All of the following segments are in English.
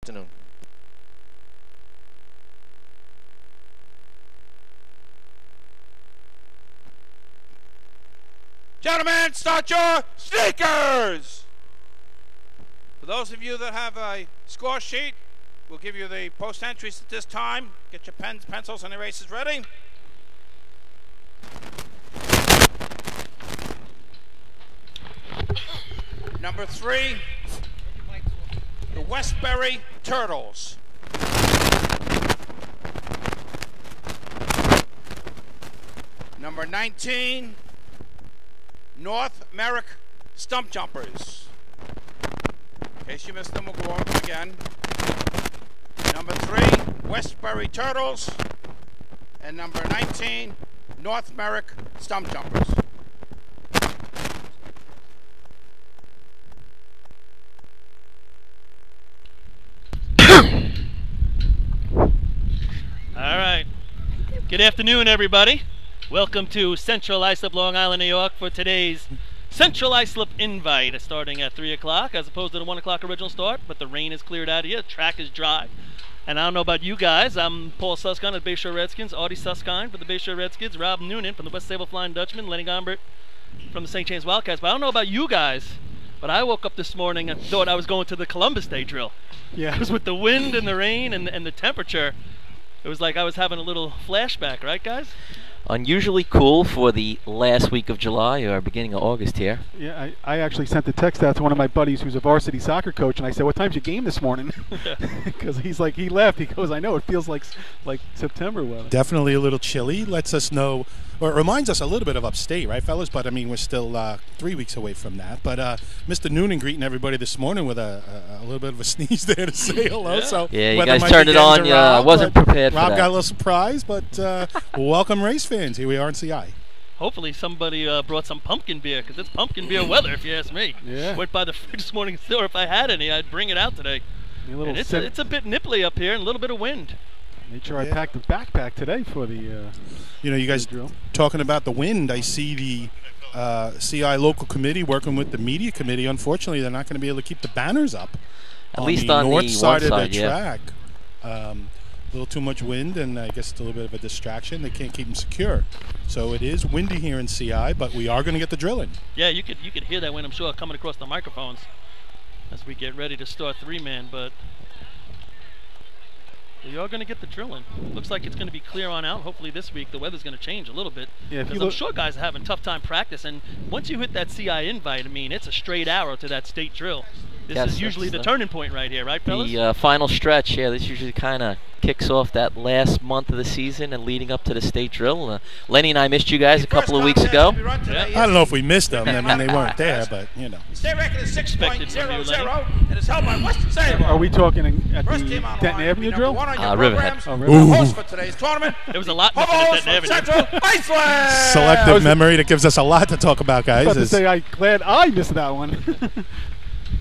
afternoon. Gentlemen, start your sneakers! For those of you that have a score sheet, we'll give you the post entries at this time. Get your pens, pencils, and erasers ready. Number 3, the Westbury Turtles. Number 19, North Merrick Stump Jumpers. In case you missed them, we'll go over them again. Number 3, Westbury Turtles. And number 19, North Merrick Stump Jumpers. All right. Good afternoon, everybody. Welcome to Central Islip, Long Island, New York for today's Central Islip Invite, starting at 3 o'clock as opposed to the 1 o'clock original start, but the rain is cleared out here. The track is dry. And I don't know about you guys. I'm Paul Suskind of the Bay Shore Redskins, Artie Suskind for the Bay Shore Redskins, Rob Noonan from the West Sable Flying Dutchman, Lenny Gombert from the St. James Wildcats. But I don't know about you guys, but I woke up this morning and thought I was going to the Columbus Day drill. Yeah. It was with the wind and the rain and the temperature. It was like I was having a little flashback, right, guys? Unusually cool for the last week of July or beginning of August here. Yeah, I actually sent the text out to one of my buddies who's a varsity soccer coach, and I said, "What time's your game this morning?" Because he's like, he left. He goes, "I know, it feels like September weather." Definitely a little chilly. Lets us know, or it reminds us a little bit of upstate, right, fellas? But I mean, we're still 3 weeks away from that. But Mr. Noonan greeting everybody this morning with a little bit of a sneeze there to say hello. Yeah. So yeah, you guys turned it on. Yeah, I wasn't prepared for that. Rob got a little surprised, but welcome, race fans. Here we are in CI. Hopefully somebody brought some pumpkin beer, because it's pumpkin beer weather, if you ask me. Yeah. Went by the fridge this morning, or if I had any, I'd bring it out today. And it's a bit nipply up here and a little bit of wind. Made sure I packed the backpack today for the you know, you guys talking about the wind. I see the CI local committee working with the media committee. Unfortunately, they're not going to be able to keep the banners up. At least on the north side of the yeah. track. A little too much wind, and I guess it's a little bit of a distraction. They can't keep them secure. So it is windy here in CI, but we are going to get the drilling. Yeah, you could hear that wind, I'm sure, coming across the microphones as we get ready to start 3-man, but we are going to get the drilling. Looks like it's going to be clear on out. Hopefully this week the weather's going to change a little bit. Yeah, because I'm sure guys are having a tough time practice, and once you hit that CI invite, I mean, it's a straight arrow to that state drill. This is usually the turning point right here, right, fellas? The final stretch, yeah, this usually kind of kicks off that last month of the season and leading up to the state drill. Lenny and I missed you guys a couple of weeks ago. I don't know if we missed them. I mean, they weren't there, but, you know. State record is 6.00 and it's held by Western Sable. Are we talking at the Denton Avenue drill? Riverhead. Oh, Riverhead. Host for today's tournament. There was a lot missing at Denton Avenue. Selective memory that gives us a lot to talk about, guys. I was about to say, I'm glad I missed that one.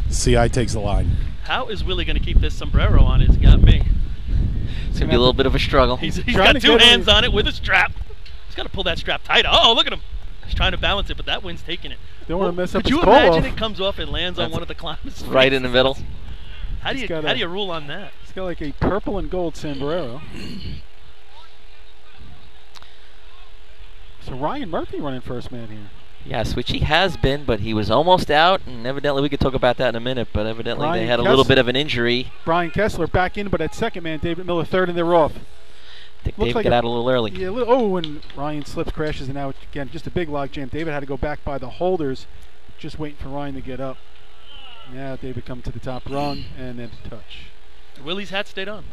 CI takes the line. How is Willie going to keep this sombrero on? It's got me. It's going to be a little bit of a struggle. He's got 2 hands on it with a strap. He's got to pull that strap tighter. Oh, look at him. He's trying to balance it, but that wind's taking it. Don't want to mess up his his Could you imagine off. It comes off and lands on one of the climbers? Right in the middle. How do you rule on that? He's got like a purple and gold sombrero. So Ryan Murphy running first man here. Yes, which he has been, but he was almost out, and evidently we could talk about that in a minute, but evidently they had a little bit of an injury. Brian Kessler back in, but at second man, David Miller third, and they're off. I think David got out a little early. Yeah, oh, and Ryan slips, crashes, and now again, just a big log jam. David had to go back by the holders, just waiting for Ryan to get up. Now David comes to the top rung, and then touch. Willie's hat stayed on.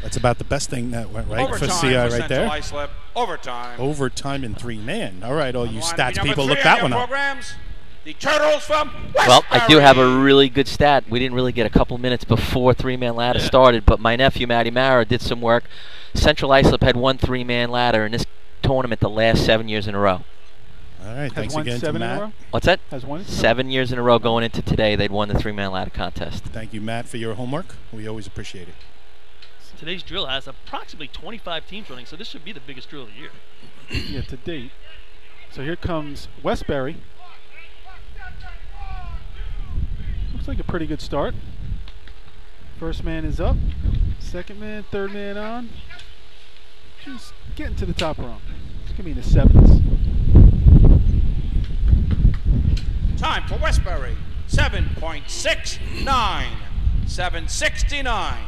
That's about the best thing that went right Overtime for CI right there. Islip. Overtime. Overtime in 3-man. All right, all you stats people, look that one up. The Turtles from Westbury. Well, I do have a really good stat. We didn't really get a couple minutes before 3-man ladder started, but my nephew, Matty Mara, did some work. Central Islip had won 3-man ladder in this tournament the last 7 years in a row. All right, thanks again to Matt. What's that? Has won 7 years in a row going into today. They'd won the 3-man ladder contest. Thank you, Matt, for your homework. We always appreciate it. Today's drill has approximately 25 teams running, so this should be the biggest drill of the year. Yeah, to date. So here comes Westbury. Looks like a pretty good start. First man is up. Second man, third man on. Just getting to the top rung. It's going to be in the 7s. Time for Westbury, 7.69. 769.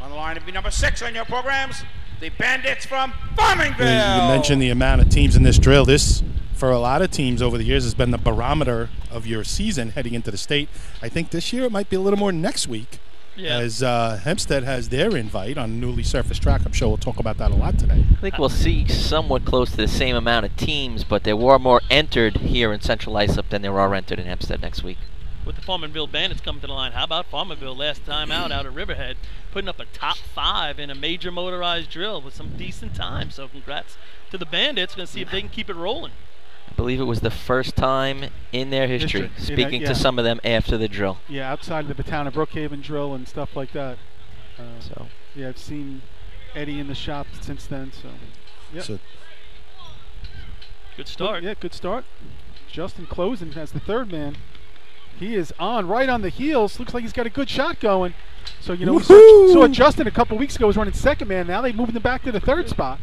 On the line to be number 6 on your programs, the Bandits from Farmingville. You mentioned the amount of teams in this drill. This, for a lot of teams over the years, has been the barometer of your season heading into the state. I think this year it might be a little more next week, as Hempstead has their invite on newly surfaced track. I'm sure we'll talk about that a lot today. I think we'll see somewhat close to the same amount of teams, but there were more entered here in Central Islip than there are entered in Hempstead next week. With the Farmingville Bandits coming to the line, how about Farmingville last time out at Riverhead, putting up a top 5 in a major motorized drill with some decent time. So congrats to the Bandits. Going to see if they can keep it rolling. I believe it was the first time in their history, speaking to some of them after the drill. Yeah, outside of the town of Brookhaven drill and stuff like that. Yeah, I've seen Eddie in the shop since then. So, So good start. Yeah, good start. Justin closing as the third man. He is on right on the heels. Looks like he's got a good shot going. So, you know, we saw Justin a couple weeks ago was running second man. Now they moved him back to the third spot.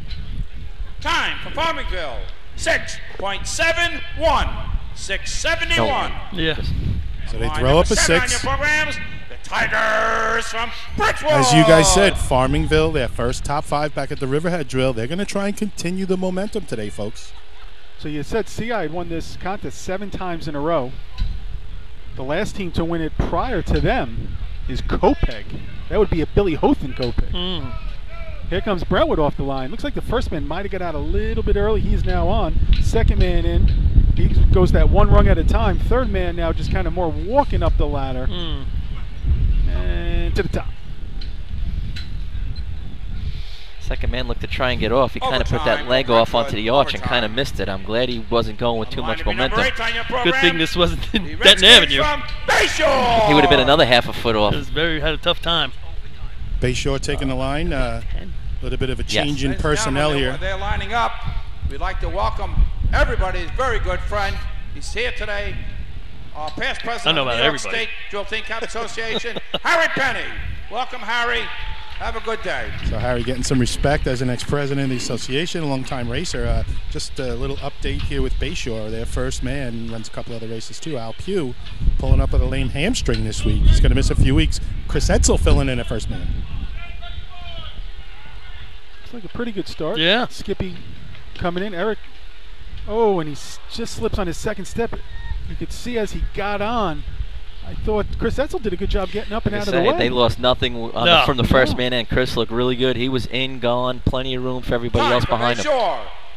Time for Farmingville, 6.71. 671. Yeah. So they throw up a 6. On your programs, the Tigers from Bridgewood. As you guys said, Farmingville, their first top 5 back at the Riverhead drill. They're going to try and continue the momentum today, folks. So you said CI had won this contest 7 times in a row. The last team to win it prior to them is Copeg. That would be a Billy Hothan Copeg. Here comes Brentwood off the line. Looks like the first man might have got out a little bit early. He's now on. Second man in. He goes that 1 rung at a time. Third man now just kind of more walking up the ladder. And to the top. Second man looked to try and get off. He kind of put that leg off onto the arch and kind of missed it. I'm glad he wasn't going with too much momentum. Good thing this wasn't Denton Avenue. He would have been another half a foot off. Had a tough time. Bayshore taking the line. A little bit of a change in personnel here. They're lining up. We'd like to welcome everybody's very good friend. He's here today. Our past president of the New York State Drill Team Camp Association, Harry Penny. Welcome, Harry. Have a good day. So Harry getting some respect as an ex-president of the association, a long-time racer. Just a little update here with Bayshore. Their first man runs a couple other races too. Al Pugh pulling up with a lame hamstring this week. He's going to miss a few weeks. Chris Edsel filling in at first man. Looks like a pretty good start. Yeah. Skippy coming in. Eric. Oh, and he just slips on his second step. You could see as he got on. I thought Chris Edsel did a good job getting up and out of the way. They lost nothing from the first man in. Chris looked really good. He was in, gone, plenty of room for everybody else behind him.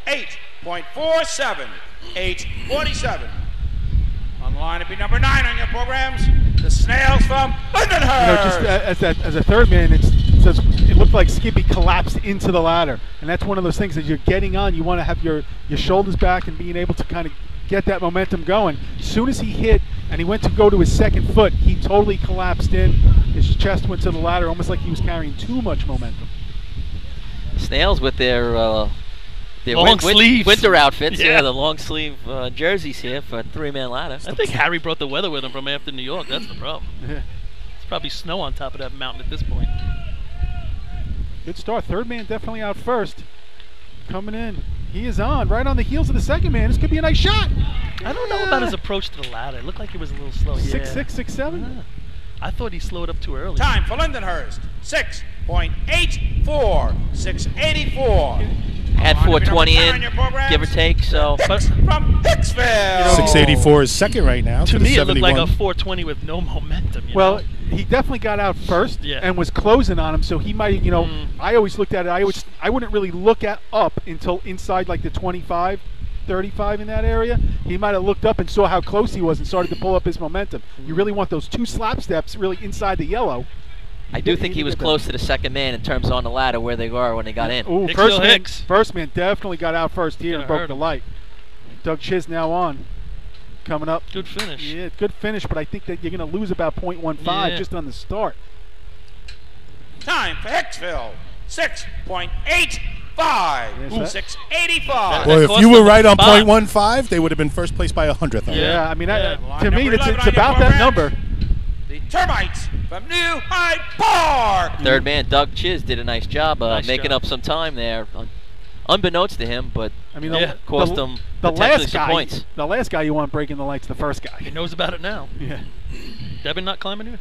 8.47. 8:47. On the line to be number 9 on your programs, the Snails from Lindenhurst. You know, just as a third man, it looked like Skippy collapsed into the ladder, and that's one of those things that you're getting on. You want to have your shoulders back and being able to kind of get that momentum going. As soon as he hit and he went to go to his second foot, he totally collapsed in. His chest went to the ladder, almost like he was carrying too much momentum. Snails with their long sleeves. winter outfits, the long sleeve jerseys here for a 3-man ladder. I think Harry brought the weather with him from after New York. That's the problem. It's probably snow on top of that mountain at this point. Good start. Third man definitely out first. Coming in. He is on, right on the heels of the second man. This could be a nice shot. I don't know about his approach to the ladder. It looked like he was a little slow. 6'6", 6'7". I thought he slowed up too early. Time for Lindenhurst, 6.84. 684. Had 420 in, give or take. So from Hicksville. 684 is second right now. To me, it looked like a 420 with no momentum. Well, he definitely got out first and was closing on him, so he might, I always looked at it. I wouldn't really look at up until inside like the 25, 35 in that area. He might have looked up and saw how close he was and started to pull up his momentum. You really want those 2 slap steps really inside the yellow. I do think he was close to the second man in terms on the ladder where they were when they got in. Ooh, first man definitely got out first here and broke the light. Doug Chiz now on. Coming up. Good finish. Yeah, good finish, but I think that you're going to lose about 0.15 just on the start. Time for Hicksville, 6.85. 685. Well, if you were right on 0.15, they would have been first place by 100th. Yeah, I mean, to me, it's about that number. The the Termites from New Hyde Park. Third man, Doug Chiz, did a nice job making job. up some time there, unbeknownst to him, but I mean, cost him the potentially last some guy, points. the last guy you want breaking the light's the first guy. He knows about it now. Yeah, Devin not climbing here?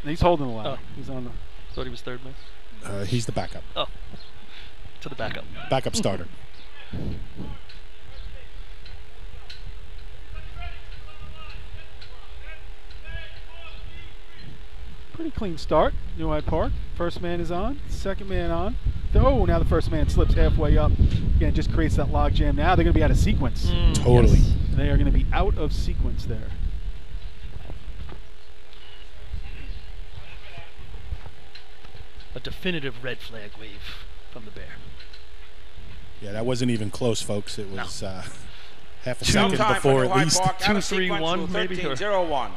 he's holding the ladder. Oh. He's on the. Thought he was third man. He's the backup. Oh, to the backup. Backup starter. Pretty clean start, New Hyde Park. First man is on, second man on. Oh, now the first man slips halfway up. Again, just creates that log jam. Now they're going to be out of sequence. Totally. Yes. They are going to be out of sequence there. A definitive red flag wave from the Bear. Yeah, that wasn't even close, folks. It was half a Sometime second for before New at Hyde least. Park, out of 2-3-1 sequence, maybe, or- 13-0-1.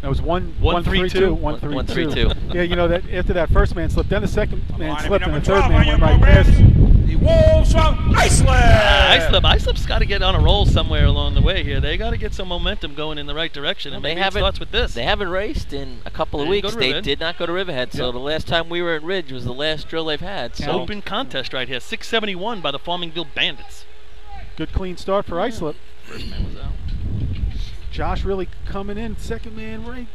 That was 1-3-2. 1-3-2. 1-3-2. Yeah, you know that after that first man slipped, then the second man Line slipped, and number the third 12 man on your went right past programs. him. The Wolves from Islip. Islip's got to get on a roll somewhere along the way here. They got to get some momentum going in the right direction, and Well, maybe it starts with this. They haven't raced in a couple of They didn't go weeks. to They Riverhead. did not go to Riverhead, so Yep. the last time we were at Ridge was the last drill they've had. So Open contest right here, 671 by the Farmingville Bandits. Good clean start for Islip. First man was out. Josh really coming in. Second man right.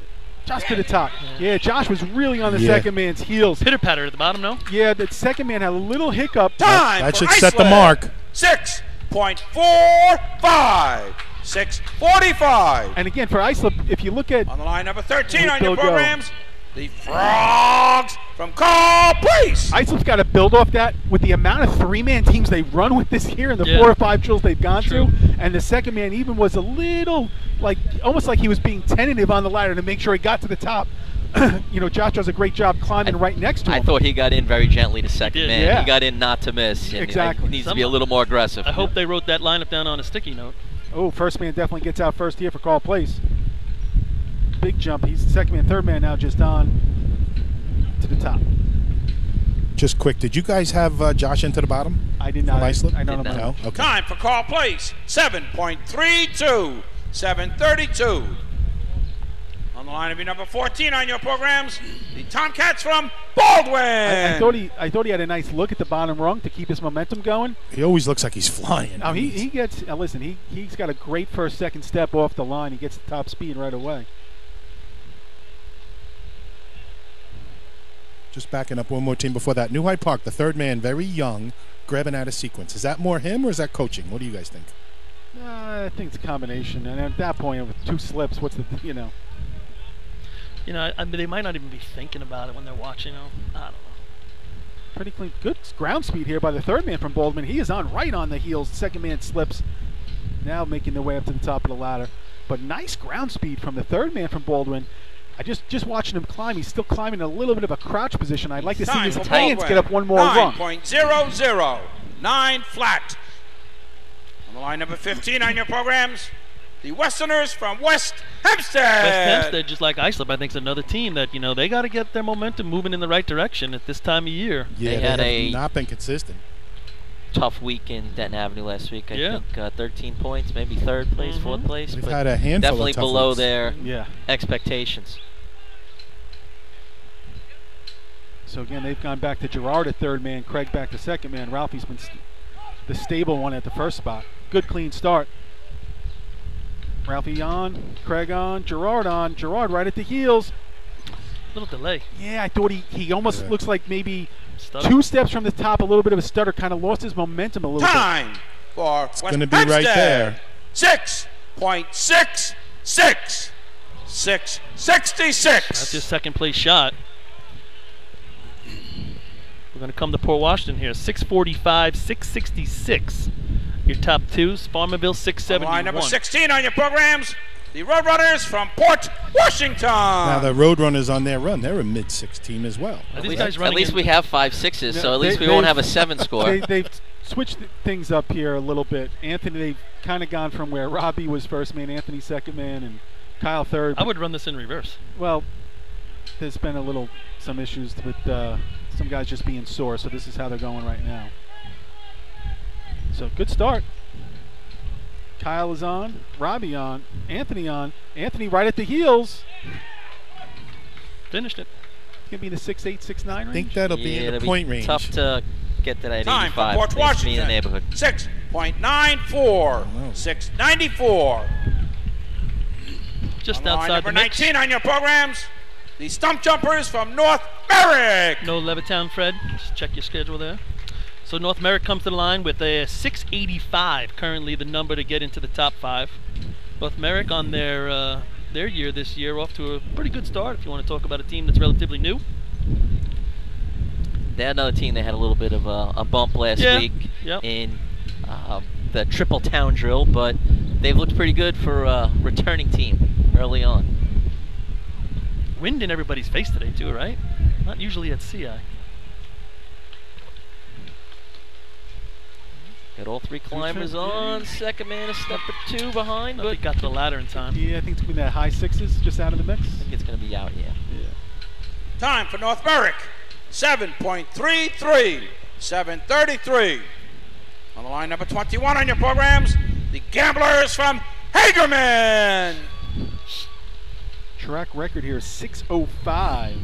Josh to the top. Yeah, Josh was really on the Yeah. second man's heels. Pitter patter at the bottom, no? Yeah, the second man had a little hiccup. Time That for should set the Islip. mark. 6.45. 6:45. And again, for Islip, if you look at On the line number 13 on Bill your go. programs, the Frogs from Carl Place. Islip's got to build off that with the amount of three-man teams they run with this year and the Yeah. 4 or 5 drills they've gone True. to. And the second man even was a little, like, almost like he was being tentative on the ladder to make sure he got to the top. You know, Josh does a great job climbing right next to him. I thought he got in very gently to second did. man. Yeah. He got in not to miss. And Exactly. He needs to be a little more aggressive. I hope they wrote that lineup down on a sticky note. Oh, first man definitely gets out first here for Carl Place. Big jump. He's the second man. Third man now just on to the top. Just quick, did you guys have Josh into the bottom? I did From not. Islip? I don't Did know. not. No? Okay. Time for Carl Place, 7.32. 7:32. On the line to be number 14 on your programs, the Tomcats from Baldwin. I thought he had a nice look at the bottom rung to keep his momentum going. He always looks like he's flying. Now he gets listen. He's got a great first second step off the line. He gets the top speed right away. Just backing up one more team before that. New Hyde Park, the third man, very young, grabbing out of sequence. Is that more him or is that coaching? What do you guys think? I think it's a combination. And at that point, with 2 slips, what's the You know, I mean, they might not even be thinking about it when they're watching. I don't know. pretty clean, good ground speed here by the third man from Baldwin. He is on right on the heels. Second man slips. Now making their way up to the top of the ladder. But nice ground speed from the third man from Baldwin. I just watching him climb. He's still climbing in a little bit of a crouch position. I'd like to see Time his for hands Baldwin. get up one more rung. 9.00. 9 flat. On the line number 15 on your programs, the Westerners from West Hempstead. West Hempstead, just like Islip, I think is another team that, you know, they got to get their momentum moving in the right direction at this time of year. Yeah, They they had have a- not been consistent. Tough week in Denton Avenue last week. I Yeah. think 13 points, maybe third place, fourth place. They've but had a handful definitely of tough below weeks. their Yeah. expectations. So again, they've gone back to Gerard at third man, Craig back to second man. Ralphie's been the stable one at the first spot. Good clean start. Ralphie on, Craig on, Gerard on. Gerard right at the heels. Little delay. Yeah, I thought he almost Yeah. looks like maybe Stutter. 2 steps from the top, a little bit of a stutter, kind of lost his momentum a little bit. Time for West gonna be Hempstead. right there. 6.66. 6.66. That's his second place shot. We're going to come to Port Washington here. 645, 666. Your top twos. Farmerville, On 671. line number 16 on your programs, the Roadrunners from Port Washington. Now the Roadrunners on their run, they're a mid-6 team as well. Are At these least, guys running in- we have 5-6s, so Yeah, at least they- we won't they've- have a 7 score. They've switched things up here a little bit. Anthony, they've kind of gone from where Robbie was first man, Anthony second man, and Kyle third. I would run this in reverse. Well, there's been some issues with some guys just being sore, so this is how they're going right now. So good start. Kyle is on, Robbie on, Anthony right at the heels. Finished it. It's going to be in the 6'8", 6'9" range. I think that'll be in it'll the point range. Tough to get to that Time for 85. Port Makes me in the Washington. neighborhood. 6.94. 694. Just On the line, outside number the mix. 19 on your programs. The stump jumpers from North Merrick. No Levittown, Fred. Just check your schedule there. So North Merrick comes to the line with a 685, currently the number to get into the top 5. North Merrick on their year this year, off to a pretty good start. If you want to talk about a team that's relatively new. They had another team. They had a little bit of a bump last week in the triple town drill, but they've looked pretty good for a returning team early on. Wind in everybody's face today too, right? Not usually at CI. Got all 3 climbers on. Second man a step or 2 behind. But he got to the ladder in time. Yeah, I think it's going to be that high 6s just out of the mix. I think it's going to be out, yeah. Time for North Merrick. 7.33. 7:33. On the line, number 21 on your programs. The Gamblers from Hagerman. Track record here is 6:05.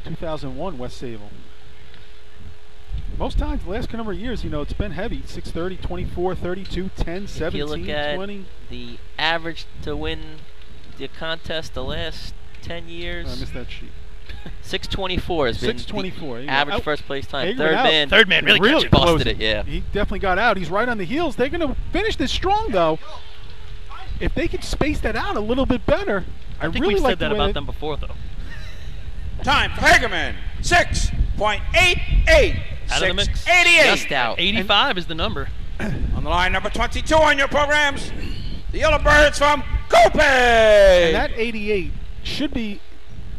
2001 West Sable. Most times, the last number of years, it's been heavy. 6:30, 24, 32, 10, 17, If you look at 20. the average to win the contest the last 10 years, I missed that sheet. 6:24 has been 6:24. the average first place time. Hagerman Third man really busted closing. it, yeah. He definitely got out. He's right on the heels. They're going to finish this strong, though. If they could space that out a little bit better, I think really we've like said that the way about them before, though. Time for Hagerman. 6.88. Out of the mix. 6.88. Just out. 85 is the number. On the line, number 22 on your programs. The Yellowbirds from Cope. And that 88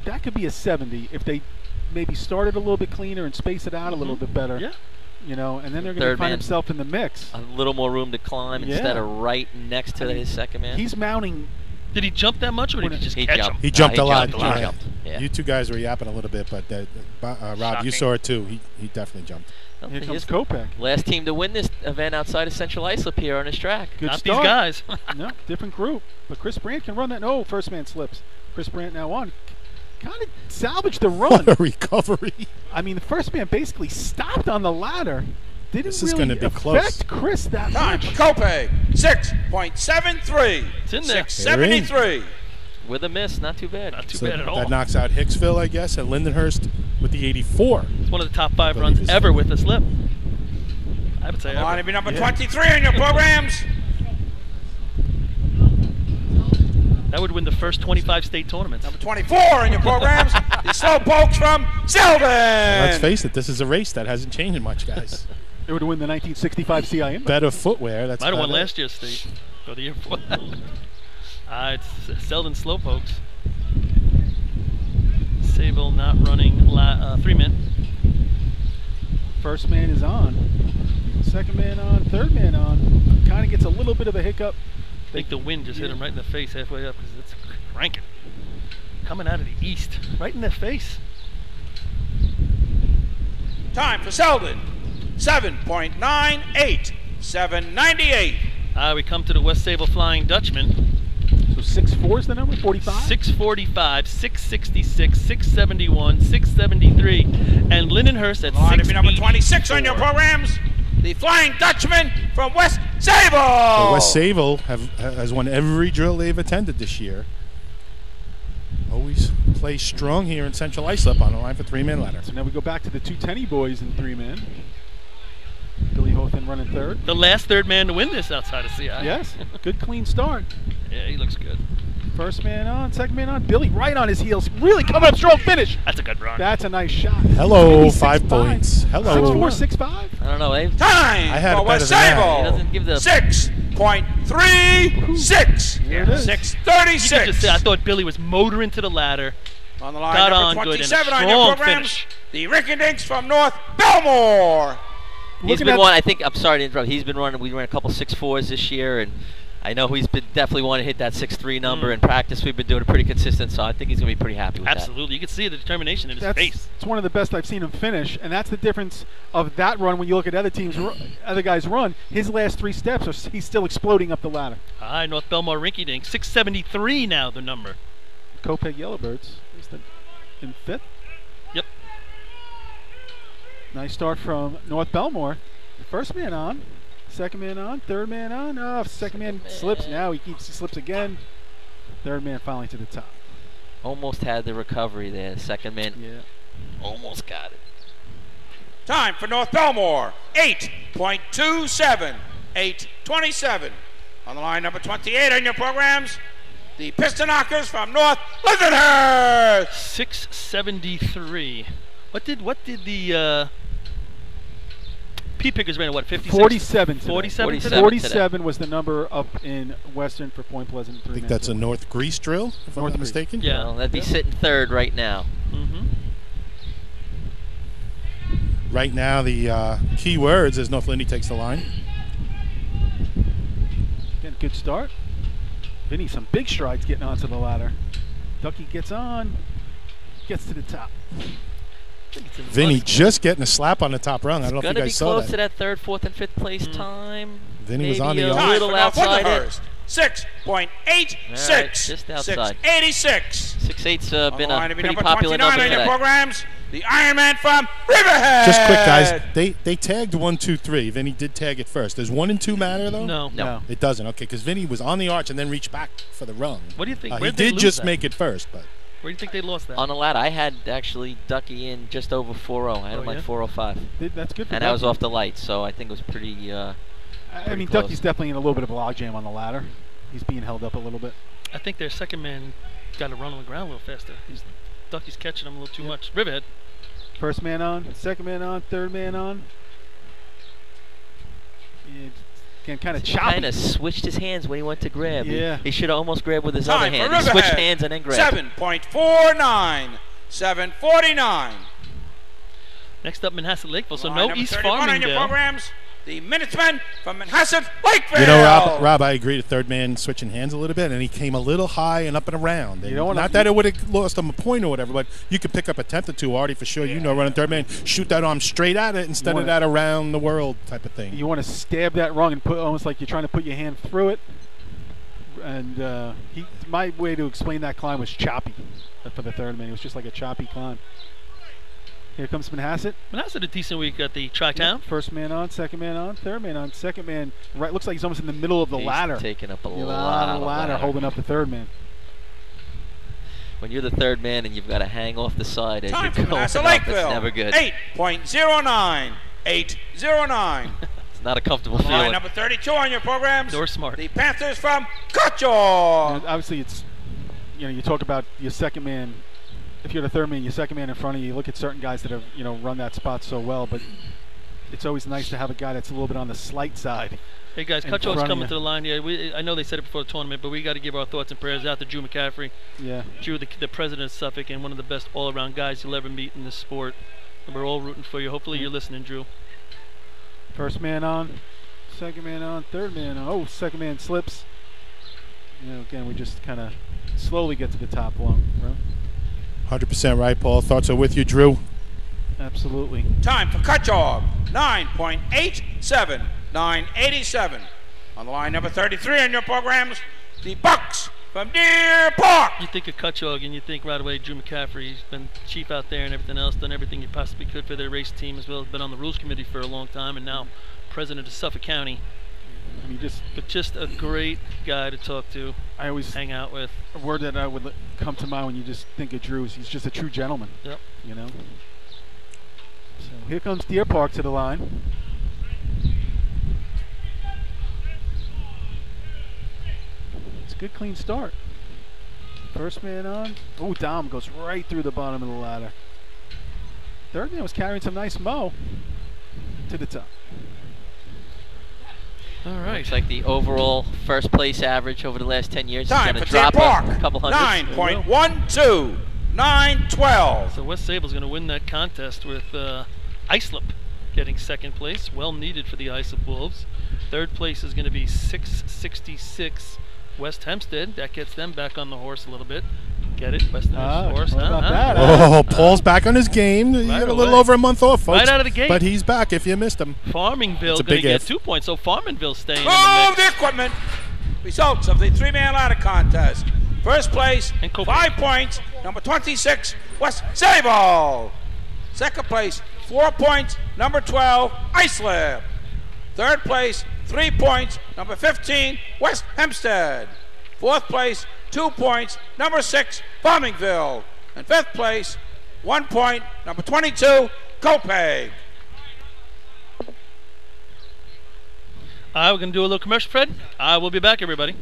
that could be a 70 if they maybe started a little bit cleaner and space it out a little bit better. Yeah. And then they're going Third to find man. himself in the mix. A little more room to climb instead of right next to his second man. He's mounting. Did he jump that much, or did he just He catch jumped. him? He jumped He a lot. jumped a lot. He jumped, yeah. You two guys were yapping a little bit, but Rob, Shocking. you saw it too. He definitely jumped. Here He's comes the Kopech. last team to win this event outside of Central Islip here on this track. Good Not start. these guys. No, different group. But Chris Brandt can run that. No, first man slips. Chris Brandt now on. Kind of salvaged the run. What a recovery. I mean, the first man basically stopped on the ladder. Didn't This is really gonna be affect close. Chris that Time much. for Cope. 6.73. It's in there. 6.73. With a miss, not too bad. Not too So bad at all. that knocks out Hicksville, I guess, and Lindenhurst with the 84. It's one of the top 5 believe runs it's ever fun. with a slip. I would say On the line, ever. number 23 on your programs. That would win the first 25 state tournaments. Number 24 on your programs. The Slowpokes from Selden. Let's face it, this is a race that hasn't changed much, guys. They would win the 1965 CI invite. Better footwear. That's Might have won about it. last year's state, or the year before that. It's Selden Slowpokes. Sable not running 3-man. First man is on. Second man on. Third man on. Kind of gets a little bit of a hiccup. I think the wind just hit him right in the face halfway up because it's cranking. Coming out of the east, right in their face. Time for Selden. 7.98. 7.98. We come to the West Sable Flying Dutchman. So 6'4" is the number? 45? 645, 666, 671, 673, and Lindenhurst at On to be number 26 on 684. your programs. The Flying Dutchman from West Sable. So West Sable has won every drill they've attended this year. Always play strong here in Central Islip on the line for 3-man ladder. So now we go back to the 210 boys in 3-man. Billy Hothan running third. The last third man to win this outside of CI. Yes, good clean start. Yeah, he looks good. First man on, second man on. Billy right on his heels. Really coming up strong finish. That's a good run. That's a nice shot. Hello, Maybe 5 6'5". points. Hello. 6'4", 6'5". I don't know. Time I had for it West better than that. Sable. He doesn't give the 6.36. Here it is. You could just 6.36. say, I thought Billy was motoring to the ladder. On the line, Got number on good and a 27 on your strong programs. finish. The Rickendinks from North Belmore. He's Looking been at- one. I think. I'm sorry to interrupt. He's been running. We ran a couple 6'4s this year, and I know he's been definitely want to hit that 6'3 number in practice. We've been doing it pretty consistent, so I think he's going to be pretty happy with Absolutely. You can see the determination in his face. It's one of the best I've seen him finish, and that's the difference of that run when you look at other teams, other guys run. His last 3 steps, he's still exploding up the ladder. All right, North Belmore Rinky Dink. 673 now, the number. Kopech Yellowbirds. There's the in 5th. Yep. Nice start from North Belmore. First man on, second man on, third man on. Oh, second man slips now. He slips again. Third man finally to the top. Almost had the recovery there. Second man almost got it. Time for North Belmore, 8.27, 8:27. On the line, number 28 on your programs, the Piston Knockers from North Lindenhurst. 673. What did the P Pickers ran? What, 56? 47 today. 47 today? 47 was the number up in Western for Point Pleasant. I think that's a North Grease drill, if I'm not mistaken. Yeah. Well, that'd be sitting third right now. Mm-hmm. Right now, the key words as North Lindy takes the line. Getting a good start. Vinny, some big strides getting onto the ladder. Ducky gets on, gets to the top. Vinny just getting a slap on the top rung. I don't know if you guys saw Gonna be close to that. that third, fourth, and fifth place time. Vinny was Maybe on the a arc. Time little for North outside it. Lindenhurst, 6.86, just outside. 6.86. 6'8's On been the line a to be pretty number popular 29 number on your today. programs, the Ironman from Riverhead. Just quick, guys. They tagged 1, 2, 3. Vinny did tag it first. Does 1 and 2 matter, though? No. It doesn't. Okay, because Vinny was on the arch and then reached back for the rung. What do you think? He Where'd they did lose just that? make it first, but Where do you think they lost that? On the ladder, I had actually Ducky in just over 4.0. I had him like yeah? 4.05. That's good for And I was Ducky. off the lights, so I think it was pretty. I mean, close. Ducky's definitely in a little bit of a logjam on the ladder. He's being held up a little bit. I think their second man got to run on the ground a little faster. Ducky's catching him a little too much. Riverhead. First man on, second man on, third man on. Again, kind of choppy. Kind of switched his hands when he went to grab. Yeah. He should have almost grabbed with his Time other for hand. He Riverhead. switched hands and then grabbed. 7.49, 7:49. Next up, Manhasset Lakeville. So Line no number East 31 on your Farmingdale. programs, the Minutemen from Manhasset Lakeville. you know, Rob, I agree. The third man switching hands a little bit, and he came a little high and up and around. And You don't wanna- not that it would have lost him a point or whatever, but you could pick up a tenth or two, Artie, for sure. You know, running third man, shoot that arm straight at it instead of that around the world type of thing. You want to stab that rung and put almost like you're trying to put your hand through it. And my way to explain that climb was choppy for the third man. It was just like a choppy climb. Here comes Manhasset. Manhasset a decent week at the Tri-Town. First man on, second man on, third man on, second man. Right, looks like he's almost in the middle of the He's ladder. taking up a You're lot on of the ladder, holding up the third man. When you're the third man and you've got to hang off the side as Time you're for going Manhasset up, Lakeville. it's never good. 8.09, 8:09. It's not a comfortable Line feeling. number 32 on your programs, Door smart. the Panthers from Cutchogue. And obviously, it's you talk about your second man. If you're the third man, your second man in front of you. You look at certain guys that have run that spot so well, but it's always nice to have a guy that's a little bit on the slight side. Hey guys, in Cutchogue's front of coming you. to the line here. I know they said it before the tournament, but we got to give our thoughts and prayers out to Drew McCaffrey. Yeah. Drew, the president of Suffolk, and one of the best all-around guys you'll ever meet in this sport. And we're all rooting for you. Hopefully you're listening, Drew. First man on, second man on, third man on. Oh, second man slips. Again, we just kind of slowly get to the top long. Right? 100% right, Paul. Thoughts are with you, Drew. Absolutely. Time for Cutchogue, 9.87, 9:87. On the line number 33 on your programs, the Bucks from Deer Park. You think of Cutchogue and you think right away Drew McCaffrey. He's been chief out there and everything else, done everything he possibly could for their race team, as well as been on the rules committee for a long time, and now president of Suffolk County. I mean, Just a great guy to talk to, I always hang out with. a word that I would come to mind when you just think of Drew is he's just a true gentleman. Yep. So here comes Deer Park to the line. It's a good clean start. First man on. Oh, Dom goes right through the bottom of the ladder. Third man was carrying some nice mo to the top. All right. Looks like the overall first place average over the last 10 years is Time going for to Deer drop Park, a couple hundred. 9.12, 9:12. So West Sable's going to win that contest with Islip getting second place. Well needed for the Islip Wolves. Third place is going to be 666 West Hempstead. That gets them back on the horse a little bit. Get it? West Hempstead horse. what about huh? that? Oh, Paul's back on his game. He Right had a little away. over a month off, folks. Right out of the gate. But he's back if you missed him. Farmingville It's a going to big get if. 2 points. So Farmingville staying in the Move mix. the equipment. Results of the three-man ladder contest. First place, And Copeland. 5 points, number 26, West Sable. Second place, 4 points, number 12, Islip. Third place, 3 points, number 15, West Hempstead. Fourth place, 2 points, number 6, Farmingville. And fifth place, 1 point, number 22, Copiague. We're going to do a little commercial, Fred. We'll be back, everybody.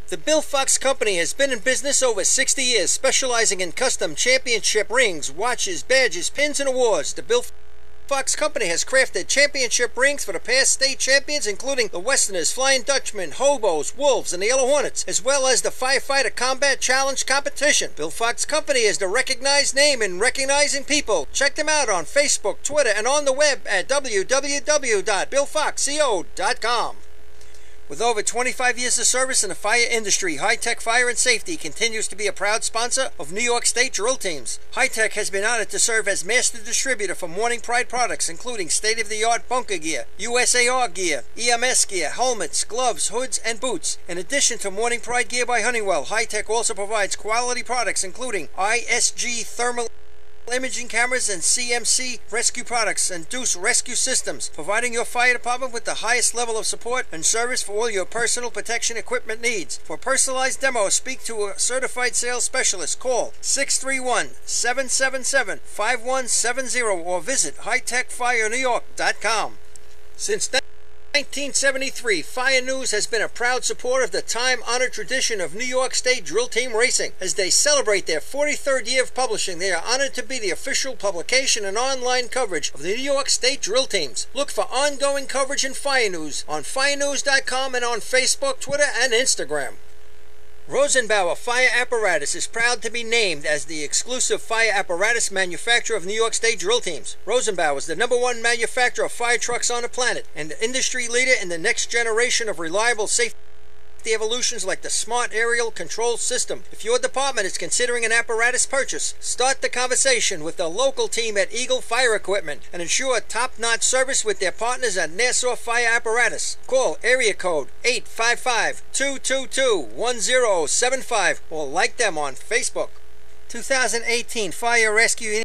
The Bill Fox Company has been in business over 60 years, specializing in custom championship rings, watches, badges, pins, and awards. The Bill Fox Company has crafted championship rings for the past state champions, including the Westerners, Flying Dutchmen, Hobos, Wolves, and the Yellow Hornets, as well as the Firefighter Combat Challenge competition. Bill Fox Company is the recognized name in recognizing people. Check them out on Facebook, Twitter, and on the web at www.billfoxco.com. With over 25 years of service in the fire industry, High Tech Fire and Safety continues to be a proud sponsor of New York State drill teams. High Tech has been honored to serve as master distributor for Morning Pride products, including state-of-the-art bunker gear, USAR gear, EMS gear, helmets, gloves, hoods, and boots. In addition to Morning Pride gear by Honeywell, High Tech also provides quality products including ISG thermal imaging cameras and CMC rescue products and Deuce rescue systems, providing your fire department with the highest level of support and service for all your personal protection equipment needs. For personalized demos, speak to a certified sales specialist. Call 631-777-5170 or visit hightechfirenewyork.com. Since 1973, Fire News has been a proud supporter of the time-honored tradition of New York State drill team racing. As they celebrate their 43rd year of publishing, they are honored to be the official publication and online coverage of the New York State drill teams. Look for ongoing coverage in Fire News on firenews.com and on Facebook, Twitter, and Instagram. Rosenbauer Fire Apparatus is proud to be named as the exclusive fire apparatus manufacturer of New York State drill teams. Rosenbauer is the #1 manufacturer of fire trucks on the planet and the industry leader in the next generation of reliable safety evolutions like the Smart Aerial Control System. If your department is considering an apparatus purchase, start the conversation with the local team at Eagle Fire Equipment and ensure top-notch service with their partners at Nassau Fire Apparatus. Call area code 855-222-1075 or like them on Facebook. 2018 Fire Rescue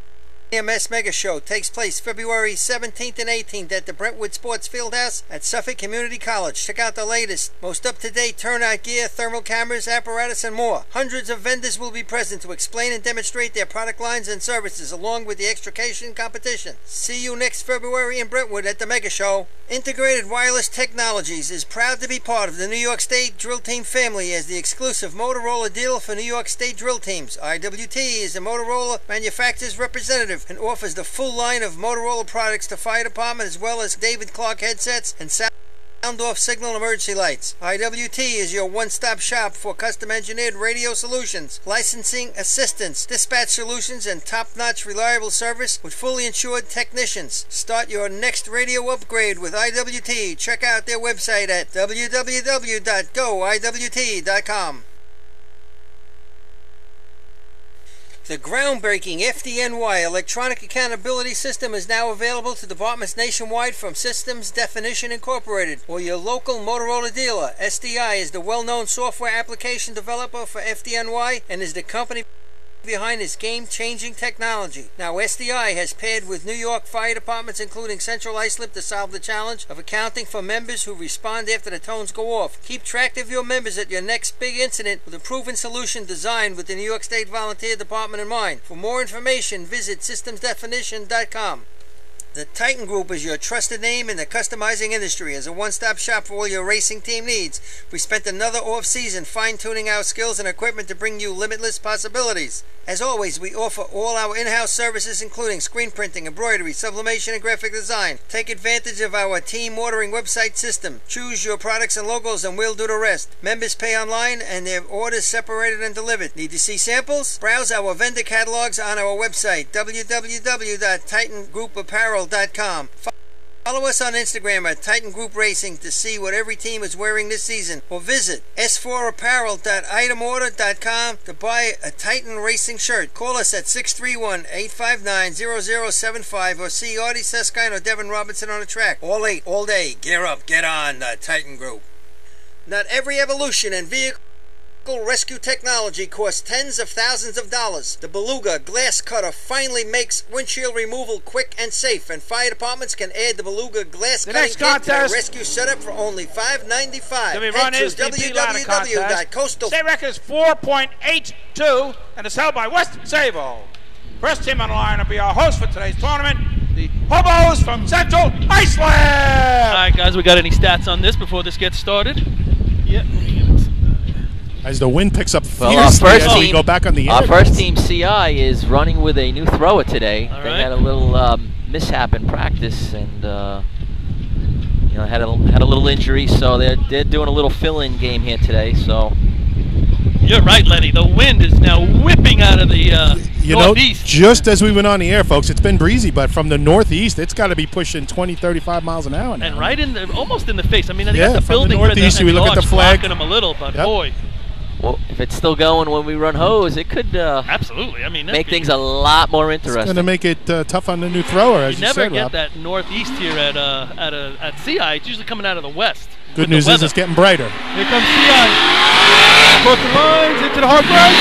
EMS Mega Show takes place February 17th and 18th at the Brentwood Sports Fieldhouse at Suffolk Community College. Check out the latest, most up-to-date turnout gear, thermal cameras, apparatus, and more. Hundreds of vendors will be present to explain and demonstrate their product lines and services, along with the extrication competition. See you next February in Brentwood at the Mega Show. Integrated Wireless Technologies is proud to be part of the New York State Drill Team family as the exclusive Motorola dealer for New York State drill teams. IWT is the Motorola manufacturer's representative and offers the full line of Motorola products to fire department, as well as David Clark headsets and sound-off signal emergency lights. IWT is your one-stop shop for custom-engineered radio solutions, licensing assistance, dispatch solutions, and top-notch reliable service with fully insured technicians. Start your next radio upgrade with IWT. Check out their website at www.goiwt.com. The groundbreaking FDNY electronic accountability system is now available to departments nationwide from Systems Definition Incorporated or your local Motorola dealer. SDI is the well-known software application developer for FDNY and is the company behind this game-changing technology. Now SDI has paired with New York fire departments including Central Islip to solve the challenge of accounting for members who respond after the tones go off. Keep track of your members at your next big incident with a proven solution designed with the New York State Volunteer Department in mind. For more information, visit systemsdefinition.com. The Titan Group is your trusted name in the customizing industry. As a one-stop shop for all your racing team needs, we spent another off-season fine-tuning our skills and equipment to bring you limitless possibilities. As always, we offer all our in-house services including screen printing, embroidery, sublimation, and graphic design. Take advantage of our team ordering website system. Choose your products and logos and we'll do the rest. Members pay online and their orders separated and delivered. Need to see samples? Browse our vendor catalogs on our website, www.titangroup.apparel.com. Follow us on Instagram at Titan Group Racing to see what every team is wearing this season, or visit s4apparel.itemorder.com to buy a Titan Racing shirt. Call us at 631-859-0075 or see Artie Seskine or Devin Robinson on the track. All late, all day. Gear up, get on the Titan Group. Not every evolution in vehicle rescue technology costs tens of thousands of dollars. The Beluga Glass Cutter finally makes windshield removal quick and safe, and fire departments can add the Beluga Glass Cutting next Kit to their contest rescue setup for only $5.95. To be run Head is to the DP ladder contest. www.coastal. State record is 4.82, and it's held by West Sable. First team on the line will be our host for today's tournament, the Hobos from Central Iceland. All right, guys, we got any stats on this before this gets started? Yeah. As the wind picks up Well, fiercely our first as we team, go back on the our air. first team CI is running with a new thrower today. All They right. had a little mishap in practice, and you know, had a little injury, so they're doing a little fill-in game here today. So You're right, Lenny. The wind is now whipping out of the You know, northeast. just as we went on the air, folks, it's been breezy, but from the northeast, it's got to be pushing 20, 35 miles an hour now. And right in the, almost in the face. I mean, they Yeah, got the from the building northeast, and we look at the arch flag. blocking them a little, but Yep. boy, well, if it's still going when we run hose, it could absolutely. I mean, make things a lot more It's going interesting. to make it tough on the new thrower, as you you never said, get Rob. that northeast here at CI. It's usually coming out of the west. Good with the news is weather. it's getting brighter. Here comes CI. Across the lines, into the hard right.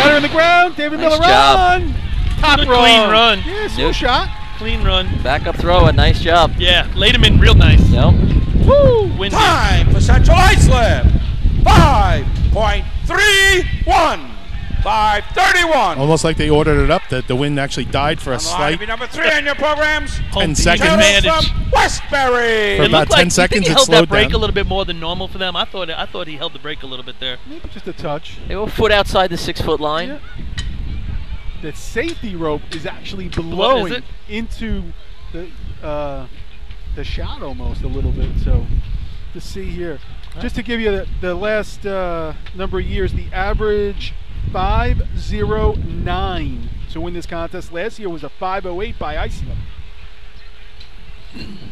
Ladder in the ground. David Nice Miller job. run. Top Good run. clean run. Yeah, slow Nope. shot. Clean run. Backup thrower, nice job. Yeah, laid him in real nice. Yep. Woo! Windy. Time for Central Iceland. 5.31. 5:31. Almost like they ordered it up, that the wind actually died for a On the line slight. will be number 3 on your programs. Home 10 team seconds. advantage. Turtles from Westbury. For It about looked 10 like, seconds, you think he it held slowed that brake down. a little bit more than normal for them. I thought he held the brake a little bit there. Maybe just a touch. They were a foot outside the 6-foot line. Yeah. The safety rope is actually blowing it? into the shot almost a little bit. So to see here, just to give you the last number of years, the average 509 to win this contest. Last year was a 508 by Islip.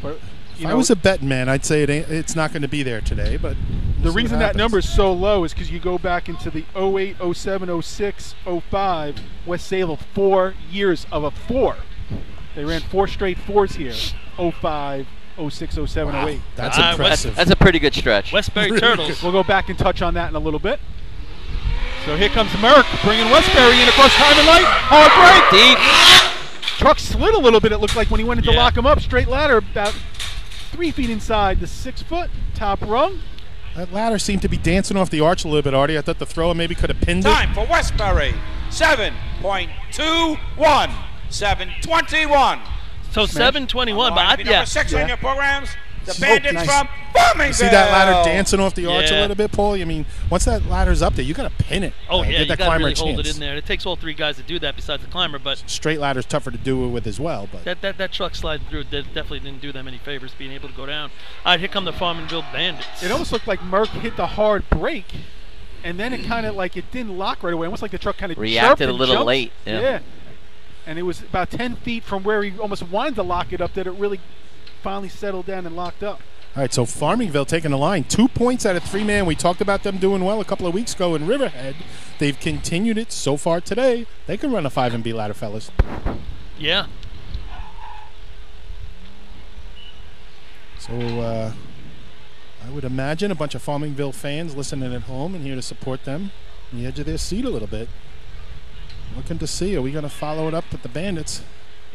But, If I was a betting man, I'd say it's not going to be there today. But the reason that number is so low is because you go back into the 08, 07, 06, 05, West Salem, 4 years of a 4. They ran 4 straight 4s here, 05, 06, 07, 08. that's Ah, impressive. That's a pretty good stretch. Westbury Really Turtles. We'll go back and touch on that in a little bit. So here comes Merck bringing Westbury in across time and light. Hard break. Deep. Truck slid a little bit, it looked like, when he went in to Yeah. lock him up. Straight ladder about 3 feet inside the 6-foot top rung. That ladder seemed to be dancing off the arch a little bit, Artie. I thought the thrower maybe could have pinned it. Time for Westbury. 7.21. 7:21. So 7:21, but Number yeah. 6 on your programs. The Oh, Bandits nice. from Farmingville. You see that ladder dancing off the arch a Yeah. little bit, Paul? I mean, once that ladder's up there, you got to pin it. Oh yeah, give you that got to climber really a hold it chance. in there. It takes all 3 guys to do that besides the climber, but Straight ladder's tougher to do it with as well. But that truck sliding through definitely didn't do them any favors being able to go down. All right, here come the Farmingville Bandits. It almost looked like Merck hit the hard brake, and then it kind of like it didn't lock right away. Almost like the truck kind of Reacted a little late, yeah. And it was about 10 feet from where he almost wanted to lock it up that it really finally settled down and locked up. all right, so Farmingville taking the line. 2 points out of 3 man. We talked about them doing well a couple of weeks ago in Riverhead. They've continued it so far today. They can run a 5 and B ladder, fellas. Yeah. So I would imagine a bunch of Farmingville fans listening at home and here to support them on the edge of their seat a little bit. Looking to see, are we going to follow it up with the Bandits?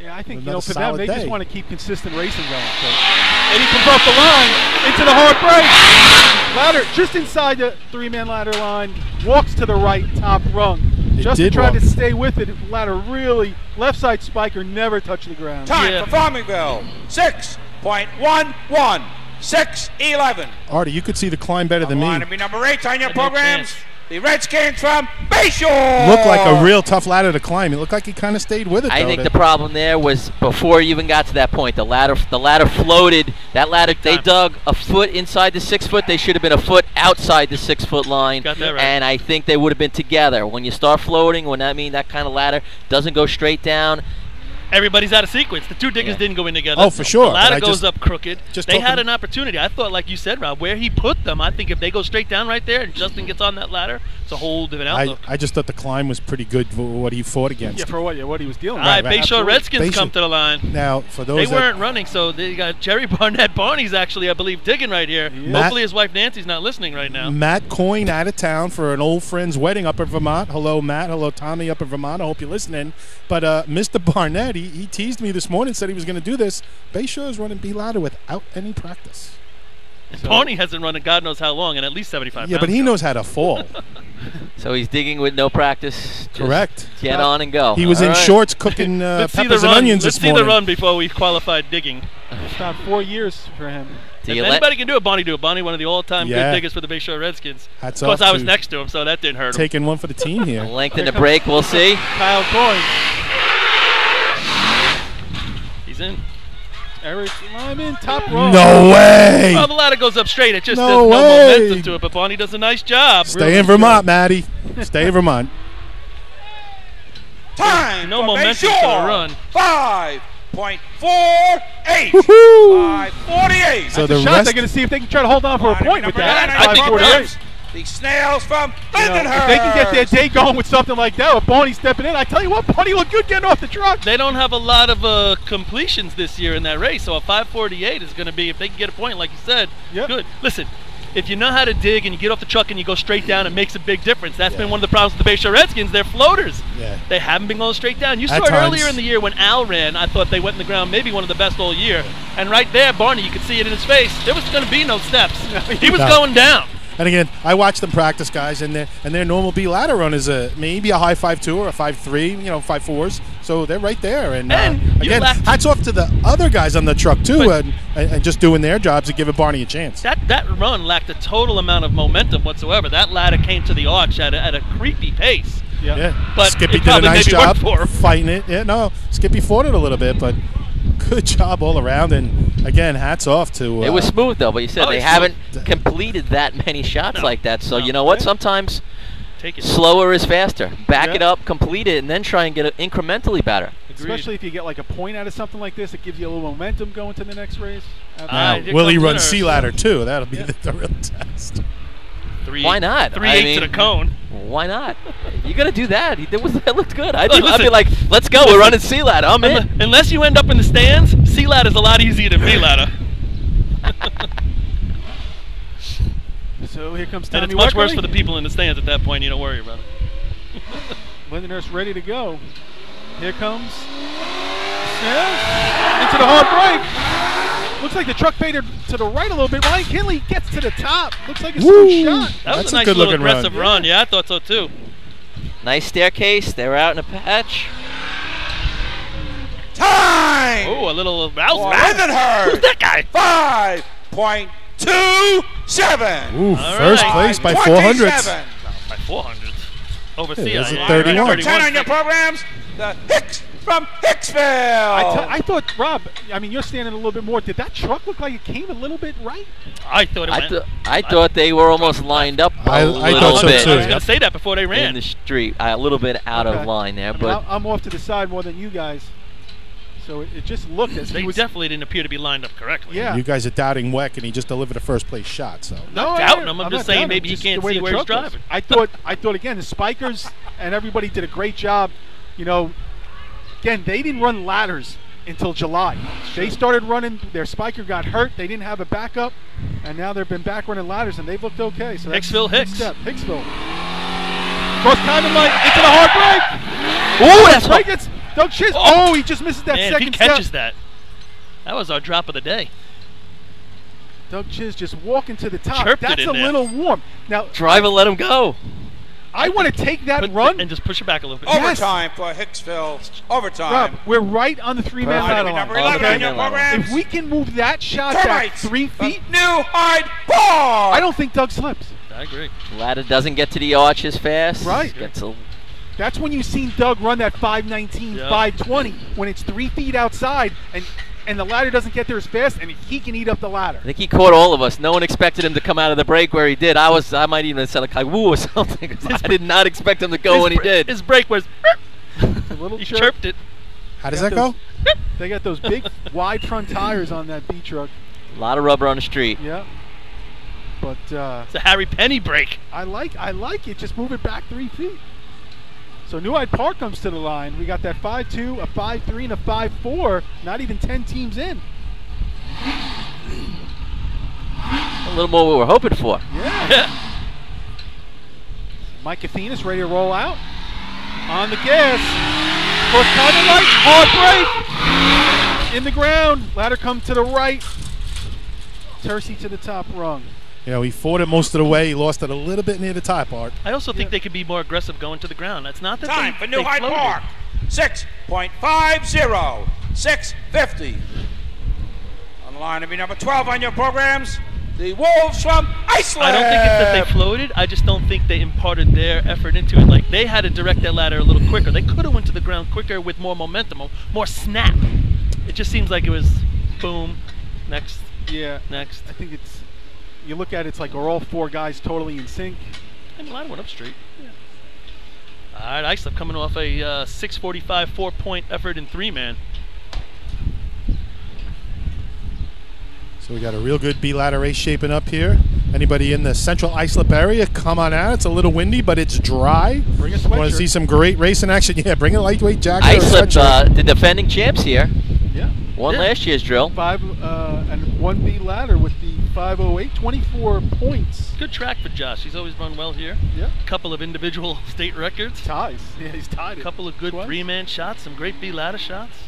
Yeah, I think, Another for them, solid they day. just want to keep consistent racing going. So. And he comes off the line into the hard break. Ladder just inside the 3-man ladder line, walks to the right, top rung. Justin did tried walk. to stay with it. Ladder really, left side spiker never touched the ground. Time Yeah. for Farmingville. 6.11. 6:11. Artie, you could see the climb better than me. Line to be number 8 on your Had no programs. chance. The Redskins from Bayshore. Looked like a real tough ladder to climb. It looked like he kind of stayed with it, I though. think the problem there was before you even got to that point. The ladder floated. That ladder, they time. dug a foot inside the 6-foot. They should have been a foot outside the 6-foot line. Got that right. And I think they would have been together. When you start floating, when that kind of ladder doesn't go straight down, everybody's out of sequence. The two diggers Yeah. didn't go in together. Oh, for sure, The but ladder I goes just- up crooked. just They had talking- an opportunity. I thought, like you said, Rob, where he put them, I think if they go straight down right there and Justin gets on that ladder, it's a whole different outlook. I just thought the climb was pretty good for what he fought against. Yeah, for what he was dealing All with. right, right. Bayshore Absolutely. Redskins Bayshore- come to the line. Now, for those They that weren't running, so they got Jerry Barnett. Barney's actually, I believe, digging right here. Matt- Hopefully his wife Nancy's not listening right now. Matt Coyne out of town for an old friend's wedding up in Vermont. Hello, Matt. Hello, Tommy up in Vermont. I hope you're listening. But Mr. Barnett, he teased me this morning, said he was going to do this. Bayshore is running B ladder without any practice. Barney hasn't run in God knows how long, and at least 75 Yeah, pounds. but he knows how to fall. So he's digging with no practice. Just Correct. Get on and go. He was All in right. shorts cooking Let's see the peppers and run. onions Let's this see morning. the run before we qualified digging. It's about 4 years for him. Do If you let anybody can do it, Bonnie do it. Bonnie, one of the all-time Yeah. good diggers for the Bayshore Redskins. Hats Of course, off I was to next to him, so that didn't hurt him. taking one for the team here. lengthen the break? We'll see. Kyle Coyne, He's in. Eric Lyman, top row. No way! Well, the ladder goes up straight. It just No there's no way. momentum to it, but Bonnie does a nice job. Stay in Vermont, Maddie. Stay in Vermont. Time No for momentum to the Bayshore. run. 5.48. Woohoo! 5:48. So The the shot, rest, they're going to see if they can try to hold on for a point with that. I think it 5:48. does. The Snails from You know, Lindenhurst. if they can get their day going with something like that, with Bonnie stepping in, I tell you what, Bonnie looked good getting off the truck. They don't have a lot of completions this year in that race, so a 5:48 is going to be, if they can get a point, like you said, Yep. good. Listen, if you know how to dig and you get off the truck and you go straight down, it makes a big difference. That's been one of the problems with the Bayshore Redskins. They're floaters. Yeah. They haven't been going straight down. You At saw it times. earlier in the year when Al ran. I thought they went in the ground, maybe one of the best all year. And right there, Barney, you could see it in his face. There was going to be no steps. He was No. going down. and again, I watch them practice, guys, and their normal B ladder run is maybe a high 5.2 or a 5.3, 5.4s. So they're right there. And you again, lacked- hats off to the other guys on the truck too, But- and just doing their jobs and giving Barney a chance. That run lacked a total amount of momentum whatsoever. That ladder came to the arch at a creepy pace. Yeah, But Skippy it did a probably nice maybe job worked for him. fighting it. Yeah, no, Skippy fought it a little bit, but good job all around. And again, hats off to. It was smooth though, but you said Oh, they it's haven't smooth. completed that many shots No. like that. So No. you know what? Yeah. Sometimes Take it. slower is faster. Back Yeah. it up, complete it, and then try and get it incrementally better. Agreed. Especially if you get like a point out of something like this, it gives you a little momentum going to the next race. Now, here will he comes run Lindenhurst. C ladder too? That'll be the real test. Why not? 3.8 I to mean- the cone. Why not? You got to do that. That looked good. I'd Look, be listen. like, let's go. We're running C ladder. I'm in. Unless you end up in the stands, C ladder is a lot easier than B ladder. So here comes And Tommy it's much worse Weckerly. for the people in the stands at that point. You don't worry about it. Lindenhurst ready to go. Here comes Snails into the hard break. Looks like the truck faded to the right a little bit. Ryan Kinley gets to the top. Looks like a Woo! smooth shot. That That's was a a nice good little looking run. aggressive run. Yeah, I thought so too. Nice staircase. They're out in a patch. Time Oh, a little for rouse. Lindenhurst. Who's that guy? 5.27. Ooh, All first right. place by 27. 400. By 400. Over Yeah, CI. there's a yeah, 31. right, 10 on your programs. The Hicks from Hicksville. I thought, Rob, I mean, you're standing a little bit more. Did that truck look like it came a little bit right? I thought it I thought they were almost lined up I a thought little so bit too. I was going to say that before they in ran. the street. A little bit out Okay. of line there, I mean, but I'm off to the side more than you guys. So it just looked as They he was. definitely didn't appear to be lined up correctly. Yeah. You guys are doubting Weck, and he just delivered a first place shot. So No, doubting him. I'm not just saying doubting maybe he just can't the way see the where he's truck was. driving. I thought again, the Spikers and everybody did a great job. You know, again, they didn't run ladders until July. They started running. Their Spiker got hurt. They didn't have a backup, and now they've been back running ladders, and they've looked okay. So that's Hicksville a good Hicks. step. Hicksville. Cross timing line into the hard break. ooh, that's Break it's Doug Chiz. Oh, he just misses that Man, if he second catches step. that was our drop of the day. Doug Chiz just walking to the top. Chirped it That's in a there. little warm. Now, drive and let him go. I want to take that Put- run. and just push it back a little bit. Yes. Overtime for Hicksville. Overtime. Rob, we're right on the three-man Perfect. ladder line. Number 11 on Okay. your programs. If we can move that shot back Termites 3 from feet, New Hyde Park. I don't think Doug slips. I agree. Ladder doesn't get to the arch as fast. Right. Gets a, That's when you've seen Doug run that 519, Yeah. 520, when it's 3 feet outside and the ladder doesn't get there as fast, and he can eat up the ladder. I think he caught all of us. No one expected him to come out of the break where he did. I might even have said like woo or something. 'Cause I did not expect him to go when he did. His break was. A little He chirp. chirped it. How does that go? They got those big, wide front tires on that B truck. A lot of rubber on the street. Yeah. But It's a Harry Penny break. I like it. Just move it back 3 feet. So New Hyde Park comes to the line. We got that 5-2, a 5-3, and a 5-4. Not even 10 teams in. A little more what we're hoping for. Yeah. Mike Athena's ready to roll out. On the gas. First time of light. Hard break. In the ground. Ladder comes to the right. Tercy to the top rung. You know, he fought it most of the way. He lost it a little bit near the top part. I also think they could be more aggressive going to the ground. That's not that Time for New they Hyde floated. Park. 6.50. 650. On the line to be number 12 on your programs, the Wolves from Iceland. I don't think it's that they floated. I just don't think they imparted their effort into it. Like, they had to direct that ladder a little quicker. They could have went to the ground quicker with more momentum, more snap. It just seems like it was boom, next, Yeah. next. I think it's, you look at it, it's like are all 4 guys totally in sync. And the ladder went up straight. Yeah. All right, Islip coming off a 6:45 4-point effort in 3-man. So we got a real good B ladder race shaping up here. Anybody in the central Islip area, come on out. It's a little windy, but it's dry. Bring a Want to sweatshirt. see some great racing action? Yeah, bring a lightweight jacket. or a Islip, sweatshirt. the defending champs here. Yeah. Won Yeah. last year's drill. 5 and 1B ladder with the 508, 24 points. Good track for Josh. He's always run well here. Yeah. A couple of individual state records. Ties. Yeah, he's tied A it. couple of good Twice. 3-man shots. Some great B ladder shots.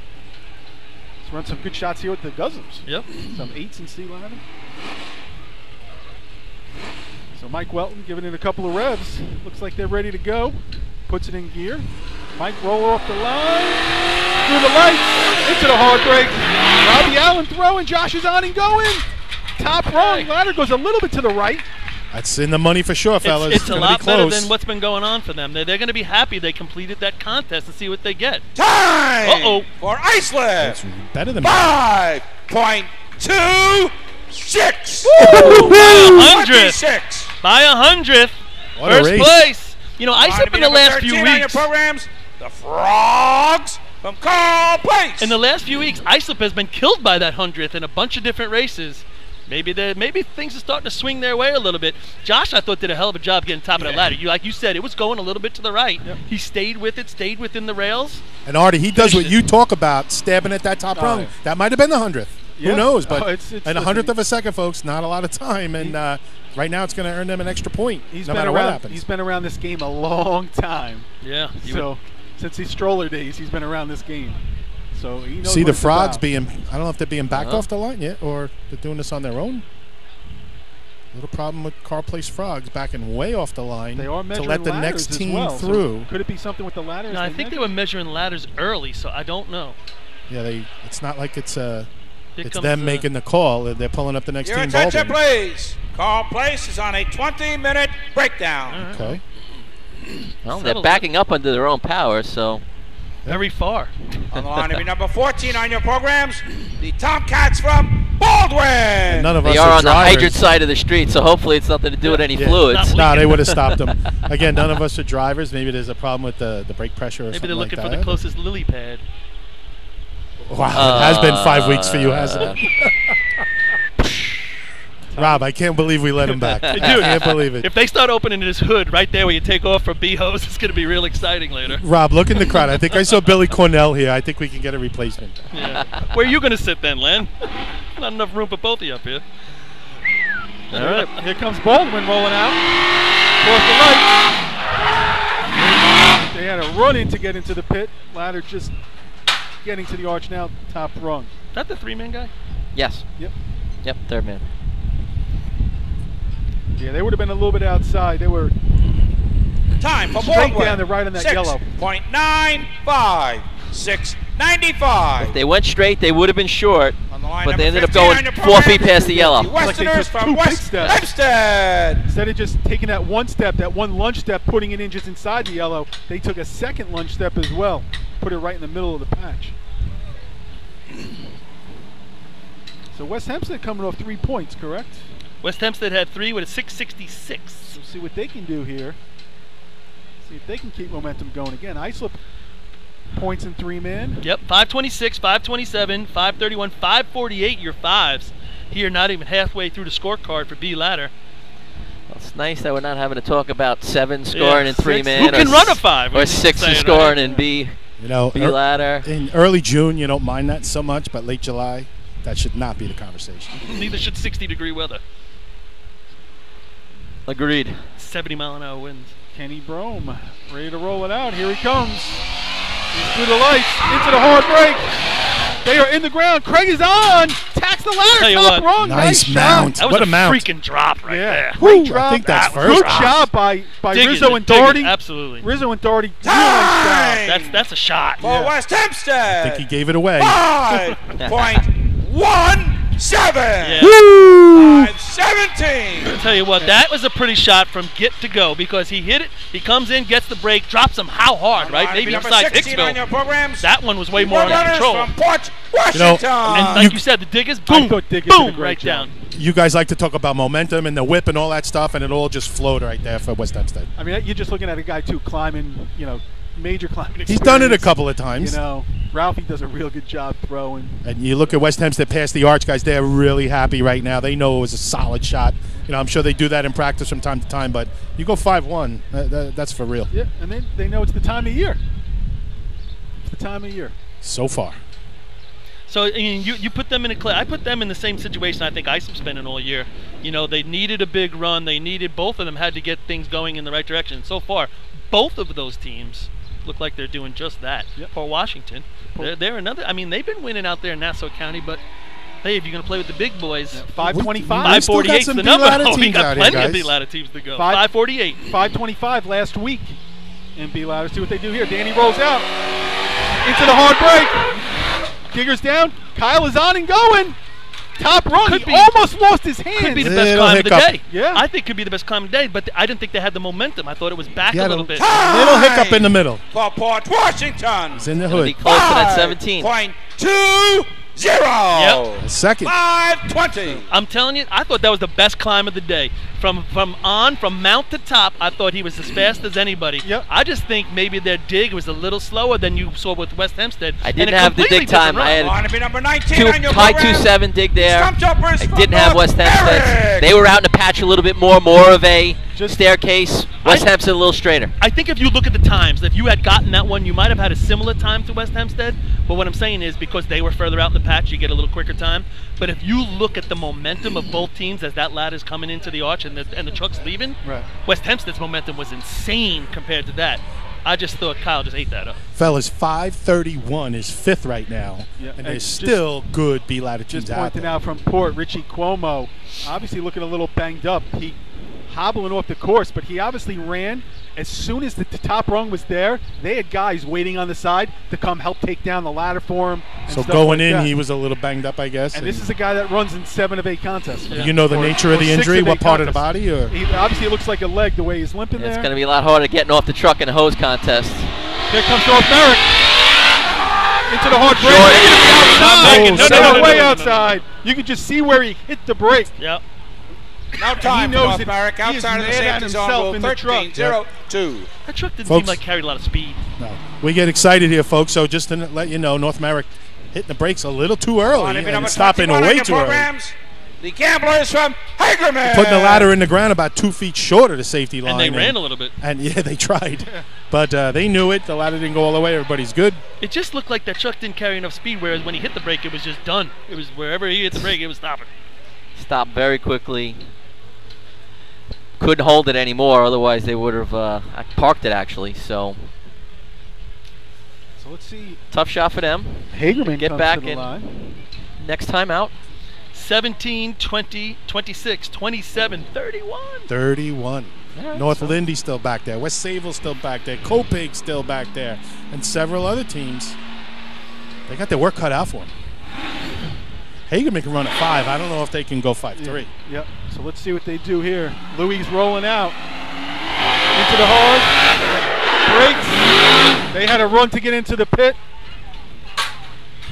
He's run some good shots here with the Guzzums. Yep. Some 8s in C ladder. So Mike Welton giving it a couple of revs. Looks like they're ready to go. Puts it in gear. Mike roll off the line. Through the lights. Into the hard break. Robbie Allen throwing. Josh is on and going. Top rung. Ladder goes a little bit to the right. That's in the money for sure, fellas. It's a gonna lot be better close. than what's been going on for them. They're going to be happy they completed that contest and see what they get. Time Uh-oh. for Iceland. It's better than that. 5.26. By 100th. 26. By 100th. What a First race. place. You know, Line to Islip be in the number last 13 few on your weeks. programs, the Frogs from Carl Place. In the last few weeks, Islip has been killed by that 100th in a bunch of different races. Maybe things are starting to swing their way a little bit. Josh, I thought, did a hell of a job getting top of that ladder. Like you said, it was going a little bit to the right. Yep. He stayed with it, stayed within the rails. And Artie, he does what Finished it. you talk about, stabbing at that top rung. yeah. That might have been the 100th. Yeah. Who knows? But Oh, it's and a 100th of a second, folks, not a lot of time. And right now it's going to earn them an extra point, He's no been matter around. what happens. He's been around this game a long time. Yeah. So since his stroller days, he's been around this game. So he knows See what the it's Frogs about. being, I don't know if they're being backed Uh-huh. off the line yet or they're doing this on their own. Little problem with Carl Place Frogs backing way off the line They are to measuring let the ladders next as team well. So through. could it be something with the ladders? No, I think they were measuring ladders early, so I don't know. Yeah, it's not like it's Here it's comes them the- making the call. They're pulling up the next Your team. attention, ball please. Carl Place is on a 20-minute breakdown. Okay. Well, they're Settle backing up under their own power, so Very far. On the line to be number 14 on your programs, the Tomcats from Baldwin. None of us they are on the drivers. hydrant side of the street, so hopefully it's nothing to do with any Yeah. fluids. Not No, they would have stopped them. Again, none of us are drivers. Maybe there's a problem with the brake pressure or Maybe something they're looking like for that. the closest lily pad. Wow, it has been 5 weeks for you, hasn't it? Rob, I can't believe we let him back. I can't believe it. If they start opening his hood right there where you take off from B-hose, it's going to be real exciting later. Rob, look in the crowd. I think I saw Billy Cornell here. I think we can get a replacement. Yeah. Where are you going to sit then, Len? Not enough room for both of you up here. All right, here comes Baldwin rolling out. Across the light. They had a run in to get into the pit. Ladder just getting to the arch now, top rung. Is that the 3-man guy? Yes. Yep. Yep, third man. Yeah, they would have been a little bit outside. They were Time for straight Baldwin. down the right on that yellow. 6.95. 6.95. They went straight, they would have been short, On the line, but they number ended up 15 going on your 4 program, feet past the yellow. The Like they Westerners took from 2 big West steps. Hempstead. Instead of just taking that one step, that one lunge step, putting it in just inside the yellow, they took a second lunge step as well. Put it right in the middle of the patch. So West Hempstead coming off 3 points, correct? West Hempstead had 3 with a 666. We'll see what they can do here. See if they can keep momentum going again. Islip points in 3-man. Yep, 526, 527, 531, 548 your fives. Here, not even halfway through the scorecard for B ladder. Well, it's nice that we're not having to talk about 7 scoring in 3-man. Who can run a 5? Or 6 scoring in B. You know, B ladder. In early June, you don't mind that so much, but late July, that should not be the conversation. Neither should 60-degree weather. Agreed. 70-mile-an-hour winds. Kenny Brome ready to roll it out. Here he comes. He's through the lights, into the hard break. They are in the ground. Craig is on. Tacks the ladder. Tell you Top what, rung. Nice shot. mount. That was What a a mount. freaking drop right there. Great Woo, drop. I think that's Good first. job by Dig Rizzo it, and dig it, Doherty. absolutely. Rizzo and Doherty. Real nice job. That's a shot. For West Hempstead. I think he gave it away. 5.17. Yeah. Woo! 5.17. I'll tell you what, that was a pretty shot from get to go because he hit it, he comes in, gets the break, drops him how hard, right? Maybe number inside 16 on your Hicksville. programs. That one was way more under Runners control. from Port Washington. And like you said, the diggers, boom, thought Diggers did a boom, great right job. down. You guys like to talk about momentum and the whip and all that stuff, and it all just flowed right there for West Hempstead. I mean, you're just looking at a guy, too, climbing, major climbing experience. He's done it a couple of times. Ralphie does a real good job throwing. And you look at West Hempstead past the arch, guys, they're really happy right now. They know it was a solid shot. I'm sure they do that in practice from time to time, but you go 5-1, that's for real. Yeah, and they know it's the time of year. It's the time of year. So far. So you put them in I put them in the same situation I think Islip's been in all year. They needed a big run. Both of them had to get things going in the right direction. So far, both of those teams look like they're doing just that. Yep. For Washington, they're another. I mean, they've been winning out there in Nassau County, but hey, if you're going to play with the big boys, 525. 548 is some the number. B-ladder Oh, we teams got out here, plenty of guys. B-ladder teams to go. 548. 548. 525 last week in B ladder. See what they do here. Danny rolls out into the hard break. Diggers down. Kyle is on and going. Top rung. Could He be- almost lost his hands. Could be the best Little climb of the hiccup. day. Yeah. I think could be the best climb of the day, but I didn't think they had the momentum. I thought it was back He a had little bit. Little hiccup in the middle. For Port Washington. It's in the Gonna be hood. close to that 17. 5.20. Yep. A second. 5.20. I'm telling you, I thought that was the best climb of the day. From mount to top, I thought he was as fast as anybody. Yep. I just think maybe their dig was a little slower than you saw with West Hempstead. I And didn't a have the completely dig time. different I run. had On to be number 19 two, on your high program. 2.7 dig there. Stump jumpers I from didn't have North West Hempstead. Merrick. They were out in the patch a little bit more of a Just- staircase. West Hempstead a little straighter. I think if you look at the times, if you had gotten that one, you might have had a similar time to West Hempstead. But what I'm saying is because they were further out in the patch, you get a little quicker time. But if you look at the momentum of both teams as that ladder's coming into the arch and the truck's leaving, Right. West Hempstead's momentum was insane compared to that. I just thought Kyle just ate that up. Fellas, 531 is fifth right now. Yeah, And and there's just- still good B-ladder teams Just out pointing there. out from Port, Richie Cuomo, obviously looking a little banged up. He hobbling off the course, but he obviously ran. As soon as the top rung was there, they had guys waiting on the side to come help take down the ladder for him. and So stuff going like in, that. he was a little banged up, I guess. And this is a guy that runs in 7 of 8 contests. Yeah. You know the Or- nature of or the 6 injury? of What 8 part of the contests. body? Or Obviously, it looks like a leg the way he's limping It's there. going to be a lot harder getting off the truck in a hose contest. Here comes North Merrick. Into the hard break. Short. Outside. No, Way outside. You can just see where he hit the brake. Yep. Now time knows for North that Merrick he is outside of the mad at safety zone. himself Rule in the truck. 13.02. That truck didn't Folks- seem like carried a lot of speed. no. We get excited here, folks. So just to let you know, North Merrick hitting the brakes a little too early On to be and number stopping 21 on way your too early. programs. The Gamblers from Hagerman. Putting the ladder in the ground about 2 feet short of the safety line. And they ran a little bit. And yeah, they tried. But they knew it. The ladder didn't go all the way. Everybody's good. It just looked like that truck didn't carry enough speed, whereas when he hit the brake, it was just done. It was wherever he hit the brake, it was stopping. Stopped very quickly. Couldn't hold it anymore, otherwise they would have parked it actually. So So let's see. tough shot for them. Hagerman Get comes back to the in. line. Next time out. 17, 20, 26, 27, 31. 31. All right, North so- Lindy's still back there. West Sayville's still back there. Copig's still back there. And several other teams. They got their work cut out for them. Hagerman can run at 5. I don't know if they can go 5.3. Yep. So let's see what they do here. Louis rolling out. Into the hard. Breaks. They had a run to get into the pit.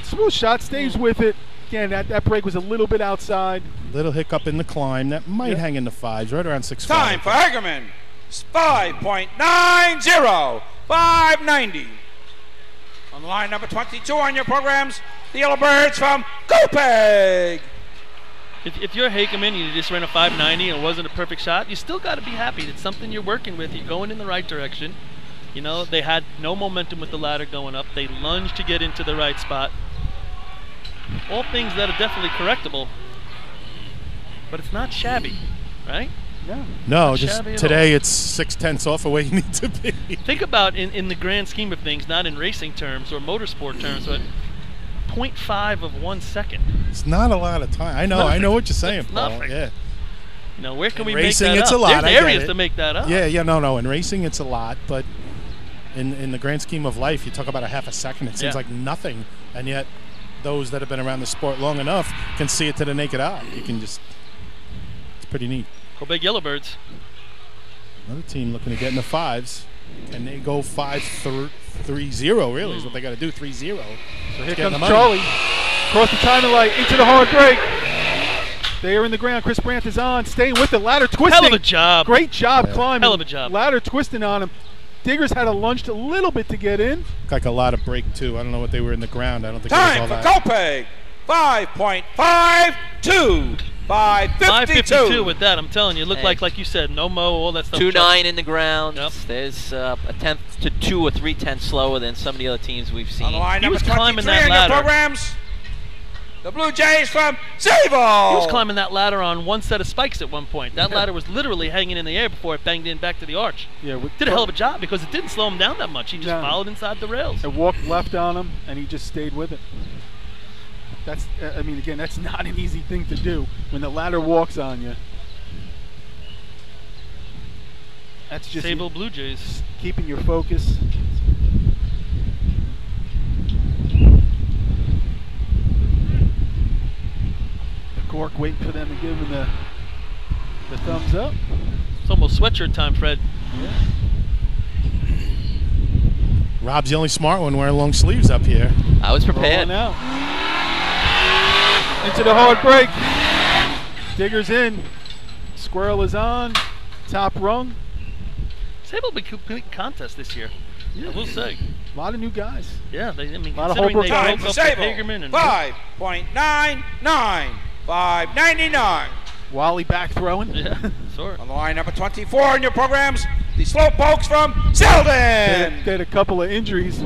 Smooth shot. Stays with it. Again, that break was a little bit outside. Little hiccup in the climb. That might Yep. hang in the 5s, right around 6.5. Time for Hagerman. 5.90. 5.90. On the line, number 22 on your programs, the Yellowbirds from Copiague. If you're Hakeman and you just ran a 590 and it wasn't a perfect shot, you still got to be happy. It's something you're working with. You're going in the right direction. You know, they had no momentum with the ladder going up. They lunged to get into the right spot. All things that are definitely correctable. But it's not shabby, right? Yeah. No, Not just shabby at today it's 6/10 off of where you need to be. Think about in the grand scheme of things, not in racing terms or motorsport terms, but 0.5 of 1 second. It's not a lot of time. I know what you're saying, It's Paul. nothing. Yeah. You know, where can In we racing, make that it's up? a lot, There's I get areas it. to make that up. Yeah, no. In racing, it's a lot, but in the grand scheme of life, you talk about a half a second. It seems Yeah. like nothing, and yet those that have been around the sport long enough can see it to the naked eye. You can just, it's pretty neat. Go big Yellowbirds. Another team looking to get in the fives, and they go 5-3-0. Really, is what they got to do. 3-0. So here Getting comes the money. Charlie. Across the timing light, into the hard break. They are in the ground. Chris Brandt is on, staying with the ladder, twisting. Hell of a job. Great job Yeah. climbing. Hell of a job. Ladder twisting on him. Diggers had to lunge a little bit to get in. Like a lot of break too. I don't know what they were in the ground. I don't think it was Time all for that. Copiague, 5.52. 552 with that. I'm telling you, it looked Hey. like you said, no mo, all that stuff. 2.9 in the ground. Yep. There's a tenth to 2 or 3/10 slower than some of the other teams we've seen. On the line, He number was climbing 23 that on your ladder. programs, the Blue Jays from Sable. He was climbing that ladder on one set of spikes at one point. That ladder was literally hanging in the air before it banged in back to the arch. Yeah, Did a hell of a job because it didn't slow him down that much. He just No. followed inside the rails. It walked left on him, and he just stayed with it. That's, I mean, again, that's not an easy thing to do when the ladder walks on you. That's just Sable Blue Jays. keeping your focus. The cork waiting for them to give him the thumbs up. It's almost sweatshirt time, Fred. Rob's the only smart one wearing long sleeves up here. I was prepared. Rolling out. Into the hard break. Digger's in. Squirrel is on. Top rung. Sable will be complete contest this year. I will say. A lot of new guys. Yeah, I mean, Lot of considering they Holbrook Time broke for up with Sable, Hagerman and 5.99. 5.99. Wally back throwing. yeah, sorry. On the line, number 24 on your programs, the Slowpokes from Selden. They had a couple of injuries.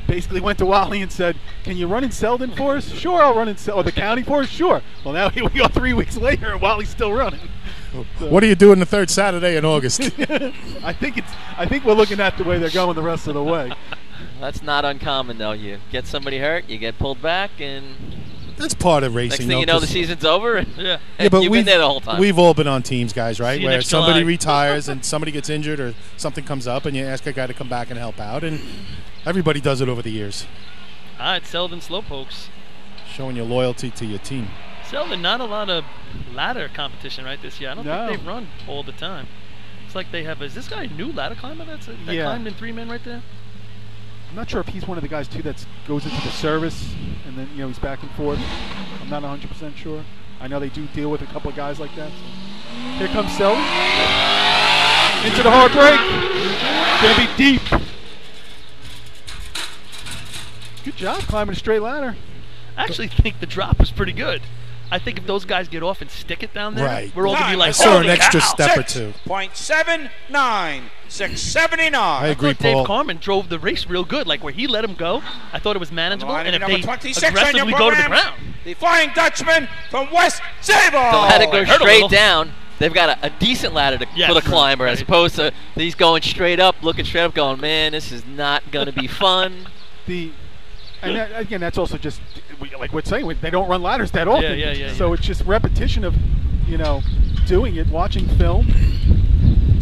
Basically went to Wally and said, "Can you run in Selden for us?" "Sure, I'll run in Selden." "Oh, the county for us?" "Sure." Well, now here we go 3 weeks later, and Wally's still running. So, What are you doing the third Saturday in August? I think we're looking at the way they're going the rest of the way. That's not uncommon, though. You get somebody hurt, you get pulled back, and That's part of racing. next thing though, you know, the 'cause- season's over. And Yeah. Yeah, but you've been there the whole time. We've all been on teams, guys, right? See you Where next somebody July. retires and somebody gets injured or something comes up, and you ask a guy to come back and help out, and everybody does it over the years, All right, Selden Slowpokes. showing your loyalty to your team. Selden, not a lot of ladder competition right this year. I don't No. think they've run all the time. It's like they have. Is this guy a new ladder climber that Yeah. climbed in 3 men right there? I'm not sure if he's one of the guys too that goes into the service and then he's back and forth. I'm not 100% sure. I know they do deal with a couple of guys like that. So. Here comes Selden. Into the hard break. Gonna be deep. Good job climbing a straight ladder. I actually think the drop was pretty good. I think if those guys get off and stick it down there, Right. we're all gonna be Time. like, I saw an "Holy extra cow." step or two. 6.79. 6.79. I I agree, thought Dave Paul. Carmen drove the race real good. Like where he let him go, I thought it was manageable. line, And if number they 26 on your aggressively go to the programs. ground, The Flying Dutchman from West Sable. They'll let it go I heard a straight little. down. They've got a decent ladder Yes, for the climber, as right. opposed to these going straight up, looking straight up, going, man, this is not going to be fun. And that, again, that's also just like we're saying, they don't run ladders that often. yeah. So it's just repetition of, doing it, watching film.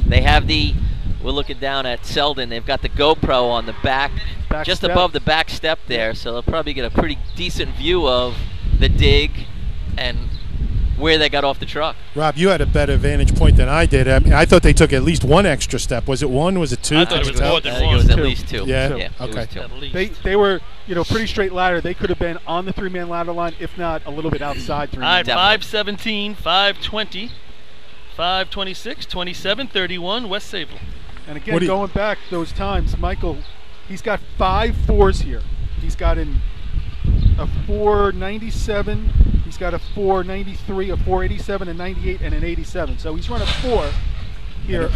They have we're looking down at Selden, they've got the GoPro on the back just step. above the back step there, so they'll probably get a pretty decent view of the dig and where they got off the truck. Rob, you had a better vantage point than I did. I mean, I thought they took at least one extra step. Was it one? Was it two? I thought it Could was you tell? more than I think it was at Two. least 2. Yeah? It was Okay. 2. at least. They were, pretty straight ladder. They could have been on the 3-man ladder line, if not a little bit outside 3-man. All right, Definitely. 517, 520, 526, 27, 31, West Sable. And again, What do you- going back those times, Michael, he's got 5 4s here. He's got a 497. He's got a 493, a 487, a 98, and an 87. So he's run a 4 here.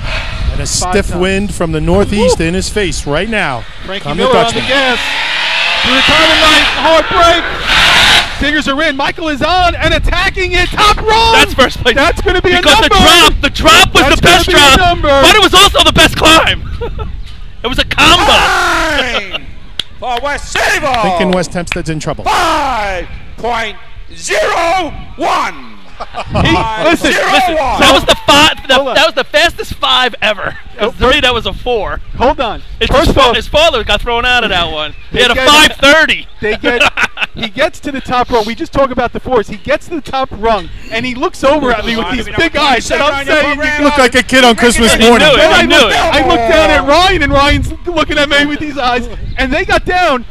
And a stiff wind from the northeast in his face right now. Frankie Miller on the gas. Through the retirement line, hard break. Diggers are in. Michael is on and attacking it. Top rung. That's first place. That's going to be because a number. the drop was That's the best gonna be a drop, number. but it was also the best climb. It was a combo. Fine for West Sable. Thinking West Hempstead's in trouble. 5.01. Listen, That was the that was the fastest 5 ever. 'Cause to me, that was a 4. Hold on. First of all, his father got thrown out of that one. He had a 5:30. He gets to the top rung. We just talk about the 4s. He gets to the top rung, and he looks over at me with these big eyes, and I'm saying, You look like a kid on Christmas morning. I knew it. I look down at Ryan, and Ryan's looking at me with these eyes, and they got down.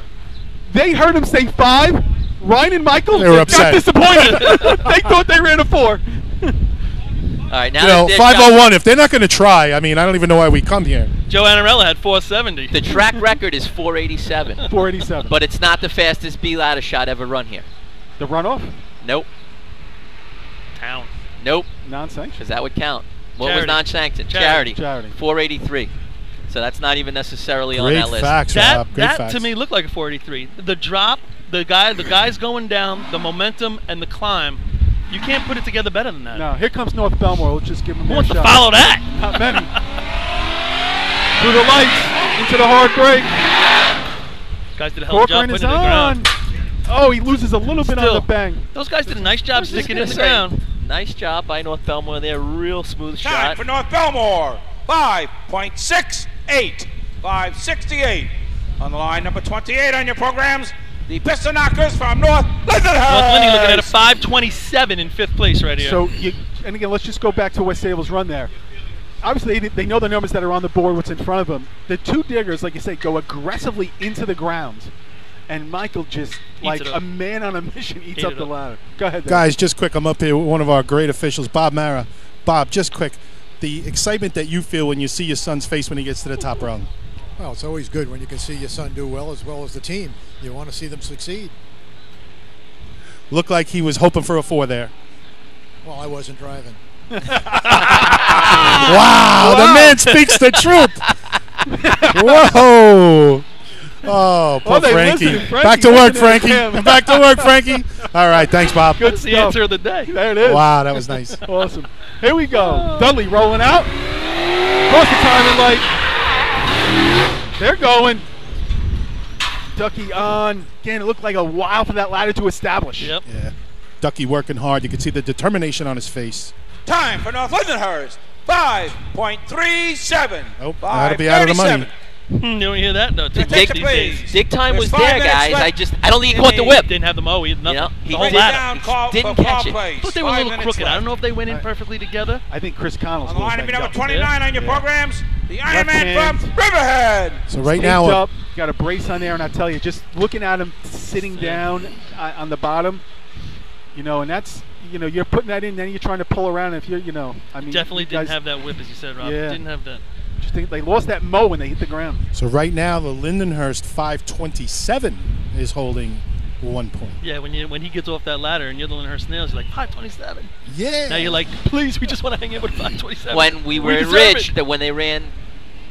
They heard him say 5. Ryan and Michael They were got upset. disappointed. They thought they ran a 4. All right, now You know, that 501, if they're not going to try, I mean, I don't even know why we come here. Joe Anarella had 470. the track record is 487, 487. but it's not the fastest B ladder shot ever run here. The runoff? Nope, Town. nope, Non-sanctioned. because that would count. What Charity. was non-sanctioned? Charity. Charity. 483. So that's not even necessarily on Great that list. facts, Rob. Great That facts. to me looked like a 483. The drop, the guys going down, the momentum and the climb. You can't put it together better than that. No, here comes North Belmore. Let's just give them Who their wants to shot. follow that? Not many. Through the lights, into the hard break. Guys did a hell of a job Corcoran is putting it in the ground. on. Oh, he loses a little bit on Still. the bang. Those guys did a nice job sticking it in the Say, ground. Nice job by North Belmore there. Real smooth Time shot. for North Belmore. 5.68. 568. On the line, number 28 on your programs. The Piston Knockers from North Lindenhurst. North Lindy looking at a 527 in 5th place right here. So, and again, let's just go back to West Sable's run there. Obviously, they know the numbers that are on the board, what's in front of them. The 2 diggers, like you say, go aggressively into the ground. And Michael just, like it a up. man on a mission, eats Ate up it the up. ladder. Go ahead, Dave. Guys, just quick, I'm up here with one of our great officials, Bob Mara. Bob, just quick, the excitement that you feel when you see your son's face when he gets to the top rung. Well, it's always good when you can see your son do well as the team. You want to see them succeed. Looked like he was hoping for a 4 there. Well, I wasn't driving. Wow, the man speaks the truth. Whoa. Oh, poor they Frankie. listened. Frankie Back to work, listened to Frankie. him. Back to work, Frankie. All right, thanks, Bob. Good That's the stuff. answer of the day. There it is. Wow, that was nice. Awesome. Here we go. Dudley rolling out. Cross the timing light. They're going. Ducky on. Again, it looked like a while for that ladder to establish. Yep. Yeah. Ducky working hard. You can see the determination on his face. Time for North Lindenhurst. 5.37. Oh, that'll be out of the money. 5.37. You don't hear that though. Take These it, please. days. Dig time There's was 5 there, minutes guys. left I don't think he in caught the the- whip. Didn't have the mow. He had nothing. You know, he the whole did ladder. Down, He call didn't for catch it. place. I thought they were a 5 little minutes crooked. I left. don't know if they went in perfectly together. I think Chris Connell's On the line, number 29 on your Yeah. programs, the Left Iron Man hand. from Riverhead. So right Taped now, up, got a brace on there, and I tell you, just looking at him sitting down on the bottom, you know, and that's, you know, you're putting that in, then you're trying to pull around. If you're, you know, I mean, Definitely you didn't guys have that whip, as you said, Rob. Yeah. Didn't have that. Just think they lost that mow when they hit the ground. so right now the Lindenhurst 527 is holding 1 point. Yeah, when he gets off that ladder and you're the Lindenhurst Snails, you're like 527. Yeah. Now you're like, please, we just want to hang in with 527. When we were in deserve Ridge, it. that when they ran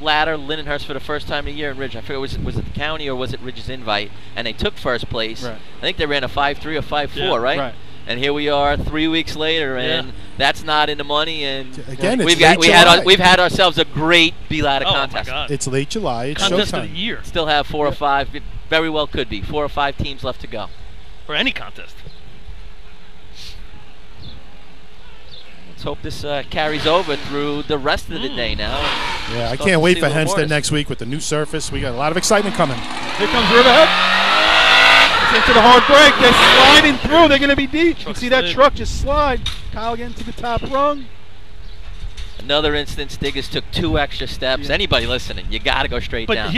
ladder Lindenhurst for the first time in a year in Ridge, I forget was it the county or was it Ridge's invite, and they took first place. Right. I think they ran a 5.3 or 5.4, Yeah, right? right. And here we are 3 weeks later, and Yeah. that's not in the money. And Again, it's we've late July. we've had ourselves a great B ladder Oh contest. my God. It's late July. It's Contest of the showtime. year Still have 4 or 5. It very well could be 4 or 5 teams left to go. for any contest. Let's hope this carries over through the rest of the day now. Yeah, I Start can't to wait see for a little more Hempstead of next week with the new surface. We got a lot of excitement coming. Here comes Riverhead. It's into the hard break. They're sliding through. They're going to be deep. You can see that slid. truck just slide. Kyle getting to the top rung. Another instance, Diggers took 2 extra steps. Yeah. Anybody listening, you got to go straight But down.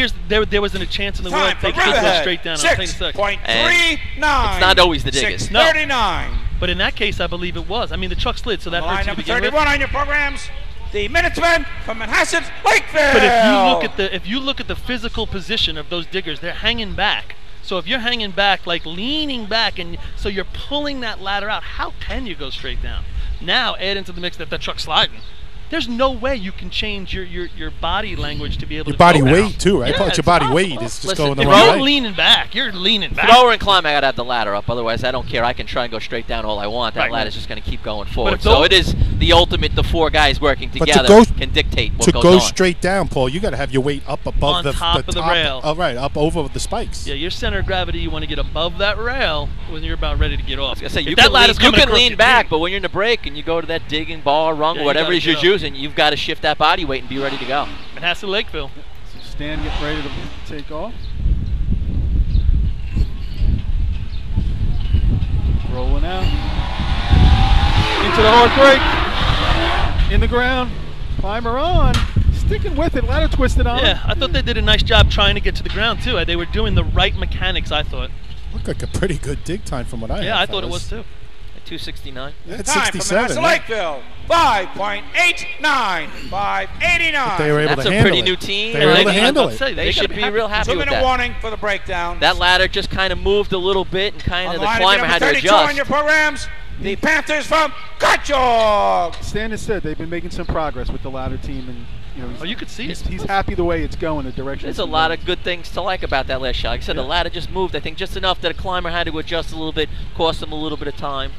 there wasn't a chance in the world Time for they could go Riverhead. straight down. I'll tell you in a second. 6.39. It's not always the Diggers. 6.39. But in that case, I believe it was. I mean, the truck slid, so that On the hurts line, you to number begin 31 with. on your programs, the Minutemen from Manhasset, Lakeville. But if you look at the physical position of those diggers, they're hanging back. So if you're hanging back, like leaning back, and so you're pulling that ladder out, how can you go straight down? Now add into the mix that the truck's sliding. There's no way you can change your body language to be able Your to body go weight now. too, right? Yeah, Plus it's your body impossible. weight is just Listen, going the if If wrong you're way. leaning back, you're leaning back. Thrower and climb, I gotta have the ladder up. Otherwise, I don't care. I can try and go straight down all I want. That Right. ladder's just gonna keep going forward. if So those- it is the ultimate. The four guys working But to together go- can dictate what To goes go on. straight down, Paul, you got to have your weight up above On the top of the rail. Oh, right, up over the spikes. Yeah, your center of gravity, you want to get above that rail when you're about ready to get off. I was gonna say, If you that can lean, ladder's you coming can across lean your back, knee, but when you're in the break and you go to that digging bar, rung, Yeah, or you whatever gotta it is you're get up. using, you've got to shift that body weight and be ready to go. Manhasset Lakeville. So Stan getting ready to take off. Rolling out. Into the hard break. In the ground. Climber on. Sticking with it. Ladder twisted on. Yeah, I thought they did a nice job trying to get to the ground too. They were doing the right mechanics, I thought. Looked like a pretty good dig time from what I Yeah, had, I thought it fellas. was too. At 269. At Time for 67. Manhasset Lakeville, 5.89, 5.89. They were able That's to a handle pretty it. new team. They were able to I was handle about to it. say, They gotta should be happy. real happy with 2-minute that. warning for the breakdown. That ladder just kind of moved a little bit, and kind On of the the line climber number had to 32 on adjust. your programs, the Panthers from Kutchog. Stan has said they've been making some progress with the ladder team, and Oh, you could see it. he's happy the way it's going, the direction. There's it's a lot going. of good things to like about that last shot. Like I said, the ladder just moved, I think, just enough that a climber had to adjust a little bit, cost him a little bit of time.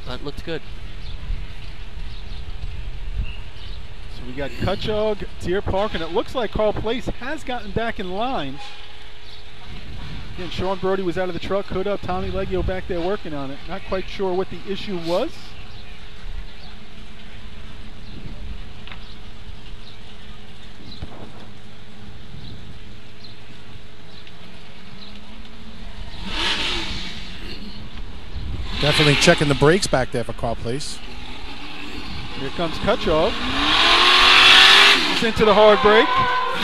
But it looked good. So we got Kutchog, Deer Park, and it looks like Carl Place has gotten back in line. Again, Sean Brody was out of the truck, hood up, Tommy Leggio back there working on it. Not quite sure what the issue was. Definitely checking the brakes back there for Carl Place. Here comes Kutchog. He's into the hard break.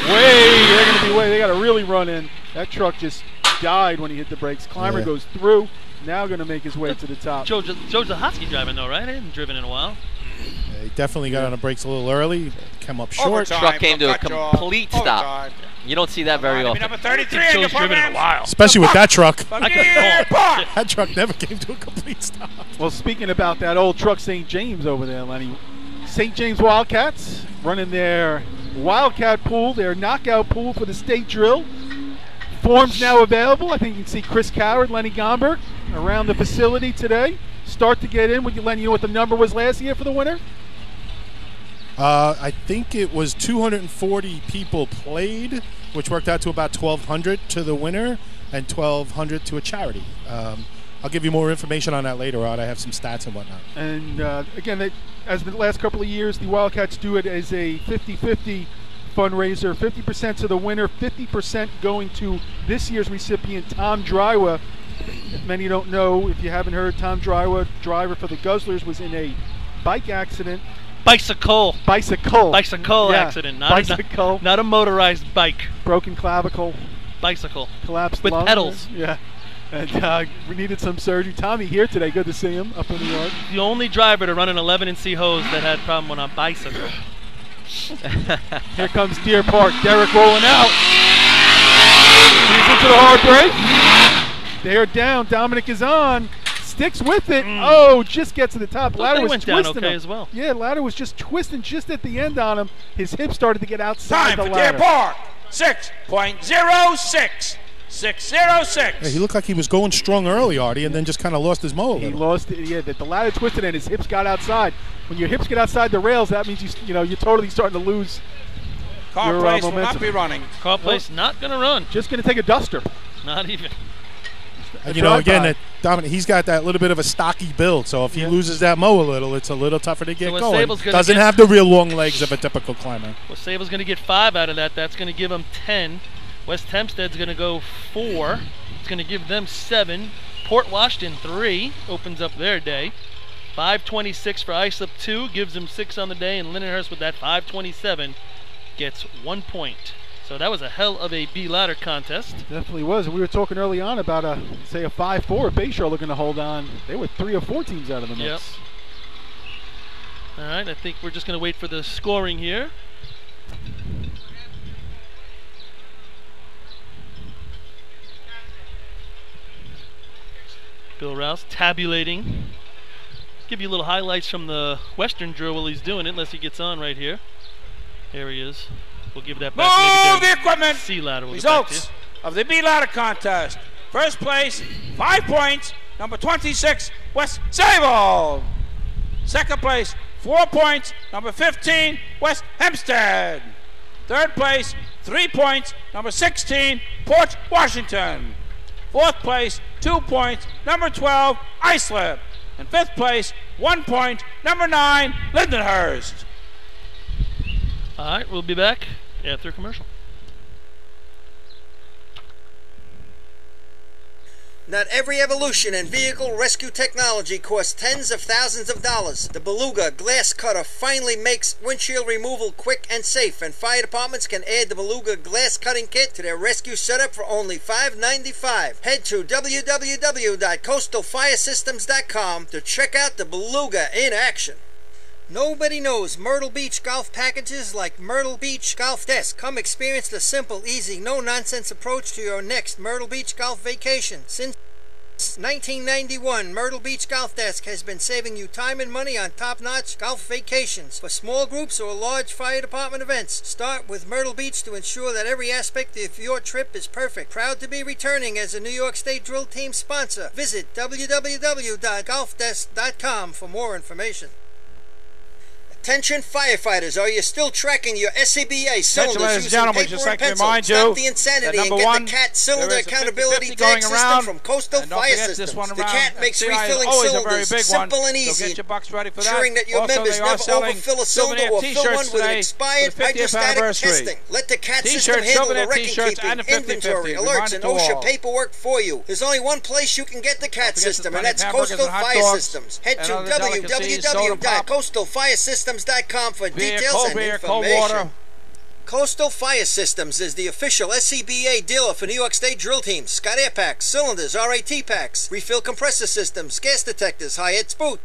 They're going to be way. They got to really run in. That truck just died when he hit the brakes. Climber Yeah. goes through. Now going to make his way to the top. Joe Zahotsky driving though, right? He hadn't driven in a while. Yeah, he definitely got on the brakes a little early, came up short. Overtime Truck came for to a Kutchog. complete stop. Overtime. You don't see that very Line often. number 33 I on think your Joe's driven in a programs. while. Especially with that truck. From I could've Deer called. Park. That truck never came to a complete stop. Well, speaking about that old truck St. James over there, Lenny. St. James Wildcats running their Wildcat pool, their knockout pool for the state drill. Forms now available. I think you can see Chris Coward, Lenny Gomberg around the facility today. Start to get in. Would you, Lenny, you know what the number was last year for the winner? I think it was 240 people played, which worked out to about 1,200 to the winner and 1,200 to a charity. I'll give you more information on that later on. I have some stats and whatnot. And again, as the last couple of years, the Wildcats do it as a 50-50 fundraiser. 50% to the winner, 50% going to this year's recipient, Tom Drywa. Many don't know, if you haven't heard, Tom Drywa, driver for the Guzzlers, was in a bike accident. Bicycle Yeah, accident, not a motorized bike. Broken clavicle, Bicycle collapsed with lung. pedals. Yeah. And we needed some surgery. Tommy here today. Good to see him up in the yard. The only driver to run an 11-inch hose that had problem on a bicycle. Here comes Deer Park. Derek rolling out. He's into the hard break. They're down. Dominic is on. Sticks with it. Oh, just gets to the top. Ladder they was went down twisting okay him. as well. Yeah, ladder was just twisting just at the end on him. His hip started to get outside Time the for Deer ladder. Park, 6.06. 606. Yeah, he looked like he was going strong early, Artie, and then just kind of lost his mo a He little. lost it. Yeah, the ladder twisted and his hips got outside. When your hips get outside the rails, that means you're totally starting to lose. Car Your, Place will momentum. not be running. Carl Place not going to run. Just going to take a duster. Not even. And, you know, again, drive-by. Dominic, he's got that little bit of a stocky build, so if he Yeah. loses that mo a little, it's a little tougher to get what going. Sable's gonna Doesn't get- have the real long legs of a typical climber. Well, Sable's going to get 5 out of that. That's going to give him 10. West Hempstead's going to go 4. It's going to give them 7. Port Washington 3 opens up their day. 526 for Islip 2 gives them 6 on the day, and Lindenhurst with that 527 gets 1 point. So that was a hell of a B ladder contest. Definitely was. We were talking early on about a 5-4 if Bayshore looking to hold on. They were 3 or 4 teams out of the mix. All right, I think we're just going to wait for the scoring here. Bill Rouse tabulating. Give you little highlights from the Western drill while he's doing it, unless he gets on right here. There he is. We'll give that back. Move the equipment. C ladder. We'll get back to you. Results of the B ladder contest. First place, 5 points, number 26, West Sable. Second place, 4 points, number 15, West Hempstead. Third place, 3 points, number 16, Port Washington. Fourth place, 2 points, number 12, Islip. And fifth place, 1 point, number 9, Lindenhurst. All right, we'll be back after a commercial. Not every evolution in vehicle rescue technology costs tens of thousands of dollars. The Beluga Glass Cutter finally makes windshield removal quick and safe, and fire departments can add the Beluga Glass Cutting Kit to their rescue setup for only $5.95. Head to www.coastalfiresystems.com to check out the Beluga in action. Nobody knows Myrtle Beach golf packages like Myrtle Beach Golf Desk. Come experience the simple, easy, no-nonsense approach to your next Myrtle Beach golf vacation. Since 1991, Myrtle Beach Golf Desk has been saving you time and money on top-notch golf vacations. For small groups or large fire department events, start with Myrtle Beach to ensure that every aspect of your trip is perfect. Proud to be returning as a New York State Drill Team sponsor. Visit www.golfdesk.com for more information. Attention firefighters, are you still tracking your SCBA cylinders using paper and pencil? Stop the insanity and get the CAT cylinder accountability tag system from Coastal Fire Systems. The CAT makes refilling cylinders simple and easy, ensuring that your members never overfill a cylinder or fill one with expired hydrostatic testing. Let the CAT system handle the record-keeping, inventory, alerts, and OSHA paperwork for you. There's only one place you can get the CAT system, and that's Coastal Fire Systems. Head to www.coastalfiresystems.com for details and information. Coastal Fire Systems is the official SCBA dealer for New York State drill teams. Scott Air Packs, cylinders, RAT packs, refill compressor systems, gas detectors, high-head boots,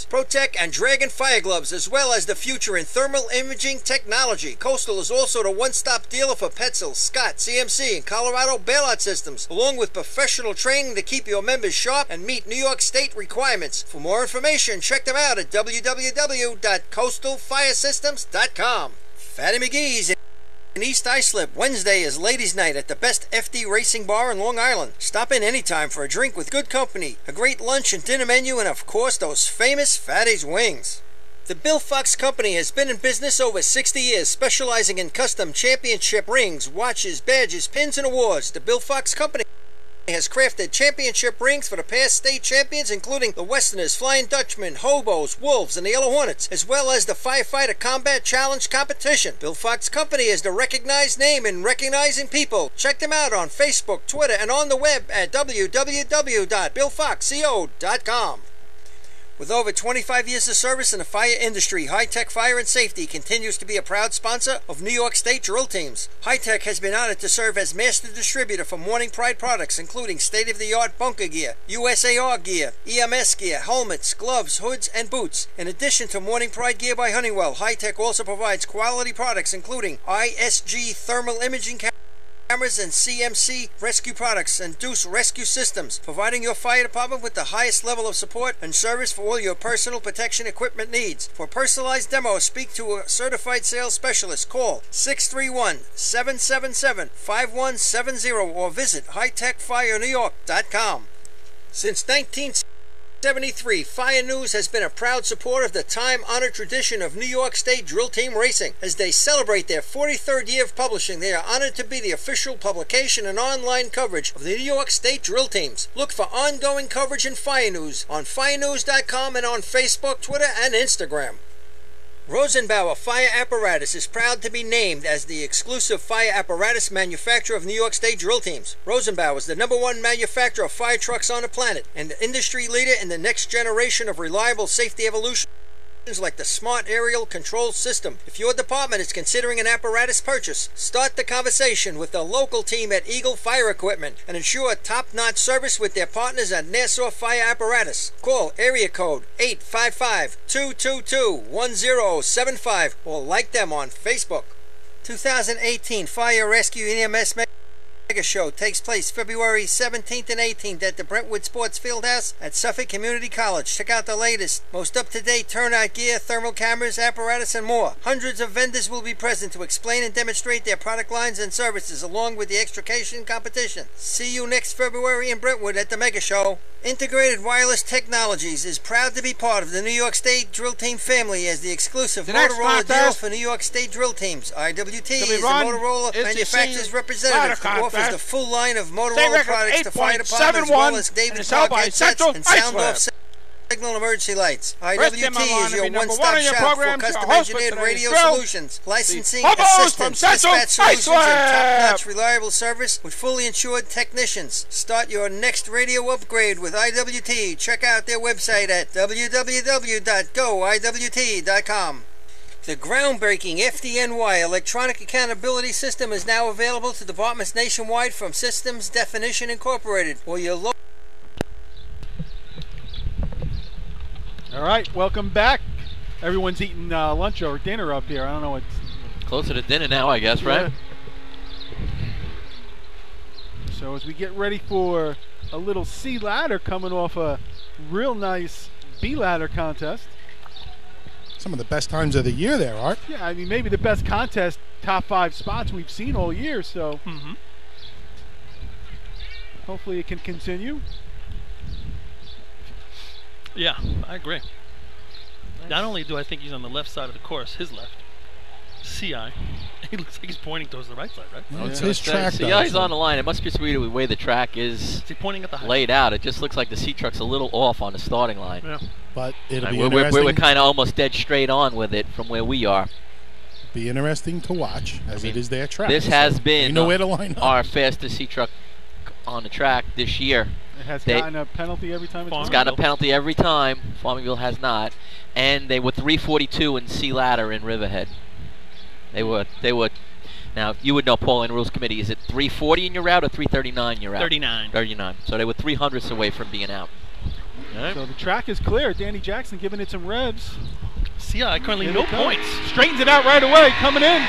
Protec and Dragon fire gloves, as well as the future in thermal imaging technology. Coastal is also the one-stop dealer for Petzl, Scott, CMC, and Colorado bailout systems, along with professional training to keep your members sharp and meet New York State requirements. For more information, check them out at www.coastalfiresystems.com. Fatty McGee's in East Islip. Wednesday is ladies' night at the best FD racing bar in Long Island. Stop in anytime for a drink with good company, a great lunch and dinner menu, and of course those famous Fatty's wings. The Bill Fox Company has been in business over 60 years, specializing in custom championship rings, watches, badges, pins, and awards. The Bill Fox Company has crafted championship rings for the past state champions, including the Westerners, Flying Dutchmen, Hobos, Wolves, and the Yellow Hornets, as well as the Firefighter Combat Challenge competition. Bill Fox Company is the recognized name in recognizing people. Check them out on Facebook, Twitter, and on the web at www.billfoxco.com. With over 25 years of service in the fire industry, High Tech Fire and Safety continues to be a proud sponsor of New York State drill teams. High Tech has been honored to serve as master distributor for Morning Pride products, including state-of-the-art bunker gear, USAR gear, EMS gear, helmets, gloves, hoods, and boots. In addition to Morning Pride gear by Honeywell, High Tech also provides quality products, including ISG thermal imaging cameras and CMC rescue products and Deuce rescue systems, providing your fire department with the highest level of support and service for all your personal protection equipment needs. For personalized demos, speak to a certified sales specialist. Call 631-777-5170 or visit hightechfirenewyork.com. Since 1973, Fire News has been a proud supporter of the time-honored tradition of New York State drill team racing. As they celebrate their 43rd year of publishing, they are honored to be the official publication and online coverage of the New York State drill teams. Look for ongoing coverage in Fire News on firenews.com and on Facebook, Twitter, and Instagram. Rosenbauer Fire Apparatus is proud to be named as the exclusive fire apparatus manufacturer of New York State drill teams. Rosenbauer is the #1 manufacturer of fire trucks on the planet and the industry leader in the next generation of reliable safety evolution like the Smart Aerial Control System. If your department is considering an apparatus purchase, start the conversation with the local team at Eagle Fire Equipment and ensure top-notch service with their partners at Nassau Fire Apparatus. Call area code 855-222-1075 or like them on Facebook. 2018 Fire Rescue EMS Mega Show takes place February 17th and 18th at the Brentwood Sports Fieldhouse at Suffolk Community College. Check out the latest, most up-to-date turnout gear, thermal cameras, apparatus, and more. Hundreds of vendors will be present to explain and demonstrate their product lines and services, along with the extrication competition. See you next February in Brentwood at the Mega Show. Integrated Wireless Technologies is proud to be part of the New York State Drill Team family as the exclusive Motorola deal for New York State drill teams. IWT is the Motorola manufacturer's representative who offers the full line of Motorola products to fire departments, as well as David Park headsets and sound-off signal emergency lights. IWT is your one-stop shop for custom-engineered radio solutions, licensing, assistance, dispatch solutions, and top-notch reliable service with fully insured technicians. Start your next radio upgrade with IWT. Check out their website at www.goiwt.com. The groundbreaking FDNY electronic accountability system is now available to departments nationwide from Systems Definition Incorporated or your local. All right, welcome back. Everyone's eating lunch or dinner up here. I don't know what's closer to dinner now, I guess, right? So as we get ready for a little C ladder coming off a real nice B ladder contest. Some of the best times of the year there, Art. Yeah, I mean maybe the best contest, top 5 spots we've seen all year. So hopefully it can continue. Yeah, I agree. Nice. Not only do I think he's on the left side of the course, his left, CI, he looks like he's pointing towards the right side, right? Well, it's his track. CI's on the line. It must be the way the track is he pointing at the laid out. It just looks like the C truck's a little off on the starting line. Yeah. But it'll be interesting. We're kind of almost dead straight on with it from where we are. Be interesting to watch as it is their track. This has been you know where to line up. Our fastest C truck on the track this year. It has gotten a penalty every time it's gotten a penalty every time. Farmingville has not. And they were 342 in C ladder in Riverhead. They were. Now, you would know, Paul, in Rules Committee, is it 340 in your route or 339 in your route? 39. So they were 300ths away from being out. Right. So the track is clear. Danny Jackson giving it some revs. CI currently no points. Straightens it out right away, coming in.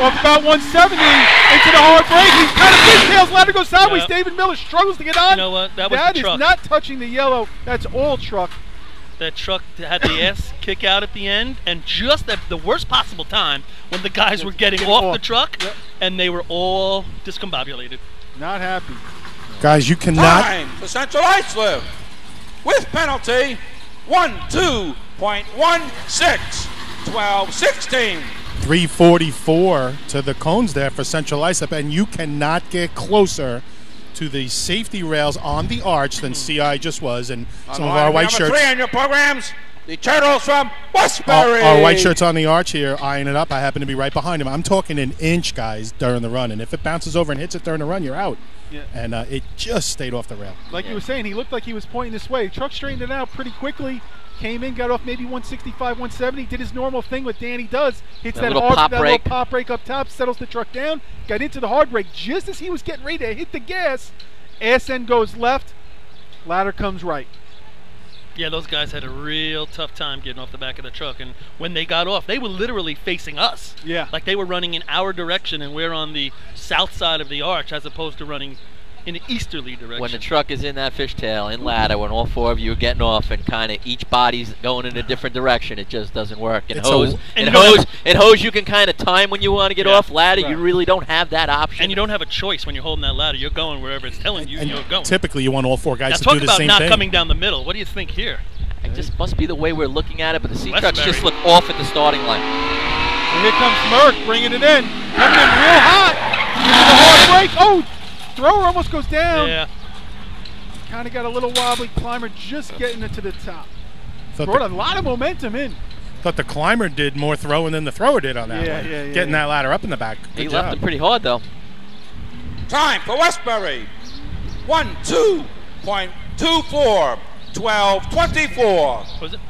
Off about 170 into the hard break. He kind of fishtails, ladder goes sideways. David Miller struggles to get on. You know what? That was the truck. That is not touching the yellow. That's all truck. That truck had the ass kick out at the end, and just at the worst possible time when the guys were getting off the truck, and they were all discombobulated. Not happy. Guys, you cannot. Time for Central Islip with penalty 12.16, 12-16. 344 to the cones there for Central Islip, and you cannot get closer to the safety rails on the arch than CI just was, and some of our white shirts. Number 3 on your programs, the Turtles from Westbury. Our white shirts on the arch here, eyeing it up. I happen to be right behind him. I'm talking an inch, guys, during the run, and if it bounces over and hits it during the run, you're out. Yeah. And it just stayed off the rail. Like you were saying, he looked like he was pointing this way. Truck straightened it out pretty quickly. Came in, got off maybe 165, 170, did his normal thing what Danny does. Hits that little pop brake up top, settles the truck down, got into the hard brake just as he was getting ready to hit the gas. Ass end goes left, ladder comes right. Yeah, those guys had a real tough time getting off the back of the truck, and when they got off, they were literally facing us. Yeah. Like they were running in our direction, and we're on the south side of the arch as opposed to running in an easterly direction. When the truck is in that fishtail, in ladder, when all 4 of you are getting off and kind of each body's going in a different direction, it just doesn't work. And hose, you can kind of time when you want to get off. Ladder, you really don't have that option. And you don't have a choice when you're holding that ladder. You're going wherever it's telling you you're going. Typically, you want all 4 guys now to do the same thing. Talk about not coming down the middle. What do you think here? It just must be the way we're looking at it, but the C-trucks just look off at the starting line. And here comes Merck bringing it in. Coming in real hot. Into the hard brake. Oh! Thrower almost goes down. Yeah. Kind of got a little wobbly. Climber just getting it to the top. Brought a lot of momentum in. Thought the climber did more throwing than the thrower did on that one. Getting that ladder up in the back. He left him pretty hard, though. Time for Westbury. 12.24, 12-24. Was it?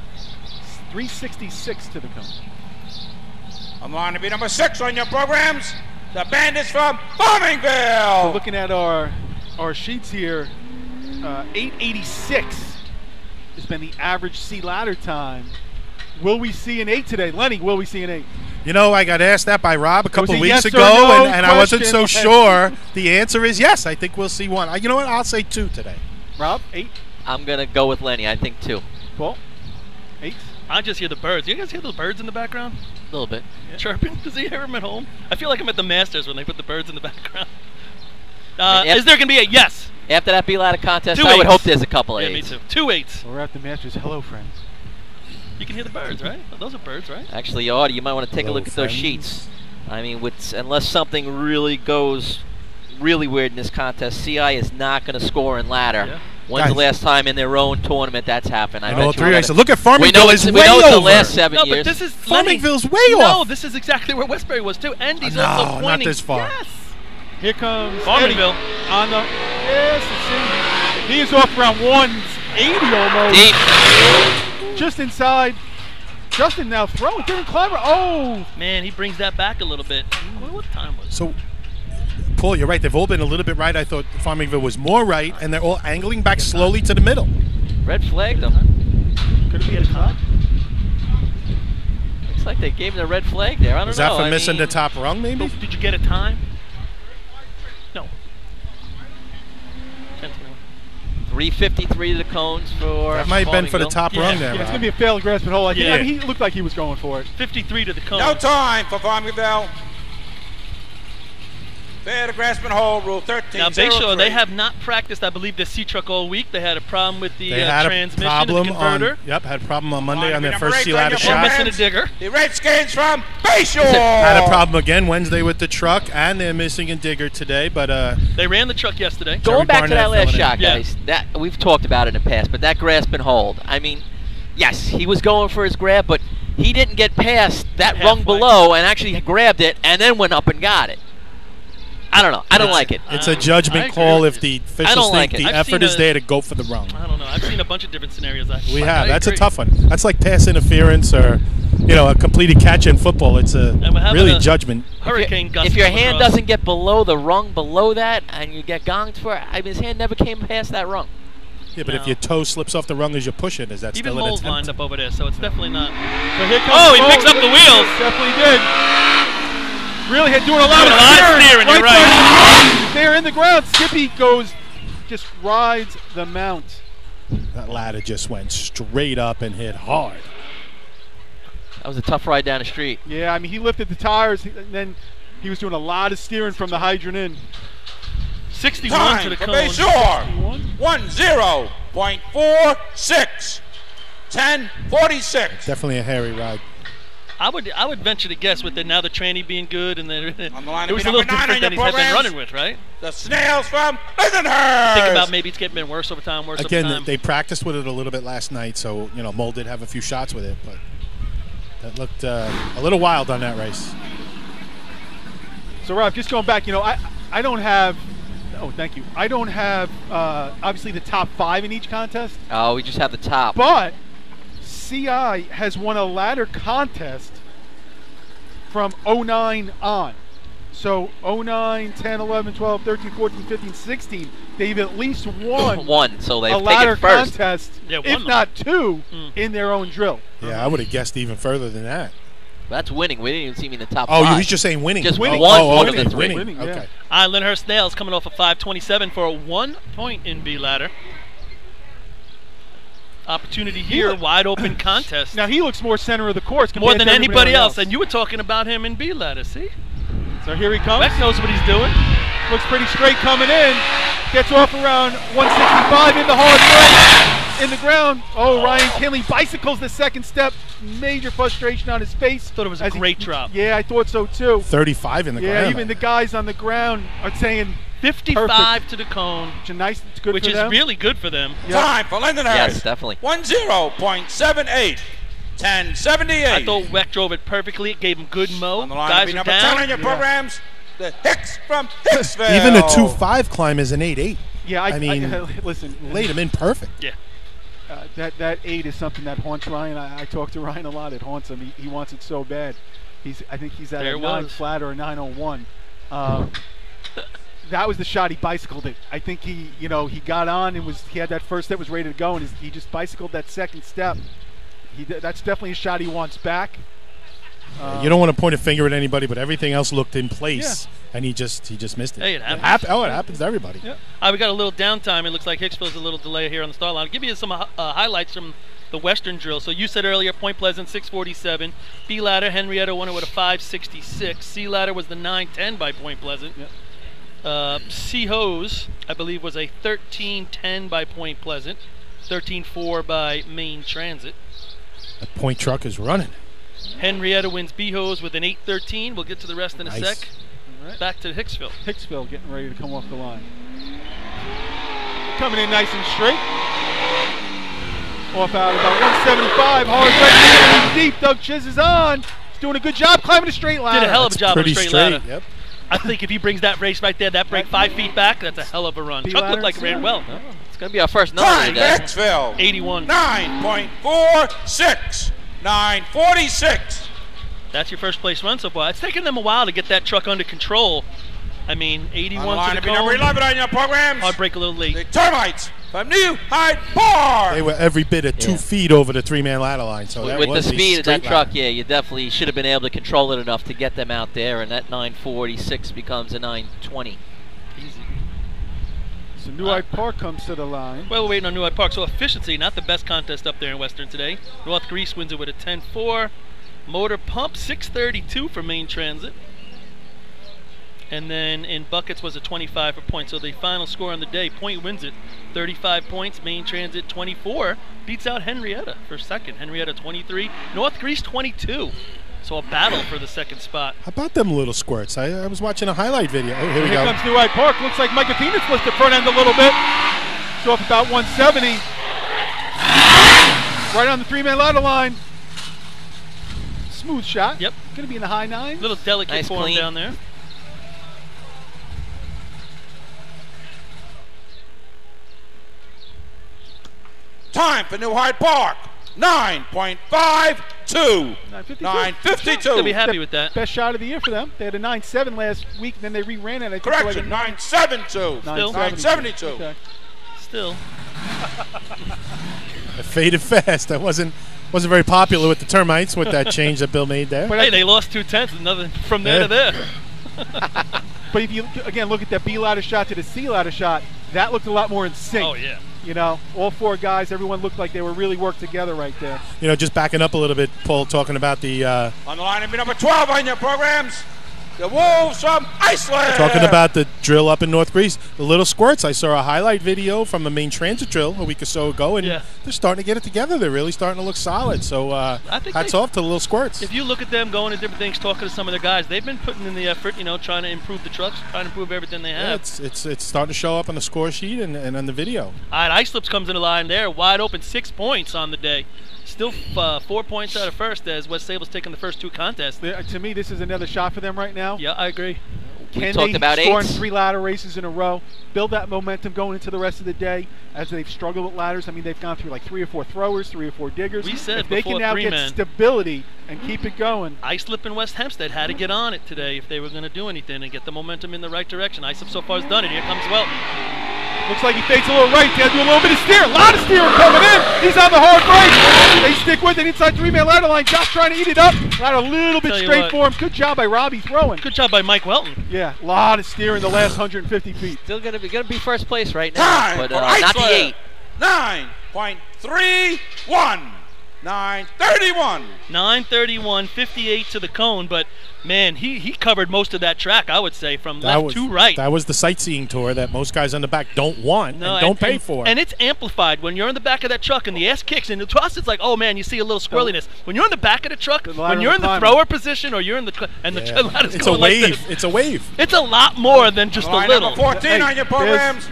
366 to the cone. I'm on to be number 6 on your programs. The Bandits from Farmingville. So looking at our sheets here, 886 has been the average C ladder time. Will we see an 8 today? Lenny, will we see an 8? You know, I got asked that by Rob a couple a weeks yes or ago, no and I wasn't so question. sure. The answer is yes. I think we'll see one. You know what? I'll say 2 today. Rob, 8. I'm going to go with Lenny. I think 2. Paul, 8. I just hear the birds. You guys hear those birds in the background? A little bit. Chirping? Does he hear them at home? I feel like I'm at the Masters when they put the birds in the background. Yep. Is there going to be a yes? After that B-ladder contest, 2 I would 8s. hope there's a couple of Yeah, me 8s. too. 2 8s. We're at the Masters. Hello, friends. You can hear the birds, right? Those are birds, right? Actually, Artie, you might want to take a Hello, look at those friends. sheets. I mean, unless something really goes really weird in this contest, CI is not going to score in ladder. Yeah. When's Guys. the last time in their own tournament that's happened? In bet all you 3 we're races. gonna- Look at Farmingville. We know is it's way the over. last 7 No, years. but this is Farmingville's way No, off. this is exactly where Westbury was too, and he's No, also not pointing. this far. Yes. Here comes Farmingville. Eddie on the. Yes, it's in. He is off around 180 almost. Deep. Just inside. Justin now throwing. Didn't climb. Oh! Man, he brings that back a little bit. What time was it? So, Paul, you're right. They've all been a little bit right. I thought Farmingville was more right, and they're all angling back slowly to the middle. Red flagged them. Could it be a tie? Looks like they gave him the red flag there. I don't Was know. that for I missing mean, the top rung, maybe? Did you get a time? No. 3:53 to the cones for. That might have been for the Farmingville. top Yeah. rung there, Yeah, it's Rob. going to be a fail to grasp and hold. I Yeah. mean, he looked like he was going for it. 53 to the cone. No time for Farmingville. Fair to grasp and hold, rule 13. Now, Bayshore, they have not practiced, I believe, the C-Truck all week. They had a problem with the They had a transmission problem and the converter. had a problem on Monday Line on their number first 8 sea ladder on your They're shot. program. missing a digger. The Redskins from Bayshore. Had a problem again Wednesday with the truck, and they're missing a digger today. But They ran the truck yesterday. Going back to that Barnett last filling in. shot, Yeah. guys. That we've talked about it in the past, but that grasp and hold. I mean, yes, he was going for his grab, but he didn't get past that rung Halfway. below and actually grabbed it and then went up and got it. I don't know. I don't like it. it's a I judgment agree call with if you. the officials don't like think it. the I've effort seen is a- there to go for the rung. I don't know. I've seen a bunch of different scenarios. We But have. I That's a agree. tough one. That's like pass interference or, a completed catch in football. It's a And we're having really a judgment. Hurricane gust. If your come hand across. doesn't get below the rung below that and you get gonged for it, I mean, his hand never came past that rung. Yeah, but if No. your toe slips off the rung as you push it, is that Even still an Mole's attempt? lined up over there, so it's definitely not. So here comes Oh, he Mo. picks up the wheels. Definitely did. Really had doing a lot Doing of a lot of steering. steering, you're side. They're in the ground. Skippy goes, just rides the mount. That ladder just went straight up and hit hard. That was a tough ride down the street. Yeah, I mean, he lifted the tires, and then he was doing a lot of steering from the hydrant in. 61 Time to the for cone. Bayshore. 10.46. 10.46. Definitely a hairy ride. I would venture to guess with the tranny being good and then On the line it was a number little 9 different on than your he's had been programs. running with, right? The Snails from Lindenhurst. Think about maybe it's getting worse over time, worse Again, over time. they practiced with it a little bit last night, so Mole did have a few shots with it, but that looked a little wild on that race. So, Rob, just going back, I don't have. Oh, thank you. I don't have obviously the top 5 in each contest, Oh, we just have the top. but CI has won a ladder contest from 09 on. So 09, 10, 11, 12, 13, 14, 15, 16, they've at least won One, so a they've ladder taken first. contest, Yeah, one if of not 2, Mm. in their own drill. Yeah, I would have guessed even further than that. That's winning. We didn't even see him in the top Oh, 5. he's just saying winning. Just oh, winning. Oh, One okay, of the 3. Winning, yeah. Okay. Lyndhurst Nails coming off a 5:27 for a 1 point in B ladder. Opportunity here, wide open contest. Now he looks more center of the course More compared than to everybody anybody else. And you were talking about him in B ladder, see? So here he comes. Beck knows what he's doing. Looks pretty straight coming in. Gets off around 165 in the hard right. In the ground. Oh, Ryan Kinley bicycles the second step. Major frustration on his face. Thought it was a as he- great drop. Yeah, I thought so too. 35 in the Yeah, ground. even the guys on the ground are saying 55 perfect. to the cone, It's nice. It's good which for is them. really good for them. Yeah. Time for Lindenhurst. Yes, definitely. 10.78. 10.78. I thought Weck drove it perfectly. It gave him good mow. On the line, Guys are number 10 on down. your Yeah. programs. The Hicks from Hicksville. Even a 2.5 climb is an 8.8. Yeah, I mean, listen. Laid him in perfect. Yeah. That 8 is something that haunts Ryan. I talk to Ryan a lot. It haunts him. He wants it so bad. I think he's at There a it 9 was. flat or a 901. That was the shot he bicycled it. I think he got on and he had that first step, was ready to go, and he just bicycled that second step. That's definitely a shot he wants back. You don't want to point a finger at anybody, but everything else looked in place, and he just missed it. Hey, it happens. It happens to everybody. Yeah. We got a little downtime. It looks like Hicksville's a little delay here on the start line. I'll give you some highlights from the Western drill. So you said earlier, Point Pleasant 647. B ladder, Henrietta won it with a 566. C ladder was the 910 by Point Pleasant. Yep. C hose, I believe, was a 1310 by Point Pleasant. 13.4 by Maine Transit. That point truck is running. Henrietta wins B-Hose with an 8.13. We'll get to the rest in a sec. Right. Back to Hicksville. Hicksville getting ready to come off the line. Coming in nice and straight. Off out about 175. Hard right deep. Doug Chiz is on. He's doing a good job climbing a straight ladder. Did a hell of a job on a straight ladder. Yep. I think if he brings that race right there, that break 5 feet back, that's a hell of a run. Chuck looked like it ran well. Oh, it's going to be our first number Time, today. Hicksville. 81. 9.46. 9.46. That's your first place run so far. It's taken them a while to get that truck under control. I mean, 81 On the line to to the be number cone. 11 on your programs. Hard break a little late. The Termites from New Hyde Park. They were every bit of 2 feet over the 3-man ladder line. So that With was the a speed of that straight truck, ladder. yeah, you definitely should have been able to control it enough to get them out there, and that 946 becomes a 920. Easy. So New Hyde Park comes to the line. Well, we're waiting on New Hyde Park. So efficiency, not the best contest up there in Western today. North Greece wins it with a 10.4. Motor Pump 6.32 for Maine Transit. And then in buckets was a 25 for points. So the final score on the day, Point wins it, 35 points. Maine Transit 24 beats out Henrietta for second. Henrietta 23, North Greece 22. So a battle for the second spot. How about them little squirts? I was watching a highlight video. Oh, here we Here go. comes New Hyde Park. Looks like Micah Phoenix lifts the front end a little bit. So up about 170. Right on the 3-man ladder line. Smooth shot. Yep. Going to be in the high 9s. Little delicate Nice form clean. down there. Time for New Hyde Park. 9.52. 9.52. They'll be happy with that. Best shot of the year for them. They had a 9.7 last week, and then they reran it. I think Correction, for like 9.72. 9.72. Okay. Still. It faded fast. That wasn't very popular with the Termites with that change that Bill made there. But Hey, they lost 2/10. Another from there to there. But if you, again, look at that B ladder shot to the C ladder shot, that looked a lot more in sync. Oh, yeah. You know, all 4 guys, everyone looked like they were really worked together right there. You know, just backing up a little bit, Paul, talking about the On the line to be number 12 on your programs. The Wolves from Iceland. talking about the drill up in North Greece, the little squirts. I saw a highlight video from the Maine Transit drill a week or so ago, and they're starting to get it together. They're really starting to look solid. So think hats they- off to the little squirts. If you look at them going to different things, talking to some of their guys, they've been putting in the effort, you know, trying to improve the trucks, trying to improve everything they Yeah, have. it's starting to show up on the score sheet and on the video. All right, Islips comes in the line there, wide open, 6 points on the day. Still 4 points out of first as West Sable's taking the first 2 contests. To me, this is another shot for them right now. Yeah, I agree. We Can talked they about score in eights. 3 ladder races in a row, build that momentum going into the rest of the day as they've struggled with ladders? I mean, they've gone through like 3 or 4 throwers, 3 or 4 diggers. We said if they can before now get 3-man. stability and keep it going. Islip and West Hempstead had to get on it today if they were going to do anything and get the momentum in the right direction. Islip so far has done it. Here comes Welton. Looks like he fades a little right. He's got to do a little bit of steer. A lot of steering coming in. He's on the hard break. They stick with it inside 3-man ladder line. Josh trying to eat it up. Got a little bit Tell you straight what. for him. Good job by Robbie throwing. Good job by Mike Welton. Yeah, a lot of steering the last 150 feet. Still gonna be first place right now, Time but for not the Iceland. 8. 9.31. 9.31. 9:31, 58 to the cone, but man, he covered most of that track, I would say, from left to right. That was the sightseeing tour that most guys on the back don't want and don't pay for. And it's amplified when you're in the back of that truck and the ass kicks. And to us, it's like, oh man, you see a little squirreliness. When you're in the back of the truck, when you're in the thrower position, or you're in the ladder's It's a going like wave. this, It's a wave. it's a lot more than just a Line little. number 14 on your programs.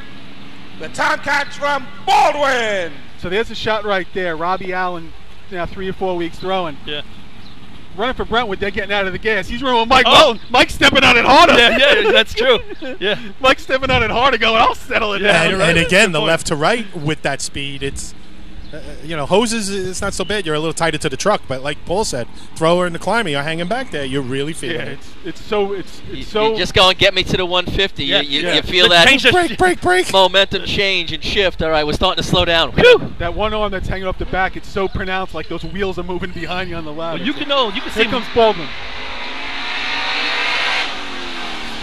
The Tomcats from Baldwin. So there's a shot right there. Robbie Allen, now 3 or 4 weeks throwing. Yeah. Running for Brentwood, they're getting out of the gas. He's running with Mike Oh. Welton. Mike's stepping on it harder. Yeah, that's true. Yeah. Mike's stepping on it harder going, I'll settle it Yeah, down. And, right. and again, Good the point. left to right with that speed, it's hoses, it's not so bad. You're a little tighter to the truck, but like Paul said, thrower and the climber, you're hanging back there. You're really feeling it. It's so You just go and get me to the 150. Yeah. You feel Let's that change the- Break. momentum change and shift. All right, we're starting to slow down. that one arm that's hanging up the back. It's so pronounced, like those wheels are moving behind you on the ladder. Well, you can see Here comes Baldwin.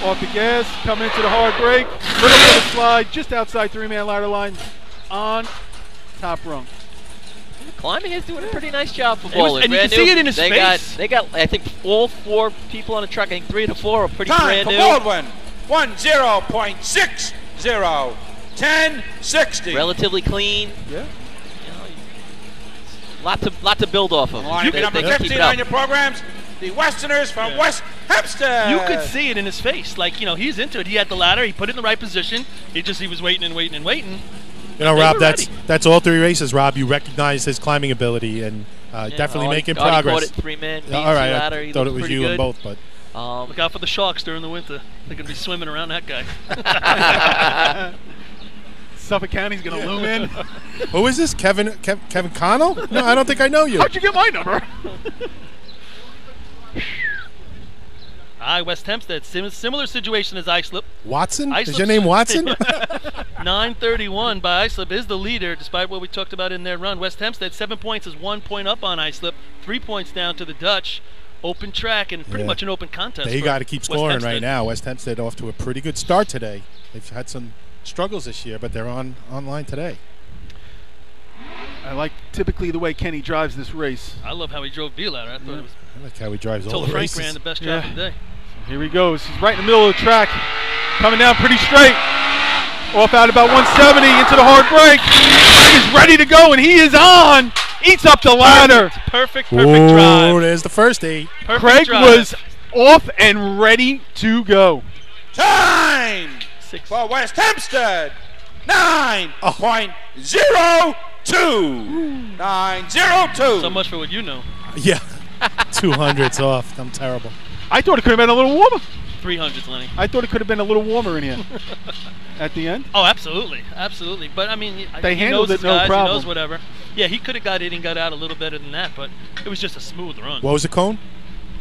Off the gas, coming into the hard brake. Little bit of slide, just outside 3-man ladder line, on top rung. Climbing is doing a pretty nice job for It was- Bowler. and you Brand can see new. it in his face. They got, I think, all 4 people on the truck. I think 3 to 4 are pretty Time brand for new. Baldwin. 10.60. 10.60. Relatively clean. Yeah. Lot to build off of. Line They number can keep 15 it up. on your programs. The Westerners from West Hempstead. You could see it in his face. Like, he's into it. He had the ladder. He put it in the right position. He was waiting and waiting and waiting. Rob, were ready. that's all 3 races, Rob. You recognize his climbing ability and definitely making progress. Caught it 3-man, All right, ladder. I He thought it looked was pretty you good. and both, but Look out for the sharks during the winter. They're going to be swimming around that guy. Suffolk County's going to loom in. who is this? Kevin Connell? No, I don't think I know you. How'd you get my number? West Hempstead, similar situation as Islip. Watson? Is Islip's- your name Watson? 9:31 by Islip is the leader, despite what we talked about in their run. West Hempstead, 7 points, is 1 point up on Islip, 3 points down to the Dutch. Open track and pretty much an open contest. They for got to keep West scoring Hempstead. right now. West Hempstead off to a pretty good start today. They've had some struggles this year, but they're online today. I like typically the way Kenny drives this race. I love how he drove B-ladder. I thought it was I like how he drives all until the Frank races. ran the best job of the day. Here he goes. He's right in the middle of the track. Coming down pretty straight. Off out about 170 into the hard brake. He's ready to go, and he is on. Eats up the ladder. Perfect Oh, drive. there's the first 8. Perfect Craig drive. was off and ready to go. Time 6. for West Hempstead. 9.02. 9.02. So much for what you know. Yeah. 200's off. I'm terrible. I thought it could have been a little warmer. 300s, Lenny. I thought it could have been a little warmer in here at the end. Oh, absolutely. Absolutely. But, I mean, They he handled knows it his no guys. problem. He knows whatever. Yeah, he could have got in and got out a little better than that, but it was just a smooth run. What was the cone?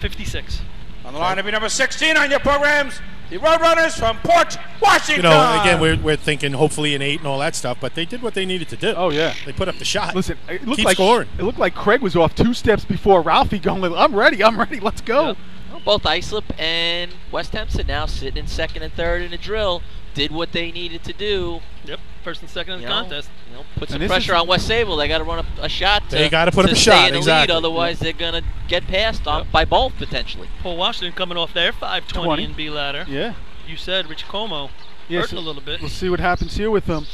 56. On the line to be number 16 on your programs. The Roadrunners from Port Washington. Again, we're thinking hopefully an 8 and all that stuff, but they did what they needed to do. Oh, yeah. They put up the shot. Listen, it looked Keep like scoring. It looked like Craig was off 2 steps before Ralphie going, I'm ready, let's go. Yep. Well, both Islip and West Hempstead now sitting in 2nd and 3rd in the drill. Did what they needed to do. Yep, first and second in the contest. Put some And this pressure is- on West Sable. They got to run a shot. They gotta put up a stay shot, in the exactly. lead, otherwise they're gonna get passed on by both potentially. Paul Washington coming off there, 520 20. in B ladder. Yeah. You said Rich Como Yeah, hurting so a little bit. We'll see what happens here with them.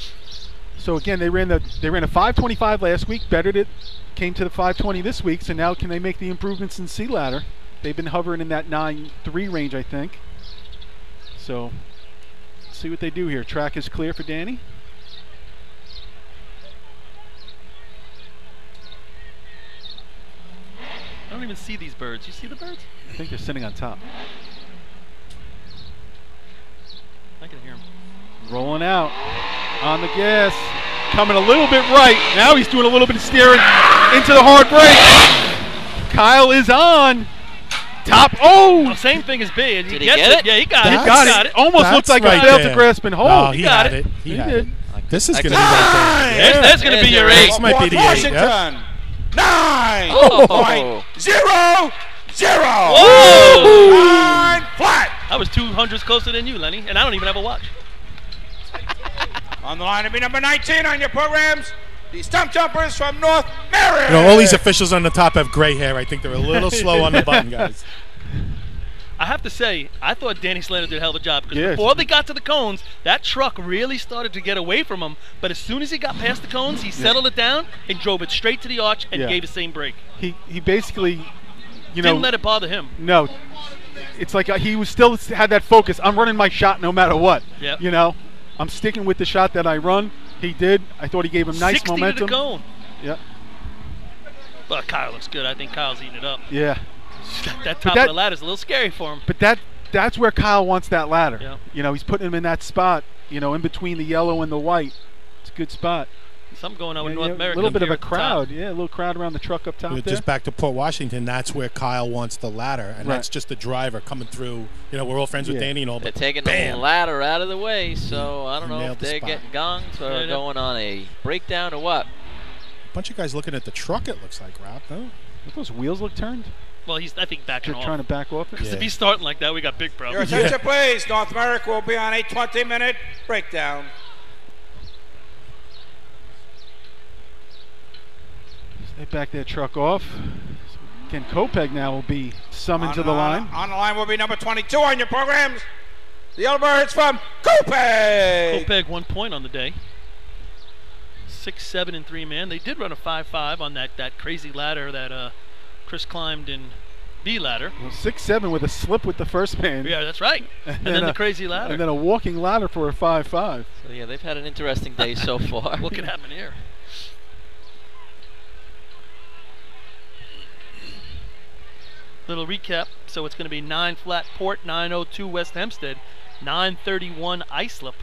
So again, they ran a 525 last week, bettered it, came to the 520 this week. So now can they make the improvements in C ladder? They've been hovering in that 9.3 range, I think. So see what they do here. Track is clear for Danny. I don't even see these birds. You see the birds? I think they're sitting on top. I can hear them. Rolling out on the gas, coming a little bit right. Now he's doing a little bit of steering into the hard brake. Kyle is on top. Well, same thing as B. And he Did he gets get it? Yeah, he got He it. got it. Almost That's looked like right I failed there. to grasp and hold. No, he got had it. it. He had did. it. This is going to be right There's going to be your There's eight. This might be the Port 8. Washington. Yeah. 9.00. Whoa! 9 flat. I was 200s closer than you, Lenny, and I don't even have a watch. On the line to be number 19 on your programs. The Stump Jumpers from North Merritt. All these officials on the top have gray hair. I think they're a little slow on the button, guys. I have to say, I thought Danny Slater did a hell of a job because Yes. before they got to the cones, that truck really started to get away from him. But as soon as he got past the cones, he settled it down and drove it straight to the arch and Yeah. gave the same brake. He basically, Didn't let it bother him. No, it's like he was still had that focus. I'm running my shot no matter what. Yep. I'm sticking with the shot that I run. He did. I thought he gave him nice 60 momentum. to the cone. Yeah. But Kyle looks good. I think Kyle's eating it up. Yeah. That top that- of the ladder's a little scary for him. But that's where Kyle wants that ladder. Yeah. He's putting him in that spot, in between the yellow and the white. It's a good spot. Something going on with Yeah, North yeah, America. a little bit of here a at the crowd. top. Yeah, a little crowd around the truck up top there. Just back to Port Washington, that's where Kyle wants the ladder, and Right. that's just the driver coming through. You know, we're all friends with Yeah. Danny and all, They're but taking bam! the ladder out of the way, so I don't know nailed if the they're spot. getting gonged or Yeah. going on a breakdown or what. A bunch of guys looking at the truck, it looks like, Rob. No? Don't those wheels look turned? Well, he's, I think, backing They're off. trying to back off it? Because Yeah. if he's starting like that, we got big Your problems. attention, please. North America will be on a 20-minute breakdown. They back their truck off. Ken Kopeg now will be summoned to the line. On the line will be number 22 on your programs. The Yellowbirds from Kopeg. Kopeg 1 point on the day. 6, 7, and 3 man. They did run a 5-5 on that crazy ladder that Chris climbed in B ladder. Well, 6-7 with a slip with the first man. Yeah, that's right. And then the crazy ladder. And then a walking ladder for a 5-5. So yeah, they've had an interesting day so far. What could happen here? Little recap. So it's going to be 9 flat Port, 902 West Hempstead, 931 Islip.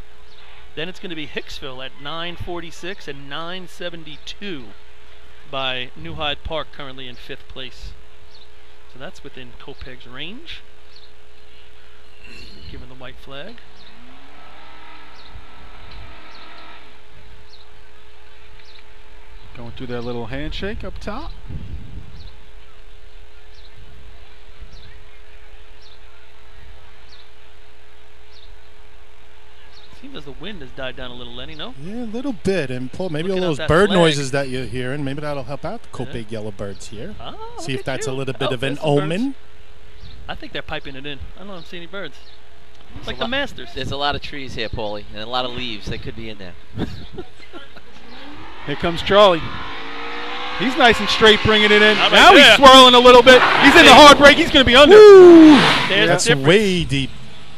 Then it's going to be Hicksville at 946 and 972 by New Hyde Park, currently in 5th place. So that's within Kopeg's range. Given the white flag. Going through their little handshake up top. Seems as the wind has died down a little, Lenny, no? Yeah, a little bit. And Paul, maybe all Looking at those that bird flag. noises that you're hearing, maybe that'll help out the Kopeg Yellowbirds here. Ah, See look if at that's a you. little bit Oh, of an there's some birds. omen. I think they're piping it in. I don't see any birds. It's There's like a the lot- Masters. There's a lot of trees here, Paulie, and a lot of leaves. They could be in there. Here comes Charlie. He's nice and straight bringing it in. Not right Now there. he's swirling a little bit. He's in the hard break. He's going to be under. There's That's the difference. way deep.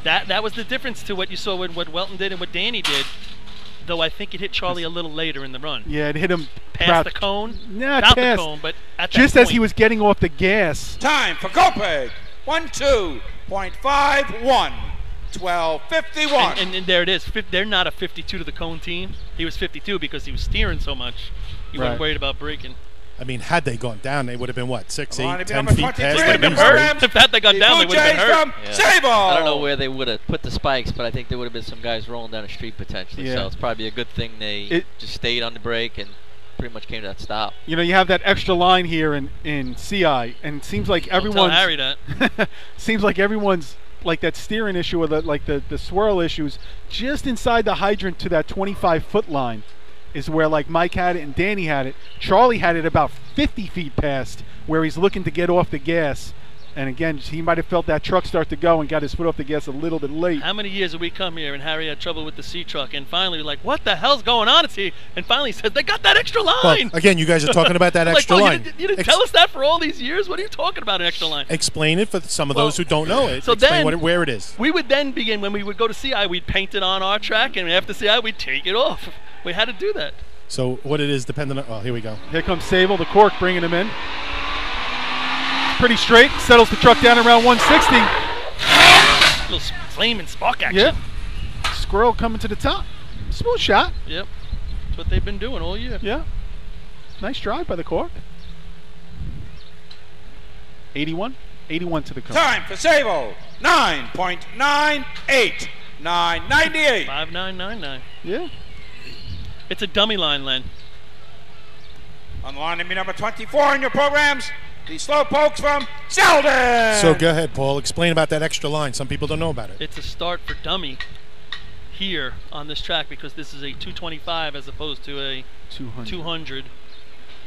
That was the difference to what you saw with what Welton did and what Danny did. Though I think it hit Charlie a little later in the run. Yeah, it hit him Past about- the cone? Not About the past. cone, but at that Just as he point. was getting off the gas. Time for Kopeg. 1-2.51. 12:51. And there it is. They're not a 52 to the cone team. He was 52 because he was steering so much. He wasn't Right. worried about braking. I mean, had they gone down, they would have been what, 6, Come on, 8, it'd be 10 number feet 23 past. in They the would've been program. hurt. If that they got The down, they Blue would have Jays been hurt. from Yeah. Sable. I don't know where they would have put the spikes, but I think there would have been some guys rolling down the street potentially. Yeah. So it's probably a good thing they just stayed on the brake and pretty much came to that stop. You know, you have that extra line here in CI, and it seems like Don't tell everyone's Harry that. seems like everyone's like that steering issue or the swirl issues just inside the hydrant to that 25-foot line is where like Mike had it and Danny had it. Charlie had it about 50 feet past where he's looking to get off the gas. And again, he might have felt that truck start to go and got his foot off the gas a little bit late. How many years have we come here and Harry had trouble with the C truck, and finally we're like, what the hell's going on? It's here, and finally he says they got that extra Well, line. again, you guys are talking about that Like, extra well, line. You didn't tell us that for all these years. What are you talking about, an extra line? Explain it for some of Well, those who don't know it. so Explain then- where it is. We would then begin, when we would go to CI, we'd paint it on our track, and after CI, we'd take it off. We had to do that. So what it is, depending on. Oh, here we go. Here comes Sable, the cork, bringing him in. Pretty straight, settles the truck down around 160. Little flame and spark action. Yep. Squirrel coming to the top. Smooth shot. Yep. That's what they've been doing all year. Yeah. Nice drive by the cork. 81. 81 to the cone. Time for Sable. 9.98. 998. 5999. Yeah. It's a dummy line, Len. On the line to be number 24 in your programs. The Slowpokes from Sheldon. So go ahead, Paul. Explain about that extra line. Some people don't know about it. It's a start for dummy here on this track because this is a 225 as opposed to a 200.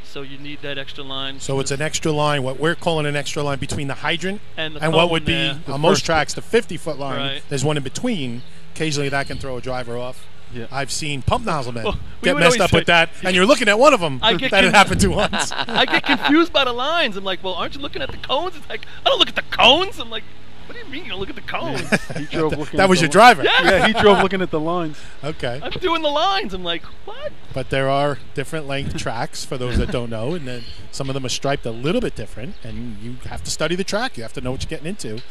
So you need that extra line. So it's an extra line, what we're calling an extra line between the hydrant And the what cone would be, there. on most tracks, the 50-foot line. Right. There's one in between. Occasionally that can throw a driver off. Yeah. I've seen pump nozzle men Well, we get would messed always up say- with that, and you're looking at one of them I that get it happened to once. I get confused by the lines. I'm like, well, aren't you looking at the cones? It's like, I don't look at the cones. I'm like, what do you mean you don't look at the cones? He drove looking That at was the your driver. Yeah. Yeah, he drove looking at the lines. Okay. I'm doing the lines. I'm like, what? But there are different length tracks for those that don't know, and then some of them are striped a little bit different, and you have to study the track. You have to know what you're getting into.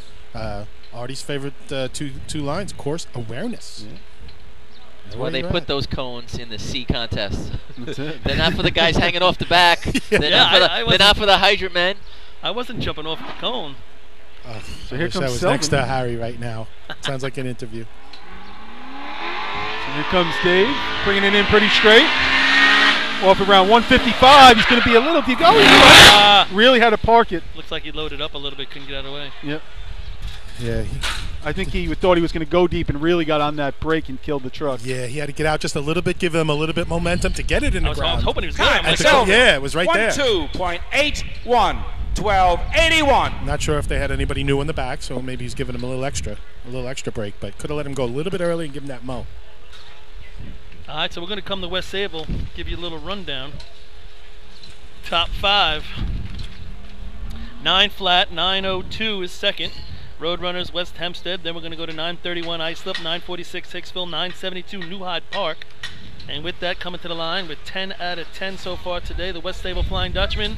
Artie's favorite two lines, course awareness. Yeah. That's why they put those cones in the C contest. That's it. They're not for the guys hanging off the back. They're not for the hydrant men. I wasn't jumping off the cone. So here I comes was Selvin. next to Harry right now. Sounds like an interview. So here comes Dave, bringing it in pretty straight. Off around 155. He's going to be a little deep. Oh, he really had to park it. Looks like he loaded up a little bit, couldn't get out of the way. Yep. Yeah. I think he thought he was going to go deep and really got on that brake and killed the truck. Yeah, he had to get out just a little bit, give him a little bit momentum to get it in the I was ground. hoping he was good. Time I'm like, is over. Yeah, it was right there. 12.81. 12.81. Not sure if they had anybody new in the back, so maybe he's giving him a little extra break, but could have let him go a little bit early and give him that mo. All right, so we're going to come to West Sable, give you a little rundown. Top 5. 9 flat, 902 is second. Roadrunners, West Hempstead. Then we're going to go to 931 Islip, 946 Hicksville, 972 New Hyde Park. And with that, coming to the line with 10 out of 10 so far today, the West Sable Flying Dutchman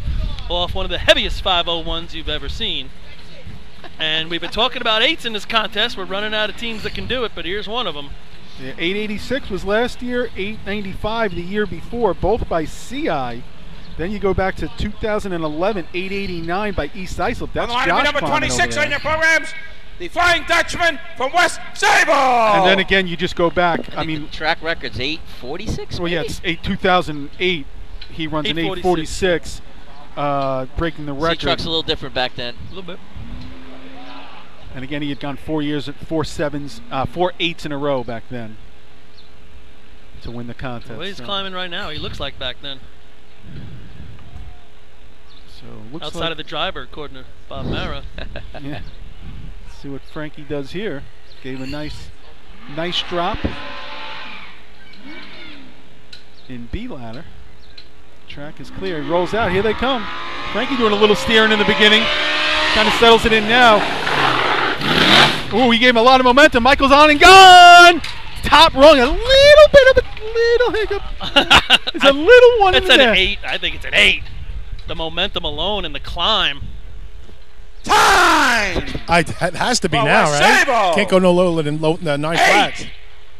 off one of the heaviest 501s you've ever seen. And we've been talking about 8s in this contest. We're running out of teams that can do it, but here's one of them. Yeah, 886 was last year, 895 the year before, both by CI. Then you go back to 2011, 889 by East Islip. That's on the line, Josh number climbing 26 over on there. your programs, the Flying Dutchman from West Sable. And then again, you just go back. I mean, the track record's 846. Well, yeah, it's 2008. He runs an 846, breaking the record. C-Truck's a little different back then. A little bit. And again, he had gone 4 years at 4 8s in a row back then to win the contest. Well, he's climbing right now. He looks like back then. So looks Outside like, of the driver, according to Bob Mara. yeah. Let's see what Frankie does here. Gave a nice drop in B ladder. Track is clear. He rolls out. Here they come. Frankie doing a little steering in the beginning. Kind of settles it in now. Ooh, he gave him a lot of momentum. Michael's on and gone. Top rung. A little bit of a little hiccup. It's a little one. It's in an there. 8. I think it's an 8. The momentum alone and the climb. Time! It has to be Well, now, West right? Sable. Can't go no lower than 9 flats.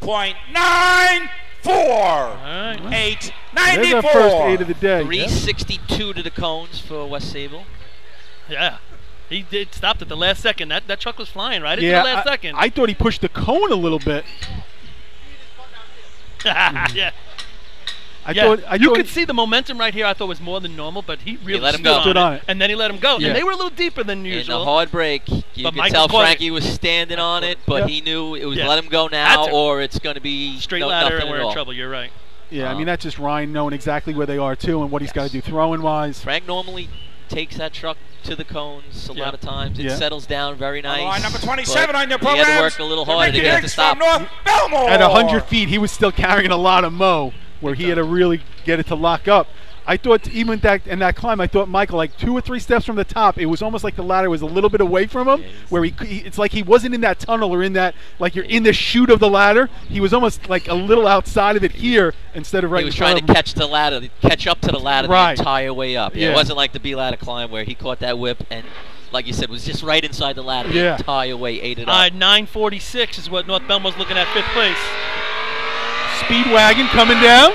8.94. right. 8.94. There's our first 8 of the day. 362 to the cones for West Sable. Yeah. He did stopped at the last second. That truck was flying right into Yeah, the last second. I thought he pushed the cone a little bit. Yeah. I Yeah, thought you could see the momentum right here. I thought was more than normal, but he really let him stood, go. Stood on it. and then he let him go. Yeah. And they were a little deeper than In usual. the hard break, you But could Michael tell caught it. Frankie was standing on it, but Yep. he knew it was Yeah. let him go Had now to. or it's going to be Straight no, ladder, nothing and we're at in all. trouble. You're right. Yeah, I mean, that's just Ryan knowing exactly where they are, too, and what he's got to do throwing-wise. Frank normally takes that truck to the cones a lot of times. It Yeah. settles down very nice. Line number 27 on your He programs. had to work a little harder to Ricky get it to Hicks stop. from North Belmore. At 100 feet, he was still carrying a lot of mow, where he had to really get it to lock up. I thought even in that climb, I thought Michael, like 2 or 3 steps from the top, it was almost like the ladder was a little bit away from him, where it's like he wasn't in that tunnel or in that, like you're in the chute of the ladder. He was almost like a little outside of it here instead of right He was in front trying of to him. catch up to the ladder Right. the entire way up. Yeah. It wasn't like the B ladder climb where he caught that whip and, like you said, was just right inside the ladder Yeah. the entire way, ate it All up. right, 946 is what North Belmore's looking at 5th place. Speedwagon coming down.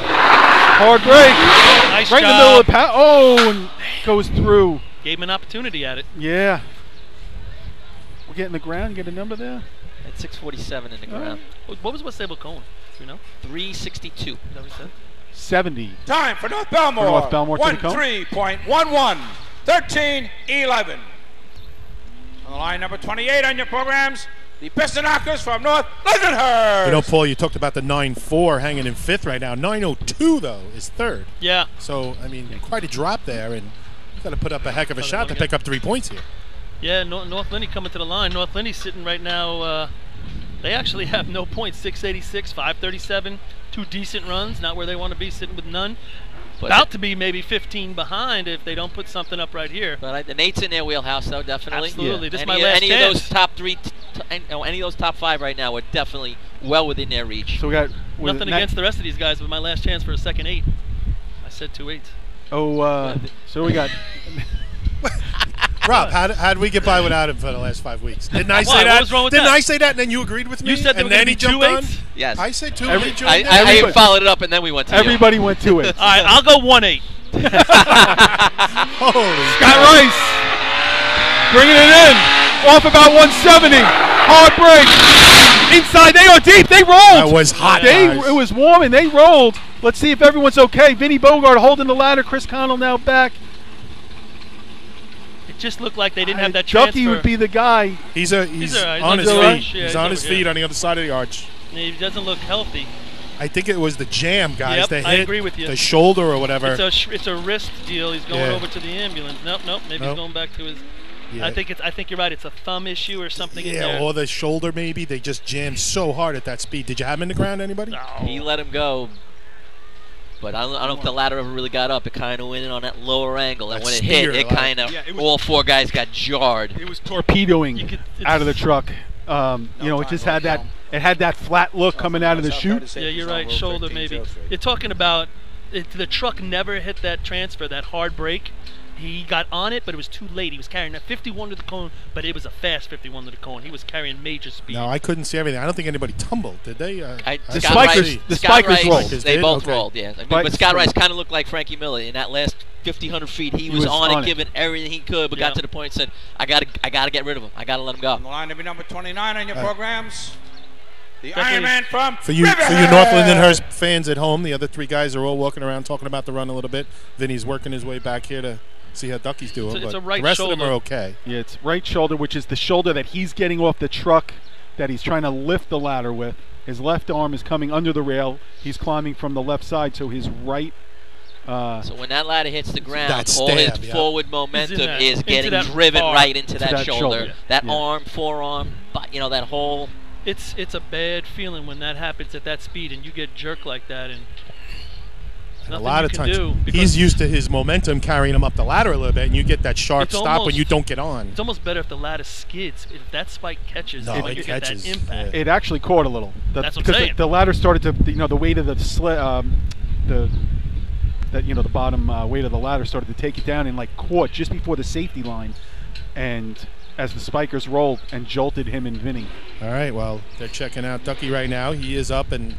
Hard break. Nice Right job. in the middle of the path. Oh, and goes through. Gave him an opportunity at it. Yeah. We're getting the ground. You get a number there? At 647 in the ground. What was West Sable Cone? Do you know? 362. Is that what he said? 70. Time for North Belmore. For North Belmore to the cone. 13.11. 13.11. On the line number 28 on your programs, the Piston Knockers from North Lindenhurst. You know, Paul, you talked about the 9.4 hanging in 5th right now. 9.02, though, is 3rd. Yeah. So, I mean, quite a drop there, and you've got to put up a heck of a shot to pick up 3 points here. Yeah, North Lindy coming to the line. North Lindy's sitting right now. They actually have no points. 686, 537. 2 decent runs. Not where they want to be, sitting with none. But About to be maybe 15 behind if they don't put something up right here. But the Nate's in their wheelhouse, though, definitely. Absolutely. This is any, my last any chance. of those top 3, any of those top 5 right now are definitely well within their reach. So we got Nothing against the rest of these guys, but my last chance for a second 8. I said 2 8s. So we got Rob, how'd we get by without him for the last 5 weeks? Didn't I say Why? that? What was wrong with Didn't that? I say that and then you agreed with me? You said there and were then going to he be 2 jumped on? 8s? Yes. I said 2. Every- He joined I in. even followed it up, and then we went to Everybody went to it. All right, I'll go 1-8. Holy Scott Rice bringing it in off about 170. Hard break inside. They are deep. They rolled. That was hot, guys. It was warm and they rolled. Let's see if everyone's okay. Vinny Bogart holding the ladder. Chris Connell now back. It just looked like they didn't have that transfer. Ducky would be the guy. He's all right. on his He's all feet. right. Yeah, He's he's on over his here. feet on the other side of the arch. He doesn't look healthy. I think it was the jam, guys. Yep, that I hit agree with you. the shoulder or whatever. It's a wrist deal. He's going Yeah. over to the ambulance. Nope. Maybe he's going back to his. Yeah. I think you're right. It's a thumb issue or something in Yeah, there. or the shoulder maybe. They just jammed so hard at that speed. Did you have him in the ground, anybody? No. He let him go. But I don't know if the ladder ever really got up. It kind of went in on that lower angle, and That when it hit, spear, it like- kind of Yeah, it was- all 4 guys got jarred. It was torpedoing You could- out of the it's- truck. It just had that. It had that flat look coming out of the chute. Yeah, you're right. Shoulder maybe. You're talking about the truck never hit that transfer, that hard brake. He got on it, but it was too late. He was carrying that 51 to the cone, but it was a fast 51 to the cone. He was carrying major speed. No, I couldn't see everything. I don't think anybody tumbled, did they? The Scott Rice- the spikers rolled. They Did? both Okay. rolled, yeah. I mean, But- but Scott Rice kind of looked like Frankie Miller in that last 1,500 feet. He was on it, giving everything he could, but Yeah. got to the point and said, "I gotta get rid of him. I gotta let him go." On the line to be number 29 on your programs. The Definitely. Iron Man from For you Riverhead. North Lindenhurst fans at home, the other 3 guys are all walking around talking about the run a little bit. Vinny's working his way back here to see how Ducky's doing. It's but a right the rest of them shoulder. are okay. Yeah, it's right shoulder, which is the shoulder that he's getting off the truck that he's trying to lift the ladder with. His left arm is coming under the rail. He's climbing from the left side, so his right. So when that ladder hits the ground, That all his stab, yeah. forward momentum that- is into getting that driven bar. right into that that shoulder, shoulder. that Yeah. arm, forearm, but that whole. It's a bad feeling when that happens at that speed and you get jerked like that, and And a nothing lot you of can times do he's because used to his momentum carrying him up the ladder a little bit, and you get that sharp It's stop when almost- you don't get on. it's almost better if the ladder skids. If that spike catches, No, then it you get catches, that impact. It actually caught a little. That's what I'm because saying. the ladder started to, the weight of the the bottom weight of the ladder started to take it down and caught just before the safety line, and as the spikers rolled and jolted him and Vinny. All right, well, they're checking out Ducky right now. He is up and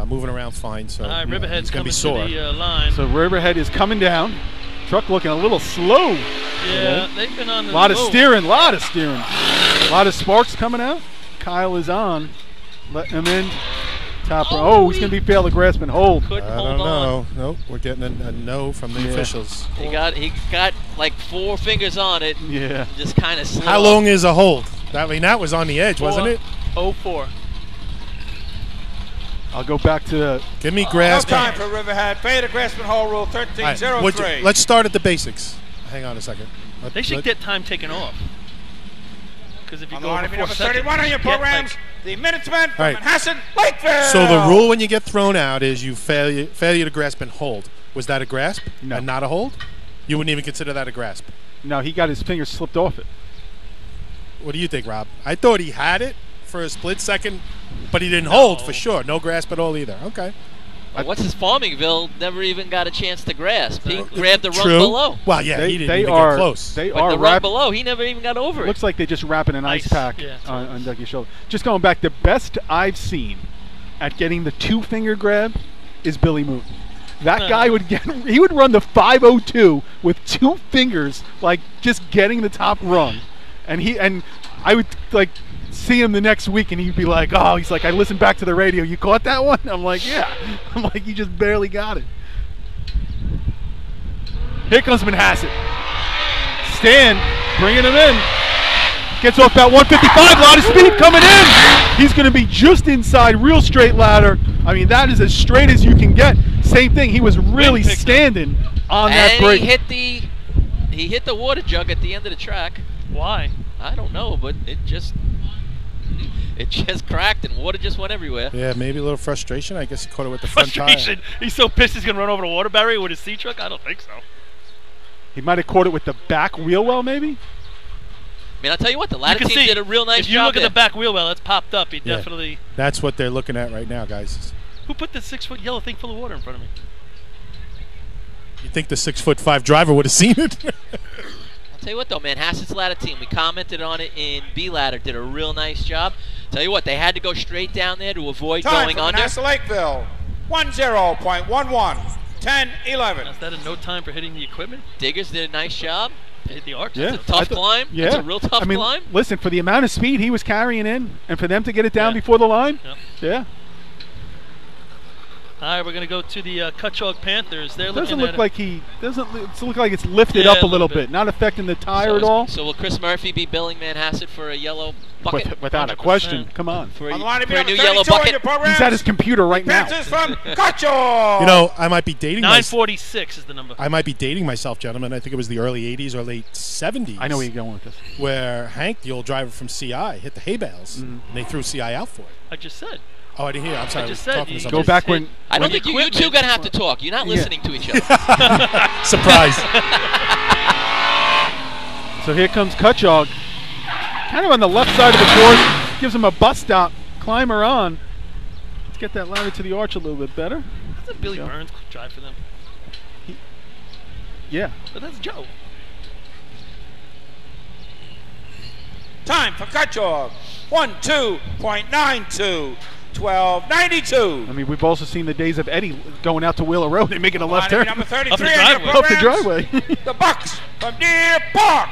moving around fine. So All right, Riverhead's he's going to coming be sore. to the line. So Riverhead is coming down. Truck looking a little slow. Yeah, they've been on the A lot of move. steering, a lot of sparks coming out. Kyle is on. Let him in. Top row. Oh, he's going to be fail to grasp and hold. Couldn't I hold don't on. know. Nope, we're getting a no from the Yeah. officials. He got like 4 fingers on it. Yeah. Just kind of slid How off. long is a hold? That was on the edge, wasn't it? 04. I'll go back to the. Give me No grasp. time for Riverhead. Pay the grasp and hold rule All right, 1303. let's start at the basics. Hang on a second. They should get time taken off. Because if you On the go line over to be 4 number seconds, 31 on your you get, programs. The Minutemen from right. Manhasset, Lakeville. So the rule when you get thrown out is you failure to grasp and hold. Was that a grasp No. and not a hold? You wouldn't even consider that a grasp. No, he got his fingers slipped off it. What do you think, Rob? I thought he had it for a split second, but he didn't hold for sure. No grasp at all either. Okay. Well, what's his Farmingville never even got a chance to grasp. He grabbed the rung True. below. Well, yeah, they he didn't they even are get close. they But are the rung wrapped. below, he never even got over it. Looks like they're just wrapping an ice Ice, pack yeah, it's on Dougie's shoulder. Just going back, the best I've seen at getting the 2-finger grab is Billy Moon. That guy he would run the 502 with 2 fingers, like just getting the top rung, and I would see him the next week, and he'd be like, "Oh, he's like, I listened back to the radio. You caught that one?" I'm like, "Yeah." I'm like, "You just barely got it." Here comes Manhasset. Stan bringing him in. Gets off about 155. A lot of speed coming in. He's going to be just inside, real straight ladder. I mean, that is as straight as you can get. Same thing. He was really picked up. standing on that and break. he hit the water jug at the end of the track. Why? I don't know, but it just cracked and water just went everywhere. Yeah, maybe a little frustration. I guess he caught it with the front tire. Frustration. He's so pissed he's going to run over the water barrier with his C truck? I don't think so. He might have caught it with the back wheel well, maybe. I mean, I'll tell you what, the You ladder can team see, did a real nice if you job look at there. the back wheel well, it's popped up. He Yeah. definitely... That's what they're looking at right now, guys. Who put the 6-foot yellow thing full of water in front of me? You think the 6'5" driver would have seen it? I'll tell you what, though, man, Hassett's ladder team, we commented on it in B ladder, did a real nice job. Tell you what, they had to go straight down there to avoid Time going for under. Manassas Lakeville. 10.11. 10-11. Is that a no time for hitting the equipment? Diggers did a nice job. Hit the arch? Yeah. That's a tough climb. Yeah. That's a real tough I mean, climb. listen, for the amount of speed he was carrying in, and for them to get it down Yeah. before the line, Yep. yeah. All right, we're going to go to the Cutchogue Panthers. They're Doesn't looking look at look like it's lifted Yeah, up a a little little bit, bit. not affecting the tire So at all. So will Chris Murphy be billing Manhasset for a yellow bucket? Without a 100%. question. Come on. For a, On the line to be for a number new 32 yellow on your bucket? program. He's at his computer right now. Passes from Cacho. You know, I might be dating myself. 946 is the number. I might be dating myself, gentlemen. I think it was the early 80s or late 70s. I know where you're going with this. Where Hank, the old driver from CI, hit the hay bales, and they threw CI out for it. I just said. Oh, I didn't hear. I'm sorry. I just was said talking you to just somebody. Go back hit- when I don't when think the you two equipment- going to have to talk. You're not listening to each other. Surprise. So here comes Cutchogue, kind of on the left side of the course, gives him a bus stop, climber on. Let's get that ladder to the arch a little bit better. Doesn't Billy Yeah. Burns drive for them? Yeah. But that's Joe. Time for Cacho. 12.92. 12.92. I mean, we've also seen the days of Eddie going out to Wheeler Road and making a left turn Number Up 33 the on your driveway. up the programs. driveway. The Bucks from Deer Park.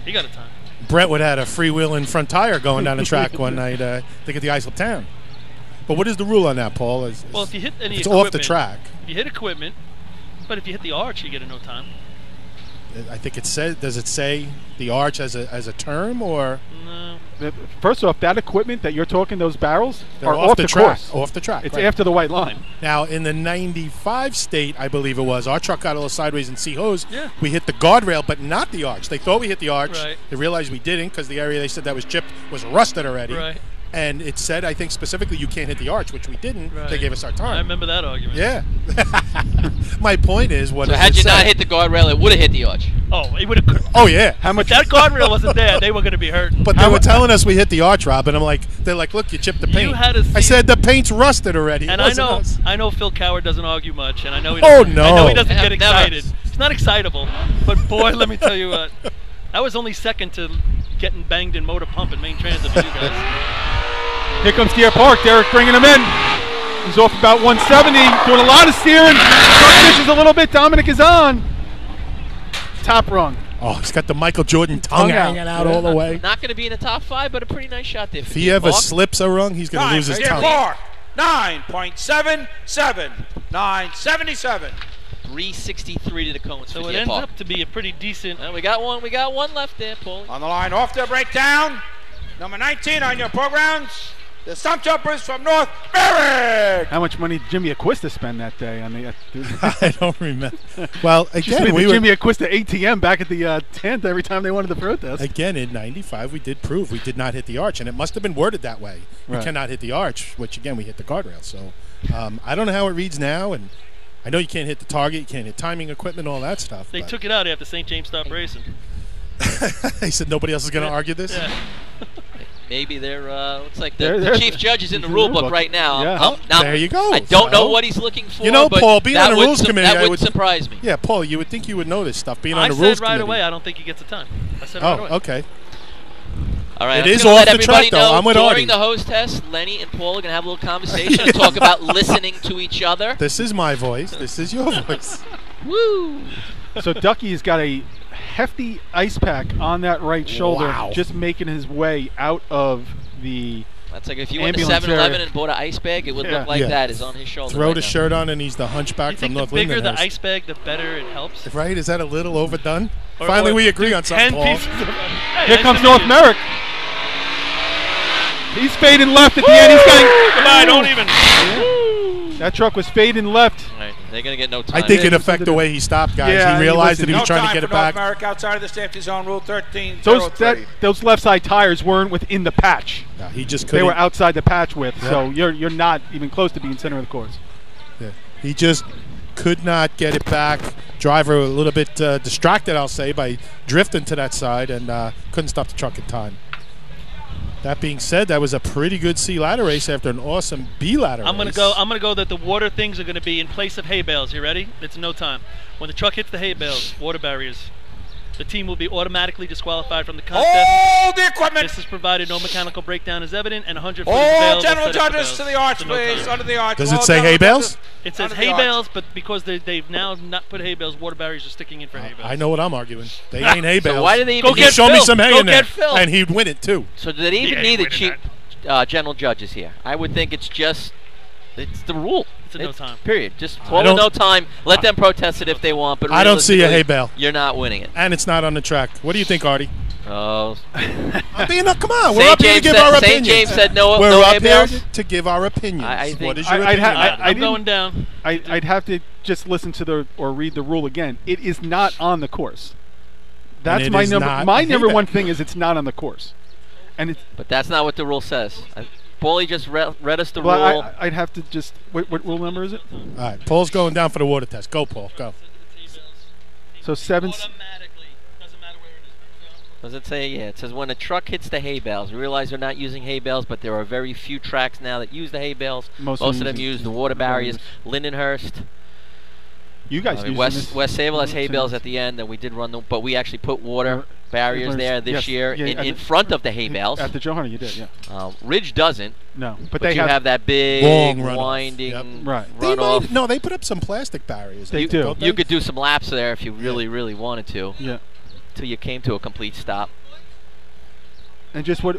He got a time. Brentwood had a freewheeling front tire going down the track one night, I think at the Islip Town. But what is the rule on that, Paul? Well, if you hit any it's equipment, off the track. If you hit equipment, but if you hit the arch, you get a no time. I think it says. Does it say the arch as a term, or No. First off, that equipment that you're talking, those barrels, they're are off the track? course. Off the track. It's right. after the white line. Now, in the 95 state, I believe it was, our truck got a little sideways in C-Hose. Yeah. We hit the guardrail, but not the arch. They thought we hit the arch. Right. They realized we didn't because the area they said that was chipped was rusted already. Right. And it said, I think specifically, you can't hit the arch, which we didn't. Right. They gave us our I time. remember that argument. Yeah. My point is, what So does had it you say? not hit the guardrail, it would have hit the arch. Oh, it would have. Oh, yeah. How much? If that guardrail wasn't there, they were going to be hurting. But they were telling us we hit the arch, Rob, and I'm like, they're like, look, you chipped the paint. You had to I see- said the paint's rusted already. It And I wasn't know, us. I know Phil Coward doesn't argue much, and I know he Oh, doesn't, no. I know he doesn't get Never. excited. He's not excitable, but boy, let me tell you what, I was only second to getting banged in motor pump and main transit for you guys. Here comes Deer Park. Derek bringing him in. He's off about 170, doing a lot of steering. Truck fishes a little bit. Dominic is on. Top rung. Oh, he's got the Michael Jordan tongue Tongue out. hanging out all the way. Not going to be in the top 5, but a pretty nice shot there. If he ever slips a rung, he's going to Time lose for his Deer tongue. Park. 9.77. 9.77. 363 to the cones So for it Deer ends Park. up to be a pretty decent. We got one left there, Paulie. On the line, off their breakdown. Number 19 on your programs. The Stump Jumpers from North Merrick. How much money did Jimmy Acquista spend that day on the? I don't remember. Well, Just again, made we the were, Jimmy Acquista ATM back at the tent every time they wanted to protest. again in '95, we did prove we did not hit the arch, and it must have been worded that way. We Right. cannot hit the arch, which again we hit the guardrail. So I don't know how it reads now, and I know you can't hit the target, you can't hit timing equipment, all that stuff. They but took it out after St. James stopped racing. They said nobody else is going to argue this. Yeah. Maybe they're looks like They're- the they're- chief judge is in the he's in rule the book book. right now. Yeah. Now, There you go. I don't know So- what he's looking for. You know, but Paul, being that on the would rules committee, that I would would surprise me. Yeah, Paul, you would think you would know this stuff being on I the said rules right committee. away, I don't think he gets a time. I said right Oh, away. okay. All right, It I'm is gonna off let the everybody track, though. know I'm with during Artie. the hose test, Lenny and Paul are gonna have a little conversation and talk about listening to each other. This is my voice. This is your voice. Woo! So Ducky's got a hefty ice pack on that right shoulder, Wow. just making his way out of the. That's like if you went to Ambulance 7-Eleven area. and bought an ice bag, it would Yeah. look like Yeah. that is on his shoulder. Throw right the now. shirt on, and he's the hunchback You from think the North bigger the Lindenhurst. ice bag, the better it helps? Right? Is that a little overdone? Or- Finally, or we agree on something, 10 Paul. pieces of- Hey, Here nice comes to meet North you. Merrick. He's fading left at the end. He's got. Goodbye, don't even. That truck was fading left. All right, they're gonna get no I time. think it Yeah, affected the way he stopped, guys. Yeah, he realized listen, that he No was trying time to get for it back. North Merrick outside of the safety zone. Rule 13. Those left side tires weren't within the patch. No, he just They couldn't. were outside the patch width, Yeah. so you're not even close to being center of the course. Yeah. He just could not get it back. Driver a little bit distracted, I'll say, by drifting to that side, and couldn't stop the truck in time. That being said, that was a pretty good C ladder race after an awesome B ladder I'm race. gonna go that the water things are gonna be in place of hay bales. You ready? It's no time. When the truck hits the hay bales, water barriers. The team will be automatically disqualified from the contest. Hold the equipment. This is provided no mechanical breakdown is evident, and 100 foot is All available. general set up judges to the arch, for no please. time. Under the arch. Does it All say general hay bales? judges It says under the hay arch. bales, but because they've now not put hay bales, water barriers are sticking in for hay bales. I know what I'm arguing. They ain't hay bales. So why do they Go even get need, Show me Phil. some hay Go in there, get Phil. and he'd win it too. so do they even Yeah, need the winning chief general judges here? I would think it's just it's the rule. It's a no time. Period. Just I call it don't- no time. Let them protest it if they want. But I don't see a hay realistically, bale. You're not winning it. And it's not on the track. What do you think, Artie? Oh, Come on, we're St. up here to James give said- our St. opinions. James said no. We're no up hay here bales. to give our opinions. I think- what is your I'd opinion? ha- I'm didn't- going down. I'd have to just listen to or read the rule again. It is not on the course. That's it my is number. not My a number hay one bale. thing is it's not on the course, and it's. But that's not what the rule says. Paulie just read us the Well, rule. I'd have to just. What rule number is it? All right, Paul's going down for the water test. Go, Paul. Go. So seven. Automatically. Doesn't matter where it is. Does it say? Yeah, it says when a truck hits the hay bales. We realize they're not using hay bales, but there are very few tracks now that use the hay bales. Most of them use the water barriers. Lindenhurst. You guys use West Sable has hay bales at the end, and we did run them, but we actually put water barriers there this yes, year yeah, in front of the hay bales. At the Joe Hunter, you did, yeah. Ridge doesn't. No, But they you have that big long runoff. winding Yep. Right. They runoff. no, they put up some plastic barriers. They you, do. don't You could do some laps there if you really wanted to, Yeah. till you came to a complete stop. And just what?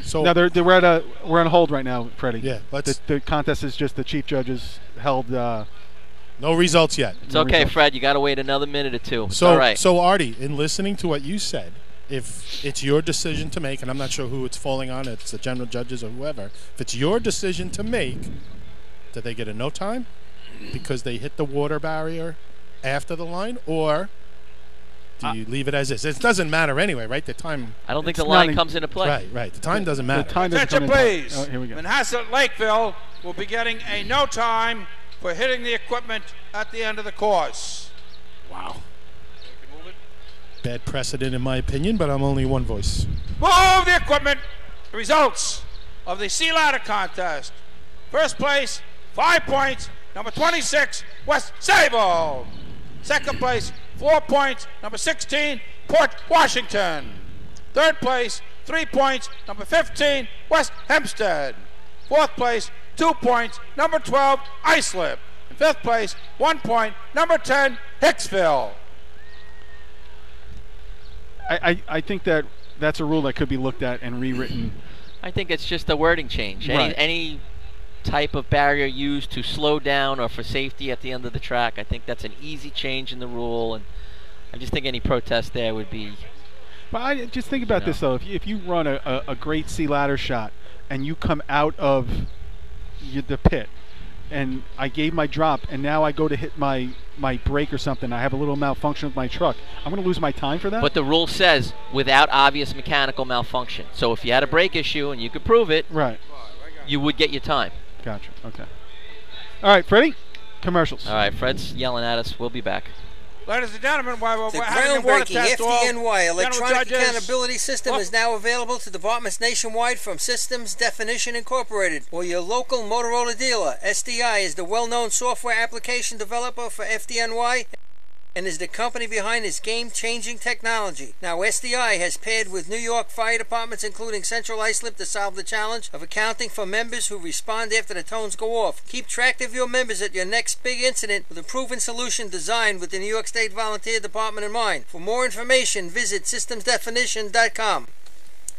So Now we're on hold right now, Freddie. yeah, let's. The contest is just the chief judges held. No results yet. It's No okay, results. Fred. You got to wait another minute or two. It's So, all right. so Artie, in listening to what you said, if it's your decision to make, and I'm not sure who it's falling on, it's the general judges or whoever, if it's your decision to make, do they get a no time because they hit the water barrier after the line, or do you leave it as is? It doesn't matter anyway, right? The time. I don't think it's the line not comes into play. Right. The time doesn't matter. The time doesn't Attention, come in. please. Oh, here we go. Manhasset Lakeville will be getting a no time for hitting the equipment at the end of the course. Wow. Bad precedent in my opinion, but I'm only one voice. Move the equipment. The results of the sea ladder contest. First place, 5 points, number 26, West Sable. Second place, 4 points, number 16, Port Washington. Third place, 3 points, number 15, West Hempstead. Fourth place, 2 points, number 12, Islip. In fifth place, 1 point, number 10, Hicksville. I think that's a rule that could be looked at and rewritten. I think it's just a wording change. Right. Any type of barrier used to slow down or for safety at the end of the track, I think that's an easy change in the rule, and I just think any protest there would be. But I just think about this though. If you run a great sea ladder shot and you come out of the pit, and I gave my drop, and now I go to hit my brake or something, I have a little malfunction with my truck, I'm going to lose my time for that? But the rule says without obvious mechanical malfunction. So if you had a brake issue and you could prove it, Right. you would get your time. Gotcha. Okay. All right, Freddie, commercials. All right, Fred's yelling at us. We'll be back. Ladies and gentlemen, while The we're having the water groundbreaking test, all FDNY general electronic judges, accountability system is now available to departments nationwide from Systems Definition Incorporated or your local Motorola dealer. SDI is the well-known software application developer for FDNY and is the company behind this game-changing technology. Now, SDI has paired with New York fire departments, including Central Islip, to solve the challenge of accounting for members who respond after the tones go off. Keep track of your members at your next big incident with a proven solution designed with the New York State Volunteer Department in mind. For more information, visit systemsdefinition.com.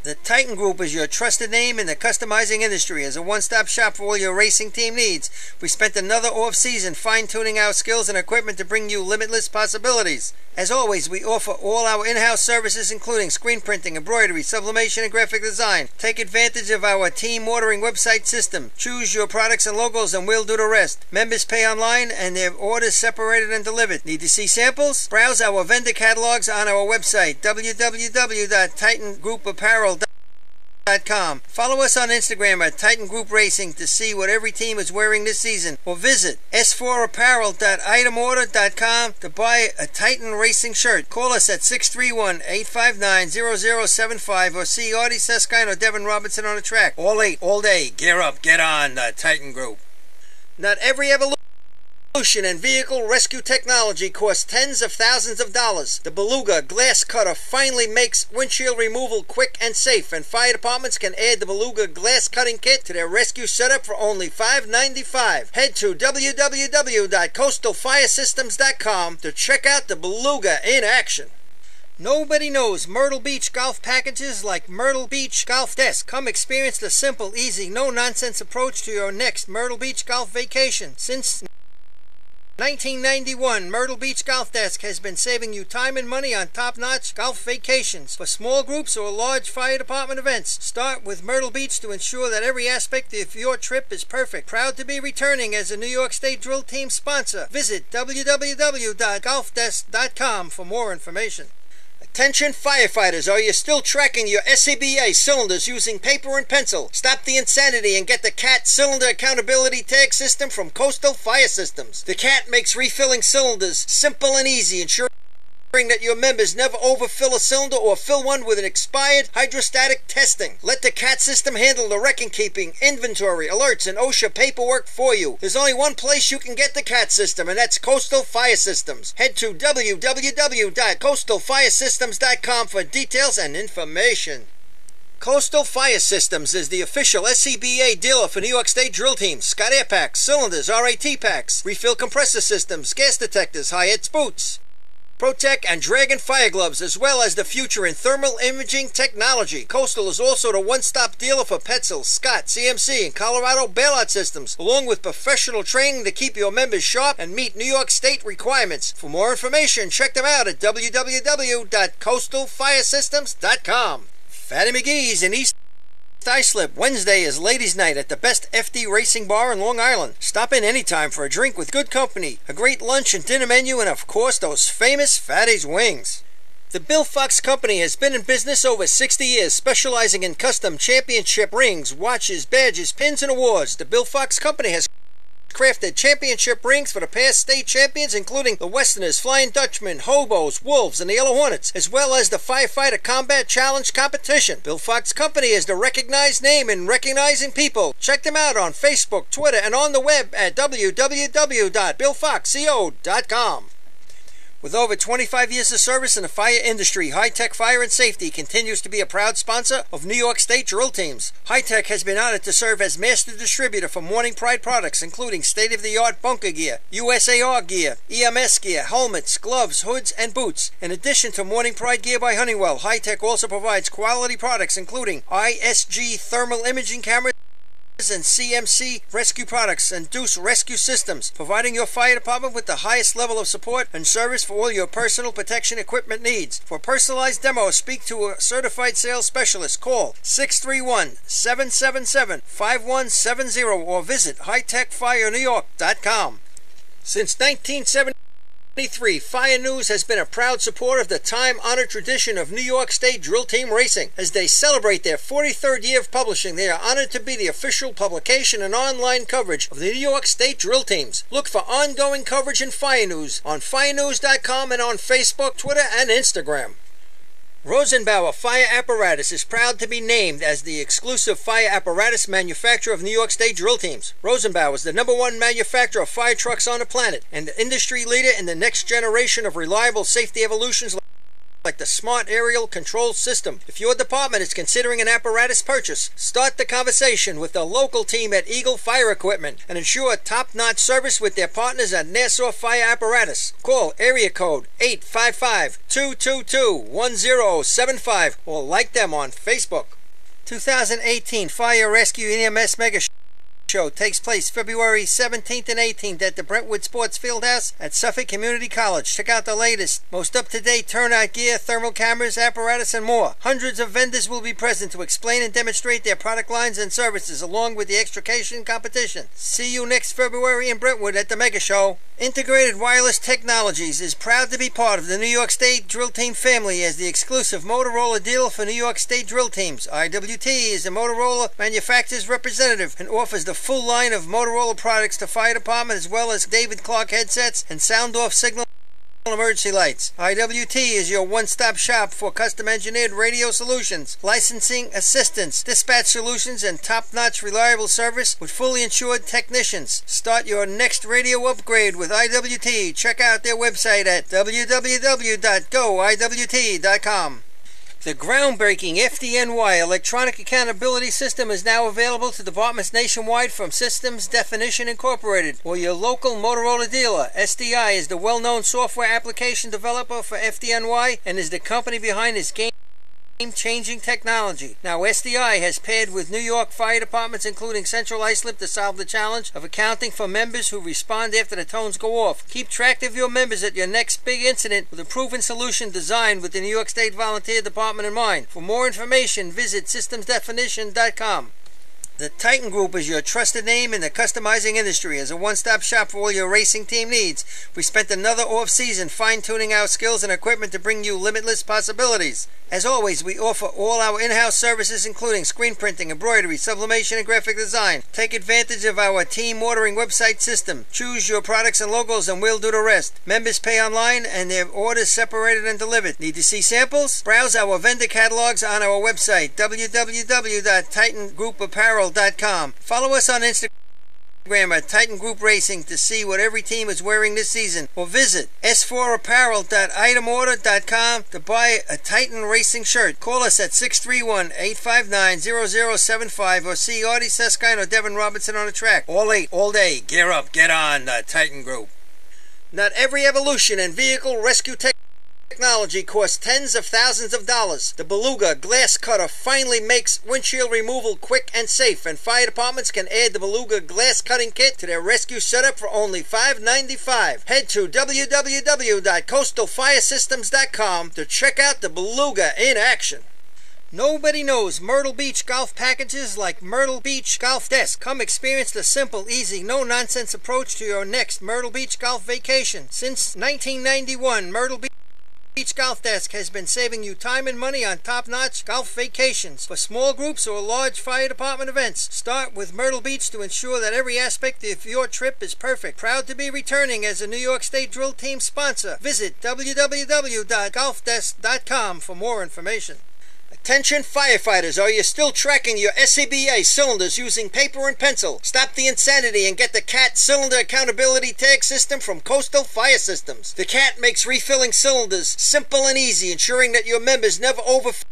The Titan Group is your trusted name in the customizing industry as a one-stop shop for all your racing team needs. We spent another off-season fine-tuning our skills and equipment to bring you limitless possibilities. As always, we offer all our in-house services including screen printing, embroidery, sublimation, and graphic design. Take advantage of our team ordering website system. Choose your products and logos and we'll do the rest. Members pay online and their orders separated and delivered. Need to see samples? Browse our vendor catalogs on our website, www.titangroup.apparel.com. Follow us on Instagram at Titan Group Racing to see what every team is wearing this season, or visit s4apparel.itemorder.com to buy a Titan Racing shirt. Call us at 631-859-0075 or see Artie Seskine or Devin Robinson on the track. All late, all day. Gear up, get on the Titan Group. Not every evolution Solution and vehicle rescue technology costs tens of thousands of dollars. The Beluga glass cutter finally makes windshield removal quick and safe, and fire departments can add the Beluga glass cutting kit to their rescue setup for only $5.95. Head to www.coastalfiresystems.com to check out the Beluga in action. Nobody knows Myrtle Beach golf packages like Myrtle Beach Golf Desk. Come experience the simple, easy, no-nonsense approach to your next Myrtle Beach golf vacation. Since 1991, Myrtle Beach Golf Desk has been saving you time and money on top-notch golf vacations. For small groups or large fire department events, start with Myrtle Beach to ensure that every aspect of your trip is perfect. Proud to be returning as a New York State Drill Team sponsor. Visit www.golfdesk.com for more information. Attention firefighters, are you still tracking your SCBA cylinders using paper and pencil? Stop the insanity and get the CAT Cylinder Accountability Tag System from Coastal Fire Systems. The CAT makes refilling cylinders simple and easy, ensuring that your members never overfill a cylinder or fill one with an expired hydrostatic testing. Let the CAT system handle the record-keeping, inventory, alerts, and OSHA paperwork for you. There's only one place you can get the CAT system, and that's Coastal Fire Systems. Head to www.coastalfiresystems.com for details and information. Coastal Fire Systems is the official SCBA dealer for New York State drill teams. Scott Air Packs, cylinders, RAT packs, refill compressor systems, gas detectors, high-ets boots, Protec and Dragon fire gloves, as well as the future in thermal imaging technology. Coastal is also the one-stop dealer for Petzl, Scott, CMC, and Colorado bailout systems, along with professional training to keep your members sharp and meet New York State requirements. For more information, check them out at www.coastalfiresystems.com. Fatty McGee's in East Islip. Wednesday is Ladies' Night at the best FD Racing Bar in Long Island. Stop in anytime for a drink with good company, a great lunch and dinner menu, and of course those famous Fatty's wings. The Bill Fox Company has been in business over 60 years, specializing in custom championship rings, watches, badges, pins, and awards. The Bill Fox Company has crafted championship rings for the past state champions, including the Westerners, Flying Dutchmen, Hobos, Wolves, and the Yellow Hornets, as well as the Firefighter Combat Challenge competition. Bill Fox Company is the recognized name in recognizing people. Check them out on Facebook, Twitter, and on the web at www.billfoxco.com. With over 25 years of service in the fire industry, High Tech Fire and Safety continues to be a proud sponsor of New York State drill teams. High Tech has been honored to serve as master distributor for Morning Pride products, including state-of-the-art bunker gear, USAR gear, EMS gear, helmets, gloves, hoods, and boots. In addition to Morning Pride gear by Honeywell, High Tech also provides quality products, including ISG thermal imaging cameras and CMC rescue products and Deuce rescue systems, providing your fire department with the highest level of support and service for all your personal protection equipment needs. For personalized demos, speak to a certified sales specialist. Call 631-777-5170 or visit hightechfirenewyork.com. Since 1973, Fire News has been a proud supporter of the time-honored tradition of New York State drill team racing. As they celebrate their 43rd year of publishing, they are honored to be the official publication and online coverage of the New York State drill teams. Look for ongoing coverage in Fire News on firenews.com and on Facebook, Twitter, and Instagram. Rosenbauer Fire Apparatus is proud to be named as the exclusive fire apparatus manufacturer of New York State drill teams. Rosenbauer is the #1 manufacturer of fire trucks on the planet and the industry leader in the next generation of reliable safety evolutions like the Smart Aerial Control System. If your department is considering an apparatus purchase, start the conversation with the local team at Eagle Fire Equipment and ensure top-notch service with their partners at Nassau Fire Apparatus. Call area code 855-222-1075 or like them on Facebook. 2018 Fire Rescue EMS Mega Show takes place February 17th and 18th at the Brentwood Sports Fieldhouse at Suffolk Community College. Check out the latest, most up-to-date turnout gear, thermal cameras, apparatus, and more. Hundreds of vendors will be present to explain and demonstrate their product lines and services, along with the extrication competition. See you next February in Brentwood at the Mega Show. Integrated Wireless Technologies is proud to be part of the New York State Drill Team family as the exclusive Motorola dealer for New York State drill teams. IWT is the Motorola manufacturer's representative and offers the full line of Motorola products to fire department, as well as David Clark headsets and sound-off signal emergency lights. IWT is your one-stop shop for custom-engineered radio solutions, licensing assistance, dispatch solutions, and top-notch reliable service with fully insured technicians. Start your next radio upgrade with IWT. Check out their website at www.goiwt.com. The groundbreaking FDNY electronic accountability system is now available to departments nationwide from Systems Definition Incorporated or your local Motorola dealer. SDI is the well-known software application developer for FDNY and is the company behind this game-changing technology. Now, SDI has paired with New York fire departments, including Central Islip, to solve the challenge of accounting for members who respond after the tones go off. Keep track of your members at your next big incident with a proven solution designed with the New York State Volunteer Department in mind. For more information, visit systemsdefinition.com. The Titan Group is your trusted name in the customizing industry. As a one-stop shop for all your racing team needs, we spent another off-season fine-tuning our skills and equipment to bring you limitless possibilities. As always, we offer all our in-house services, including screen printing, embroidery, sublimation, and graphic design. Take advantage of our team ordering website system. Choose your products and logos and we'll do the rest. Members pay online and their orders separated and delivered. Need to see samples? Browse our vendor catalogs on our website, www.titangroup.apparel.com. Follow us on Instagram at Titan Group Racing to see what every team is wearing this season, or visit s4apparel.itemorder.com to buy a Titan Racing shirt. Call us at 631-859-0075 or see Artie Seskine or Devin Robertson on the track. All late, all day. Gear up, get on the Titan Group. Not every evolution in vehicle rescue technology costs tens of thousands of dollars. The Beluga Glass Cutter finally makes windshield removal quick and safe, and fire departments can add the Beluga Glass Cutting Kit to their rescue setup for only $5.95. Head to www.coastalfiresystems.com to check out the Beluga in action. Nobody knows Myrtle Beach golf packages like Myrtle Beach Golf Desk. Come experience the simple, easy, no-nonsense approach to your next Myrtle Beach golf vacation. Since 1991, Myrtle Beach Golf Desk has been saving you time and money on top-notch golf vacations. For small groups or large fire department events, start with Myrtle Beach to ensure that every aspect of your trip is perfect. Proud to be returning as a New York State Drill Team sponsor. Visit www.golfdesk.com for more information. Attention firefighters, are you still tracking your SCBA cylinders using paper and pencil? Stop the insanity and get the CAT Cylinder Accountability Tag System from Coastal Fire Systems. The CAT makes refilling cylinders simple and easy, ensuring that your members never overfill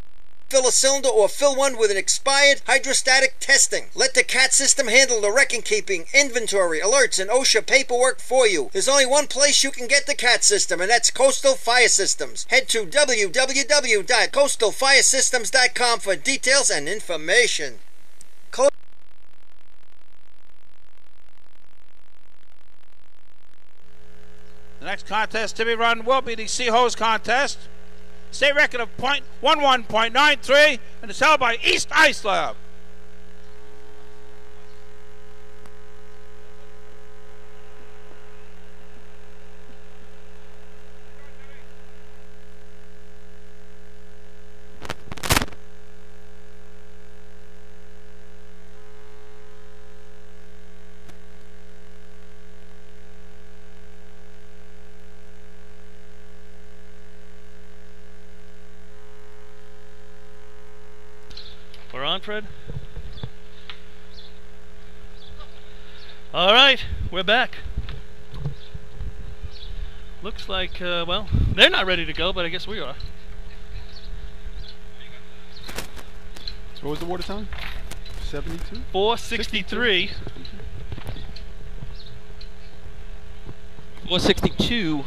a cylinder or fill one with an expired hydrostatic testing. Let the CAT system handle the record-keeping, inventory, alerts, and OSHA paperwork for you. There's only one place you can get the CAT system, and that's Coastal Fire Systems. Head to www.coastalfiresystems.com for details and information. The next contest to be run will be the Sea Hose contest. State record of .11.93, and it's held by East Islip. We're on, Fred? All right, we're back. Looks like, well, they're not ready to go, but I guess we are. So what was the water time? 72? 463. 462.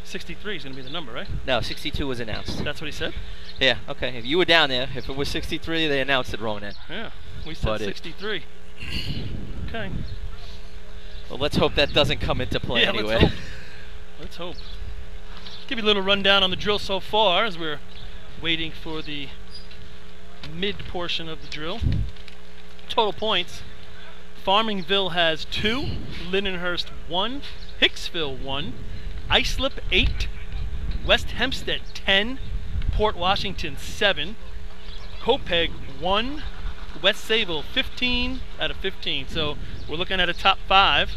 63 is going to be the number, right? No, 62 was announced. That's what he said? Yeah, okay. If you were down there, if it was 63, they announced it, Ronan. Yeah, we said 63. Okay. Well, let's hope that doesn't come into play anyway. Let's hope. Let's hope. Give you a little rundown on the drill so far as we're waiting for the mid portion of the drill. Total points. Farmingville has 2, Lindenhurst 1, Hicksville 1, Islip 8, West Hempstead 10, Port Washington 7, Copeg 1, West Sayville 15 out of 15. So we're looking at a top 5.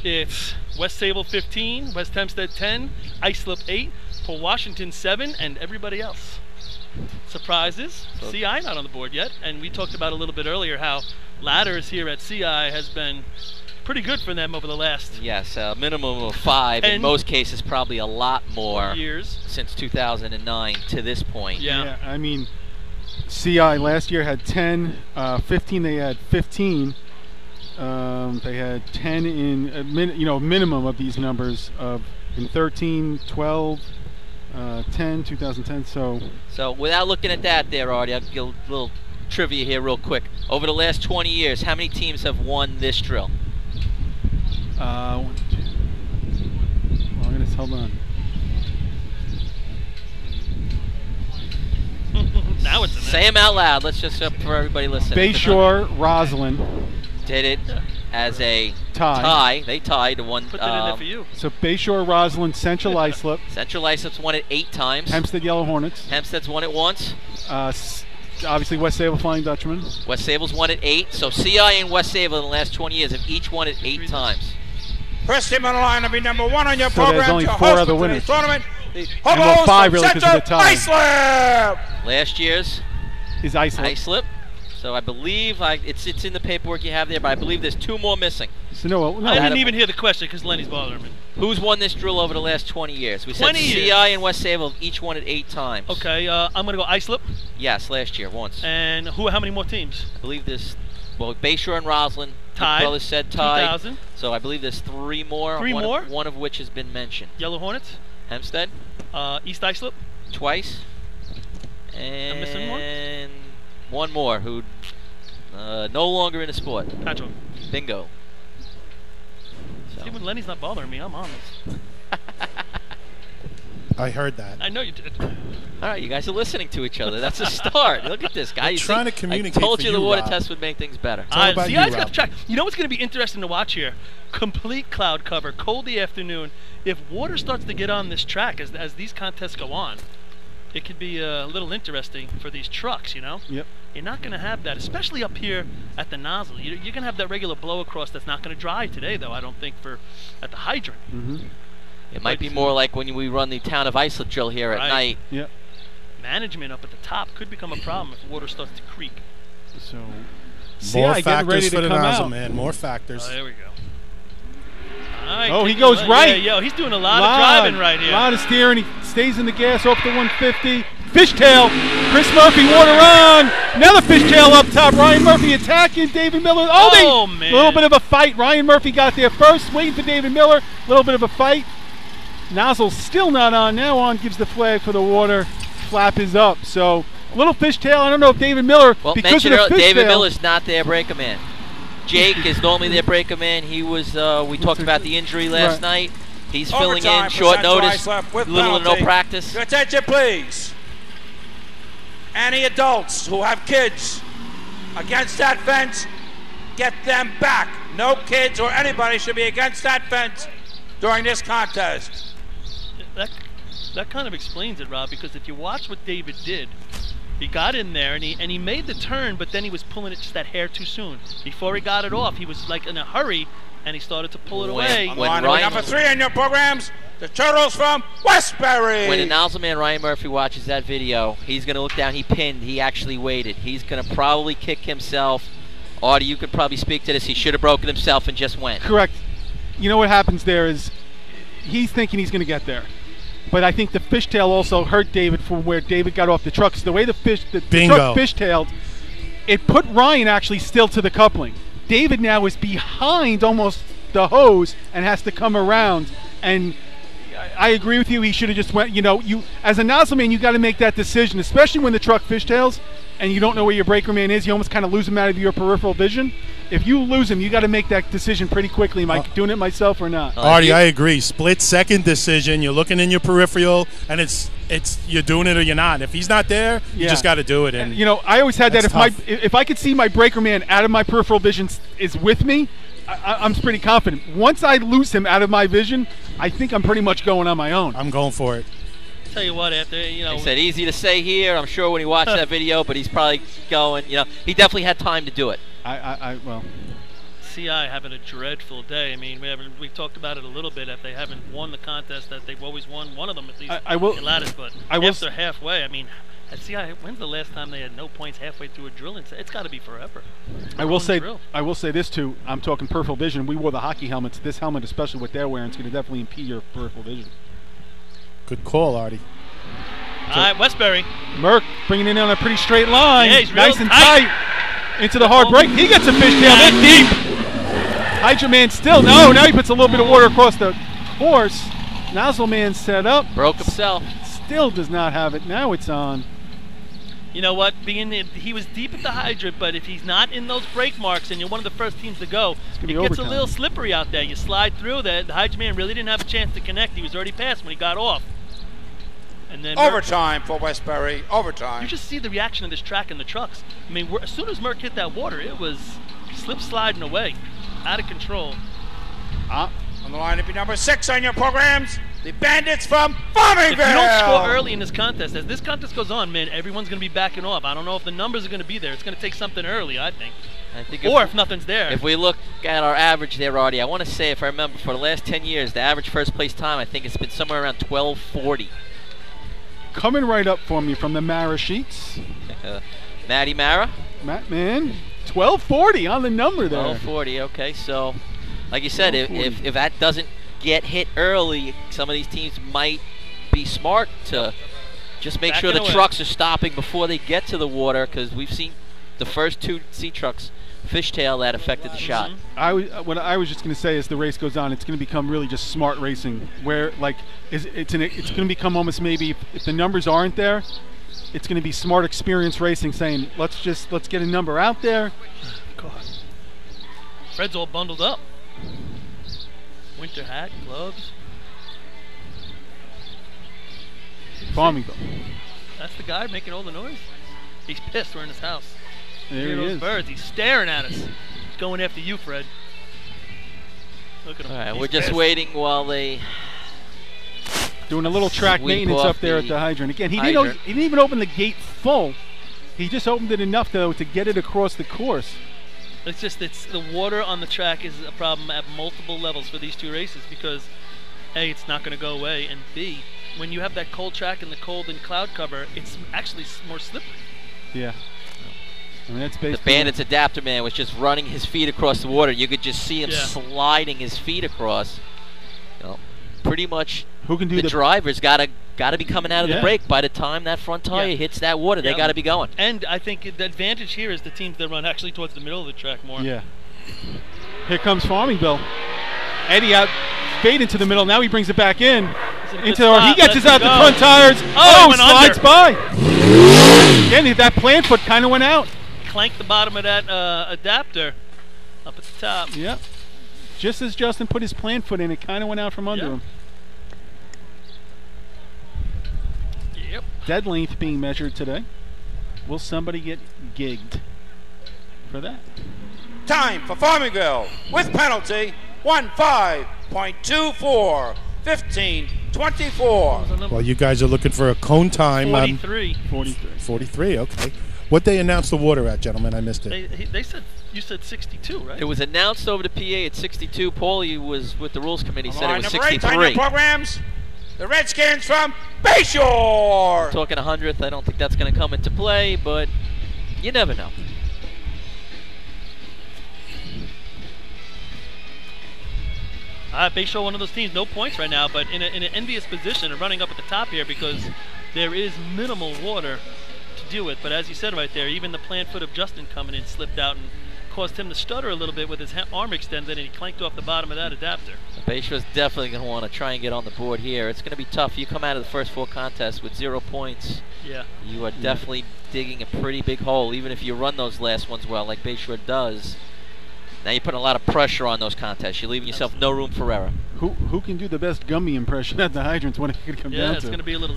It's West Sable 15, West Hempstead 10, Islip 8, Port Washington 7, and everybody else. Surprises. CI not on the board yet, and we talked about a little bit earlier how ladders here at CI has been pretty good for them over the last Yes, a minimum of 5. In most cases, probably a lot more years since 2009 to this point. Yeah. I mean, CI last year had 10, 15 they had 15. They had 10 in minimum of these numbers of in 13, 12, 10, 2010. So without looking at that there, Artie, I'll give a little trivia here real quick. Over the last 20 years, how many teams have won this drill? Well, I'm gonna hold on. Now it's in there. Say them out loud. Let's just for everybody listening. Bayshore, Roslyn did it as a tie. They tied to one. Put that in there for you. So Bayshore, Roslyn, Central Islip. Central Islip's won it 8 times. Hempstead Yellow Hornets. Hempstead's won it once. Obviously West Sable Flying Dutchman. West Sable's won it 8. So CI and West Sable in the last 20 years have each won it 8 times. First team on the line will be number 1 on your So program there's only to 4 host other today's winners. tournament. The And well, host 5 of really because of the Central tie. Islip. Last year's Is Islip. Islip. So I believe it's in the paperwork you have there, but I believe there's 2 more missing. So no, I didn't even hear the question because Lenny's bothering me. Who's won this drill over the last 20 years? We said 20 years. CI and West Sable have each won it 8 times. Okay, I'm going to go Islip. Yes, last year, once. And how many more teams? I believe there's, Bayshore and Roslyn. Tied. Brothers said tied. 2000. So I believe there's 3 more. 3 more? One of which has been mentioned. Yellow Hornets. Hempstead. East Islip. Twice. And I'm missing one? one more who no longer in the sport. Patrick. Bingo. See, when Lenny's not bothering me, I'm on this. I heard that. I know you did. All right, you guys are listening to each other. That's a start. Look at this guy. I'm trying to communicate I told for you the you, water Rob. test would make things better. all about CI's you, got Rob. the track. You know what's going to be interesting to watch here? Complete cloud cover, cold the afternoon. If water starts to get on this track as these contests go on, it could be a little interesting for these trucks, you know? Yep. You're not going to have that, especially up here at the nozzle. You're going to have that regular blow across that's not going to dry today, though, I don't think, at the hydrant. Mm-hmm. It might be more like when we run the town of Islip drill here at night. Yep. Management up at the top could become a problem if water starts to creak. So More CI getting ready factors to for the come nozzle, out. man. More factors. There we go. All right, Oh, he taking goes a- right. Yeah, he's doing a lot of driving right here. A lot of steering. He stays in the gas off the 150. Fishtail. Chris Murphy, water on. Another fishtail up top. Ryan Murphy attacking David Miller. Oh, man. A little bit of a fight. Ryan Murphy got there first, waiting for David Miller. A little bit of a fight. Nozzle still not on. Now on gives the flag for the water. Flap is up. So a little fishtail. I don't know if David Miller, Well, because of mentioned the David fishtail. Miller's not their breaker man. Jake is normally their breaker man. He was. We talked about the injury last night. He's filling Overtime in for short Central notice. Islip with Little to no penalty. practice. Your attention, please. Any adults who have kids against that fence, get them back. No kids or anybody should be against that fence during this contest. That kind of explains it, Rob, because if you watch what David did, he got in there and he made the turn, but then he was pulling it just that hair too soon. Before he got it off, he was like in a hurry, and he started to pull it away. On the line, number 3 in your programs, the Turtles from Westbury. When the nozzle man Ryan Murphy watches that video, he's going to look down. He pinned. He actually waited. He's going to probably kick himself. Artie, you could probably speak to this. He should have broken himself and just went. Correct. You know what happens there is he's thinking he's going to get there. But I think the fishtail also hurt David from where David got off the truck. So the way the truck fishtailed, it put Ryan actually still to the coupling. David now is behind almost the hose and has to come around. And I agree with you. He should have just went, you as a nozzle man, you got to make that decision, especially when the truck fishtails and you don't know where your breaker man is. You almost kind of lose him out of your peripheral vision. If you lose him, you got to make that decision pretty quickly. Am I doing it myself or not? Artie, I agree. Split-second decision. You're looking in your peripheral, and it's you're doing it or you're not. If he's not there, you just got to do it. And I always had that. That's If I could see my breaker man out of my peripheral vision is with me, I'm pretty confident. Once I lose him out of my vision, I think I'm pretty much going on my own. I'm going for it. Tell you what, after He said easy to say here. I'm sure when he watched that video, but he's probably going. He definitely had time to do it. Well. CI having a dreadful day. I mean, we talked about it a little bit. If they haven't won the contest, that they've always won one of them at least. I will. In lattice, but after halfway, I mean, at CI, when's the last time they had no points halfway through a drill? It's got to be forever. I will say this too. I'm talking peripheral vision. We wore the hockey helmets. This helmet, especially what they're wearing, is going to definitely impede your peripheral vision. Good call, Artie. All right, Westbury. Merck bringing it in on a pretty straight line. Yeah, he's nice real and tight. Into the hard break. He gets a fishtail. That's deep. Hydra Man still. No, now he puts a little bit of water across the course. Nozzle Man set up. Broke himself. Still does not have it. Now it's on. You know what? He was deep at the hydrant, but if he's not in those break marks and you're one of the first teams to go, it gets a little slippery out there. You slide through there. The hydrant man really didn't have a chance to connect. He was already past when he got off. And then overtime for Westbury. Overtime. You just see the reaction of this track and the trucks. I mean, as soon as Merck hit that water, it was sliding away, out of control. On the line to be number 6 on your programs, the Bandits from Farmingville. If you don't score early in this contest, as this contest goes on, man, everyone's going to be backing off. I don't know if the numbers are going to be there. It's going to take something early, I think. Or if nothing's there. If we look at our average there, Artie, I want to say, if I remember, for the last 10 years, the average first place time, I think it's been somewhere around 12:40. Coming right up for me from the Mara sheets. Matty Mara. Matt, man, 12:40 on the number there. 12:40. Okay, so like you said, if that doesn't get hit early, some of these teams might be smart to just make sure the trucks are stopping before they get to the water, because we've seen the first 2 sea trucks fishtail that affected the shot. What I was just going to say, as the race goes on, it's going to become really just smart racing, where like it's going to become almost, maybe if the numbers aren't there, it's going to be smart experience racing, saying let's get a number out there. God. Fred's all bundled up. Winter hat, gloves. Farmingville. That's the guy making all the noise. He's pissed. We're in his house. There he those is. Birds. He's staring at us. He's going after you, Fred. Look at him. All right, He's we're just pissed. waiting while they doing a little track maintenance up there at the hydrant. Again, he didn't even open the gate full. He just opened it enough, though, to get it across the course. It's the water on the track is a problem at multiple levels for these 2 races, because A, it's not going to go away, and B, when you have that cold track and the cold and cloud cover, it's actually more slippery. Yeah. I mean, that's basically the Bandits adapter man was just running his feet across the water. You could just see him sliding his feet across. You know, pretty much who can do the drivers got to be coming out of the break by the time that front tire hits that water. They got to be going. And I think the advantage here is the teams that run actually towards the middle of the track more. Yeah. Here comes Farmingville. Eddie out, fade into the middle. Now he brings it back in. He gets us out the front tires. Oh, slides by. Again, that plant foot kind of went out. Clanked the bottom of that adapter up at the top. Yep. Just as Justin put his plant foot in, it kind of went out from under him. Yep. Dead length being measured today. Will somebody get gigged for that? Time for Farmingville with penalty 15.24, 15:24. Well, you guys are looking for a cone time. 43. 43, okay. What they announced the water at, gentlemen? I missed it. They said, you said 62, right? It was announced over the PA at 62. Paulie was with the rules committee, said it was number 8 on 63. your programs, the Redskins from Bayshore. Talking 100th, I don't think that's going to come into play, but you never know. Bayshore, one of those teams, no points right now, but in an envious position of running up at the top here, because there is minimal water to deal with. But as you said right there, even the plant foot of Justin coming in slipped out and caused him to stutter a little bit with his arm extended, and he clanked off the bottom of that adapter. Bayshore's definitely going to want to try and get on the board here. It's going to be tough. You come out of the first 4 contests with 0 points. Yeah. You are definitely digging a pretty big hole, even if you run those last ones well, like Bayshore does. Now you're putting a lot of pressure on those contests. You're leaving yourself no room for error. Who can do the best Gumby impression at the hydrants when it could come down to? Yeah, it's going to be a little.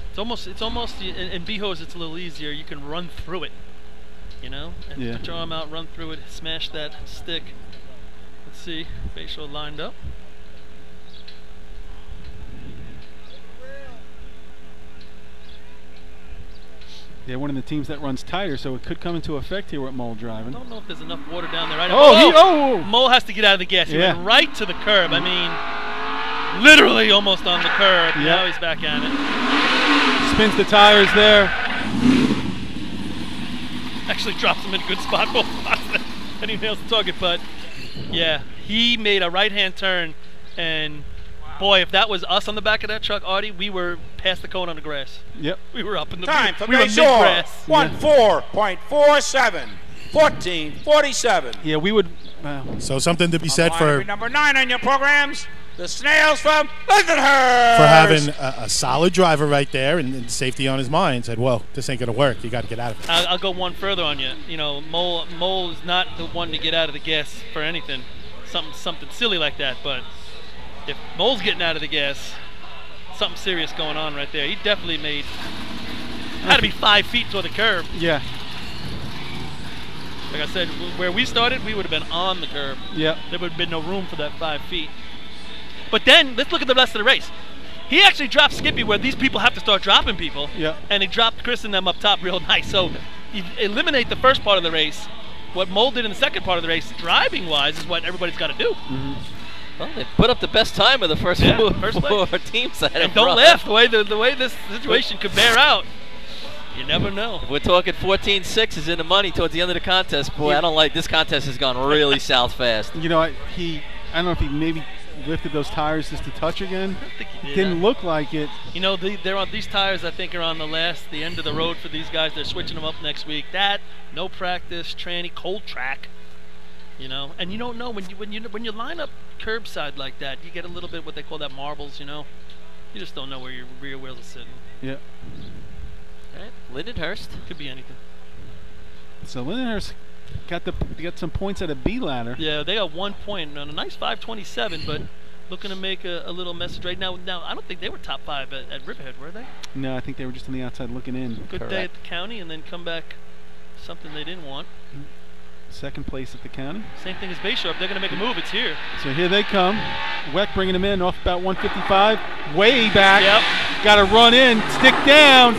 It's almost in B-hose it's a little easier. You can run through it, you know, and put your arm out, run through it, smash that stick. Let's see, Bayshore lined up. Yeah, one of the teams that runs tighter, so it could come into effect here with Mole driving. I don't know if there's enough water down there right now. Oh, Mole has to get out of the gas. He went right to the curb. I mean, literally almost on the curb. Yep. Now he's back at it. Spins the tires there. Actually drops him in a good spot. Both spots. And he nails the target. But, yeah, he made a right-hand turn. And, boy, if that was us on the back of that truck, Artie, we were past the cone on the grass. Yep. We were up in the Time for we were Bayshore. mid-grass. 14.47. 14:47. Yeah, we would. So something to be said for number 9 on your programs. The Snails from Lindenhurst. for having a solid driver right there and safety on his mind. Said, "Whoa, this ain't gonna work. You got to get out of it." I'll go one further on you. You know, Mole is not the one to get out of the gas for anything, something silly like that. But if Mole's getting out of the gas, something serious going on right there. He definitely had to be 5 feet toward the curb. Yeah. Like I said, where we started, we would have been on the curb. Yep. There would have been no room for that 5 feet. But then, let's look at the rest of the race. He actually dropped Skippy where these people have to start dropping people. Yeah. And he dropped Chris and them up top real nice. So you eliminate the first part of the race. What Mole did in the second part of the race, driving-wise, is what everybody's got to do. Mm-hmm. Well, they put up the best time of the first four teams. And don't laugh the way this situation could bear out. You never know. If we're talking 14-6 is in the money towards the end of the contest. Boy, I don't like this contest has gone really south fast. You know, I don't know if he maybe lifted those tires just a touch again. I think he did. Didn't look like it. You know, they're on these tires. I think are on the end of the road for these guys. They're switching them up next week. No practice, tranny, cold track. You know, and you don't know when you line up curbside like that, you get a little bit what they call that marbles. You know, you just don't know where your rear wheels are sitting. Yeah. All right, Lindenhurst. Could be anything. So Lindenhurst got some points at a B ladder. Yeah, they got 1 point on a nice 527, but looking to make a little message right now. Now, I don't think they were top 5 at Riverhead, were they? No, I think they were just on the outside looking in. Good day at the county, and then come back something they didn't want. Second place at the county. Same thing as Bayshore. If they're going to make a move, it's here. So here they come. Weck bringing them in off about 155. Way back. Yep. Got to run in. Stick down.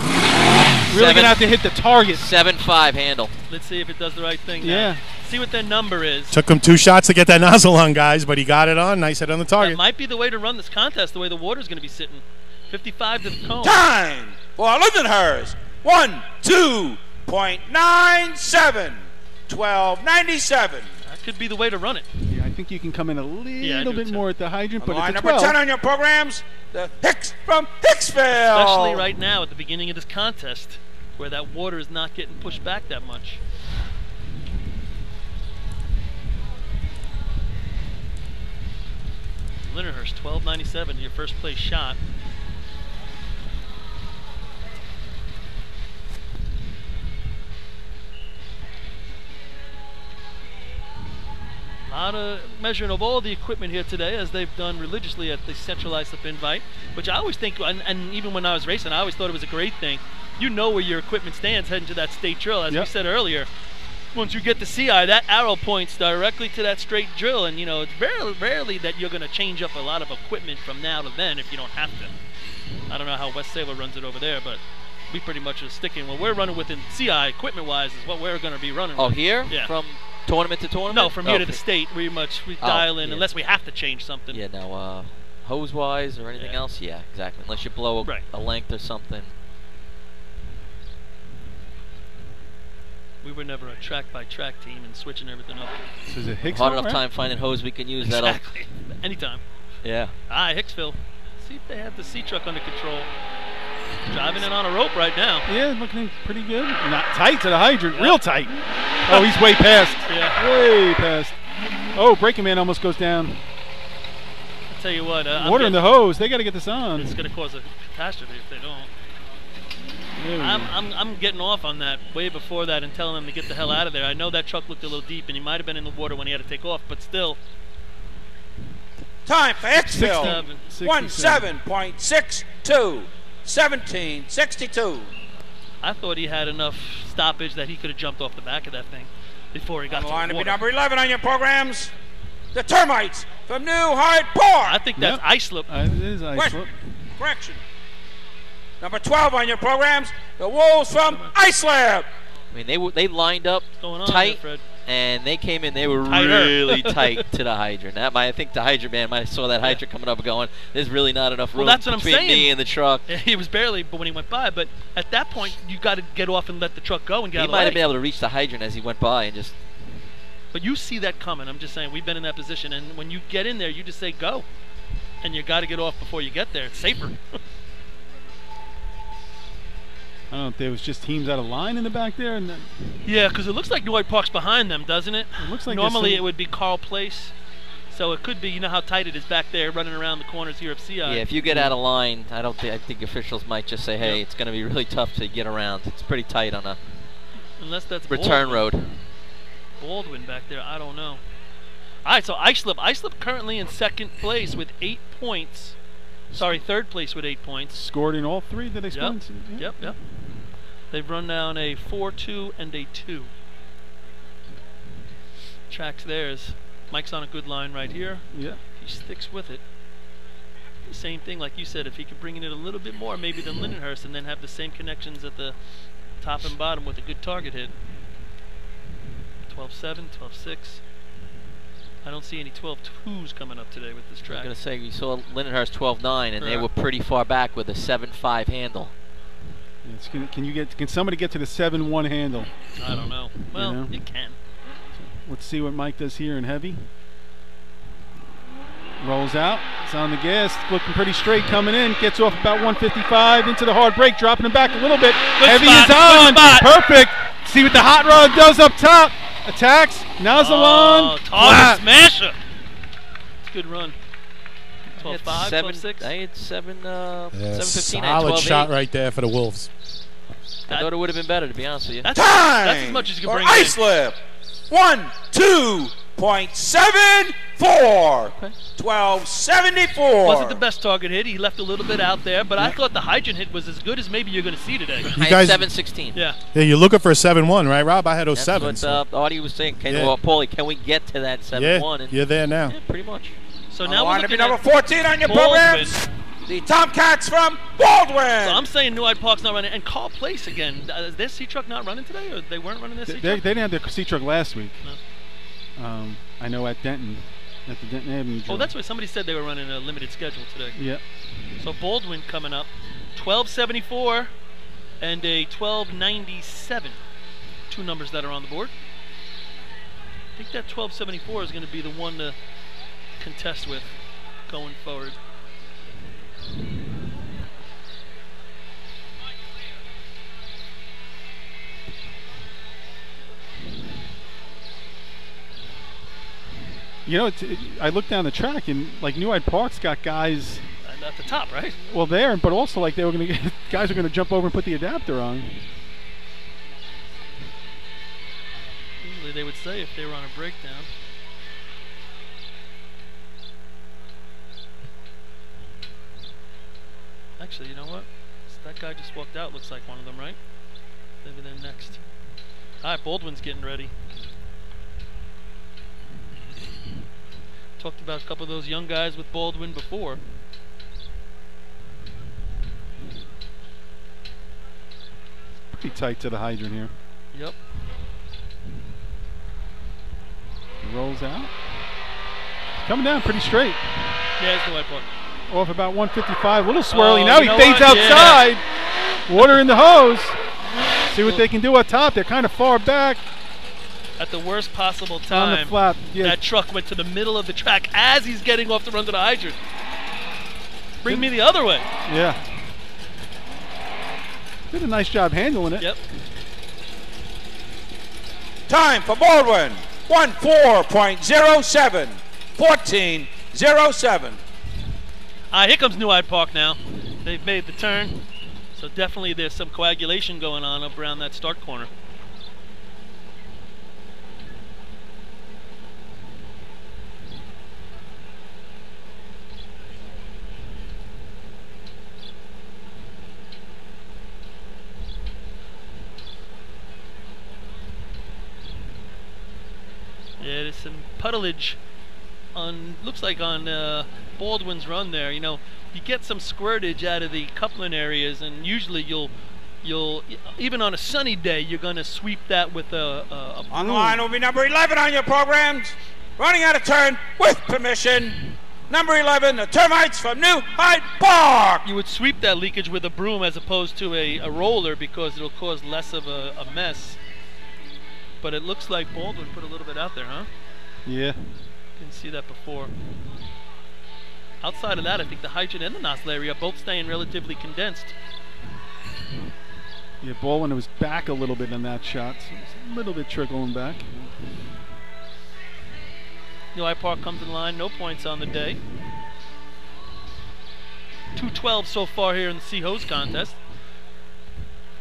Really going to have to hit the target. 7.5 handle. Let's see if it does the right thing now. Yeah. See what their number is. Took him 2 shots to get that nozzle on, guys, but he got it on. Nice hit on the target. That might be the way to run this contest, the way the water's going to be sitting. 55 to the cone. Time for Lindenhurst. 1:02.97. 12:97. That could be the way to run it. Yeah, I think you can come in a little bit more at the hydrant, but Line at the number 12. 10 on your programs, the Hicks from Hicksville. Especially right now at the beginning of this contest where that water is not getting pushed back that much. Lindenhurst, 12.97 to your first place shot. A lot of measuring of all the equipment here today, as they've done religiously at the Central Islip Invite, which I always think, and even when I was racing, I always thought it was a great thing. You know where your equipment stands heading to that state drill, as we said earlier. Once you get the CI, that arrow points directly to that straight drill, and you know it's very rarely that you're going to change up a lot of equipment from now to then if you don't have to. I don't know how West Sailor runs it over there, but we pretty much are sticking. What we're running with in CI equipment-wise is what we're going to be running. Oh, with. here? Yeah. From tournament to tournament? No, from here to the state. We dial in yeah. unless we have to change something. Yeah, no, hose-wise or anything else? Yeah, exactly. Unless you blow a length or something. We were never a track-by-track team and switching everything up. So is it Hicksville? Hard enough time finding hose we can use. Exactly. Anytime. Yeah. Hicksville. See if they have the C-truck under control. Driving it on a rope right now. Yeah, looking pretty good. Not tight to the hydrant. Real tight. Oh, he's way past. Yeah. Way past. Oh, Breaking Man almost goes down. I'll tell you what. Water in the hose. They got to get this on. It's going to cause a catastrophe if they don't. I'm getting off on that way before that and telling them to get the hell out of there. I know that truck looked a little deep, and he might have been in the water when he had to take off, but still. Time for Hicksville. 17.62. 17.62. I thought he had enough stoppage that he could have jumped off the back of that thing before he got to the line to be water. number 11 on your programs. The Termites from New Hyde Park. I think that's Islip. It is Islip. Correction. Number 12 on your programs, the Wolves from Islip. I mean, they lined up What's going on tight, there, Fred? and they came in. They were Tighter. really tight to the hydrant. I think the hydrant man might have saw that hydrant coming up and going, there's really not enough room Well, that's what I'm between saying. me and the truck. He was barely, but when he went by. But at that point, you got to get off and let the truck go and get He out of the might have way. been able to reach the hydrant as he went by and just. But you see that coming. I'm just saying, we've been in that position, and when you get in there, you just say go, and you got to get off before you get there. It's safer. I don't know if there was just teams out of line in the back there. And then Yeah, because it looks like New Hyde Park's behind them, doesn't it? It looks like normally there's some- it would be Carl Place, so it could be. You know how tight it is back there, running around the corners here of CI. Yeah, if you get out of line, I think officials might just say, hey, it's going to be really tough to get around. It's pretty tight on a Unless that's return road. Baldwin back there, I don't know. All right, so Islip currently in second place with 8 points. Sorry, third place with 8 points. scored in all three that they scored. Yep. They've run down a 4-2 and a 2. Track's theirs. Mike's on a good line right here. Yeah. He sticks with it. The same thing, like you said, if he could bring in it a little bit more, maybe than Lindenhurst, and then have the same connections at the top and bottom with a good target hit. 12-7, 12-6. I don't see any 12-2s coming up today with this I was track. going to say, we saw Lindenhurst 12-9, and they Yeah. were pretty far back with a 7-5 handle. Can somebody get to the 7-1 handle? I don't know. Well, know? you can. Let's see what Mike does here in heavy. Rolls out. It's on the gas. Looking pretty straight coming in. Gets off about 155 into the hard brake, dropping him back a little bit. Good Heavy spot, is on. good spot. Perfect. See what the hot rod does up top. Attacks. Nozzle on. Target Flat. smasher. It's a good run. I had 12-5, 12-6. I had 7-15. Yeah, 7-15. I had solid 12-8. shot right there for the Wolves. I thought it would have been better, to be honest with you. That's Time as much as you can for bring in. Islip. 1-2.74. 12.74. Wasn't the best target hit. He left a little bit out there, but I thought the hydrant hit was as good as maybe you're going to see today. I had guys- 7-16. Yeah. Yeah, you're looking for a 7-1, right, Rob? I had That's 07. what so Audie was saying. Yeah. Paulie, can we get to that 7-1? And you're there now. yeah, pretty much. So Now now we're on to be looking number at 14 on your Baldwin. programs, the Tomcats from Baldwin. So I'm saying New Hyde Park's not running, and Carl Place again. Is their C-Truck not running today, or they weren't running their They C-Truck? didn't have their C-Truck last week. No. I know at Denton, at the Denton Avenue. Oh, joint. that's what somebody said they were running a limited schedule today. Yeah. So Baldwin coming up, 12.74 and a 12.97. Two numbers that are on the board. I think that 12.74 is going to be the one to contest with going forward. You know, I looked down the track and like New Hyde Park's got guys, And at the top, right? well, there, but also like they were going to get guys are going to jump over and put the adapter on. Usually they would say if they were on a breakdown. Actually, you know what? That guy just walked out. Looks like one of them, right? Maybe they're next. All right, Baldwin's getting ready. Talked about a couple of those young guys with Baldwin before. Pretty tight to the hydrant here. Yep. Rolls out. Coming down pretty straight. Yeah, it's the white part. Off about 155. A little swirly. Oh, Now you he know fades what? Yeah. outside. Water in the hose. See what they can do up top. They're kind of far back At the worst possible on the time, flap. Yeah. that truck went to the middle of the track as he's getting off to run to the hydrant. Bring me the other way. Yeah. Did a nice job handling it. Yep. Time for Baldwin, 14.07. 14.07. Here comes New Hyde Park now. They've made the turn. So definitely there's some coagulation going on up around that start corner. Yeah, there's some puddleage looks like on Baldwin's run there. You know, you get some squirtage out of the coupling areas, and usually you'll even on a sunny day you're going to sweep that with a On the line will be number 11 on your programs. Running out of turn with permission. Number 11, the Termites from New Hyde Park. You would sweep that leakage with a broom as opposed to a roller because it'll cause less of a mess. But it looks like Baldwin put a little bit out there, huh? Yeah. Didn't see that before. Outside of that, I think the hydrant and the nozzle area are both staying relatively condensed. Yeah, Baldwin was back a little bit in that shot, so it's a little bit trickling back. New Hyde Park comes in line, no points on the day. 212 so far here in the Sea Hose contest.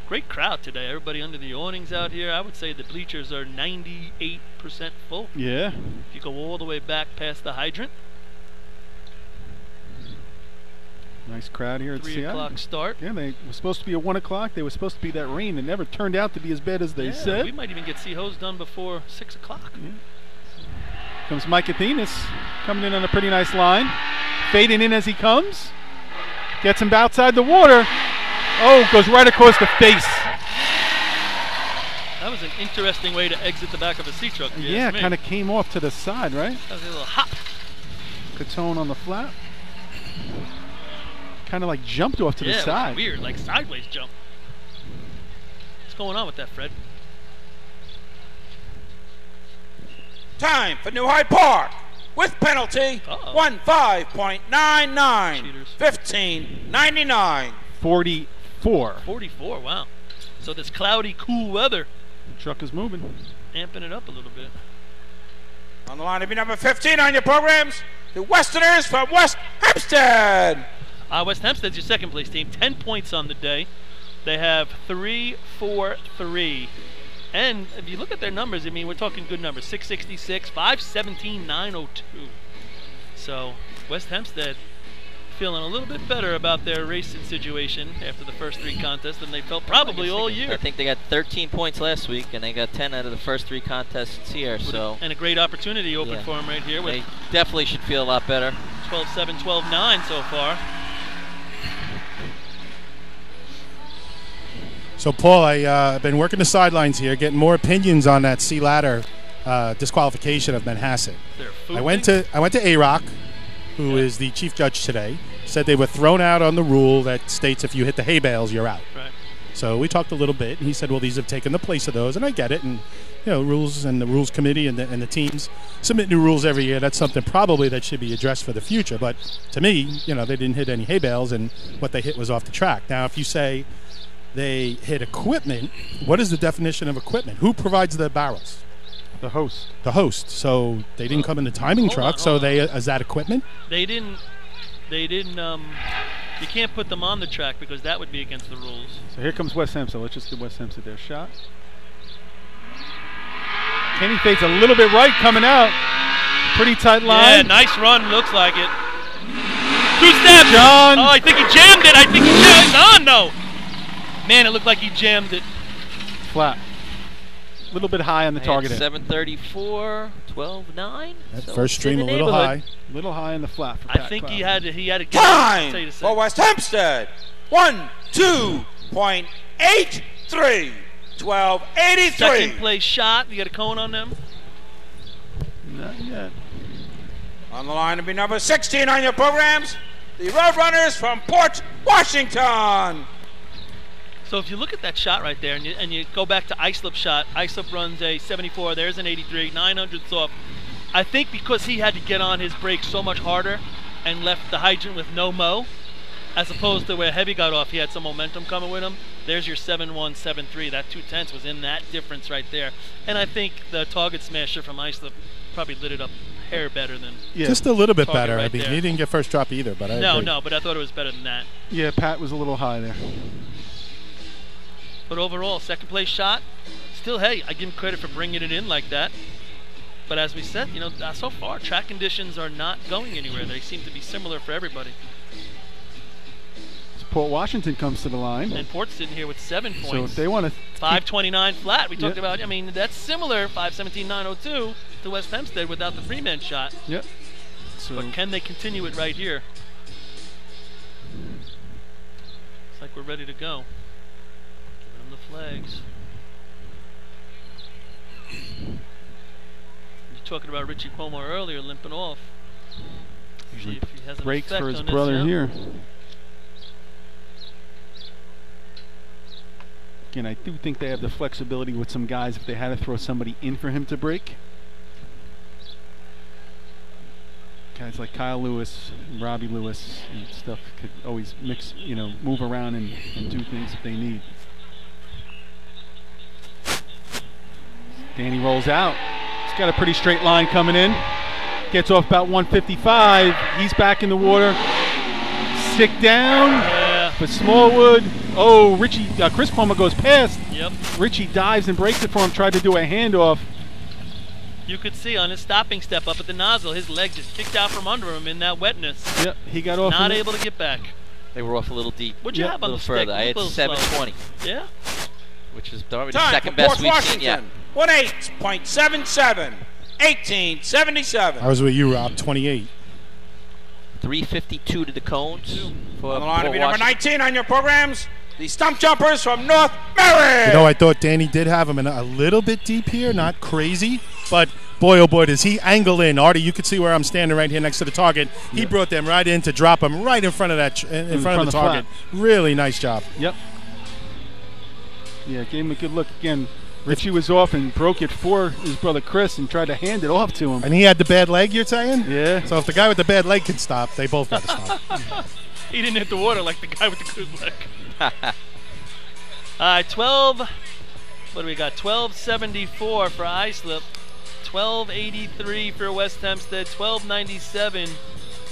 Great crowd today. Everybody under the awnings out here. I would say the bleachers are 98% full. Yeah. If you go all the way back past the hydrant. Nice crowd here at 3 CI. o'clock start. Yeah, they were supposed to be at 1 o'clock. They were supposed to be that rain. It never turned out to be as bad as they said. We might even get Sea Hose done before 6 o'clock. Yeah. Comes Mike Athenas coming in on a pretty nice line. Fading in as he comes. Gets him outside the water. Oh, goes right across the face. That was an interesting way to exit the back of a sea truck. Yeah, kind of came off to the side, right? That was a little hop. Catone on the flat. Kind of like jumped off to the side. It was weird, like sideways jump. What's going on with that, Fred? Time for New Hyde Park with penalty. 15.99. 15.99. 44. 44, wow. So this cloudy, cool weather. The truck is moving. Amping it up a little bit. On the line to be number 15 on your programs, the Westerners from West Hempstead. West Hempstead's your second place team. 10 points on the day. They have 3-4-3. And if you look at their numbers, I mean, we're talking good numbers. 666, 517, 902. So West Hempstead feeling a little bit better about their racing situation after the first 3 contests than they felt probably all year. I think they got 13 points last week, and they got 10 out of the first 3 contests here. And a great opportunity open for them right here. They definitely should feel a lot better. 12-7, 12-9 so far. So, Paul, I've been working the sidelines here, getting more opinions on that sea ladder disqualification of Manhasset. I went to A-Rock, who is the chief judge today, said they were thrown out on the rule that states if you hit the hay bales, you're out. Right. So we talked a little bit, and he said, well, these have taken the place of those, and I get it. And, you know, rules and the rules committee and the teams submit new rules every year. That's something probably that should be addressed for the future. But to me, you know, they didn't hit any hay bales, and what they hit was off the track. Now, if you say they hit equipment, what is the definition of equipment? Who provides the barrels? The host. The host. So they didn't come in the timing truck. So is that equipment? They didn't. You can't put them on the track because that would be against the rules. So here comes West Hempstead. Let's just give West Hempstead their shot. Kenny fades a little bit right coming out. Pretty tight line. Yeah, nice run. Looks like it. 2 steps. John. Oh, I think he jammed it. I think he jammed it. Oh, no. Man, it looked like he jammed it. Flat. A little bit high on the target. 734, 12.9. That first stream a little high. A little high in the flat for I Pat think Cloud. he had to get Time for West Hempstead. 12.83. 12.83. Second place shot. You got a cone on them? Not yet. On the line to be number 16 on your programs, the Roadrunners from Port Washington. So if you look at that shot right there and you go back to Islip shot, Islip runs a 74, there's an 83, 900 off. I think because he had to get on his brakes so much harder and left the hydrant with no mow, as opposed to where Heavy got off, he had some momentum coming with him. There's your 7-1, 7-3. That 2/10 was in that difference right there. And I think the target smasher from Islip probably lit it up a hair better than just a little bit target better. right I mean, there. he didn't get first drop either, but I agree. No, but I thought it was better than that. Yeah, Pat was a little high there. But overall, second place shot. Still, hey, I give him credit for bringing it in like that. But as we said, you know, so far, track conditions are not going anywhere. They seem to be similar for everybody. So Port Washington comes to the line. And Port's sitting here with 7 points. So if they want to 529 flat. We talked about, I mean, that's similar, 517, 902 to West Hempstead without the Freeman shot. Yep. So But can they continue it right here? Looks like we're ready to go. Giving them the flags. You're talking about Richie Cuomo earlier limping off. See if he has an breaks effect for his on this, brother yeah. here. Again, I do think they have the flexibility with some guys if they had to throw somebody in for him to break. Guys like Kyle Lewis, and Robbie Lewis, and stuff could always mix, move around and do things if they need. Danny rolls out. He's got a pretty straight line coming in. Gets off about 155. He's back in the water. Stick down. Yeah. For Smallwood. Oh, Chris Palmer goes past. Yep. Richie dives and breaks it for him. Tried to do a handoff. You could see on his stopping step up at the nozzle, his leg just kicked out from under him in that wetness. Yep, he got off. Not able to get back. They were off a little deep. What'd you have a on little the stick? further. I had A little slow. 720, Yeah? which is already the Time second for best Port we've seen yet. Washington. 18.77. 1877. I was with you, Rob. 28. 352 to the cones for On the line to Port be number Washington. 19 on your programs, the stump jumpers from North Merritt. I thought Danny did have him in a little bit deep here, not crazy, but boy, oh boy, does he angle in. Artie, you can see where I'm standing right here next to the target. He brought them right in to drop them right in front of that, in front of the target. Really nice job. Yep. Yeah, gave him a good look again. Richie was off and broke it for his brother Chris and tried to hand it off to him. And he had the bad leg, you're saying? Yeah. So if the guy with the bad leg can stop, they both got to stop. He didn't hit the water like the guy with the good leg. All right, 12. What do we got? 1274 for Islip. 1283 for West Hempstead. 1297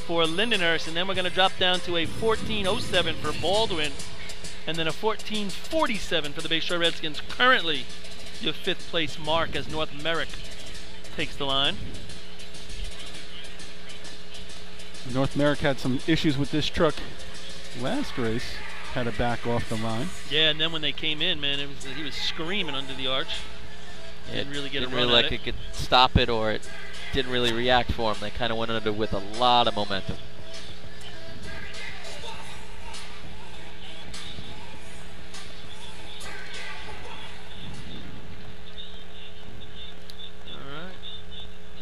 for Lindenhurst. And then we're going to drop down to a 1407 for Baldwin. And then a 1447 for the Bayshore Redskins. Currently, your 5th place mark as North Merrick takes the line. North Merrick had some issues with this truck last race. Had to back off the line. Yeah, and then when they came in, man, he was screaming under the arch. Didn't really get a run like at it. it could stop it, or it didn't really react for him. They kind of went under with a lot of momentum.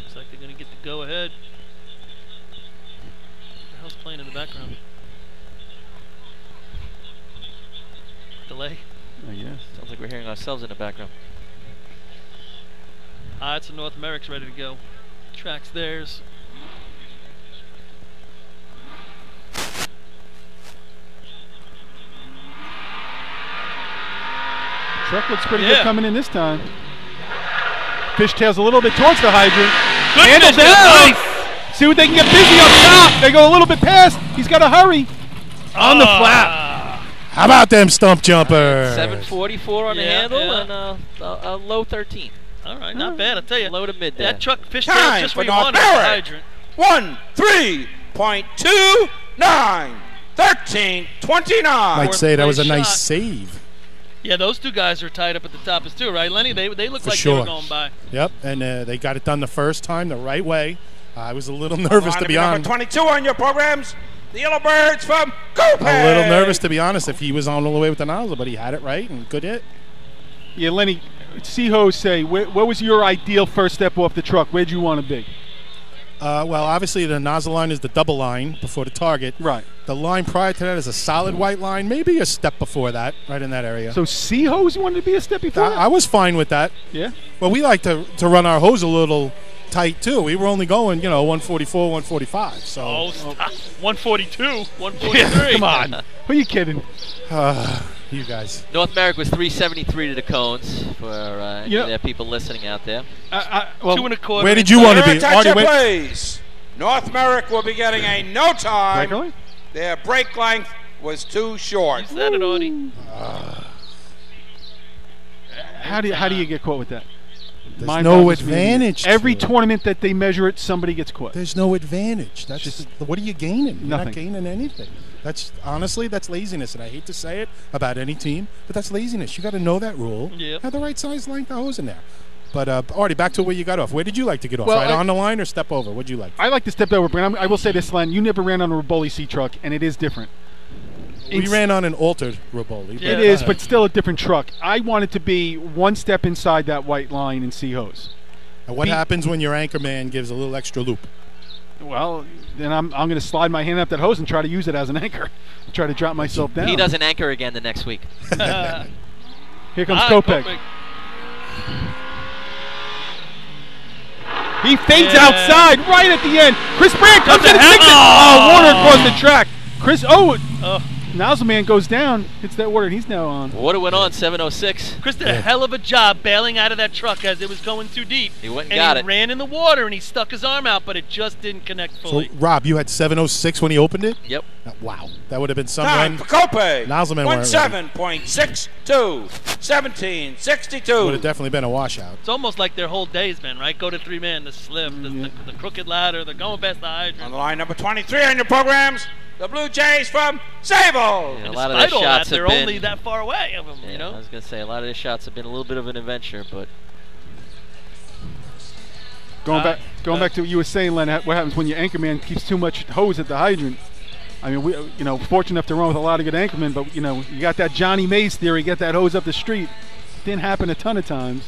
Looks like they're going to get the go-ahead. What the hell's playing in the background? Delay? I guess. Sounds like we're hearing ourselves in the background. It's a North Merrick's ready to go. Track's theirs. Truck looks pretty good coming in this time. Fishtails a little bit towards the hydrant. Good Handle fishtail, down. nice. See what they can get busy up top. They go a little bit past. He's got to hurry. On the flap. How about them stump jumpers? 744 on the handle yeah. and a low 13. All right, not bad, I'll tell you. Low to mid there. That truck fishtail Time just for where you North wanted the Merritt. hydrant. 13.29. 13.29. I'd say that was a Fourth nice place shot. save. Yeah, those two guys are tied up at the top as too, right, Lenny? They look For like sure. they were going by. Yep, and they got it done the first time the right way. I was a little nervous, to be Number honest. 22 on your programs, the Yellowbirds from Coupé. A little nervous, to be honest, if he was on all the way with the nozzle, but he had it right and good hit. Yeah, Lenny, Seho say, what was your ideal first step off the truck? Where'd you want to be? Well, obviously the nozzle line is the double line before the target. Right. The line prior to that is a solid white line, maybe a step before that, right in that area. So C-hose wanted to be a step before that? I was fine with that. Yeah. Well, we like to run our hose a little tight, too. We were only going, 144, 145. So. Oh, stop. 142, 143. Come on. Who are you kidding? You guys. North Merrick was 373 to the cones for any of the people listening out there. Well, 2 1/4. Where did you want to be? Attention, Artie, please. North Merrick will be getting a no time. Regularly? Their brake length was too short. You said it, Artie. How do you get caught with that? There's Mine no bothers me. advantage. Every to it. tournament that they measure it, somebody gets caught. There's no advantage. That's Just- what are you gaining? You're Nothing. not gaining anything. That's honestly, that's laziness, and I hate to say it about any team, but that's laziness. You got to know that rule. Yep. Have the right size length of hose in there. But Artie, back to where you got off. Where did you like to get off? Well, Right on the line or step over? What'd you like? I like to step over, but I will say this, Len. You never ran on a Riboli C truck, and it is different. We ran on an altered Riboli. Yeah. It is, but still a different truck. I want it to be one step inside that white line in C hose. And what happens when your anchor man gives a little extra loop? Well, then I'm going to slide my hand up that hose and try to use it as an anchor. Try to drop myself down. He doesn't anchor again the next week. Here comes Kopech. He fades outside right at the end. Chris Brandt comes in and sinks it. Oh, water across the track. Nozzleman goes down. Hits that water, and he's now on. Water went on 7:06. Chris did a hell of a job bailing out of that truck as it was going too deep. He went and got it. He ran in the water, and he stuck his arm out, but it just didn't connect fully. So, Rob, you had 7:06 when he opened it? Yep. Wow. That would have been some Time run. for Kopech. Nozzleman weren't 17.62. 17.62. Would have definitely been a washout. It's almost like their whole day's been, right? Go to 3-man, the slip, the crooked ladder, the going past the hydrant. On the line, number 23 on your programs, the Blue Jays from Sable. Yeah, a And lot of despite the all shots that, have they're been. only that far away of them, Yeah, you know? I was going to say, a lot of the shots have been a little bit of an adventure, but. Going back to what you were saying, Len, what happens when your anchorman keeps too much hose at the hydrant? I mean, we, fortunate enough to run with a lot of good anchormen, but, you got that Johnny Mays theory, get that hose up the street. Didn't happen a ton of times.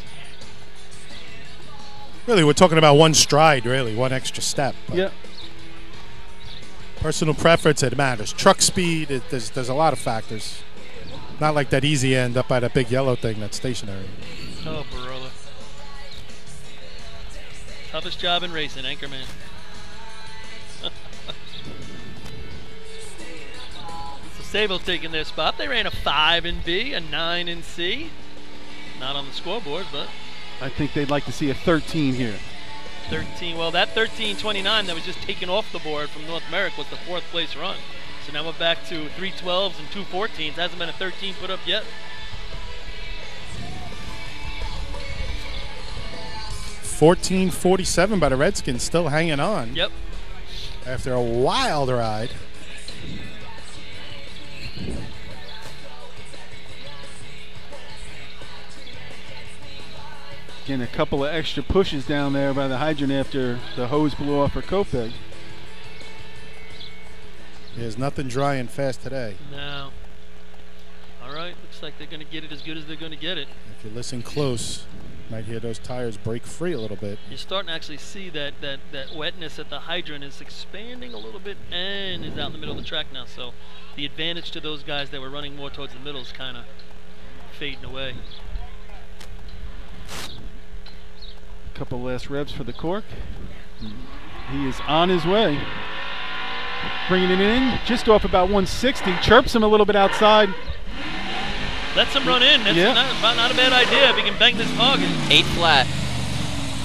Really, we're talking about one stride, really, one extra step. Yeah. Personal preference, it matters. Truck speed, there's a lot of factors. Not like that easy end up by that big yellow thing that's stationary. Oh, Barola. Toughest job in racing, anchorman. So Sable taking their spot. They ran a 5 in B, a 9 in C. Not on the scoreboard, but I think they'd like to see a 13 here. 13. Well, that 13.29 that was just taken off the board from North Merrick was the 4th place run. So now we're back to 3.12s and 2.14s. Hasn't been a 13 put up yet. 14:47 by the Redskins, still hanging on. Yep. After a wild ride. Getting a couple of extra pushes down there by the hydrant after the hose blew off for Kopech. There's nothing dry and fast today. No. All right. Looks like they're going to get it as good as they're going to get it. If you listen close, you might hear those tires break free a little bit. You're starting to actually see that wetness at the hydrant is expanding a little bit and is out in the middle of the track now. So the advantage to those guys that were running more towards the middle is kind of fading away. Couple last revs for the cork. He is on his way. Bringing it in, just off about 160. Chirps him a little bit outside. Lets him run in. That's not a bad idea if he can bang this target. 8 flat.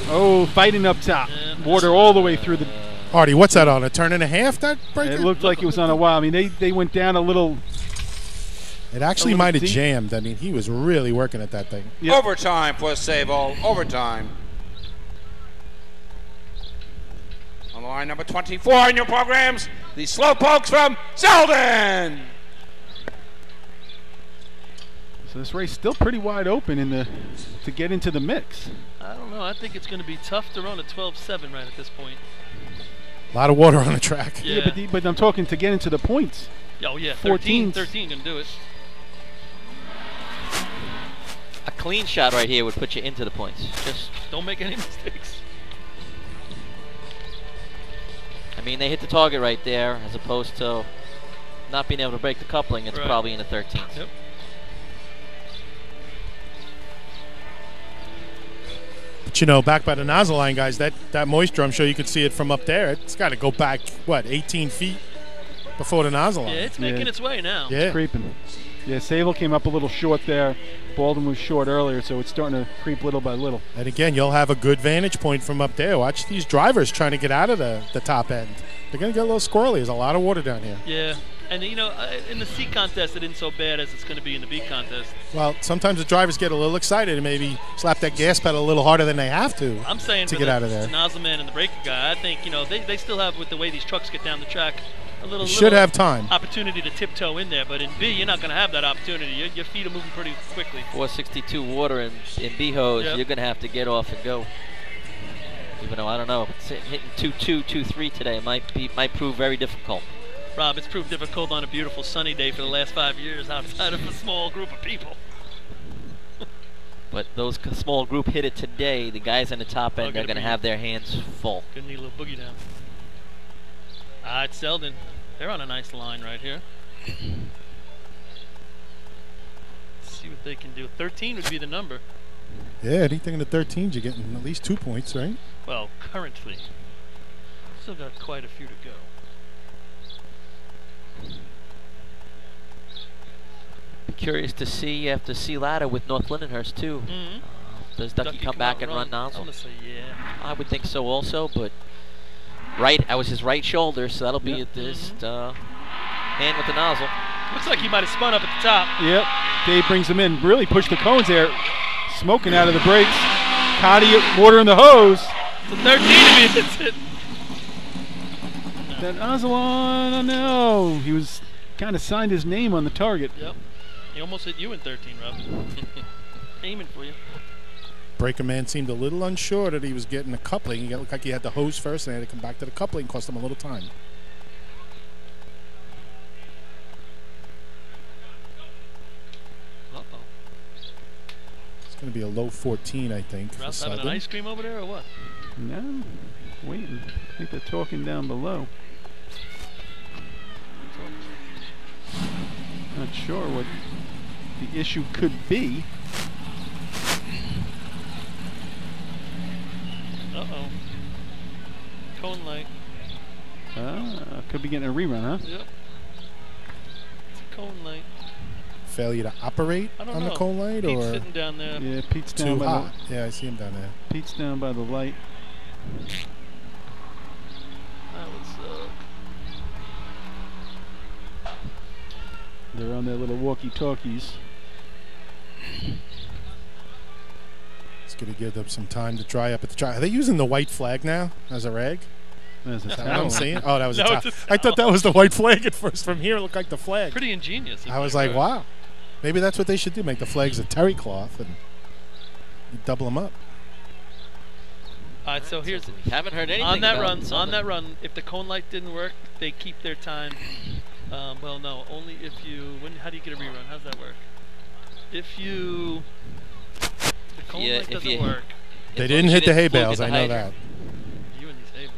Oh, fighting up top. Yeah. Water all the way through the... Artie, what's that on? A turn and a half, that breaker? It looked like it was on a while. I mean, they went down a little... It actually might have jammed. I mean, he was really working at that thing. Yep. Overtime for Sable. Overtime. On the line, number 24 in your programs, the Slowpokes from Selden. So this race still pretty wide open to get into the mix. I don't know. I think it's going to be tough to run a 12.7 right at this point. A lot of water on the track. Yeah. But I'm talking to get into the points. Oh, yeah. 14s. 13 going to do it. A clean shot right here would put you into the points. Just, Don't make any mistakes. I mean, they hit the target right there, as opposed to not being able to break the coupling. It's Right. probably in the 13s. Yep. But, back by the nozzle line, guys, that moisture, I'm sure you could see it from up there. It's got to go back, 18 feet before the nozzle line. Yeah, it's making its way now. Yeah. Creeping. Yeah, Sable came up a little short there. Baldwin was short earlier, so it's starting to creep little by little. And again, you'll have a good vantage point from up there. Watch these drivers trying to get out of the top end. They're going to get a little squirrely. There's a lot of water down here. Yeah. And, in the C contest, it isn't so bad as it's going to be in the B contest. Well, sometimes the drivers get a little excited and maybe slap that gas pedal a little harder than they have to. I'm saying to for get the out of there. nozzleman and the breaker guy, I think, they still have, with the way these trucks get down the track, should have time. Opportunity to tiptoe in there, but in B, you're not going to have that opportunity. Your feet are moving pretty quickly. 462 water in B hose. Yep. You're going to have to get off and go. Even though I don't know, hitting 2.2, 2.3 today might prove very difficult. Rob, it's proved difficult on a beautiful sunny day for the last 5 years outside of a small group of people. But those small group hit it today. The guys on the top end are going to have their hands full. Gonna need a little boogie down. It's Selden. They're on a nice line right here. Let's see what they can do. 13 would be the number. Yeah, anything in the 13s, you're getting at least 2 points, right? Well, currently. Still got quite a few to go. Be curious to see after C ladder with North Lindenhurst too. Does Ducky come back and run nozzle? I'm gonna say yeah. I would think so also, but I was his right shoulder, so that'll be this hand with the nozzle. Looks like he might have spun up at the top. Yep. Dave brings him in. Really pushed the cones there. Smoking out of the brakes. Cotty water in the hose. The 13 to me hits it. That nozzle on. Oh no. He was kind of signed his name on the target. Yep. He almost hit you in 13, Rob. Aiming for you. Breaker man seemed a little unsure that he was getting a coupling. It looked like he had the hose first and had to come back to the coupling. Cost him a little time. Uh-oh. It's going to be a low 14, I think. Ralph's for having an ice cream over there or what? No. Waiting. I think they're talking down below. Not sure what the issue could be. Uh-oh. Cone light. Could be getting a rerun, huh? Yep. It's a cone light. Failure to operate I don't on know. the cone light, Pete's or sitting down there. Yeah, Pete's down too by hot? Yeah, I see him down there. Pete's down by the light. That would suck. They're on their little walkie-talkies. It's going to give them some time to dry up at the dry. Are they using the white flag now as a rag? There's a Is that what towel. I'm saying? Oh, that was No, a towel. it's a I thought that was the white flag at first. From here, it looked like the flag. Pretty ingenious. I was like, wow. Maybe that's what they should do. Make the flags a terry cloth and you double them up. All right, so here's Haven't heard anything on that about run. Southern. On that run, if the cone light didn't work, they keep their time. Well, no, only if you. How do you get a rerun? How's that work? If you. The cone light doesn't work. They As didn't long as hit the you hay fluke bales. at I the know hydrant. that. You and these hay bales.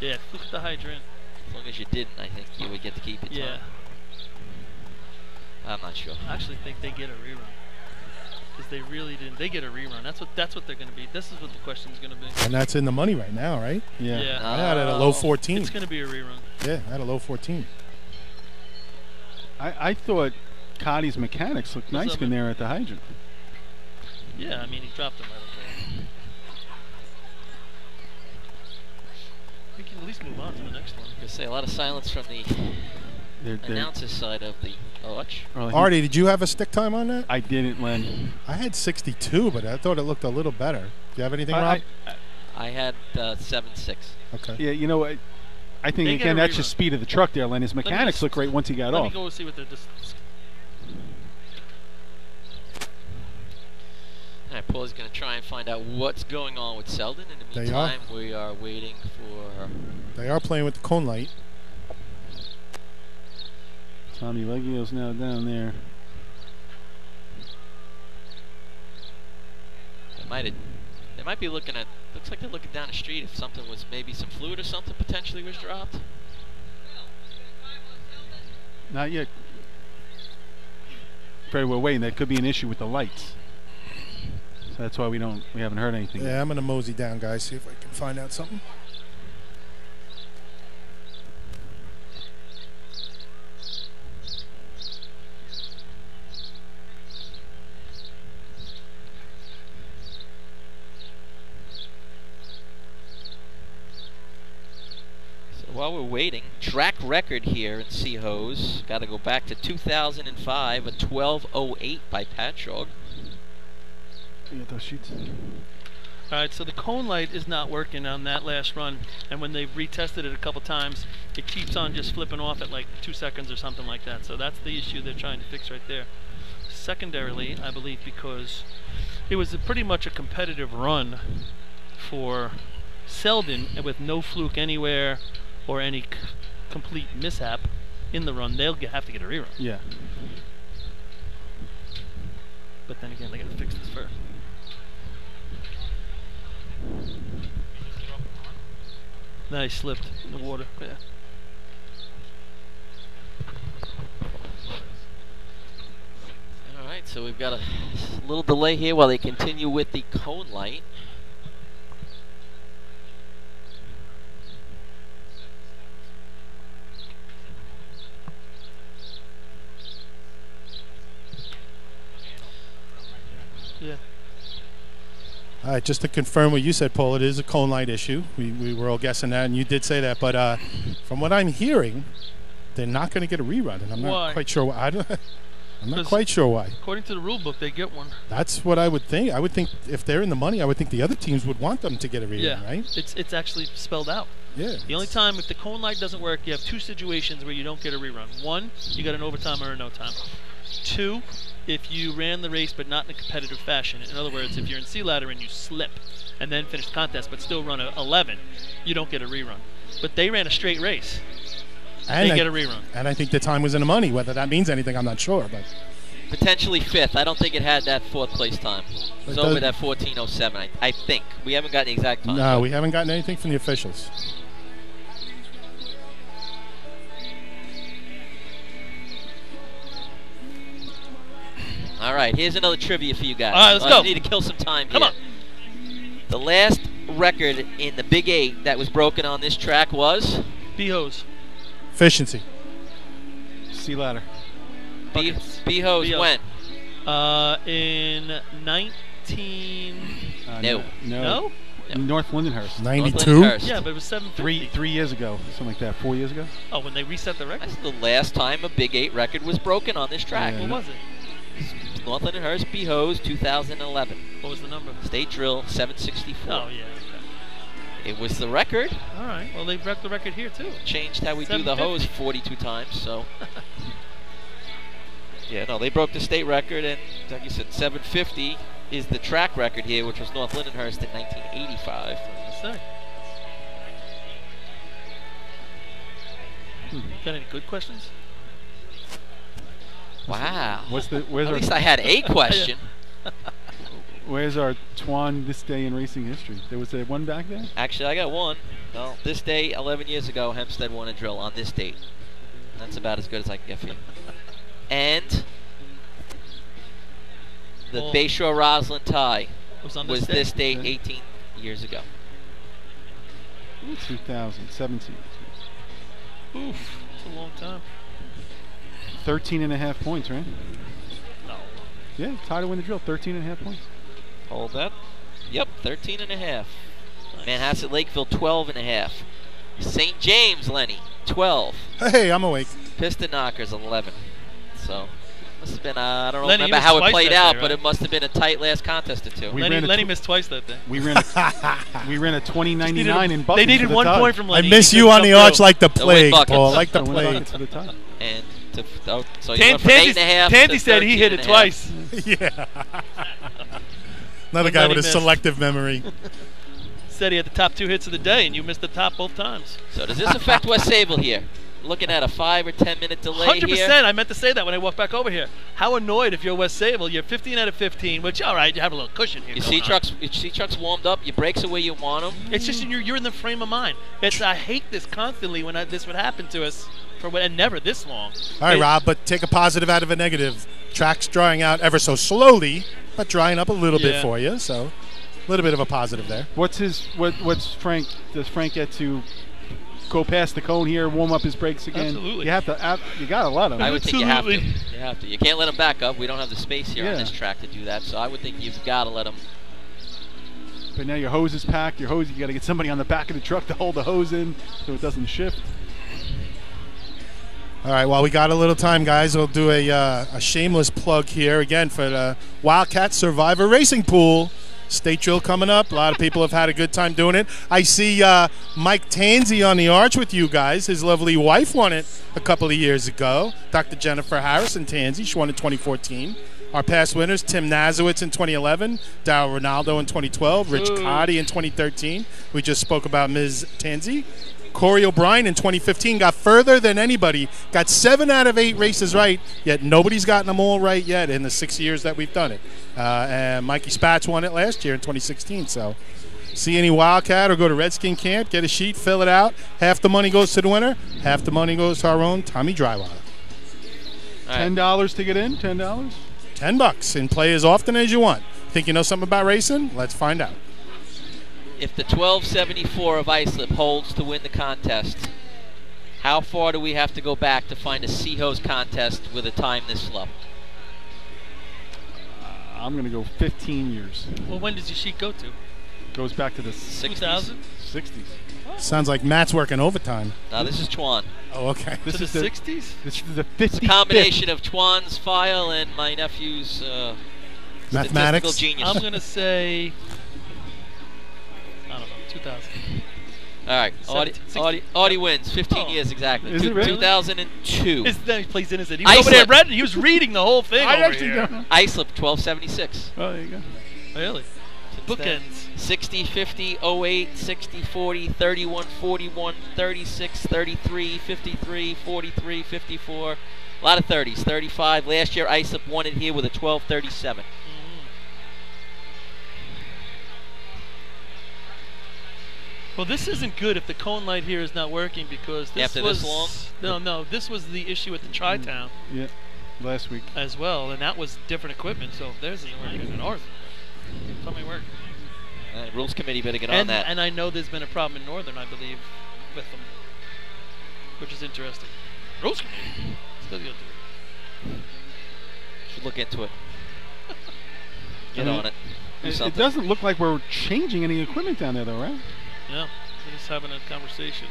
Yeah, fluke the hydrant. As long as you didn't, I think you would get to keep it. Yeah. I'm not sure. I actually think they get a rerun. Because they really didn't. They get a rerun. That's what they're going to be. This is what the question's going to be. And that's in the money right now, right? Yeah. I had it at a low 14. It's going to be a rerun. Yeah, I had a low 14. I thought Cotty's mechanics looked nice in there at the hydrant. Yeah, I mean, he dropped them right up there. We can at least move on to the next one. I was gonna say a lot of silence from the announcer's side of the arch. Artie, did you have a stick time on that? I didn't, Len. I had 62, but I thought it looked a little better. Do you have anything, Rob? I had 7.6. Okay. Yeah, you know what? I think, They get again, a that's rerun. just speed of the truck there, Len. His mechanics look great once he got Let off. me go see what they're just. All right, Paul's going to try and find out what's going on with Selden. In the meantime, we are waiting for... They are playing with the cone light. Tommy Leggio's now down there. They might be looking at... Looks like they're looking down the street if something was... Maybe some fluid or something potentially was dropped. Not yet. Fred, we're waiting. That could be an issue with the lights. So that's why we haven't heard anything. Yeah, I'm going to mosey down, guys, see if I can find out something. While we're waiting, track record here in C-Hose. Got to go back to 2005, a 12:08 by Patchogue. You got those sheets? All All right, so the cone light is not working on that last run, and when they've retested it a couple times, it keeps on just flipping off at like 2 seconds or something like that. So that's the issue they're trying to fix right there. Secondarily, I believe because it was pretty much a competitive run for Selden with no fluke anywhere or any complete mishap in the run, they'll have to get a rerun. Yeah. But then again, they got to fix this first. Nice, slipped in the water. Yeah. All right, so we've got a little delay here while they continue with the cone light. Yeah. All right, just to confirm what you said, Paul, it is a cone light issue. We were all guessing that, and you did say that. But from what I'm hearing, they're not going to get a rerun, and I'm not quite sure why. I'm not quite sure why. According to the rule book, they get one. That's what I would think. I would think if they're in the money, I would think the other teams would want them to get a rerun, right? It's actually spelled out. Yeah. The only time if the cone light doesn't work, you have 2 situations where you don't get a rerun. 1, you got an overtime or a no time. 2, if you ran the race but not in a competitive fashion. In other words, if you're in sea ladder and you slip and then finish the contest but still run a 11, you don't get a rerun. But they ran a straight race. And they get a rerun. And I think the time was in the money. Whether that means anything, I'm not sure. But Potentially 5th. I don't think it had that 4th place time. It was over that 14:07, I think. We haven't gotten the exact time. No, we haven't gotten anything from the officials. All right, here's another trivia for you guys. All right, let's go. I need to kill some time here. Come on. The last record in the Big 8 that was broken on this track was? B-hose. Efficiency. Sea ladder. B-hose when? In 19... No. No? North Lindenhurst. 92? Yeah, but it was 750. 3 years ago, something like that. 4 years ago. Oh, when they reset the record? That's the last time a Big 8 record was broken on this track. Yeah. What was it? North Lindenhurst B-hose 2011. What was the number? State drill 764. Oh, yeah. Okay. It was the record. All right. Well, they broke the record here, too. Changed how we do the 750. hose 42 times, so. Yeah, no, they broke the state record, and like you said, 750 is the track record here, which was North Lindenhurst in 1985. Yes, sir. Got any good questions? Wow. Where's At our least I had a question. Where's our Twan this day in racing history? There was a one back there? Actually, I got one. Well, this day, 11 years ago, Hempstead won a drill on this date. That's about as good as I can get for you. And the Bayshore Roslyn tie was this date 18 years ago. 2017. Oof. It's a long time. 13.5 points, right? No. Yeah, tied to win the drill. 13.5 points. Hold that. Yep, 13.5. Nice. Manhasset Lakeville, 12.5. St. James, Lenny, 12. Hey, I'm awake. Piston Knockers, 11. So, must have been, I don't Lenny, remember how it played out, day, right? but it must have been a tight last contest or two. Lenny missed twice that day. We ran a 20.99 in buckets. They needed for the 1 tie. point from Lenny. I miss you on the arch like the plague, buckets. Paul. Like the To win plague. buckets for the tie. And so you went from 8.5 Tandy to said he hit it 13.5. twice. Yeah. Another guy Lenny with a missed. selective memory. Said he had the top 2 hits of the day, and you missed the top both times. So does this affect West Sable here? Looking at a 5 or 10 minute delay 100%. here. I meant to say that when I walked back over here. How annoyed if you're West Sable. You're 15 out of 15, which, all right, you have a little cushion here. You see trucks warmed up. Your brakes are where you want them. It's just you're in the frame of mind. I hate this constantly when this would happen to us, and never this long. All right, Rob, but take a positive out of a negative. Track's drying out ever so slowly, but drying up a little bit for you. So a little bit of a positive there. What's Frank? Does Frank get to go past the cone here, warm up his brakes again? Absolutely. You have to. You gotta let him. I would think you have to. Absolutely. You have to. You can't let them back up. We don't have the space here on this track to do that. So I would think you've got to let them. But now your hose is packed. You got to get somebody on the back of the truck to hold the hose in so it doesn't shift. All right, while we got a little time, guys, we'll do a shameless plug here again for the Wildcat Survivor Racing Pool. state drill coming up. A lot of people have had a good time doing it. I see Mike Tansey on the arch with you guys. His lovely wife won it a couple of years ago. Dr. Jennifer Harrison Tansey. She won in 2014. Our past winners, Tim Nazowitz in 2011, Darryl Ronaldo in 2012, Rich Cotty in 2013. We just spoke about Ms. Tansey. Corey O'Brien in 2015 got further than anybody, got 7 out of 8 races right, yet nobody's gotten them all right yet in the 6 years that we've done it. And Mikey Spatz won it last year in 2016. So see any Wildcat or go to Redskin Camp, get a sheet, fill it out. Half the money goes to the winner, half the money goes to our own Tommy Drywater. $10 to get in, $10? $10 and play as often as you want. Think you know something about racing? Let's find out. If the 1274 of Islip holds to win the contest, how far do we have to go back to find a C-Hose contest with a time this low? I'm going to go 15 years. Well, when does your sheet go to? Goes back to the 2000? 60s. Sounds like Matt's working overtime. Now this is Chuan. Oh, okay. This To is the 60s? This is the 50th. It's a combination of Chuan's file and my nephew's Mathematics. statistical genius. I'm going to say, I don't know, 2000. All right, 17, Audie wins. 15 Oh. years exactly. Is it really? 2002. He plays in his head. He was over there read. He was reading the whole thing I over actually here. don't know. Islip 1276. Oh, there you go. Really? Bookends. 60, 50, 08, 60, 40, 31, 41, 36, 33, 53, 43, 54. A lot of 30s. 35. Last year, Islip won it here with a 1237. Well, this isn't good if the cone light here is not working because this After was this long? No, this was the issue at the Tri-Town Yeah, last week. as well, and that was different equipment. So if there's even ours, tell me where. Rules committee better get on that. And I know there's been a problem in Northern, I believe, with them, which is interesting. Rules committee still good. Should look into it. Get on it. Do It something. doesn't look like we're changing any equipment down there, though, right? Yeah, we're just having a conversation.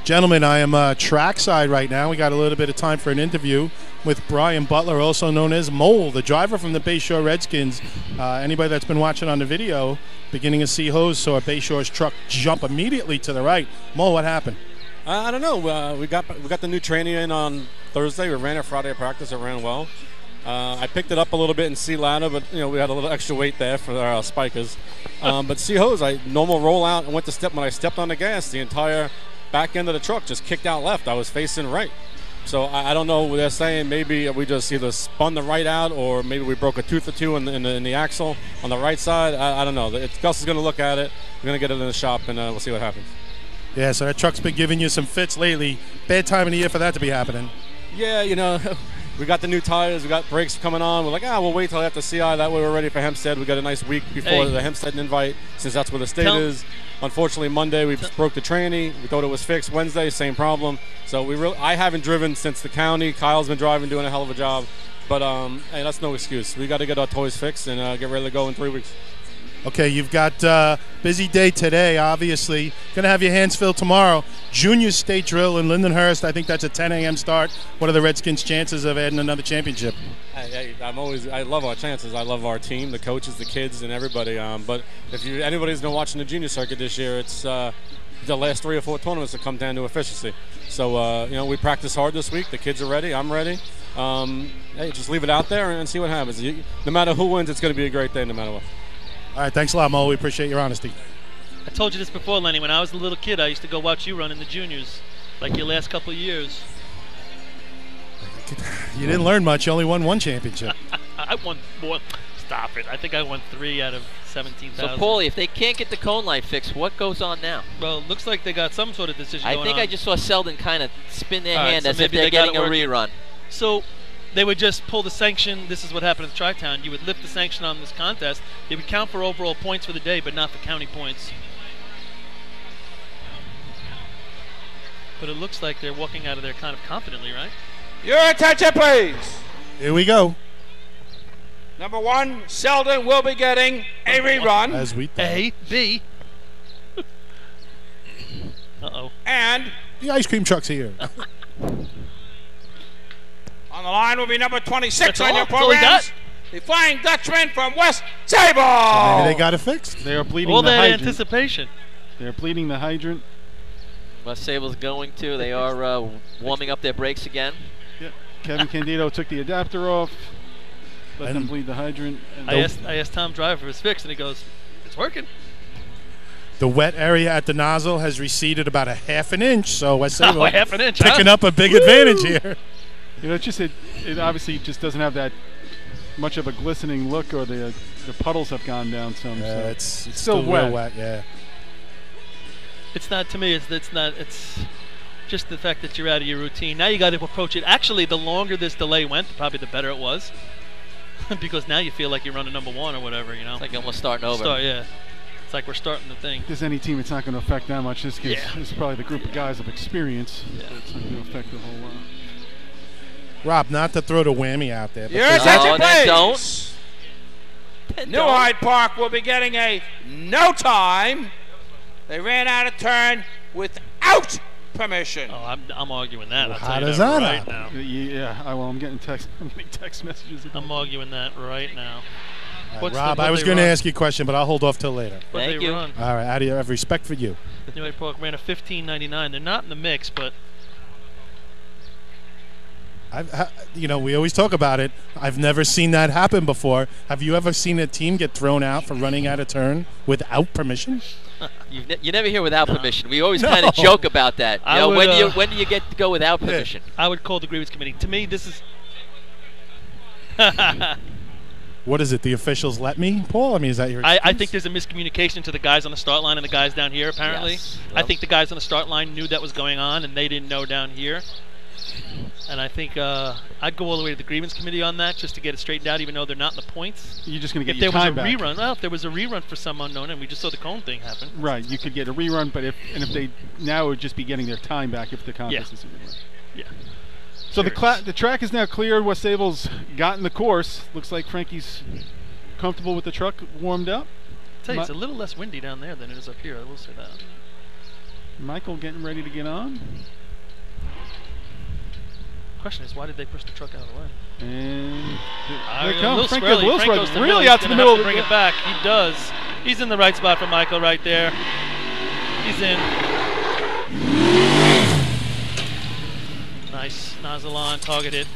Gentlemen, I am trackside right now. We got a little bit of time for an interview with Brian Butler, also known as Mole, the driver from the Bayshore Redskins. Anybody that's been watching on the video, beginning of C-Hose, saw a Bayshore's truck jump immediately to the right. Mole, what happened? I don't know. We got the new training in on Thursday. We ran it Friday at practice. It ran well. I picked it up a little bit in C-Ladder, but we had a little extra weight there for our spikers. But C-Hose, normal rollout. I went to step when I stepped on the gas. The entire back end of the truck just kicked out left. I was facing right. So I don't know what they're saying. Maybe we just either spun the right out or maybe we broke a tooth or two in the axle on the right side. I don't know. Gus is going to look at it. We're going to get it in the shop, and we'll see what happens. Yeah, so that truck's been giving you some fits lately. Bad time of the year for that to be happening. Yeah, we got the new tires. We got brakes coming on. We're like, we'll wait till after CI. That way we're ready for Hempstead. We got a nice week before the Hempstead invite, since that's where the state is. Unfortunately, Monday we broke the tranny. We thought it was fixed. Wednesday, same problem. So I haven't driven since the county. Kyle's been driving, doing a hell of a job. But hey, that's no excuse. We got to get our toys fixed and get ready to go in 3 weeks. Okay, you've got busy day today, obviously. Going to have your hands filled tomorrow. Junior State Drill in Lindenhurst. I think that's a 10 a.m. start. What are the Redskins' chances of adding another championship? I love our chances. I love our team, the coaches, the kids, and everybody. But if anybody's been watching the junior circuit this year, it's the last 3 or 4 tournaments that come down to efficiency. So we practice hard this week. The kids are ready. I'm ready. Hey, just leave it out there and see what happens. No matter who wins, it's going to be a great day no matter what. All right, thanks a lot, Mo. We appreciate your honesty. I told you this before, Lenny. When I was a little kid, I used to go watch you run in the juniors, like your last couple of years. You didn't learn much. You only won 1 championship. I won more. Stop it. I think I won 3 out of 17,000. So, Paulie, if they can't get the cone light fixed, what goes on now? Well, it looks like they got some sort of decision going on. I think I just saw Selden kind of spin their All right, hand so as if maybe they're they got getting it a working. rerun. So they would just pull the sanction. This is what happened at Tri-Town. You would lift the sanction on this contest. It would count for overall points for the day, but not the county points. But it looks like they're walking out of there kind of confidently, right? Your attention, please. Here we go. Number 1, Selden will be getting a rerun. As we thought. A, B. Uh-oh. And The ice cream truck's here. on the line will be number 26 That's on all? your That's all he programs. the Flying Dutchman from West Sable. Maybe they got it fixed. They are bleeding All the that hydrant. anticipation. They're bleeding the hydrant. West Sable's going to. They are warming up their brakes again. Yep. Kevin Candido took the adapter off. Let them bleed the hydrant. And I asked Tom Driver if it was fixed, and he goes, "It's working." The wet area at the nozzle has receded about a half an inch, so West Sable Oh, half an inch, picking huh? up a big advantage here. You know, it obviously just doesn't have that much of a glistening look, or the puddles have gone down some. Yeah, so it's still real wet. Yeah. It's not, to me, it's just the fact that you're out of your routine. Now you got to approach it. Actually, the longer this delay went, probably the better it was. Because now you feel like you're running number one or whatever, you know. It's like almost starting over. Yeah. It's like we're starting the thing. If there's any team, it's not going to affect that much. This case, Yeah. It's probably the group of guys of experience. Yeah. But it's not going to affect the whole lot. Rob, not to throw the whammy out there. But Your No, attention, then please. New Hyde Park will be getting a no time. They ran out of turn without permission. Oh, I'm arguing that. I'll How tell you does that that right happen? now. Yeah, I'm getting text messages. I'm arguing that right now. All right, What's Rob, what I was they going to run? ask you a question, but I'll hold off till later. What Thank they you. run? All right, I have respect for you. New Hyde Park ran a 15.99. They're not in the mix, but We always talk about it. I've never seen that happen before. Have you ever seen a team get thrown out for running out of turn without permission? You never hear without permission. We always kind of joke about that. You I know, would, when do you get to go without permission? I would call the grievance committee. To me, this is. What is it? The officials let me, Paul? I mean, is that your? I think there's a miscommunication to the guys on the start line and the guys down here. Apparently, Yes. I think the guys on the start line knew that was going on, and they didn't know down here. And I think I'd go all the way to the grievance committee on that just to get it straightened out, even though they're not in the points. You're just going to If get there your was a time back. rerun, well, if there was a rerun for some unknown, and we just saw the cone thing happen. Right, you could get a rerun, but if they now would just be getting their time back if the contest is a rerun. Yeah. So the track is now cleared. West Sable's gotten the course. Looks like Frankie's comfortable with the truck warmed up. Tell you, it's a little less windy down there than it is up here. I will say that. Michael getting ready to get on. Question is, why did they push the truck out of the way? And A there little comes Frank squirrely. Wilson Frank goes to really He's out to the gonna middle. have to bring it back. He does. He's in the right spot for Michael right there. He's in. Nice. Nozzle on, targeted.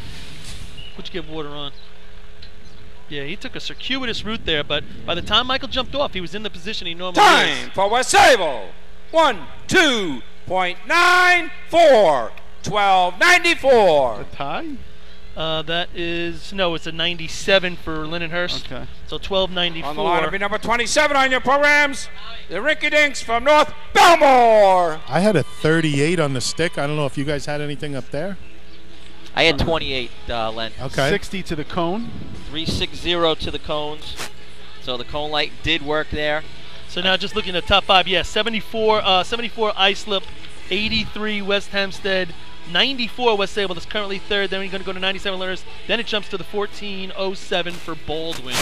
What'd you get water on? Yeah, he took a circuitous route there, but by the time Michael jumped off, he was in the position he normally Time is. for West Sable. 1:2.94. 12.94. A tie? That is, no, it's a 97 for Lindenhurst. Okay. So 12.94. On the line will be number 27 on your programs. The Rinky Dinks from North Belmore. I had a 38 on the stick. I don't know if you guys had anything up there. I had 28, Len. Okay. 60 to the cone. 360 to the cones. So the cone light did work there. So now just looking at the top five, yes, 74 Islip, 83 West Hempstead, 94 West Sable, that's currently third. Then we're going to go to 97 learners. Then it jumps to the 14.07 for Baldwin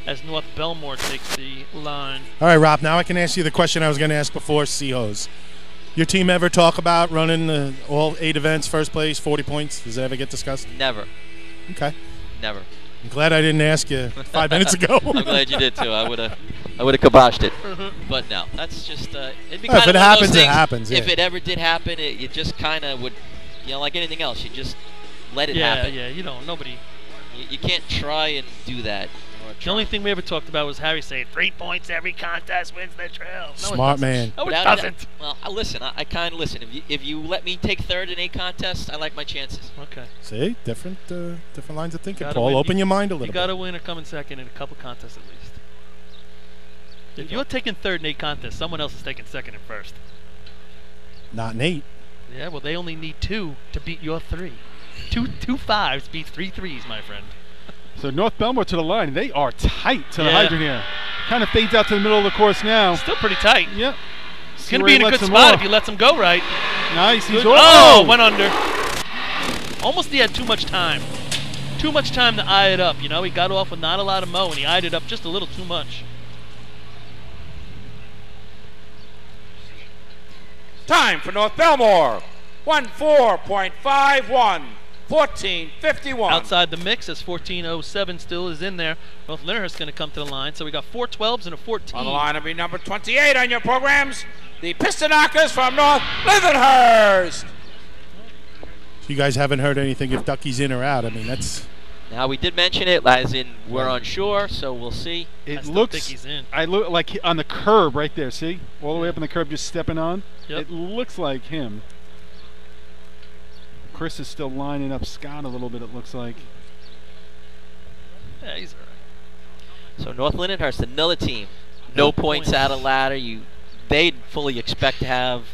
as North Belmore takes the line. All right, Rob, now I can ask you the question I was going to ask before, C-Hose. Your team ever talk about running all 8 events, first place, 40 points? Does that ever get discussed? Never. Okay. Never. I'm glad I didn't ask you 5 minutes ago. I'm glad you did too. I would have kiboshed it. But no, that's just it'd be kind If of it one of happens, those it things, happens, If yeah. it ever did happen, you just kind of would, like anything else, you just let it happen. Yeah, you don't, nobody. You can't try and do that. The only thing we ever talked about was Harry saying 3 points every contest wins the trail. No, Smart man. No, it Without a doesn't. doubt. Well, I kind of listen. If you let me take third in 8 contests, I like my chances. Okay. See, different lines of thinking. Gotta Paul, win. open your mind a You little got bit. to win or come in second in a couple contests at least. If you're taking third in 8 contests, someone else is taking second and first. Not an 8. Yeah, well, they only need 2 to beat your 3. Two 5s beat 3 3s, my friend. So North Belmore to the line. They are tight to the Yeah. hydrant here. Kind of fades out to the middle of the course now. Still pretty tight. Yep. It's going to be in a good spot if you let them go right. Nice. He's Good. Oh, went under. Almost he had too much time. Too much time to eye it up, He got off with not a lot of mo, and he eyed it up just a little too much. Time for North Belmore. 14.51. 14-51. Outside the mix as 14:07 still is in there. North Lyndhurst going to come to the line. So we got 4 12s and a 14. On the line will be number 28 on your programs, the Pistonakas from North Lyndhurst. You guys haven't heard anything if Ducky's in or out. I mean, that's... Now, we did mention it, as in we're unsure, so we'll see. I still think he's in. I look like on the curb right there, see? All the way up on the curb, just stepping on. Yep. It looks like him. Chris is still lining up Scott a little bit, it looks like. Yeah, he's all right. So North Lyndhurst, another team. No points out of ladder. They'd fully expect to have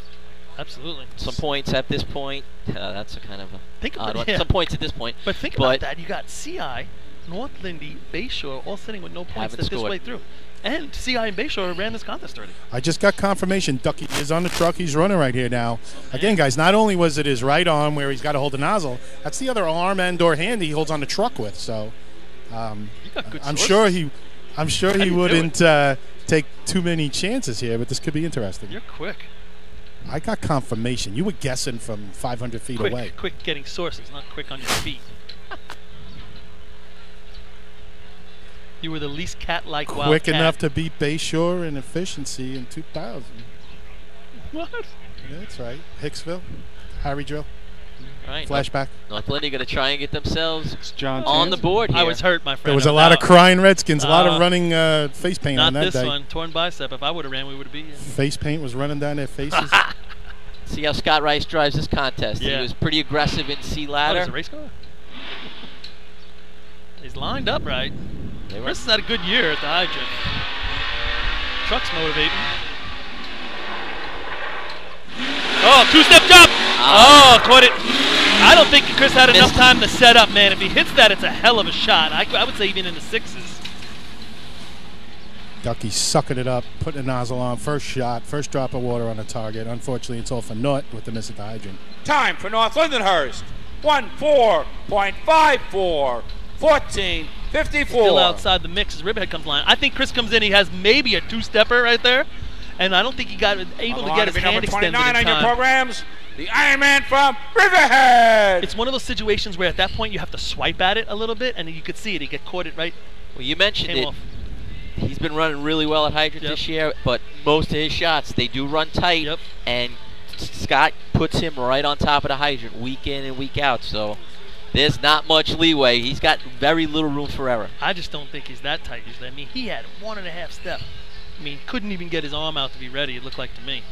absolutely some points at this point. That's a kind of a think odd about one. yeah. Some points at this point. But think about that. You got CI, North Lindy, Bayshore all sitting with no points this way through. And CI and Bayshore ran this contest already. I just got confirmation. Ducky is on the truck. He's running right here now. Again, guys, not only was it his right arm where he's got to hold the nozzle, that's the other arm and or hand he holds on the truck with. So I'm sure he wouldn't take too many chances here, but this could be interesting. You're quick. I got confirmation. You were guessing from 500 feet away. Quick getting sources, not quick on your feet. You were the least cat-like wild Quick cat. enough to beat Bayshore in efficiency in 2000. What? Yeah, that's right. Hicksville, Harry Drill. Right. Flashback. North Lindy going to try and get themselves John on the board here. I was hurt, my friend. There was a lot of crying Redskins, a lot of running face paint on that day. Not this one. Torn bicep. If I would have ran, we would have beat you. Face paint was running down their faces. See how Scott Rice drives this contest. Yeah. He was pretty aggressive in C ladder. Oh, there's a race car? He's lined up right. Chris has had a good year at the hydrant. Truck's motivating. Oh, two-step jump! Oh, caught it. I don't think Chris had enough time to set up, man. If he hits that, it's a hell of a shot. I would say even in the 6s. Ducky sucking it up, putting the nozzle on. First shot, first drop of water on the target. Unfortunately, it's all for naught with the miss at the hydrant. Time for North Lindenhurst. 1:4.54. 14:54. Still outside the mix as Riverhead comes line. I think Chris comes in. He has maybe a two-stepper right there, and I don't think he got able to get his hand extended in time. Number 29 on your programs, the Iron Man from Riverhead. It's one of those situations where at that point you have to swipe at it a little bit, and you could see it. He get caught it right. Well, you mentioned it. Off. He's been running really well at hydrant this year, but most of his shots, they do run tight, and Scott puts him right on top of the hydrant week in and week out, so there's not much leeway. He's got very little room for error. I just don't think he's that tight usually. I mean, he had 1.5 step. I mean, couldn't even get his arm out to be ready, it looked like to me.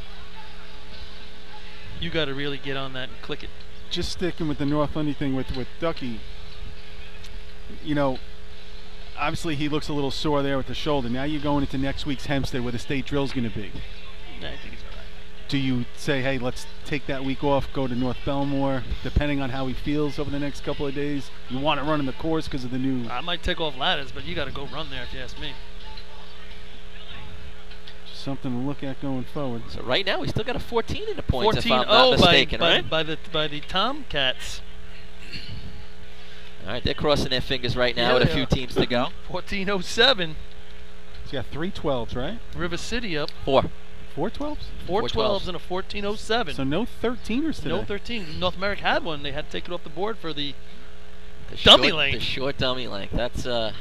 You got to really get on that and click it. Just sticking with the North Lundy thing with Ducky, you know, obviously he looks a little sore there with the shoulder. Now you're going into next week's Hempstead where the state drill's going to be. I think he's all right. Do you say, hey, let's take that week off, go to North Belmore, depending on how he feels over the next couple of days? You want to run in the course because of the new... I might take off ladders, but you got to go run there if you ask me. Something to look at going forward. So right now we still got a 14 in the points, 14-0 if I'm not mistaken, right? by the Tomcats. All right, they're crossing their fingers right now with a few teams to go. 14:07. He's got 3 12s, right? River City up. 4 12s? 4 12s and a 14:07. So no 13ers today. No 13. North America had one. They had to take it off the board for the dummy length. The short dummy length. That's an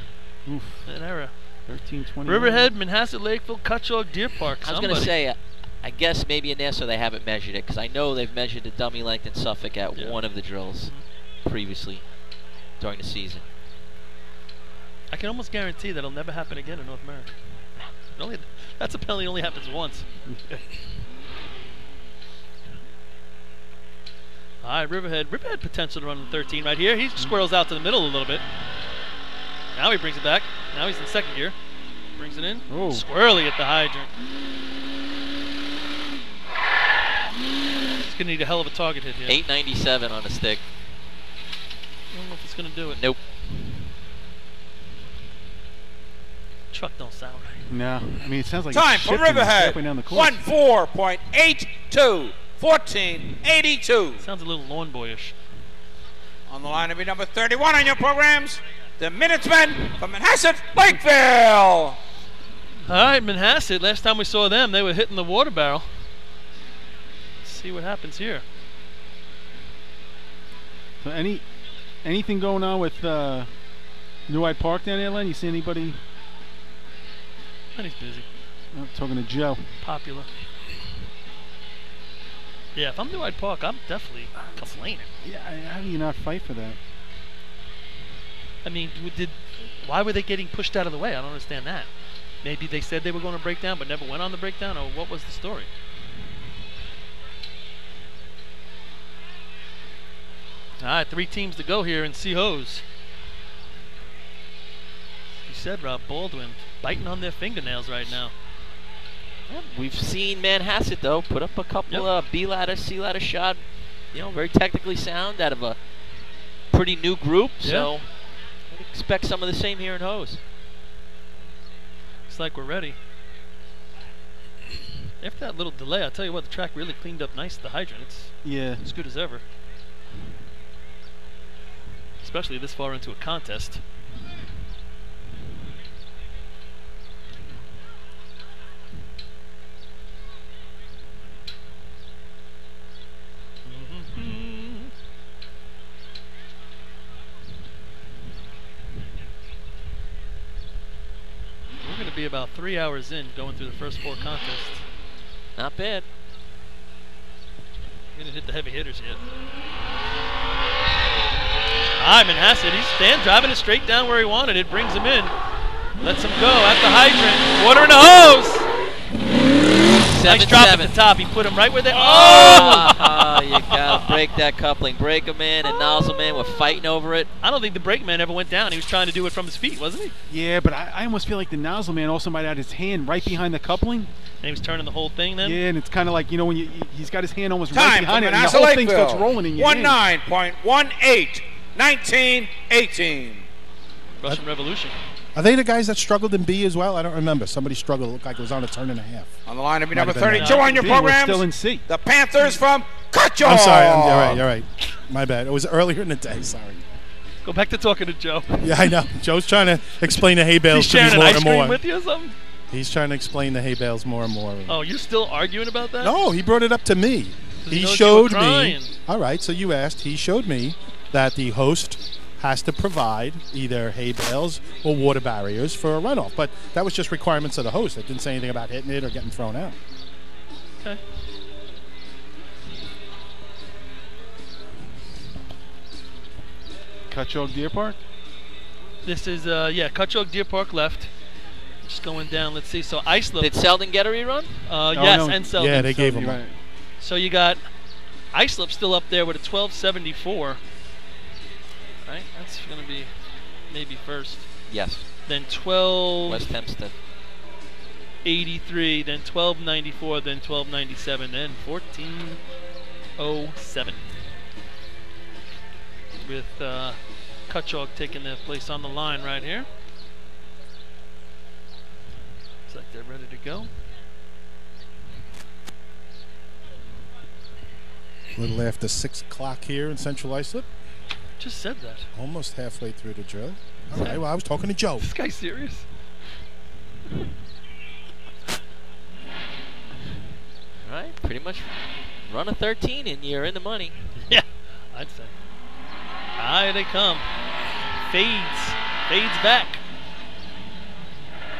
error. 13-20. Riverhead, Manhasset, Lakeville, Cutchogue, Deer Park. I was going to say, I guess maybe in Nassau they haven't measured it because I know they've measured the dummy length in Suffolk at one of the drills previously during the season. I can almost guarantee that'll never happen again in North America. That's a penalty only happens once. All right, Riverhead potential to run in 13 right here. He squirrels out to the middle a little bit. Now he brings it back. Now he's in second gear. Brings it in. Oh. Squirrely at the hydrant. He's going to need a hell of a target hit here. 897 on the stick. I don't know if it's going to do it. Nope. Truck don't sound right. No. I mean, it sounds like Time it's for shifting Riverhead. halfway down the course. 1:4.82. 14:82. Sounds a little lawn boyish. On the line will be number 31 on your programs, the Minutemen from Manhasset, Lakeville. All right, Manhasset. Last time we saw them, they were hitting the water barrel. Let's see what happens here. So any Anything going on with New Hyde Park down there, Len? You see anybody? And he's busy. I'm talking to Joe. Popular. Yeah, if I'm New Hyde Park, I'm definitely complaining. Yeah, how do you not fight for that? I mean, why were they getting pushed out of the way? I don't understand that. Maybe they said they were going to break down but never went on the breakdown, or what was the story? All right, 3 teams to go here in C-Hose. You said Rob Baldwin biting on their fingernails right now. Yeah, we've seen Manhasset, though, put up a couple B-ladder, C-ladder shot. You know, very technically sound out of a pretty new group. So I'd expect some of the same here in Hose. Looks like we're ready. After that little delay, I'll tell you what, the track really cleaned up nice, the hydrant. It's as good as ever. Especially this far into a contest. We're going to be about 3 hours in going through the first 4 contests. Not bad. We didn't hit the heavy hitters yet. Manhasset, he's driving it straight down where he wanted it, brings him in, lets him go at the hydrant, water in the hose! Nice drop at the top, he put him right where they, You gotta break that coupling, break him in, and Nozzleman were fighting over it. I don't think the brake man ever went down, he was trying to do it from his feet, wasn't he? Yeah, but I almost feel like the Nozzleman also might have his hand right behind the coupling. And he was turning the whole thing then? Yeah, and it's kind of like, you know, when he's got his hand almost right behind it, and the Manhasset whole thing Lakeville. starts rolling in your hand. 19.18. 19-18. Russian Revolution. Are they the guys that struggled in B as well? I don't remember. Somebody struggled. It looked like it was on a turn and a half. On the line to be Might number have been 32 on your We're programs. still in C. The Panthers from Cutcho. I'm sorry. You're right. My bad. It was earlier in the day. Sorry. Go back to talking to Joe. Yeah, I know. Joe's trying to explain the hay bales He's to me sharing more an ice and cream more. with you or something? He's trying to explain the hay bales more and more. Oh, you're still arguing about that? No, he brought it up to me. He He knows you showed were me. crying. All right, so you asked. He showed me that the host has to provide either hay bales or water barriers for a runoff. But that was just requirements of the host. It didn't say anything about hitting it or getting thrown out. Okay. Cutchogue Deer Park? This is, Cutchogue Deer Park left. Just going down, let's see. So Islip. Did Selden get a rerun? Yes, no. and Selden. Yeah, they gave him You're one. right. So you got Islip still up there with a 1274. Right? That's going to be maybe first. Yes. Then 1283, West Hempstead. then 1294, then 1297, then 1407. With Cutchogue taking their place on the line right here. Looks like they're ready to go. A little after 6 o'clock here in Central Islip. Just said that. Almost halfway through the drill. All right, well, I was talking to Joe. This guy's serious? All right, pretty much run a 13 and you're in the money. Yeah, I'd say. Here they come. Fades back.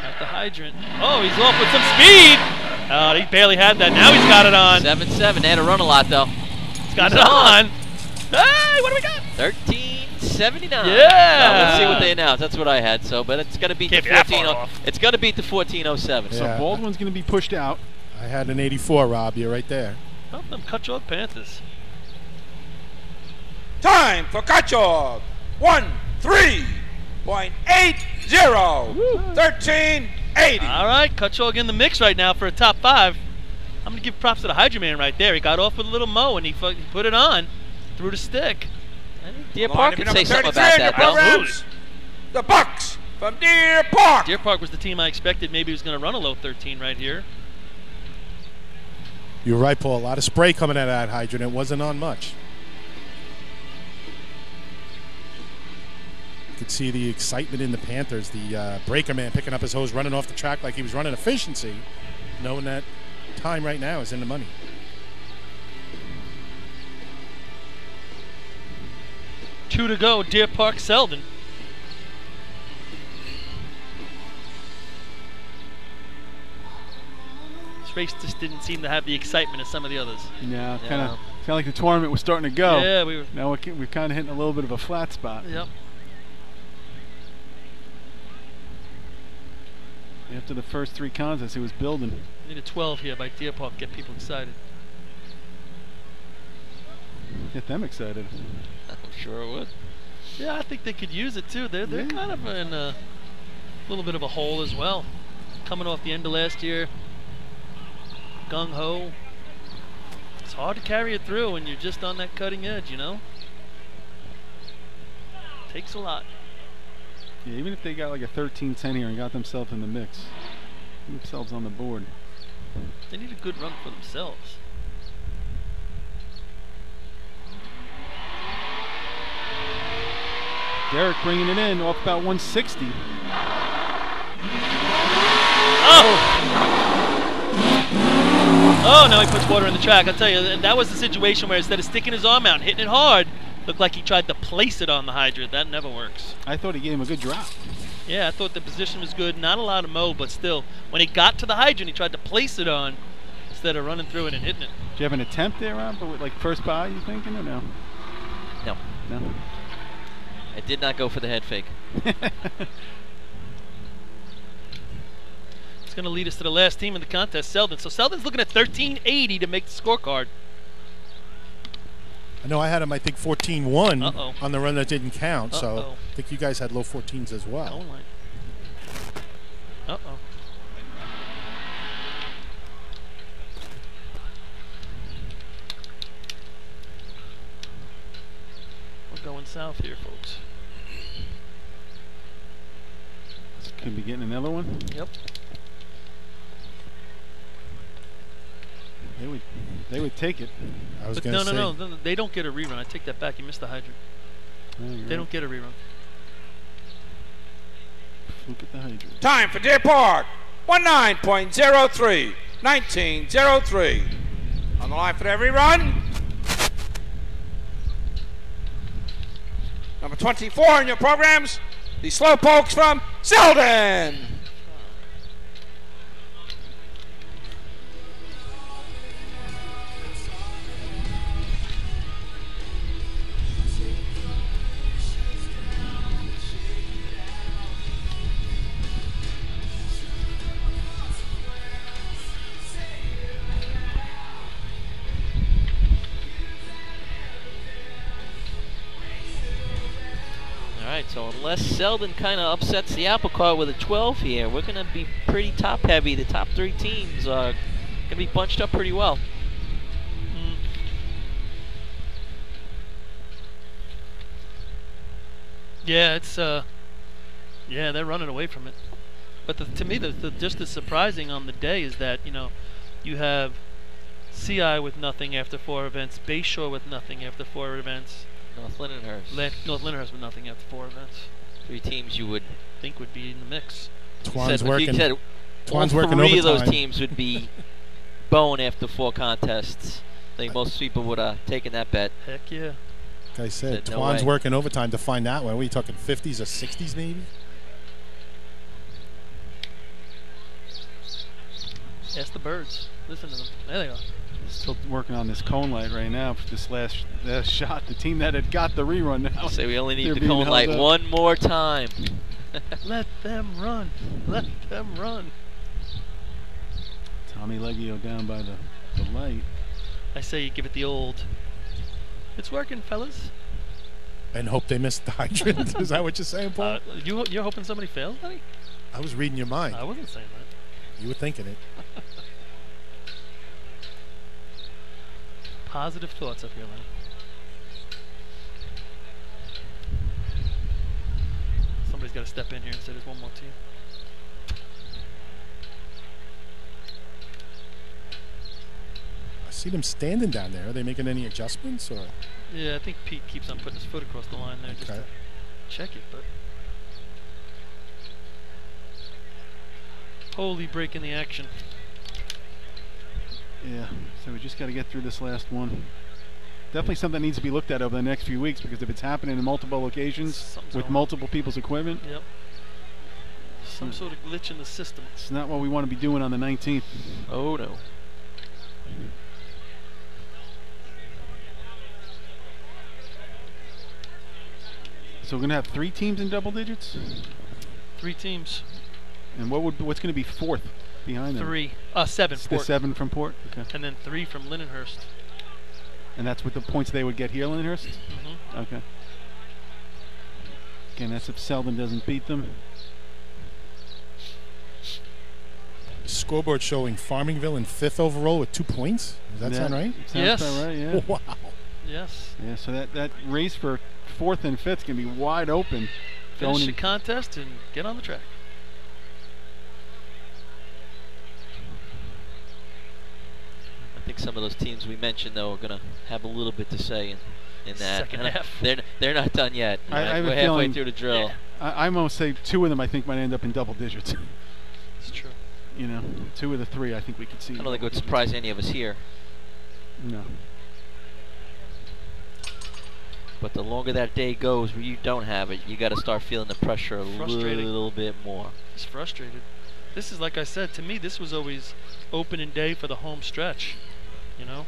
At the hydrant. Oh, he's off with some speed. Oh, he barely had that. Now he's got it on. 7-7. They had to run a lot, though. He's got it on. Hey, what do we got? 13.79. Yeah. Let's see what they announce. That's what I had. So, but it's going to beat the Can't be that far 14. off. It's going to beat the 14.07. So Yeah. Baldwin's going to be pushed out. I had an 84, Rob. You're right there. Oh, them Cutchogue Panthers. Time for Cutchogue. 13.80. 13.80. All right, Cutchogue in the mix right now for a top 5. I'm going to give props to the Hydra Man right there. He got off with a little mo and he put it on through the stick. I think Deer On the Park line to can be say number something 33 about on your that, though. programs. The Bucks from Deer Park. Deer Park was the team I expected maybe was going to run a low 13 right here. You're right, Paul. A lot of spray coming out of that hydrant. It wasn't on much. You could see the excitement in the Panthers. The breaker man picking up his hose, running off the track like he was running efficiency, knowing that time right now is in the money. 2 to go, Deer Park, Selden. This race just didn't seem to have the excitement of some of the others. Yeah, kind of like the tournament was starting to go. Yeah, we were. Now we're kind of hitting a little bit of a flat spot. Yep. After the first 3 contests, it was building. Need a 12 here by Deer Park, get people excited. Get them excited. I'm sure it would. Yeah, I think they could use it too. They're kind of in a little bit of a hole as well. Coming off the end of last year, gung ho. It's hard to carry it through when you're just on that cutting edge, you know. Takes a lot. Yeah, even if they got like a 13-10 here and got themselves in the mix, put themselves on the board. They need a good run for themselves. Derek bringing it in off about 160. Oh, now he puts water in the track. I'll tell you, that was the situation where instead of sticking his arm out and hitting it hard, looked like he tried to place it on the hydrant. That never works. I thought he gave him a good drop. Yeah, I thought the position was good. Not a lot of mow, but still, when he got to the hydrant, he tried to place it on instead of running through it and hitting it. Do you have an attempt there, Rob? But with like first by, you thinking, or no? No. No. I did not go for the head fake. It's going to lead us to the last team in the contest, Selden. So Selden's looking at 1380 to make the scorecard. I know I had him, I think, 14-1 on the run that didn't count, so I think you guys had low 14s as well. Uh-oh. We're going south here, folks. This could be getting another one. Yep. They would take it. I was going to say. No, they don't get a rerun. I take that back. You missed the hydrant. They don't get a rerun. Look at the hydrant. Time for Deer Park. 19.03. 19.03. On the line for every run. Number 24 in your programs, the Slowpokes from Selden. So unless Selden kind of upsets the apple cart with a 12 here, we're going to be pretty top heavy. The top 3 teams are going to be bunched up pretty well. Yeah, it's yeah, they're running away from it. But to me, just as surprising on the day is that, you know, you have CI with nothing after 4 events, Bayshore with nothing after 4 events. North Lindenhurst. North Lindenhurst with nothing after 4 events. 3 teams you would think would be in the mix. Twan's working. Said Twan's all working 3 overtime. of those teams would be bone after 4 contests. I think most people would have taken that bet. Heck yeah. Like I said, Twan's working overtime to find that one. What are you talking, 50s or 60s maybe? Ask the birds. Listen to them. There they are. Still working on this cone light right now for this last shot. The team that had got the rerun now. Say we only need the cone light one more time. Let them run. Let them run. Tommy Leggio down by the light. I say you give it the old. It's working, fellas. And hope they missed the hydrant. Is that what you're saying, Paul? You're hoping somebody fails, buddy? I was reading your mind. I wasn't saying that. You were thinking it. Positive thoughts up here, Lenny. Somebody's got to step in here and say there's one more team. I see them standing down there. Are they making any adjustments, or? Yeah, I think Pete keeps on putting his foot across the line there just to check it, but holy break in the action. Yeah, so we just got to get through this last one. definitely something that needs to be looked at over the next few weeks, because if it's happening in multiple locations with multiple people's equipment, yep, some sort of glitch in the system. It's not what we want to be doing on the 19th. Oh no. So we're gonna have 3 teams in double digits. 3 teams. And what's gonna be 4th behind them? 3, 7. The 7 from Port. Okay. And then 3 from Lindenhurst. And that's with the points they would get here, Lindenhurst? Mm-hmm. Okay. Again, that's if Selden doesn't beat them. Scoreboard showing Farmingville in 5th overall with 2 points. Does that sound right? Sounds Yes. about right, yeah. Wow. Yes. Yeah, so that race for 4th and 5th can be wide open. Finish the contest and get on the track. I think some of those teams we mentioned, though, are going to have a little bit to say in that. Second half. They're not done yet. I have a We're halfway feeling- through the drill. Yeah. I'm going to say 2 of them I think might end up in double digits. It's true. You know, 2 of the 3 I think we could see. I don't think it would surprise any of us here. No. But the longer that day goes where you don't have it, you got to start feeling the pressure a little bit more. It's frustrated. This is, like I said, to me, this was always opening day for the home stretch. You know?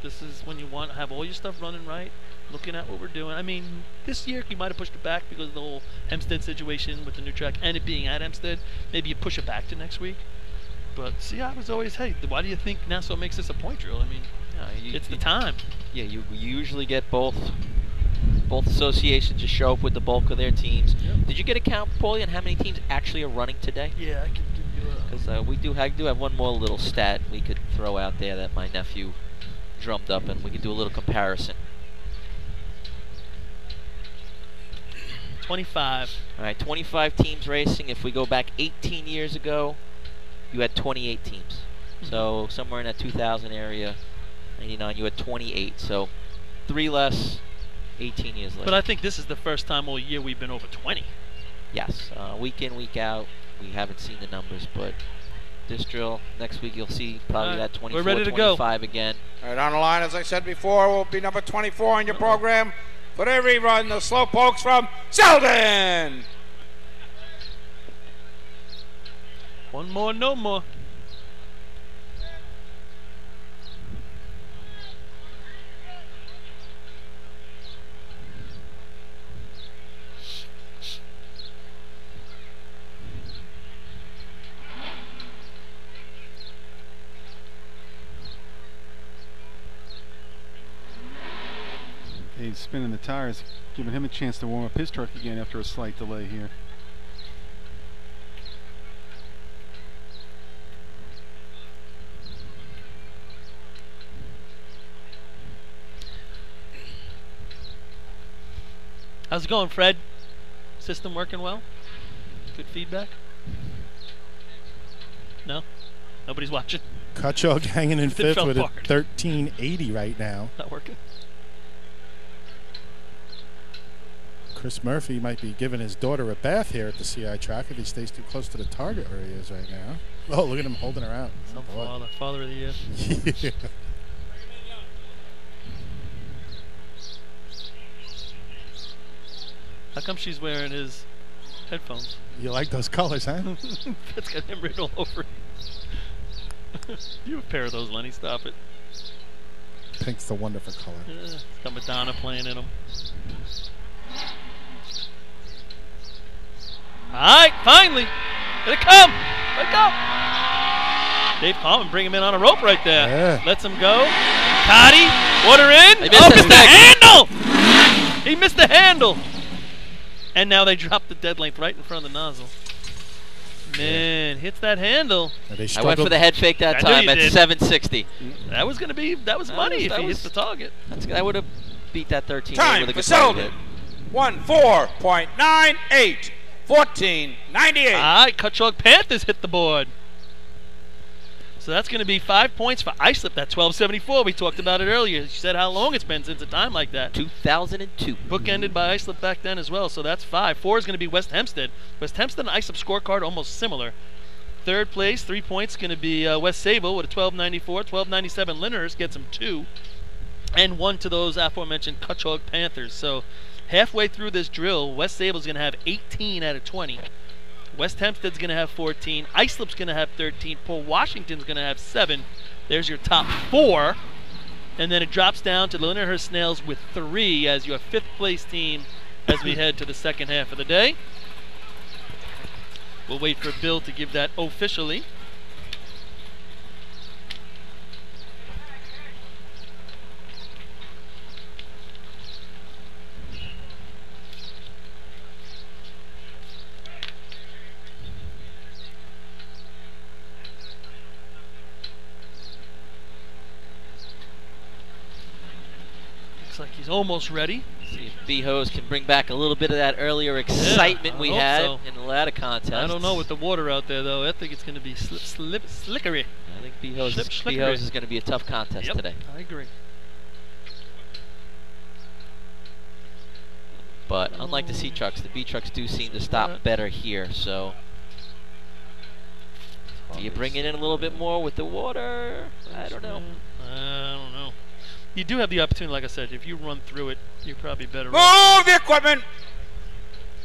This is when you want to have all your stuff running right, looking at what we're doing. I mean, this year you might have pushed it back because of the whole Hempstead situation with the new track and it being at Hempstead. Maybe you push it back to next week. But see, I was always, hey, why do you think Nassau makes this a point drill? I mean, it's the time. Yeah, you usually get both associations to show up with the bulk of their teams. Yep. Did you get a count, Paulie, on how many teams actually are running today? Yeah, I can give you a... Because we do have one more little stat we could throw out there that my nephew drummed up, and we could do a little comparison. 25. All right, 25 teams racing. If we go back 18 years ago, you had 28 teams. So somewhere in that 2000 area, 99, you had 28. So 3 less, 18 years later. But I think this is the first time all year we've been over 20. Yes, week in, week out, we haven't seen the numbers, but this drill, next week you'll see probably that 24, we're ready to 25 again. All right, on the line, as I said before, will be number 24 on your program. For every run, the Slowpokes from Selden. One more, no more. He's spinning the tires, giving him a chance to warm up his truck again after a slight delay here. How's it going, Fred? System working well? Good feedback? No? Nobody's watching? Kutchog hanging in It 5th fell with a apart. 1380 right now. Not working? Chris Murphy might be giving his daughter a bath here at the CI track if he stays too close to the target where he is right now. Oh, look at him holding her out. Some Oh, boy. father of the year. Yeah. How come she's wearing his headphones? You like those colors, huh? That's got him written all over it. You have a pair of those, Lenny. Stop it. Pink's the wonderful color. It's got Madonna playing in them. Alright, finally! Let it come! Let it go! Dave Coleman bring him in on a rope right there. Yeah. Lets him go. Cotty, water in. He missed Oh, his missed the neck. handle! He missed the handle! And now they drop the dead length right in front of the nozzle. Man, hits that handle. They I went struggled. for the head fake that I knew time you at did. 760. That was gonna be money if he hits the target. I would have beat that 13 Time with a for good target Selden. hit. 14.98. 14.98. Alright, Kutchog Panthers hit the board. So that's going to be 5 points for Islip, that 1274. We talked about it earlier. She said how long it's been since a time like that. 2002. Bookended by Islip back then as well, so that's 5. 4 is going to be West Hempstead. West Hempstead and Islip scorecard almost similar. Third place, 3 points, going to be West Sable with a 1294. 1297 Linner's gets him 2. and 1 to those aforementioned Cutchogue Panthers. So halfway through this drill, West Sable's going to have 18 out of 20. West Hempstead's going to have 14. Islip's going to have 13. Port Washington's going to have 7. There's your top 4. And then it drops down to Lyndhurst Snails with 3 as your 5th place team as we head to the second half of the day. We'll wait for Bill to give that officially. Like he's almost ready. See if B-Hose can bring back a little bit of that earlier excitement we had in the ladder contest. I don't know with the water out there, though. I think it's going to be slickery. I think B-Hose is going to be a tough contest today. I agree. But unlike the C trucks, the B trucks do seem to stop better here. So, do you bring it in a little bit more with the water? I don't know. I don't know. You do have the opportunity, like I said, if you run through it, you're probably better off. Move the equipment.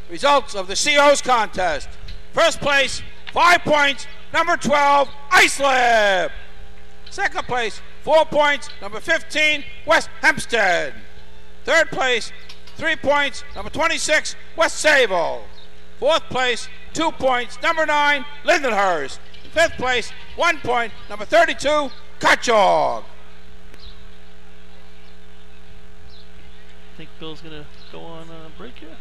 Results of the CO's contest. First place, 5 points, number 12, Islip. Second place, 4 points, number 15, West Hempstead. Third place, 3 points, number 26, West Sable. Fourth place, 2 points, number 9, Lyndhurst. Fifth place, 1 point, number 32, Cutchogue. I think Bill's going to go on a break here.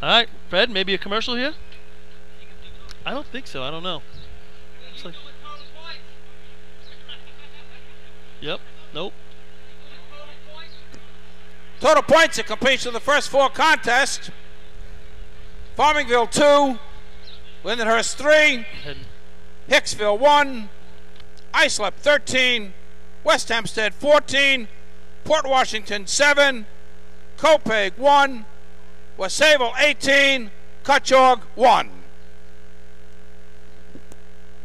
All right, Fred, maybe a commercial here? I don't think so. I don't know. Like... Yep. Nope. Total points at completion of the first 4 contests. Farmingville 2, Lyndhurst 3, Hicksville 1, Islip 13, West Hempstead 14, Port Washington 7, Copiague 1, West Sable 18, Cutchogue 1.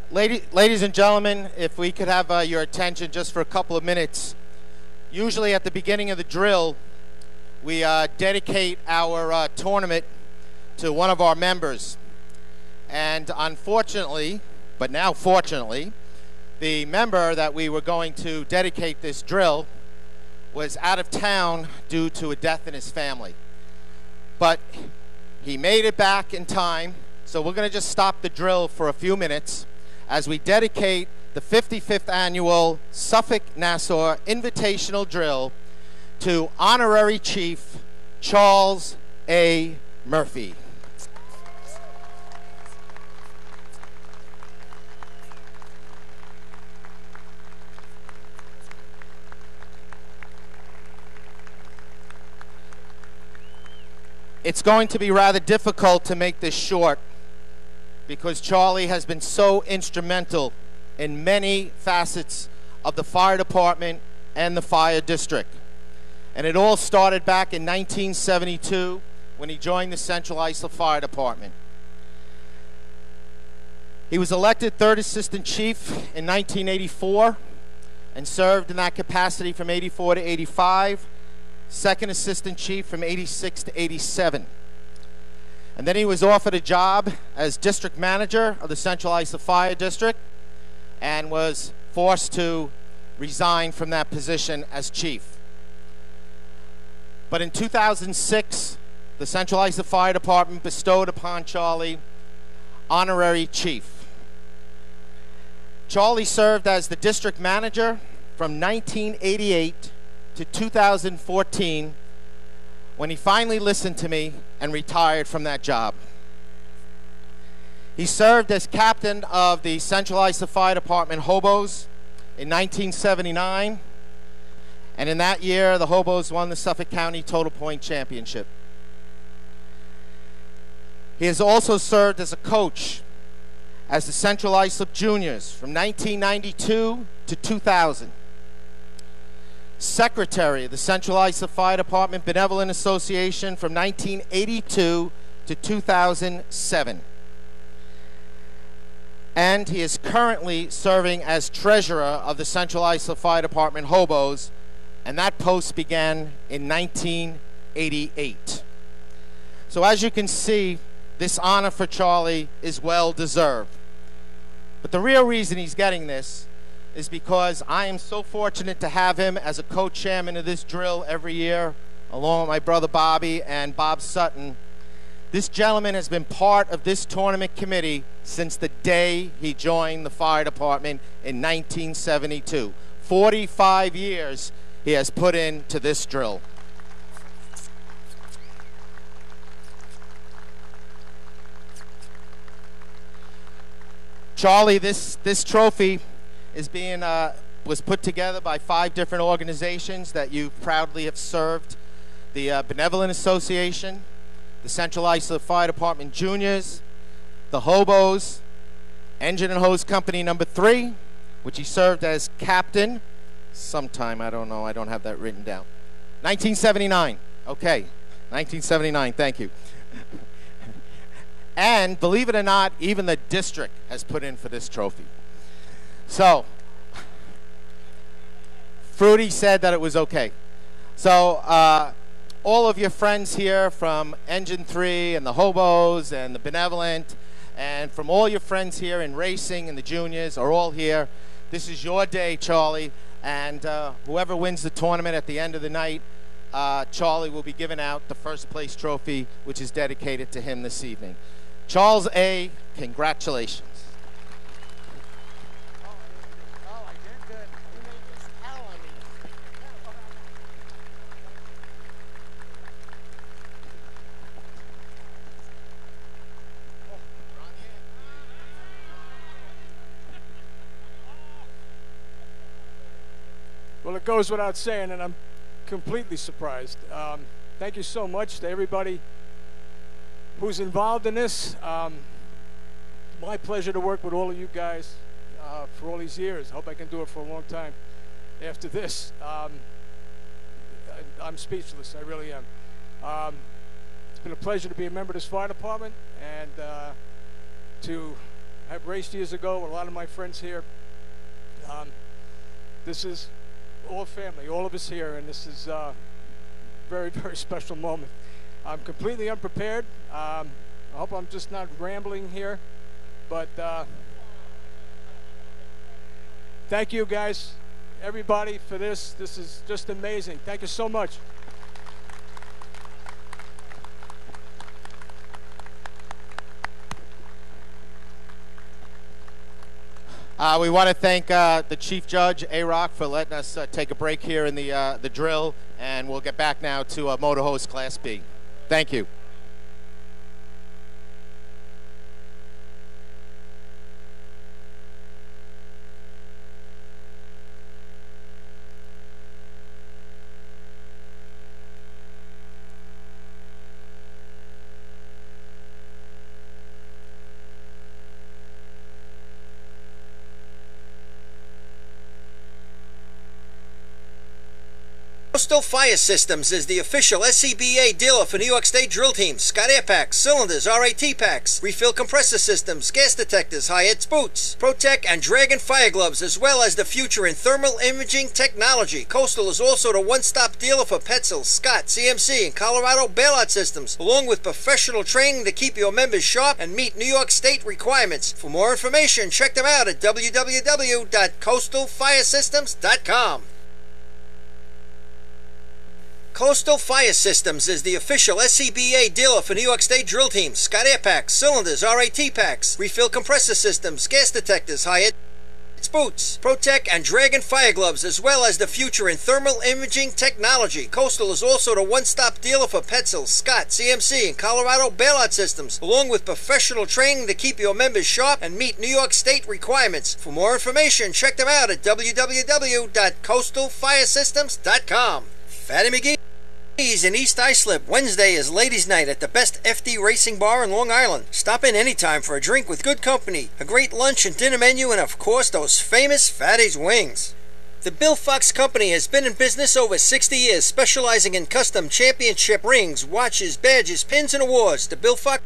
Ladies and gentlemen, if we could have your attention just for a couple of minutes. Usually at the beginning of the drill, we dedicate our tournament to one of our members. And unfortunately, but now fortunately, the member that we were going to dedicate this drill was out of town due to a death in his family. But he made it back in time, so we're going to just stop the drill for a few minutes as we dedicate the 55th annual Suffolk-Nassau Invitational Drill to Honorary Chief Charles A. Murphy. It's going to be rather difficult to make this short because Charlie has been so instrumental in many facets of the fire department and the fire district. And it all started back in 1972 when he joined the Central Islip Fire Department. He was elected 3rd Assistant Chief in 1984 and served in that capacity from 84 to 85. 2nd Assistant Chief from 86 to 87. And then he was offered a job as District Manager of the Central Islip Fire District and was forced to resign from that position as Chief. But in 2006, the Central Islip Fire Department bestowed upon Charlie Honorary Chief. Charlie served as the District Manager from 1988 to 2014 when he finally listened to me and retired from that job. He served as captain of the Central Islip Fire Department Hobos in 1979, and in that year the Hobos won the Suffolk County Total Point Championship. He has also served as a coach as the Central Islip Juniors from 1992 to 2000. Secretary of the Central Islip Fire Department Benevolent Association from 1982 to 2007. and he is currently serving as treasurer of the Central Islip Fire Department Hobos, and that post began in 1988. So as you can see, this honor for Charlie is well deserved. But the real reason he's getting this is because I am so fortunate to have him as a co-chairman of this drill every year, along with my brother Bobby and Bob Sutton. This gentleman has been part of this tournament committee since the day he joined the fire department in 1972. 45 years he has put into this drill. Charlie, this trophy is being was put together by 5 different organizations that you proudly have served: the Benevolent Association, the Central Islip Fire Department Juniors, the Hobos, Engine and Hose Company number 3, which he served as captain sometime, I don't know, I don't have that written down. 1979, okay, 1979, thank you. And believe it or not, even the district has put in for this trophy. So, Fruity said that it was okay. So, all of your friends here from Engine 3 and the Hobos and the Benevolent, and from all your friends here in racing and the juniors are all here. This is your day, Charlie, and whoever wins the tournament at the end of the night, Charlie will be giving out the first place trophy, which is dedicated to him this evening. Charles A., congratulations. Well, it goes without saying, and I'm completely surprised. Thank you so much to everybody who's involved in this. My pleasure to work with all of you guys for all these years. I hope I can do it for a long time after this. I'm speechless, I really am. It's been a pleasure to be a member of this fire department and to have raced years ago with a lot of my friends here. This is all family, all of us here, and this is a very, very special moment. I'm completely unprepared. I hope I'm just not rambling here, but thank you guys, everybody, for this. This is just amazing. Thank you so much. We want to thank the Chief Judge, A-Rock, for letting us take a break here in the drill, and we'll get back now to Motor Hose Class B. Thank you. Coastal Fire Systems is the official SCBA dealer for New York State drill teams. Scott Air Packs, cylinders, RAT packs, refill compressor systems, gas detectors, Hyatt's boots, Protec and Dragon fire gloves, as well as the future in thermal imaging technology. Coastal is also the one-stop dealer for Petzl, Scott, CMC, and Colorado bailout systems, along with professional training to keep your members sharp and meet New York State requirements. For more information, check them out at www.coastalfiresystems.com. Coastal Fire Systems is the official SCBA dealer for New York State drill teams. Scott Air Packs, cylinders, RAT packs, refill compressor systems, gas detectors, Hyatt's boots, Protec and Dragon fire gloves, as well as the future in thermal imaging technology. Coastal is also the one-stop dealer for Petzl, Scott, CMC, and Colorado bailout systems, along with professional training to keep your members sharp and meet New York State requirements. For more information, check them out at www.coastalfiresystems.com. Fatty McGee in East Islip. Wednesday is ladies' night at the best FD racing bar in Long Island. Stop in anytime for a drink with good company, a great lunch and dinner menu, and of course those famous Fatty's wings. The Bill Fox Company has been in business over 60 years, specializing in custom championship rings, watches, badges, pins, and awards. The Bill Fox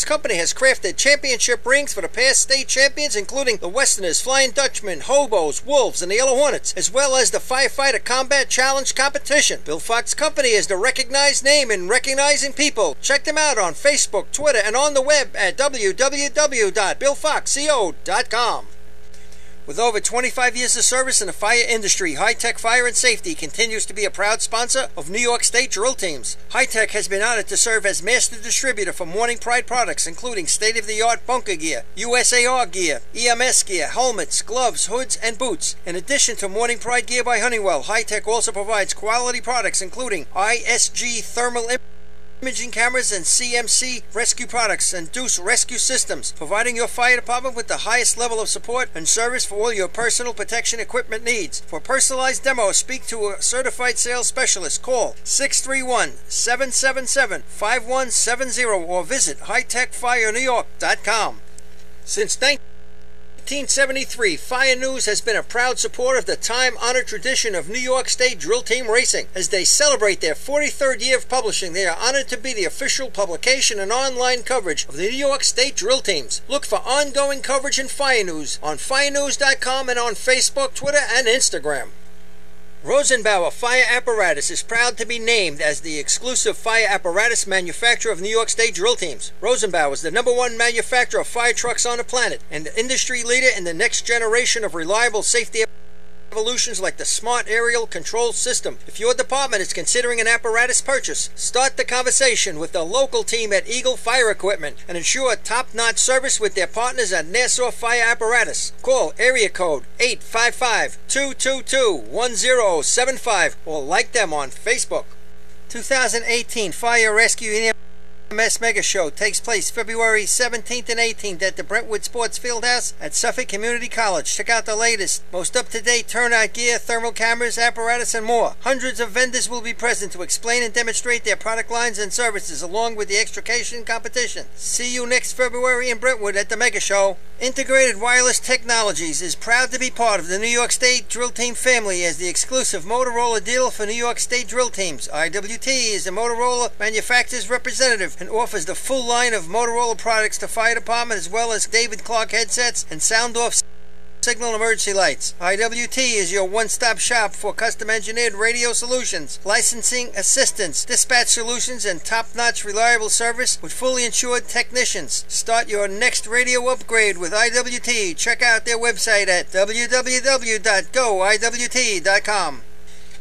Company has crafted championship rings for the past state champions, including the Westerners, Flying Dutchmen, Hobos, Wolves, and the Yellow Hornets, as well as the Firefighter Combat Challenge competition. Bill Fox Company is the recognized name in recognizing people. Check them out on Facebook, Twitter, and on the web at www.billfoxco.com. With over 25 years of service in the fire industry, High Tech Fire and Safety continues to be a proud sponsor of New York State drill teams. High Tech has been honored to serve as master distributor for Morning Pride products, including state-of-the-art bunker gear, USAR gear, EMS gear, helmets, gloves, hoods, and boots. In addition to Morning Pride gear by Honeywell, High Tech also provides quality products, including ISG thermal imaging cameras and CMC rescue products and Deuce rescue systems, providing your fire department with the highest level of support and service for all your personal protection equipment needs. For personalized demos, speak to a certified sales specialist. Call 631-777-5170 or visit hightechfirenewyork.com. Since 1973, Fire News has been a proud supporter of the time-honored tradition of New York State drill team racing. As they celebrate their 43rd year of publishing, they are honored to be the official publication and online coverage of the New York State drill teams. Look for ongoing coverage in Fire News on firenews.com and on Facebook, Twitter, and Instagram. Rosenbauer Fire Apparatus is proud to be named as the exclusive fire apparatus manufacturer of New York State drill teams. Rosenbauer is the #1 manufacturer of fire trucks on the planet and the industry leader in the next generation of reliable safety evolutions like the Smart Aerial Control System. If your department is considering an apparatus purchase, start the conversation with the local team at Eagle Fire Equipment and ensure top-notch service with their partners at Nassau Fire Apparatus. Call area code 855-222-1075 or like them on Facebook. 2018 Fire Rescue EMS Mega Show takes place February 17th and 18th at the Brentwood Sports Fieldhouse at Suffolk Community College. Check out the latest, most up-to-date turnout gear, thermal cameras, apparatus, and more. Hundreds of vendors will be present to explain and demonstrate their product lines and services, along with the extrication competition. See you next February in Brentwood at the Mega Show. Integrated Wireless Technologies is proud to be part of the New York State Drill Team family as the exclusive Motorola dealer for New York State drill teams. IWT is the Motorola manufacturer's representative and offers the full line of Motorola products to fire department, as well as David Clark headsets and sound-off signal emergency lights. IWT is your one-stop shop for custom-engineered radio solutions, licensing assistance, dispatch solutions, and top-notch reliable service with fully insured technicians. Start your next radio upgrade with IWT. Check out their website at www.goiwt.com.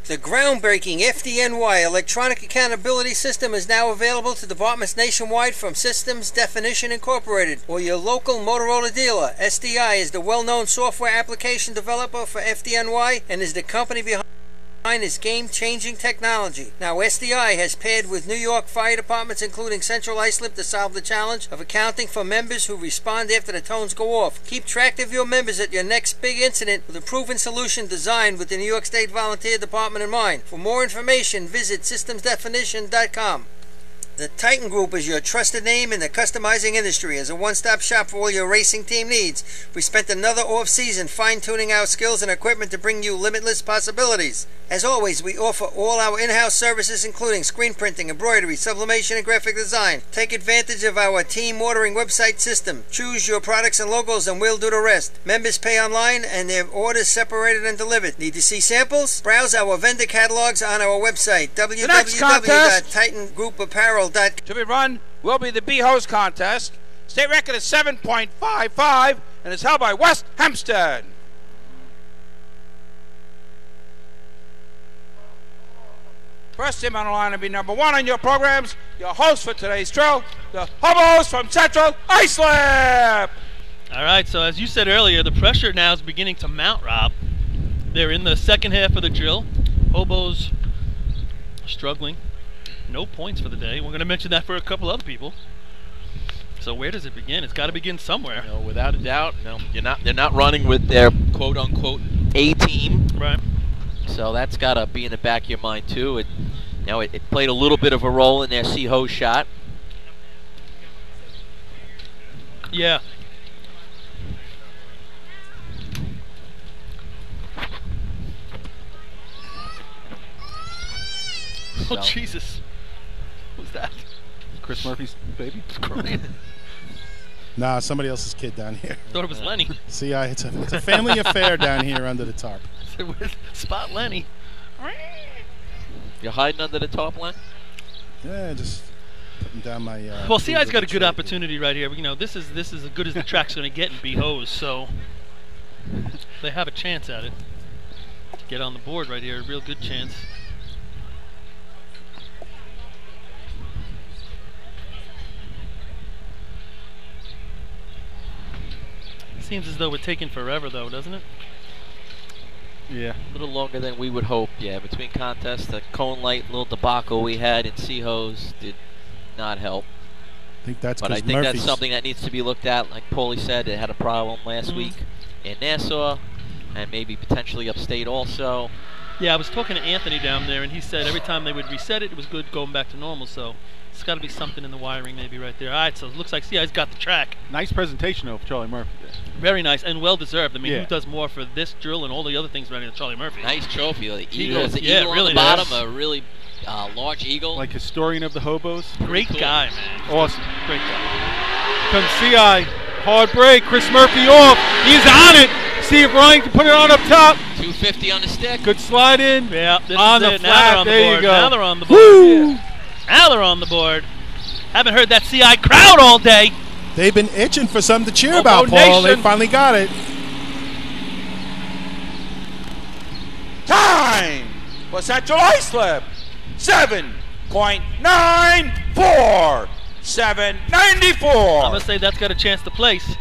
The groundbreaking FDNY electronic accountability system is now available to departments nationwide from Systems Definition Incorporated or your local Motorola dealer. SDI is the well-known software application developer for FDNY and is the company behind is game-changing technology. Now SDI has paired with New York fire departments, including Central Islip, to solve the challenge of accounting for members who respond after the tones go off. Keep track of your members at your next big incident with a proven solution designed with the New York State Volunteer Department in mind. For more information, visit systemsdefinition.com. The Titan Group is your trusted name in the customizing industry. As a one-stop shop for all your racing team needs, we spent another off-season fine-tuning our skills and equipment to bring you limitless possibilities. As always, we offer all our in-house services, including screen printing, embroidery, sublimation, and graphic design. Take advantage of our team ordering website system. Choose your products and logos and we'll do the rest. Members pay online and their orders separated and delivered. Need to see samples? Browse our vendor catalogs on our website, www.titangroupapparel.com. To be run will be the B-Hose contest. State record is 7.55 and is held by West Hempstead. First team on the line will be number 1 on your programs. Your host for today's drill, the Hobos from Central Islip. All right, so as you said earlier, the pressure now is beginning to mount, Rob. They're in the second half of the drill. Hobos struggling. No points for the day. We're going to mention that for a couple other people. So where does it begin? It's got to begin somewhere. No, without a doubt. No, they're not running with their quote-unquote A team. Right. So that's got to be in the back of your mind too. It played a little bit of a role in their C-Hose shot. Yeah. Oh, Jesus. What was that? Chris Murphy's baby crying. Nah, somebody else's kid down here. Thought it was Lenny. See, it's a family affair down here under the tarp. Spot Lenny. You're hiding under the tarp, Len? Yeah, just putting down my. Well, CI's got a good opportunity right here. You know, this is as good as the track's going to get in B-Hose, so they have a chance at it. To get on the board right here, a real good chance. Seems as though we're taking forever, though, doesn't it? Yeah. A little longer than we would hope, yeah. Between contests, the cone light little debacle we had in C-Hose did not help. I think that's but I think Murphy's that's something that needs to be looked at. Like Paulie said, it had a problem last week in Nassau and maybe potentially upstate also. Yeah, I was talking to Anthony down there, and he said every time they would reset it, it was good going back to normal, so it's got to be something in the wiring maybe right there. All right, so it looks like CI's got the track. Nice presentation of Charlie Murphy. Very nice and well-deserved. I mean, who does more for this drill and all the other things running than Charlie Murphy? Nice trophy. The Eagle, eagle, yeah, eagle really on the bottom, nice. a really large eagle. Like historian of the hobos. Great guy, man. Awesome. Great guy. Comes CI. Hard break. Chris Murphy off. He's on it. See if Ryan can put it on up top. 250 on the stick. Good slide in. Yeah, this on is the it. flat. There you go. Now they're on the board. Woo! Yeah. Now they're on the board. Haven't heard that CI crowd all day. They've been itching for something to cheer about, Paul. They finally got it. Time for Central Islip. 7.94. 794. I'm going to say that's got a chance to place.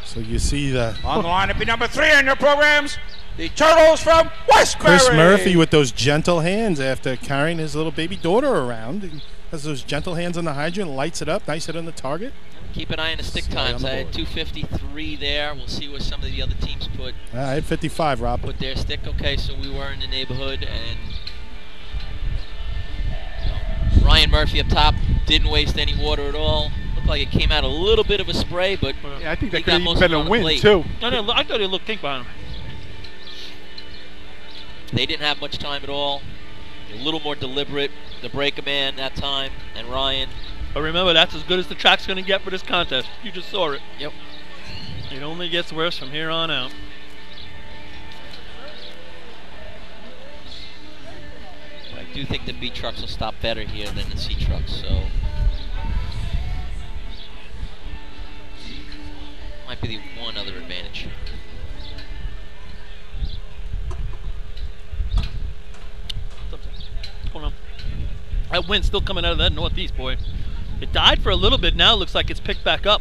So you see the on the lineup be number 3 in your programs, the Turtles from Westbury. Chris Murphy with those gentle hands after carrying his little baby daughter around. He has those gentle hands on the hydrant, lights it up, nice hit on the target. Keep an eye on the stick times. I had 253 there. We'll see what some of the other teams put. I had 55, Rob. Put their stick. Okay, so we were in the neighborhood, and Ryan Murphy up top didn't waste any water at all. Looked like it came out a little bit of a spray, but yeah, I think that he could got have most been of it a on the win plate. too. I thought it looked pink behind him. They didn't have much time at all. A little more deliberate. The breaker man that time, and Ryan. But remember, that's as good as the track's going to get for this contest. You just saw it. Yep. It only gets worse from here on out. I do think the B trucks will stop better here than the C trucks, so might be the one other advantage. What's going on? That wind's still coming out of that northeast, boy. It died for a little bit. Now it looks like it's picked back up.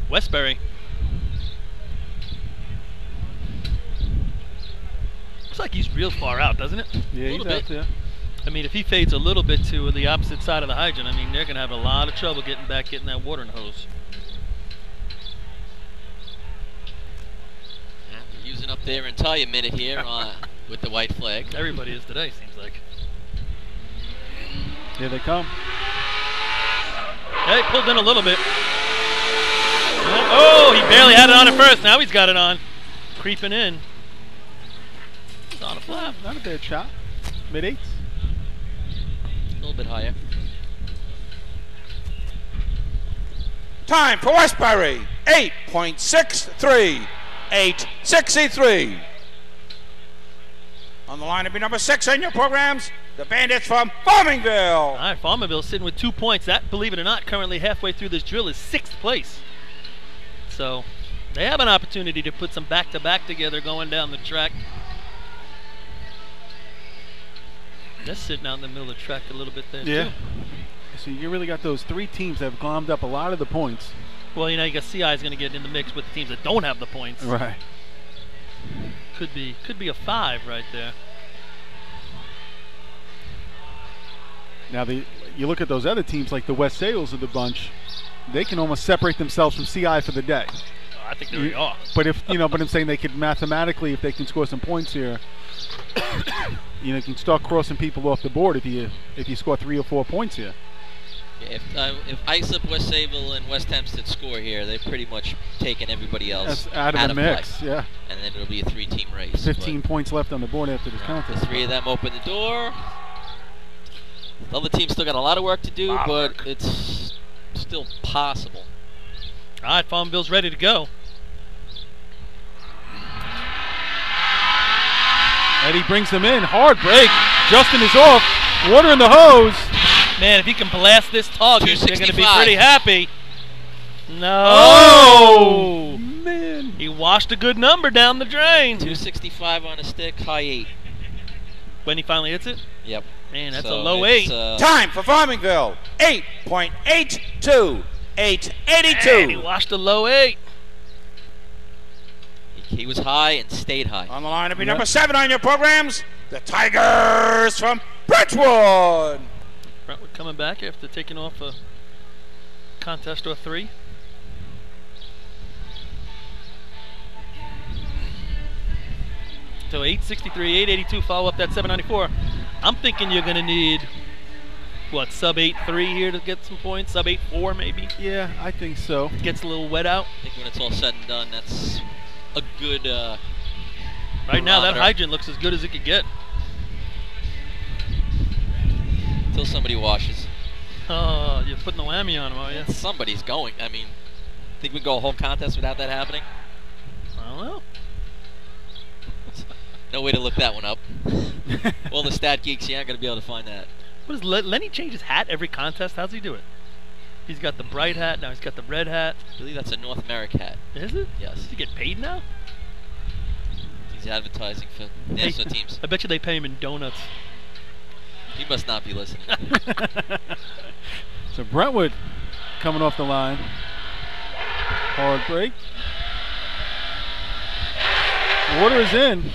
Westbury. Looks like he's real far out, doesn't it? Yeah, he's out there. I mean, if he fades a little bit to the opposite side of the hydrant, I mean, they're going to have a lot of trouble getting that water in the hose. Yeah, they're using up their entire minute here with the white flag. Everybody is today, seems like. Here they come. Hey, pulled in a little bit. Oh, he barely had it on at first. Now he's got it on. Creeping in. It's on a flap. Not a bad shot. Mid-8s. A little bit higher. Time for Westbury. 8.63. 8.63. On the lineup be number 6 in your programs, the Bandits from Farmingville. All right, Farmingville sitting with 2 points. That, believe it or not, currently halfway through this drill is 6th place. So they have an opportunity to put some back-to-back together going down the track. They're sitting out in the middle of the track a little bit there, too. So you really got those 3 teams that have glommed up a lot of the points. Well, you know, you got CI is going to get in the mix with the teams that don't have the points. Right. Could be a 5 right there. Now you look at those other teams like the West Sales of the bunch, they can almost separate themselves from CI for the day. I think they already are. But if but I'm saying they could mathematically, if they can score some points here, you can start crossing people off the board if you score 3 or 4 points here. Yeah, if Islip, West Sayville, and West Hempstead score here, they've pretty much taken everybody else out of the mix. Play. Yeah. And then it'll be a 3-team race. 15 points left on the board after this contest. The 3 of them open the door. The other team's still got a lot of work to do, but work. it's still possible. All right, Farmville's ready to go. Eddie brings him in. Hard break. Justin is off. Water in the hose. Man, if he can blast this target, they're going to be 265. pretty happy. No. Oh, man. He washed a good number down the drain. 265 on a stick, high 8. When he finally hits it? Yep. Man, that's So a low it's, 8. Time for Farmingville, 8.82. 882. Man, he washed a low 8. He was high and stayed high. On the line to be number 7 on your programs, the Tigers from Brentwood. Brentwood coming back after taking off a contest or 3. So 863, 882, follow up that 794. I'm thinking you're going to need, what, sub 8.3 here to get some points? Sub 8.4 maybe? Yeah, I think so. Gets a little wet out. I think when it's all said and done, that's a good Right now, that barometer. hydrant looks as good as it could get. Until somebody washes. Oh, you're putting the whammy on him, are you? Somebody's going. I mean, think we can go a whole contest without that happening? I don't know. No way to look that one up. All the stat geeks, you aren't going to be able to find that. What does Lenny change his hat every contest? How's he do it? He's got the bright hat, now he's got the red hat. I believe that's a North America hat. Is it? Yes. Does he get paid now? He's advertising for national teams. I bet you they pay him in donuts. He must not be listening. So Brentwood coming off the line. Hard break. Water is in.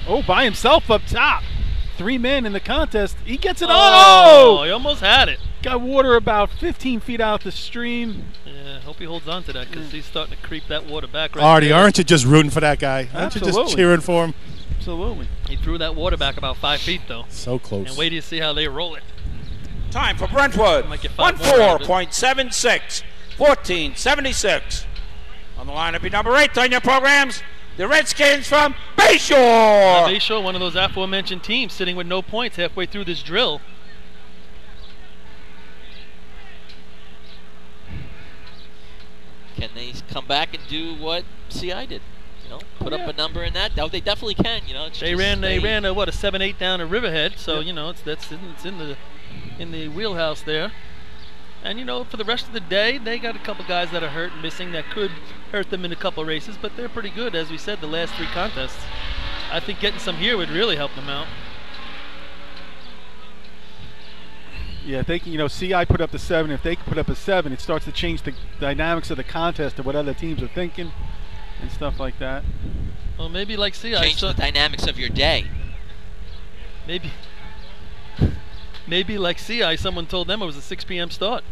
Oh, by himself up top. 3 men in the contest. He gets it on. Oh, he almost had it. Got water about 15 feet out the stream. Yeah, hope he holds on to that because he's starting to creep that water back right Artie, there. aren't you just rooting for that guy? Aren't you Absolutely. just cheering for him? Absolutely. He threw that water back about 5 feet, though. So close. And wait till you see how they roll it. Time for Brentwood, Might get 5 more out of it. 14.76. 14.76. On the line to be number 8 on your programs, the Redskins from Bayshore. Bayshore, one of those aforementioned teams, sitting with no points halfway through this drill. Can they come back and do what CI did? You know, put up a number in that? They definitely can. You know, it's They just ran a 7-8 down at Riverhead, so you know it's in the wheelhouse there. And you know, for the rest of the day, they got a couple guys that are hurt and missing that could hurt them in a couple races, but they're pretty good, as we said, the last 3 contests. I think getting some here would really help them out. Yeah, they can, you know, CI put up the 7. If they can put up a 7, it starts to change the dynamics of the contest of what other teams are thinking and stuff like that. Well, maybe like CI. change the dynamics of your day. Maybe like CI, someone told them it was a 6 p.m. start.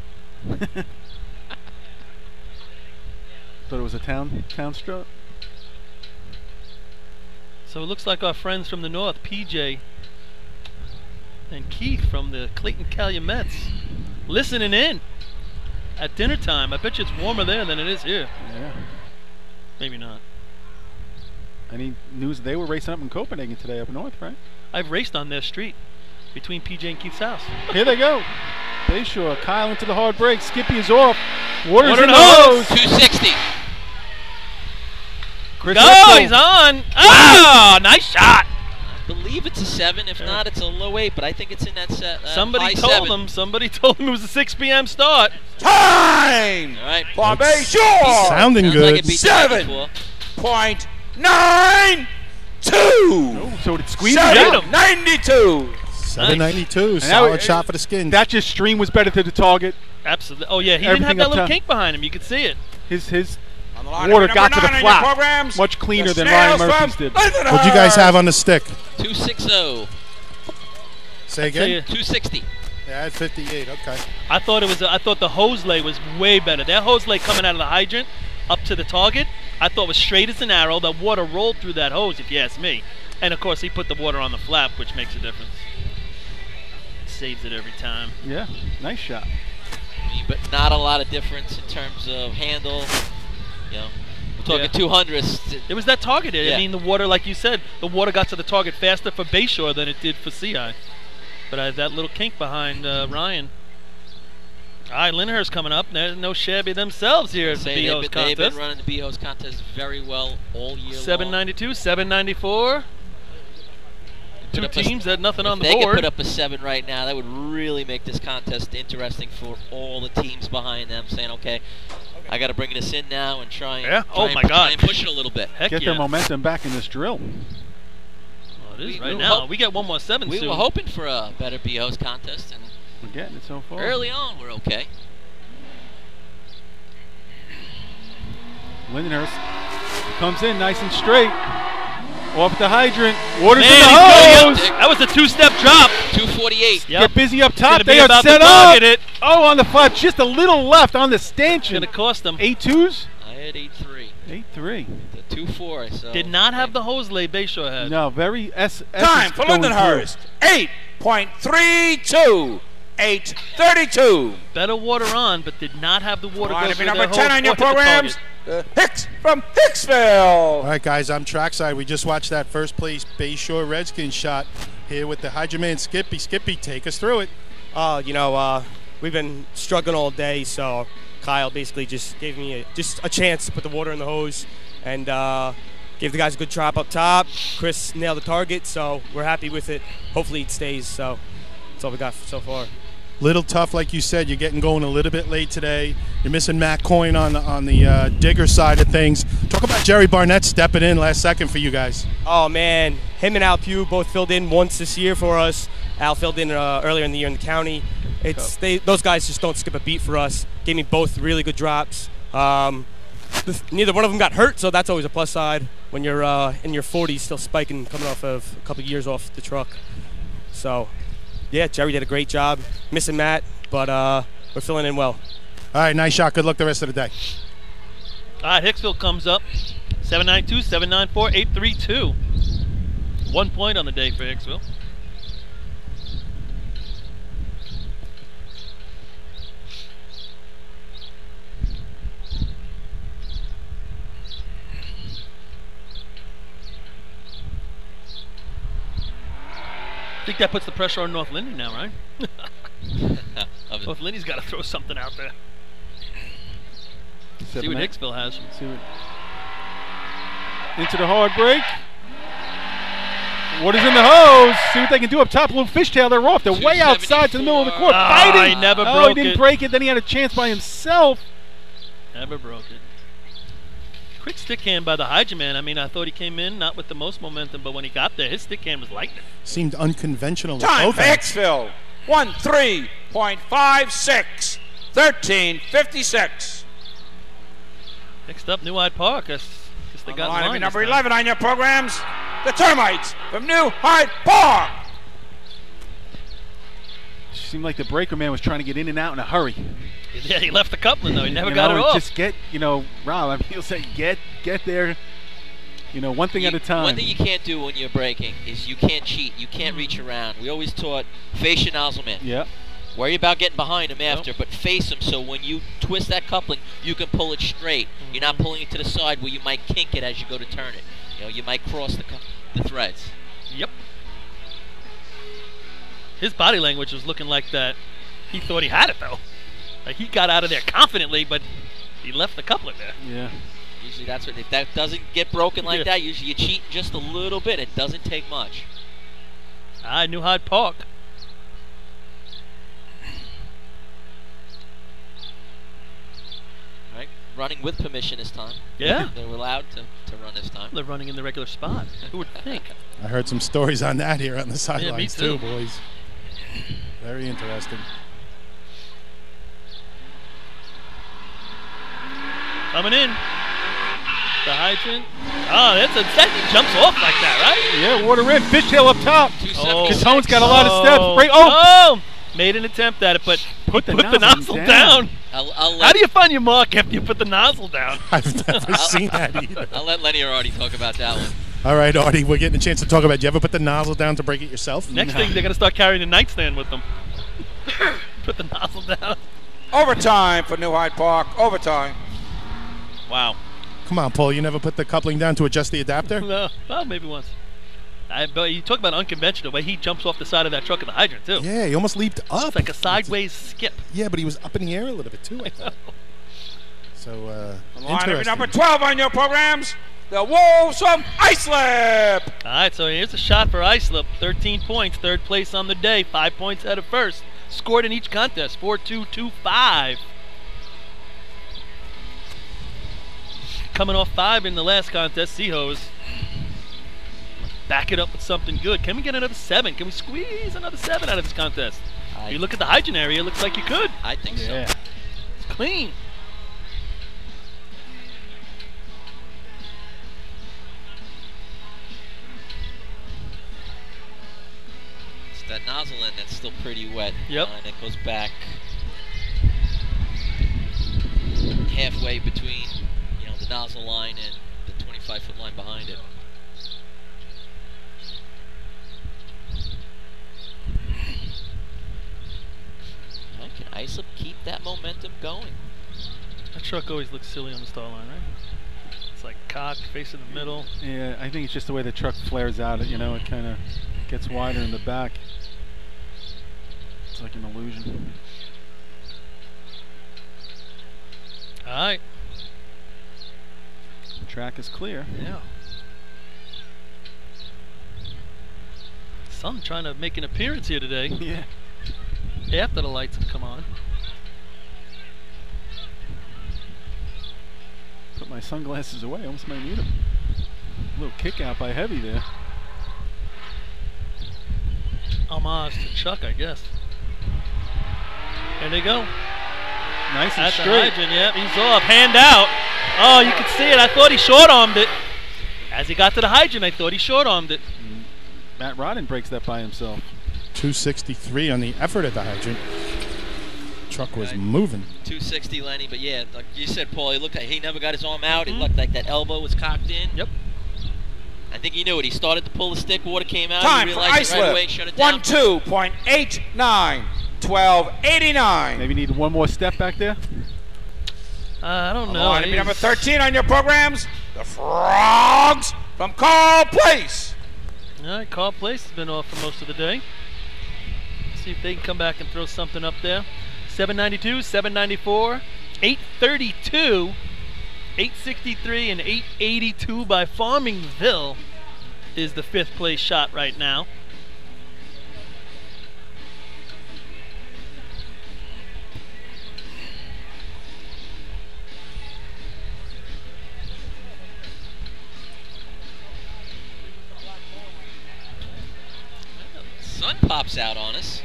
Thought it was a town stroke. So it looks like our friends from the north, PJ and Keith from the Clayton Calumets, listening in at dinner time. I bet you it's warmer there than it is here. Yeah. Maybe not. Any news? They were racing up in Copenhagen today up north, right? I've raced on their street between PJ and Keith's house. Here they go. Bayshore, Kyle into the hard break. Skippy is off. Water's Water in the hose. hose. 260. Chris Oh, Epstein. he's on. Oh, nice shot. I believe it's a 7. If not, it's a low 8. But I think it's in that set. Somebody high told 7. him. Somebody told him it was a 6 p.m. start. Time All right. for Bayshore. Sounding Sounds good. like it beat the night before. 7.92. Oh, so it squeezed it out. 7.92. 792. that Solid was- shot for the Skins. That just stream was better to the target. Absolutely. Oh, yeah, he didn't have Everything that up little top. kink behind him. You could see it. His On the line water to be got to number the 9 on your flat programs, much cleaner the than Ryan Snails Murphy's from did. Lindenhurst. What'd you guys have on the stick? 260. Say Tell again? you, 260. Yeah, I had 58. Okay. I thought it was. I thought the hose lay was way better. That hose lay coming out of the hydrant up to the target, I thought was straight as an arrow. The water rolled through that hose, if you ask me. And of course, he put the water on the flap, which makes a difference. Saves it every time. Yeah, nice shot. But not a lot of difference in terms of handle. You know, we're talking 200s. It was that target. Yeah. I mean, the water, like you said, the water got to the target faster for Bayshore than it did for CI. But that little kink behind Ryan. All right, Linhurst coming up. There's no shabby themselves here at the B-Hose contest. They've been running the B-Hose contest very well all year 792, 794. Two teams had nothing on the board. If they could put up a 7 right now, that would really make this contest interesting for all the teams behind them, saying, okay, I got to bring this in now and try and, try and push it a little bit. Get their momentum back in this drill. Well, it is right now. We got one more 7 soon. We were hoping for a better B-Hose contest, and we're getting it so far. Early on, we're okay. Lindenhurst comes in nice and straight. Off the hydrant. Water's in the hose. That was a 2-step drop. 248. Yep. Get busy up top. They are set up. Oh, on the flap. Just a little left on the stanchion. It's going to cost them. 8-2s? I had 8-3. 8-3. The 2-4. So did not have the hose lay Bayshore had. No, very time for Lindenhurst. 8.32. 8:32. Better water on, but did not have the water go through number 10 on your programs. Hicks from Hicksville. All right, guys, I'm trackside. We just watched that first place Bayshore Redskins shot here with the Hydra Man Skippy. Skippy, take us through it. We've been struggling all day, so Kyle basically just gave me a chance to put the water in the hose and gave the guys a good drop up top. Chris nailed the target, so we're happy with it. Hopefully it stays, so that's all we got so far. Little tough, like you said. You're getting going a little bit late today. You're missing Matt Coyne on the digger side of things. Talk about Jerry Barnett stepping in last second for you guys. Oh man, him and Al Pugh both filled in once this year for us. Al filled in earlier in the year in the county. Those guys just don't skip a beat for us. Gave me both really good drops. Neither one of them got hurt, so that's always a plus side when you're in your 40s, still spiking, coming off of a couple of years off the truck. So. Yeah, Jerry did a great job. Missing Matt, but we're filling in well. All right, nice shot. Good luck the rest of the day. All right, Hicksville comes up. 792, 794, 832. 1 point on the day for Hicksville. I think that puts the pressure on North Lindy now, right? North Lindy's got to throw something out there. See what Hicksville has. Into the hard break. Water's in the hose. See what they can do up top. A little fishtail. They're off. They're way outside to the middle of the court. Fighting. He never broke he didn't break it. Then he had a chance by himself. Never broke it. Quick stick hand by the Hydra Man. I mean, I thought he came in not with the most momentum, but when he got there, his stick hand was lightning. Seemed unconventional. Time for Hicksville. 13.56. 13:56. Next up, New Hyde Park. Guess they got line number 11 on your programs. The Termites from New Hyde Park. Seemed like the breaker man was trying to get in and out in a hurry. Yeah, he left the coupling though. He never got it off. Just get, Rob. I mean, he'll say get there. One thing at a time. One thing you can't do when you're braking is you can't cheat. You can't reach around. We always taught face your nozzle man. Yeah. Worry about getting behind him after, but face him so when you twist that coupling, you can pull it straight. You're not pulling it to the side where you might kink it as you go to turn it. You might cross the threads. Yep. His body language was looking like that. He thought he had it though. Like he got out of there confidently, but he left the coupling there. Yeah. Usually that's what, if that doesn't get broken like that, usually you cheat just a little bit. It doesn't take much. New Hyde Park. Right, running with permission this time. Yeah. They were allowed to run this time. They're running in the regular spot. Who would think? I heard some stories on that here on the sidelines too, boys. Very interesting. Coming in. The hydrant. Oh, that he jumps off like that, right? Yeah, water in. Fishtail up top. Catone's got a lot of steps. Made an attempt at it, but put the nozzle down. How do you find your mark after you put the nozzle down? I've never seen that either. I'll let Lenny or Artie talk about that one. All right, Artie, we're getting a chance to talk about. Do you ever put the nozzle down to break it yourself? Next thing, they're going to start carrying the nightstand with them. Put the nozzle down. Overtime for New Hyde Park. Overtime. Wow. Come on, Paul. You never put the coupling down to adjust the adapter? No. Well, maybe once. But you talk about unconventional, the way he jumps off the side of that truck at the hydrant, too. Yeah, he almost leaped up. It's like a sideways skip. Yeah, but he was up in the air a little bit, too, I thought. So, Line number 12 on your programs, the Wolves from Islip. All right, so here's a shot for Islip. 13 points, third place on the day, 5 points ahead of first. Scored in each contest, 4-2-2-5. Coming off 5 in the last contest, Seahose. Back it up with something good. Can we get another 7? Can we squeeze another 7 out of this contest? If you look at the hydrant area, it looks like you could. I think so. It's clean. It's that nozzle end that's still pretty wet. Yep. And it goes back halfway between, the nozzle line and the 25-foot line behind it. Can Islip keep that momentum going? That truck always looks silly on the start line, right? It's like cocked, face in the middle. Yeah, I think it's just the way the truck flares out. It kind of gets wider in the back. It's like an illusion. All right. The track is clear. Yeah. Sun trying to make an appearance here today. Yeah. After the lights have come on. Put my sunglasses away. I almost might need them. A little kick out by Heavy there. Homage to Chuck, I guess. There they go. Nice and At straight. the hydrant, yep, he's off. Hand out. Oh, you can see it. I thought he short-armed it. As he got to the hydrant, I thought he short-armed it. Matt Rodden breaks that by himself. 263 on the effort at the hydrant. Truck was moving. 260, Lenny, but yeah, like you said, Paul, he never got his arm out. It looked like that elbow was cocked in. Yep. I think he knew it. He started to pull the stick, water came out, Time he for realized it right away, Islip. shut it down. 12.89. 12.89. Maybe need one more step back there. I don't know. Line number 13 on your programs, the Frogs from Carl Place. All right, Carl Place has been off for most of the day. See if they can come back and throw something up there. 792, 794, 832, 863, and 882 by Farmingville is the 5th place shot right now. Sun pops out on us,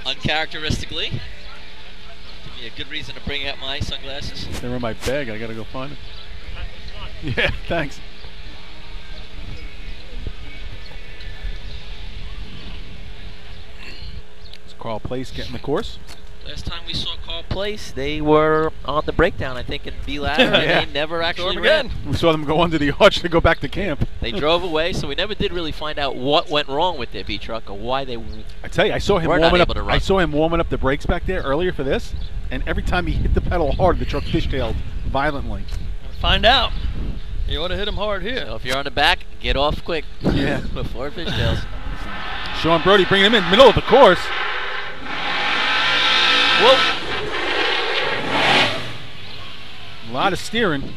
uncharacteristically. Give me a good reason to bring out my sunglasses. They're in my bag. I gotta go find them. Yeah, thanks. Is Carl Place getting the course? Last time we saw Carl Place, they were on the breakdown, I think, in B ladder, and they never actually ran. We saw them go under the arch to go back to camp. They drove away, so we never did really find out what went wrong with their B truck or why they. I tell you, I saw him warming up. I saw him warming up the brakes back there earlier for this, and every time he hit the pedal hard, the truck fishtailed violently. Find out. You ought to hit him hard here. So if you're on the back, get off quick. Yeah. Before it fishtails. Sean Brody bringing him in middle of the course. Whoa. A lot of steering.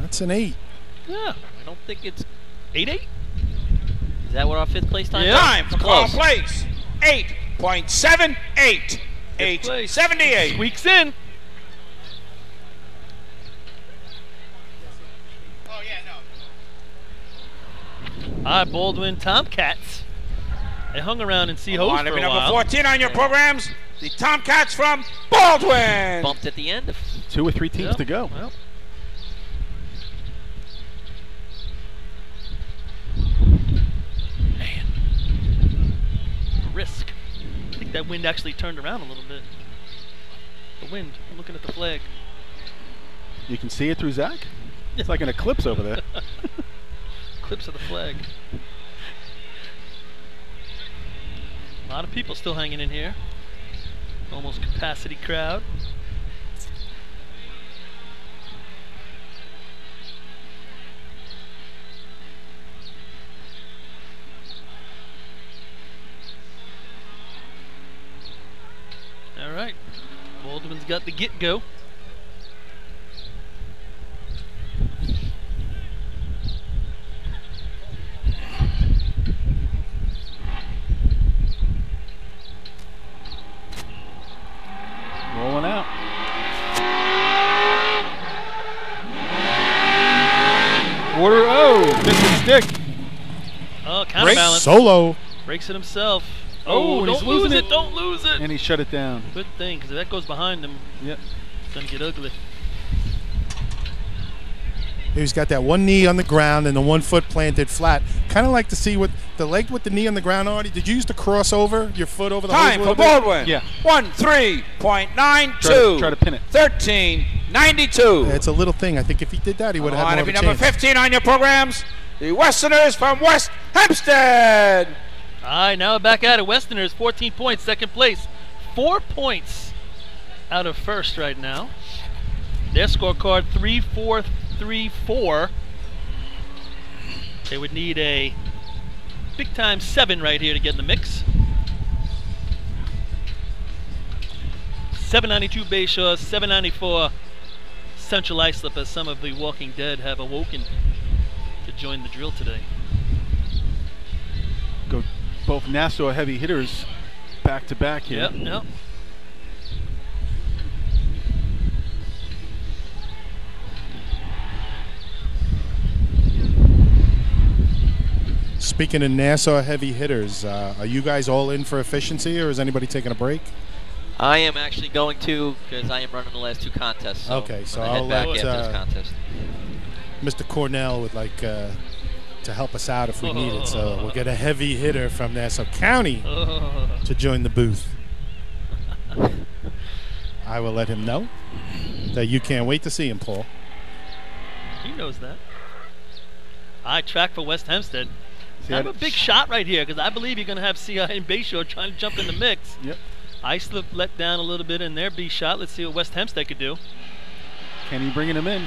That's an 8. Yeah. I don't think it's 8-8. Is that what our 5th place time is? Time for Carl Close. Place. 8.78. 8.78. Squeaks in. Oh, yeah, no. All right, Baldwin Tomcats. They hung around in Seahose Line for a number while. 14 on your programs, the Tomcats from Baldwin. Bumped at the end. 2 or 3 teams to go. Well. Man. Risk. I think that wind actually turned around a little bit. The wind. I'm looking at the flag. You can see it through Zach? It's like an eclipse over there. Eclipse of the flag. A lot of people still hanging in here. Almost capacity crowd. got the get-go. Rolling out. Order. Oh, missing stick. Oh, counterbalance. Solo. Breaks it himself. Oh, Oh, he's don't lose losing it. it. Don't lose it. And he shut it down. Good thing, because if that goes behind him, Yep. it's going to get ugly. He's got that one knee on the ground and the 1 foot planted flat. Kind of like to see what the leg with the knee on the ground, Artie. Did you use to cross over your foot over the hose a Time little for bit? Baldwin. Yeah. 13.92. Try to pin it. 13.92. It's a little thing. I think if he did that, he would have had Line more of of a number chance. 15 on your programs. The Westerners from West Hempstead. All right, now back at it. Westerners, 14 points, second place. 4 points out of first right now. Their scorecard, 3-4-3-4. They would need a big-time 7 right here to get in the mix. 792 Bayshore, 794 Central Islip, as some of the Walking Dead have awoken to join the drill today. Go both Nassau heavy hitters back to back here. Yep. Speaking of Nassau heavy hitters, are you guys all in for efficiency, or is anybody taking a break? I am actually going to, because I am running the last 2 contests. So Okay, so I'm gonna I'll head back let, after this contest. Mr. Cornell would like to help us out if we need it, so we'll get a heavy hitter from Nassau County to join the booth. I will let him know that you can't wait to see him, Paul. He knows that. I track for West Hempstead. See, I have a big shot right here, because I believe you're going to have CI and Bayshore trying to jump in the mix. Yep. Islip let down a little bit in their B shot. Let's see what West Hempstead could do. Kenny bringing him in.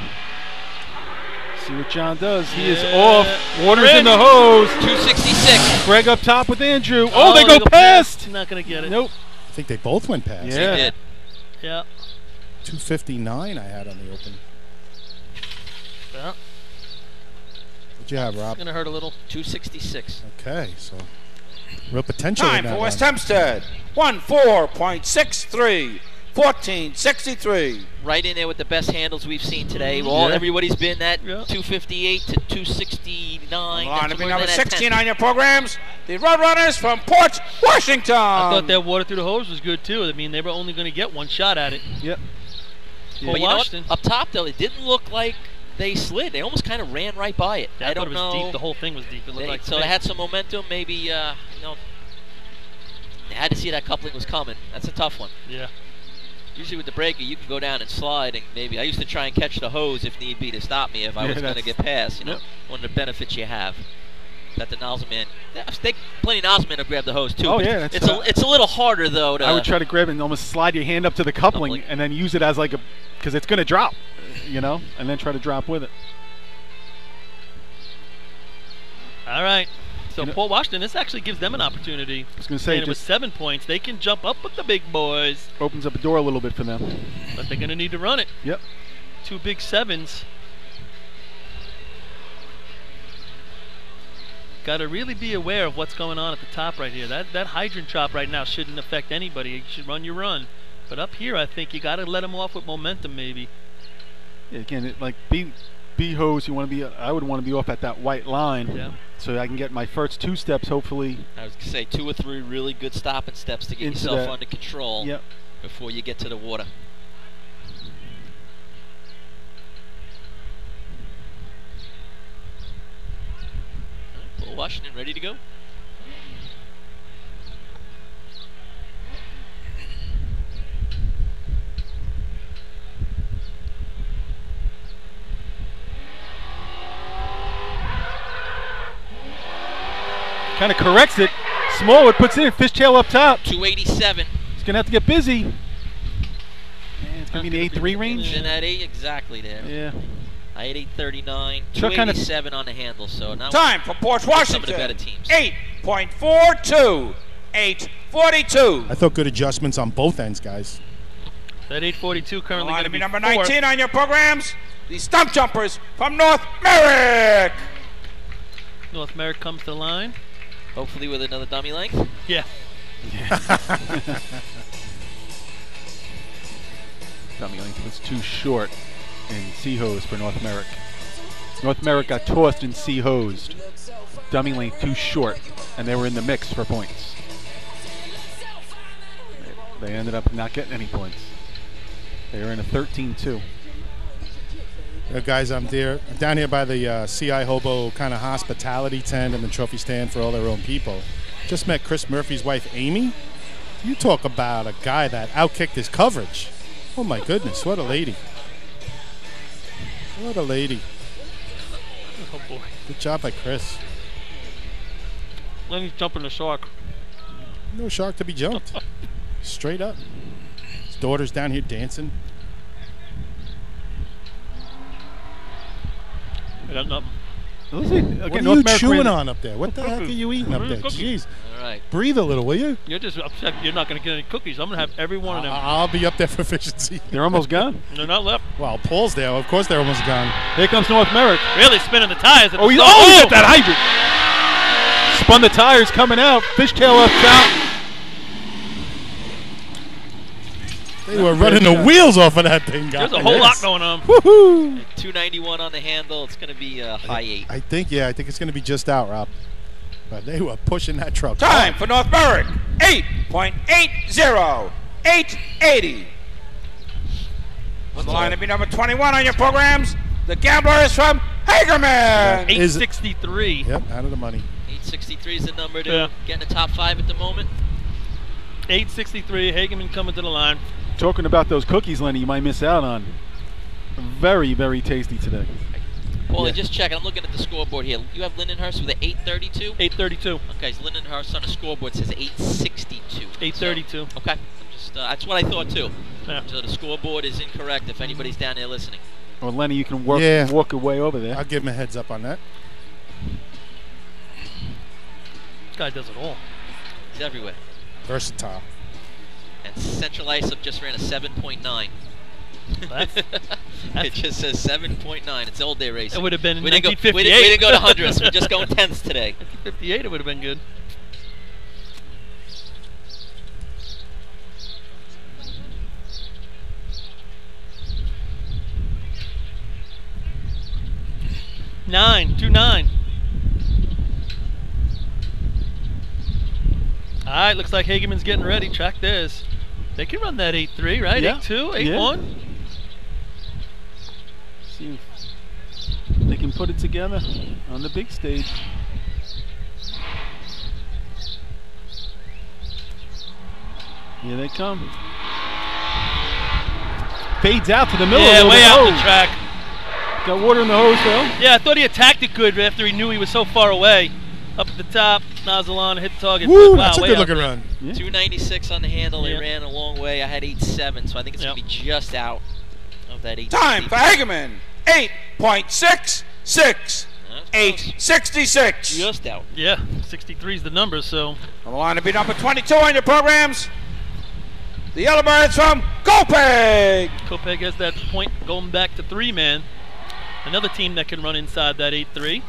See what John does. He is off. Water's in the hose. 266. Greg up top with Andrew. Oh, they they go past. Not going to get it. Nope. I think they both went past. Yeah. He did. Yeah. 259 I had on the open. Yeah. What'd you have, It's Rob? going to hurt a little. 266. Okay, so real potential Time in that for West one. Hempstead. 14.63. 14.63. Right in there with the best handles we've seen today. Yeah. Everybody's been at Yeah. 258 to 269. Line of That's number where 16 that on your programs. The Roadrunners from Port Washington. I thought that water through the hose was good, too. I mean, they were only going to get 1 shot at it. Yep. Paul But you know what? Washington. Up top, though, it didn't look like they slid. They almost kind of ran right by it. I I thought don't it was know. deep. The whole thing was deep. It looked like So they had some momentum. Maybe, they had to see that coupling was coming. That's a tough one. Yeah. Usually with the breaker, you can go down and slide, and maybe I used to try and catch the hose if need be to stop me if I Yeah, was going to that's- get past. You know, Yep. one of the benefits you have. That the nozzle man, plenty of nozzle men will grab the hose too. Oh, but yeah, it's a little harder though. I would try to grab it and almost slide your hand up to the coupling and then use it as like a, because it's going to drop, you know, and then try to drop with it. All right. So You know- Port Washington, this actually gives them an opportunity. I was going to say, And with just 7 points, they can jump up with the big boys, opens up a door a little bit for them. but they're going to need to run it. Yep. 2 big 7s. Got to really be aware of what's going on at the top right here. That hydrant chop right now shouldn't affect anybody. You should run your run. But up here, I think you got to let them off with momentum, maybe. Yeah, again, like B hose, you want to be. I would want to be off at that white line, Yeah. so I can get my first 2 steps. Hopefully, I was going to say 2 or 3 really good stopping steps to get Into yourself that. under control Yep. before you get to the water. Well, Washington ready to go? kind of corrects it. Smallwood puts it in. Fishtail up top. 287. He's gonna have to get busy. Man, it's gonna be in the 8-3 range. In that 8 exactly there. Yeah. I had 839, Chuck kinda- 287 on the handle. So now Time for Port some of Washington. the better teams. 8.42. 8.42. I thought good adjustments on both ends, guys. That 842 currently going to be number fourth. 19 on your programs. The stump jumpers from North Merrick. North Merrick comes to the line. Hopefully with another dummy length. Yeah. Dummy length was too short in C-hose for North Merrick. North Merrick got tossed and C-hosed. Dummy length too short, and they were in the mix for points. They ended up not getting any points. They were in a 13-2. Guys, I'm down here by the CI Hobo kind of hospitality tent and the trophy stand for all their own people. Just met Chris Murphy's wife, Amy. You talk about a guy that outkicked his coverage. Oh, my goodness. What a lady. What a lady. Oh, boy. Good job by Chris. Lenny's jumping the shark. No shark to be jumped. Straight up. His daughter's down here dancing. I got nothing. What are you chewing on up there? What the heck are you eating up there? Cookies. Jeez. All right. Breathe a little, will you? You're just upset you're not going to get any cookies. I'm going to have every one of them. I'll be up there for efficiency. They're almost gone. They're not left. Well, Paul's there. Of course they're almost gone. Here comes North Merrick. Really spinning the tires. At Oh, he's at that hydrant. Spun the tires coming out. Fishtail up top. They were running the wheels off of that thing, guys. There's a whole lot going on. Woohoo! 291 on the handle. It's going to be a high 8. I think it's going to be just out, Rob. But they were pushing that truck. Time for North Merrick. 8.80. 880. On the line to be number 21 on your programs. The gambler is from Hagerman. 863. Yep, out of the money. 863 is the number to get in the top 5 at the moment. 863. Hageman coming to the line. Talking about those cookies, Lenny, you might miss out on. Very, very tasty today. Paulie, just check. I'm looking at the scoreboard here. You have Lindenhurst with an 832? 832. Okay, so Lindenhurst on the scoreboard says 862. 832. So, okay. I'm just, that's what I thought, too. Yeah. So the scoreboard is incorrect if anybody's down there listening. Well, Lenny, you can walk your way over there. I'll give him a heads up on that. This guy does it all. He's everywhere. Versatile. And Central Islip just ran a 7.9. It just says 7.9. It's old day racing. It would have been in we didn't 1958. we didn't go to hundreds. We're just going tenths today. 1958, it would have been good. Nine. All right, looks like Hageman's getting ready. Track this. They can run that 8.3, right? Yeah. 8.2, 8.1. See if they can put it together on the big stage. Here they come. Fades out to the middle. Yeah, of way the out hose. the track. Got water in the hose, though. Yeah, I thought he attacked it good after he knew he was so far away. Up at the top, nozzle on, hit the target. Woo, wow, that's a way good out looking there. run. Yeah. 296 on the handle. They Yeah. ran a long way. I had 8.7, so I think it's going to be just out of that 8. Time for Hagerman. 8.66. 866. Just out. Yeah, 63 is the number, so. On the line to be number 22 on your programs. The Yellowbirds from Kopeg. Kopeg has that point going back to 3-man. Another team that can run inside that 8.3.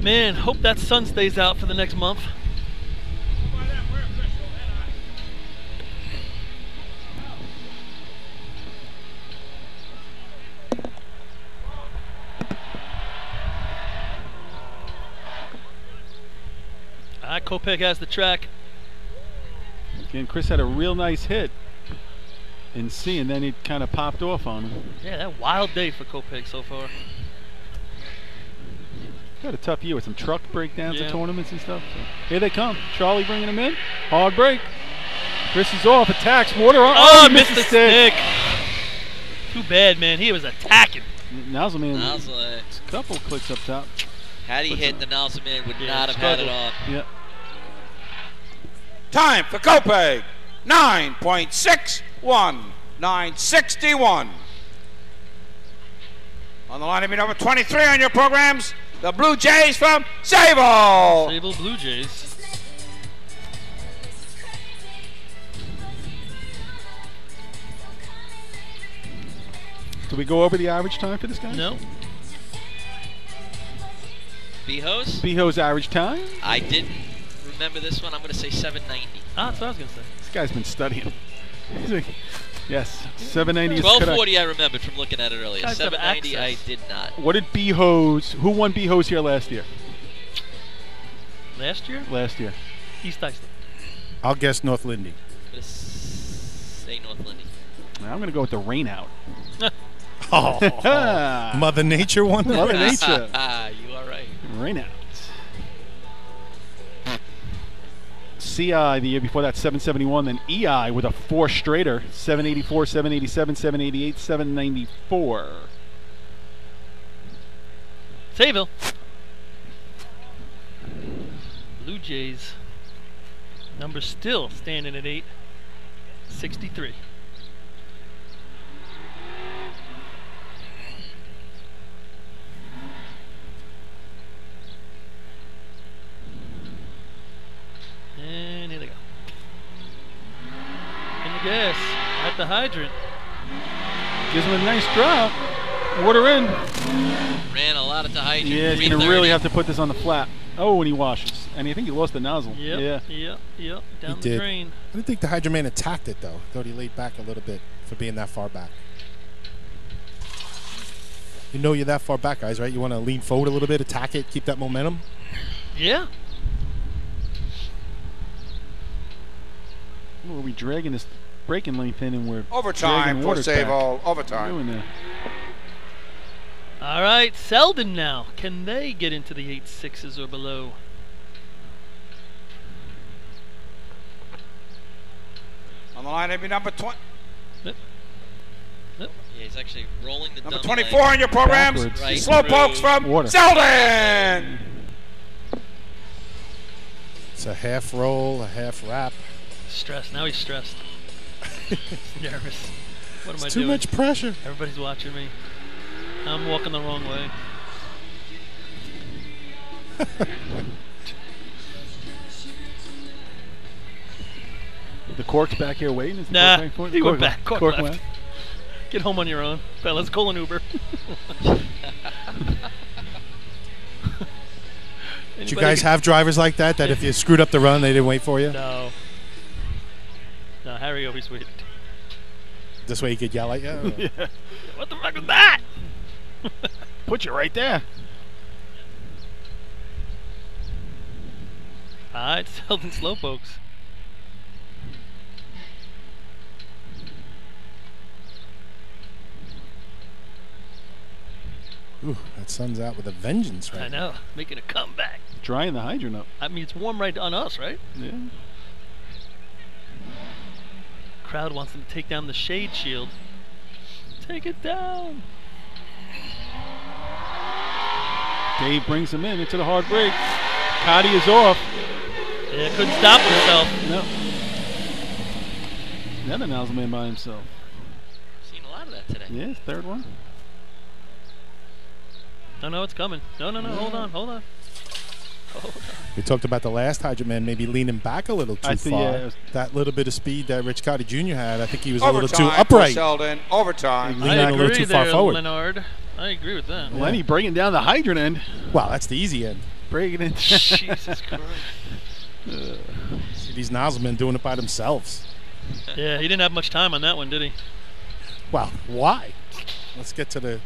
Man, hope that sun stays out for the next month. Kopeg has the track. Again, Chris had a real nice hit in C, and then it kind of popped off on him. Yeah, that wild day for Kopeg so far. Had a tough year with some truck breakdowns Yeah. at tournaments and stuff. So here they come. Charlie bringing them in. Hard break. Chris is off. Attacks. Water on. Oh, he missed the stick. Too bad, man. He was attacking. Nozzle man. Nozzle. A couple clicks up top. Had he hit, the nozzle man would not have struggled. had it on. Yep. Time for Kopeg, 9.61, 961. On the line to be number 23 on your programs, the Blue Jays from Sable. Sable Blue Jays. Did we go over the average time for this guy? No. Behos? Beho's average time? I didn't remember this one. I'm going to say 790. Ah, that's what I was going to say. This guy's been studying. He's like, yes, 790 is 1240 I remembered from looking at it earlier. Guys have 790 I access. did not. What did Beho's, who won Beho's here last year? Last year? Last year. East Islip. I'll guess North Lindy. I'm going to say North Lindy. Now I'm going to go with the rain out. Oh, Mother Nature won. Mother Nature. You are right. Rain out. CI the year before that, 771. Then EI with a 4 straighter, 784, 787, 788, 794. Sayville. Blue Jays. Number still standing at 863. And here they go. In the gas at the hydrant. Gives him a nice drop. Water in. Ran a lot at the hydrant. Yeah, he's going to really have to put this on the flat. Oh, and he washes. And I think he lost the nozzle. Yep, Yeah. yep. Down He the did. drain. I didn't think the Hydro Man attacked it, though. Thought he laid back a little bit for being that far back. You know you're that far back, guys, right? You want to lean forward a little bit, attack it, keep that momentum. Yeah. Well, are we dragging this braking length in and we're Overtime dragging for water back? Sable. What are we Overtime. doing there? All right, Selden now. Can they get into the 8.6s or below? On the line to be number 20. Yeah, he's actually rolling the Number dumb 24 leg on your programs, Backwards. right Slowpokes through. from Water. Selden. It's a half roll, a half wrap. Stressed. Now he's stressed. He's nervous. What am I It's too doing? much pressure. Everybody's watching me. I'm walking the wrong way. The cork's back here waiting. Is the Nah, cork back for it? he went back. Cork Cork left. went. Get home on your own. Fellas, call an Uber. Did you guys have drivers like that if you screwed up the run, they didn't wait for you? No. No, Harry always waited. This way he could yell at you? Yeah. What the fuck was that? Put you right there. Alright, Selden Slowpokes. Ooh, that sun's out with a vengeance right I know, making a comeback. Drying the hydrant up. I mean, it's warm right on us, right? Yeah. Crowd wants them to take down the shade shield. Take it down. Dave brings him in into the hard break. Cotty is off. Yeah, couldn't stop himself. No. Another nozzle man by himself. Seen a lot of that today. Yeah, third one. No, it's coming. No, hold on. Hold on. We talked about the last Hydro Man maybe leaning back a little too I see, far. yeah, it was- That little bit of speed that Rich Cotty Jr. had, I think he was a little too Overtime for upright. Selden. Overtime. Leaning a little too far there, forward. Leonard. I agree with that. Lenny bringing down the hydrant end. Wow, that's the easy end. Breaking it. Jesus Christ. See these nozzlemen doing it by themselves. Yeah, he didn't have much time on that one, did he? Wow, why? Let's get to the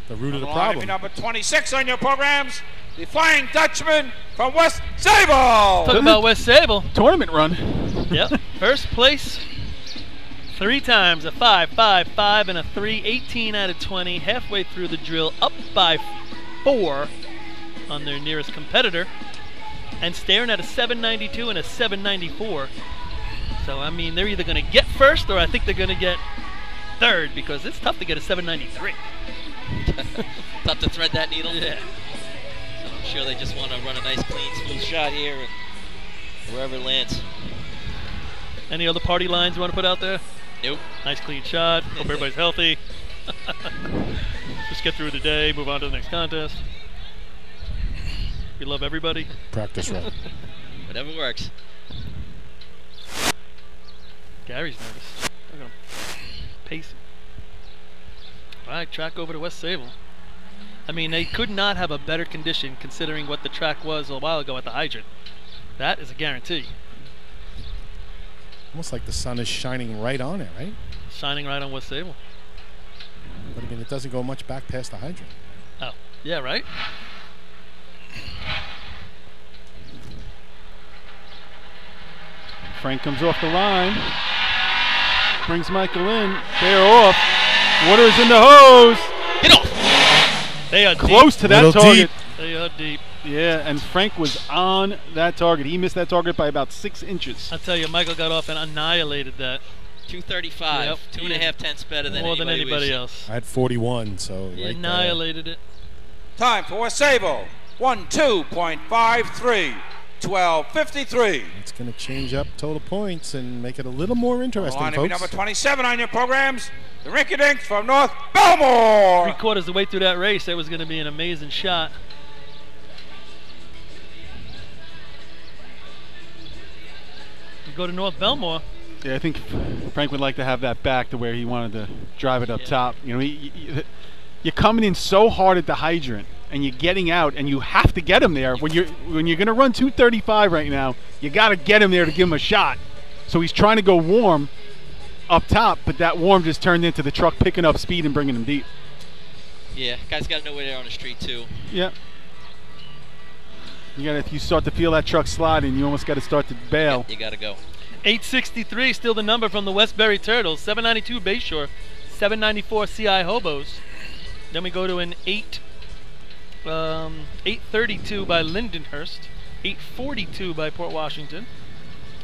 root of the On the line to be problem. number 26 on your programs, the Flying Dutchman from West Sable. Talking about West Sable. Tournament run. Yep. First place. 3 times. A 5, 5, 5, and a 3. 18 out of 20. Halfway through the drill. Up by 4 on their nearest competitor. And staring at a 792 and a 794. So, I mean, they're either going to get first or I think they're going to get third because it's tough to get a 793. Tough to thread that needle. Yeah. So I'm sure they just want to run a nice, clean, smooth shot here, and wherever it lands. Any other party lines you want to put out there? Nope. Nice, clean shot. Hope everybody's healthy. Just get through the day, move on to the next contest. We love everybody. Practice run. Whatever works. Gary's nervous. Look at him. Pacing. All right, track over to West Sable. I mean, they could not have a better condition considering what the track was a while ago at the hydrant. That is a guarantee. Almost like the sun is shining right on it, right? Shining right on West Sable. But I mean, it doesn't go much back past the hydrant. Oh, yeah, right? Frank comes off the line. Brings Michael in. They're off. Water's in the hose. Get off! They are Close deep. to that Little target. deep. They are deep. Yeah, and Frank was on that target. He missed that target by about 6 inches. I tell you, Michael got off and annihilated that. 235. Yep. 2.5 tenths better than More than anybody we've else. I had 41, so He right annihilated it. Time for a Sable. 1-2.53. 12:53. It's going to change up total points and make it a little more interesting, Line folks. number 27 on your programs. The Rinky-Dinks from North Belmore. 3/4 of the way through that race, that was going to be an amazing shot. We go to North Belmore. Yeah, I think Frank would like to have that back to where he wanted to drive it up top. You know, you're coming in so hard at the hydrant, and you're getting out, and you have to get him there. When you're going to run 235 right now, you got to get him there to give him a shot. So he's trying to go warm up top, but that warm just turned into the truck picking up speed and bringing him deep. Yeah, guys got to know where they're on the street too. Yeah. If you start to feel that truck sliding, you almost got to start to bail. You got to go. 863 still the number from the Westbury Turtles. 792 Bayshore. 794 CI Hobos. Then we go to an 832 by Lindenhurst. 842 by Port Washington.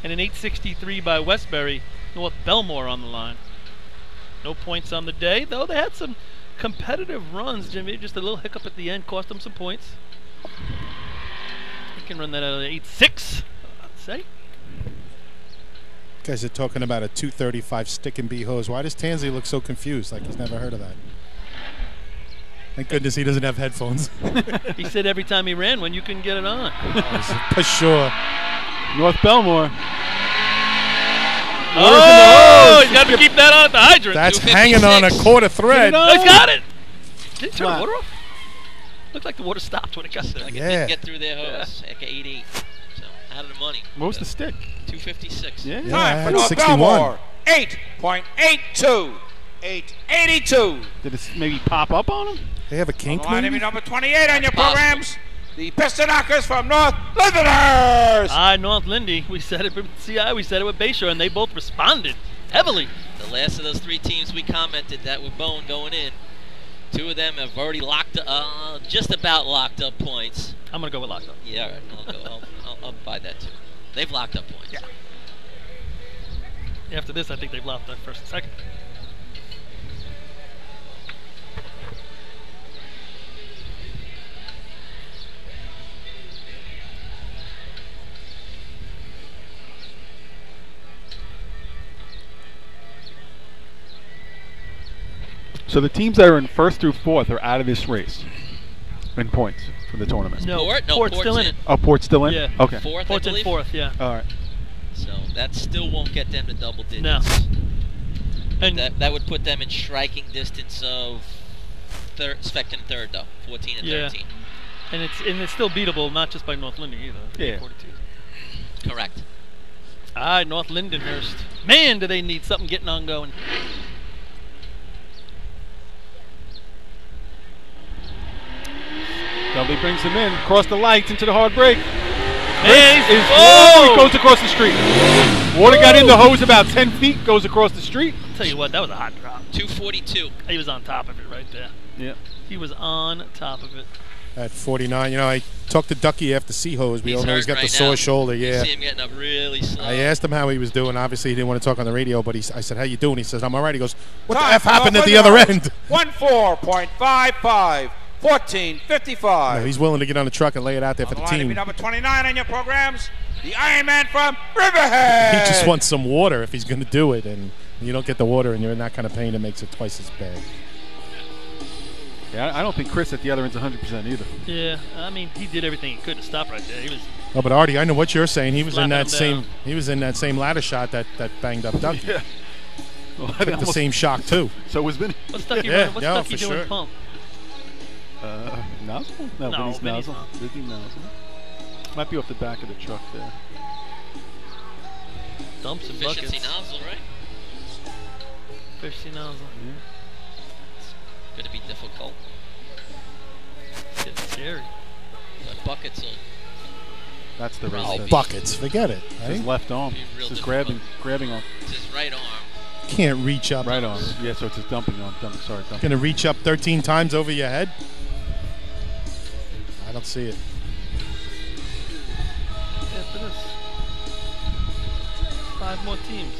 And an 863 by Westbury. North Belmore on the line. No points on the day, though they had some competitive runs, Jimmy. Just a little hiccup at the end cost them some points. You can run that out of 8.6, I'd say. You guys are talking about a 235 stick and bee hose. Why does Tansy look so confused, like he's never heard of that? Thank goodness he doesn't have headphones. He said every time he ran one, you couldn't get it on. For sure. North Belmore. Oh, he's got to keep that on at the hydrant. That's hanging on a quarter thread. He's got it. Did he turn the Flat. water off? Looked like the water stopped when it got there. Like it Yeah. didn't get through their hose. Like a 88. So out of the money. What was the stick? 256. Yeah. Yeah, I Time for had North 61. Belmore. 8.82. 882. Did it maybe pop up on him? They have a kink, Line maybe? number 28 on your Possible. programs. The Piston Knockers from North Lindenhurst. North Lindy. We said it with CI. We said it with Bayshore, and they both responded heavily. The last of those three teams we commented that were bone going in. Two of them have already locked up, just about locked up points. I'm gonna go with locked up. Yeah, all right. I'll buy that too. They've locked up points. Yeah. After this, I think they've locked up first and second. So the teams that are in first through fourth are out of this race in points for the tournament. No, Port? No, Port's still Port's in it. Oh, Port's still in? Yeah. Okay. Fourth, Port's I in believe. fourth, yeah. All right. So that still won't get them to double digits. No. And That would put them in striking distance of second and third, though. 14 and Yeah. 13. and it's still beatable, not just by North Lindy either. Yeah. 42. Correct. All right, North Lindenhurst. Man, do they need something getting on going. Dudley brings him in, across the lights into the hard break. He goes across the street. Water got in the hose about 10 feet, goes across the street. Tell you what, that was a hot drop. 242. He was on top of it right there. Yeah. He was on top of it. at 49. You know, I talked to Ducky after Seahose. We all know he's got the sore shoulder. Yeah. You see him getting up really slow. I asked him how he was doing. Obviously, he didn't want to talk on the radio, but I said, how you doing? He says, I'm all right. He goes, what the F happened at the other end? 14.55, 14.55. No, he's willing to get on the truck and lay it out there for the team. Number 29 on your programs, the Iron Man from Riverhead. He just wants some water if he's going to do it, and you don't get the water and you're in that kind of pain, it makes it twice as bad. Yeah, I don't think Chris at the other end's 100% either. Yeah, I mean, he did everything he could to stop right there. He was. Oh, but Artie, I know what you're saying. He was in that slapping him same. He was in that same ladder shot that banged up Ducky. Yeah. Well, Took the same shock too. So was Vinny. What's Ducky Yeah, What's yeah, Ducky for doing sure. pump? Nozzle? No, No, Vinny's Vinny's nozzle. not. Vinny's nozzle. Might be off the back of the truck there. Dumps and buckets. Efficiency nozzle, right? Efficiency nozzle. It's going to be difficult. It's getting scary. But buckets will. That's the Probably race. Oh, buckets, forget it. It's Right? his left arm. Be real It's just difficult. grabbing on. It's his right arm. Can't reach up. Right arm. Yeah, so it's his dumping arm. Sorry, dumping. Gonna reach up 13 times over your head? I don't see it. After this. 5 more teams.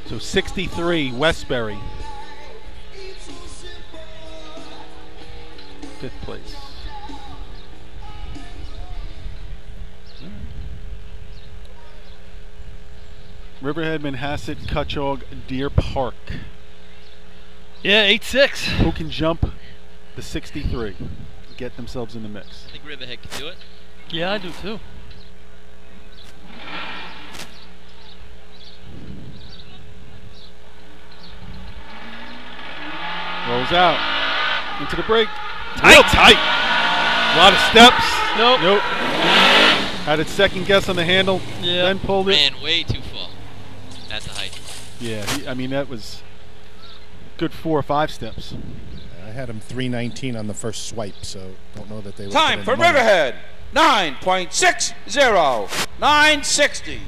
So 63, Westbury. 5th place. Riverhead, Manhasset, Cutchogue, Deer Park. Yeah, 8-6. Who can jump the 63? Get themselves in the mix. I think Riverhead can do it. Yeah, I do too. Rolls out. Into the break. Real tight. A lot of steps. Nope. Had its second guess on the handle. Yeah. Then pulled it. Ran way too far at the height. Yeah, I mean, that was good 4 or 5 steps. I had him 319 on the first swipe, so don't know that they were. Time for Riverhead, 9.60, 960.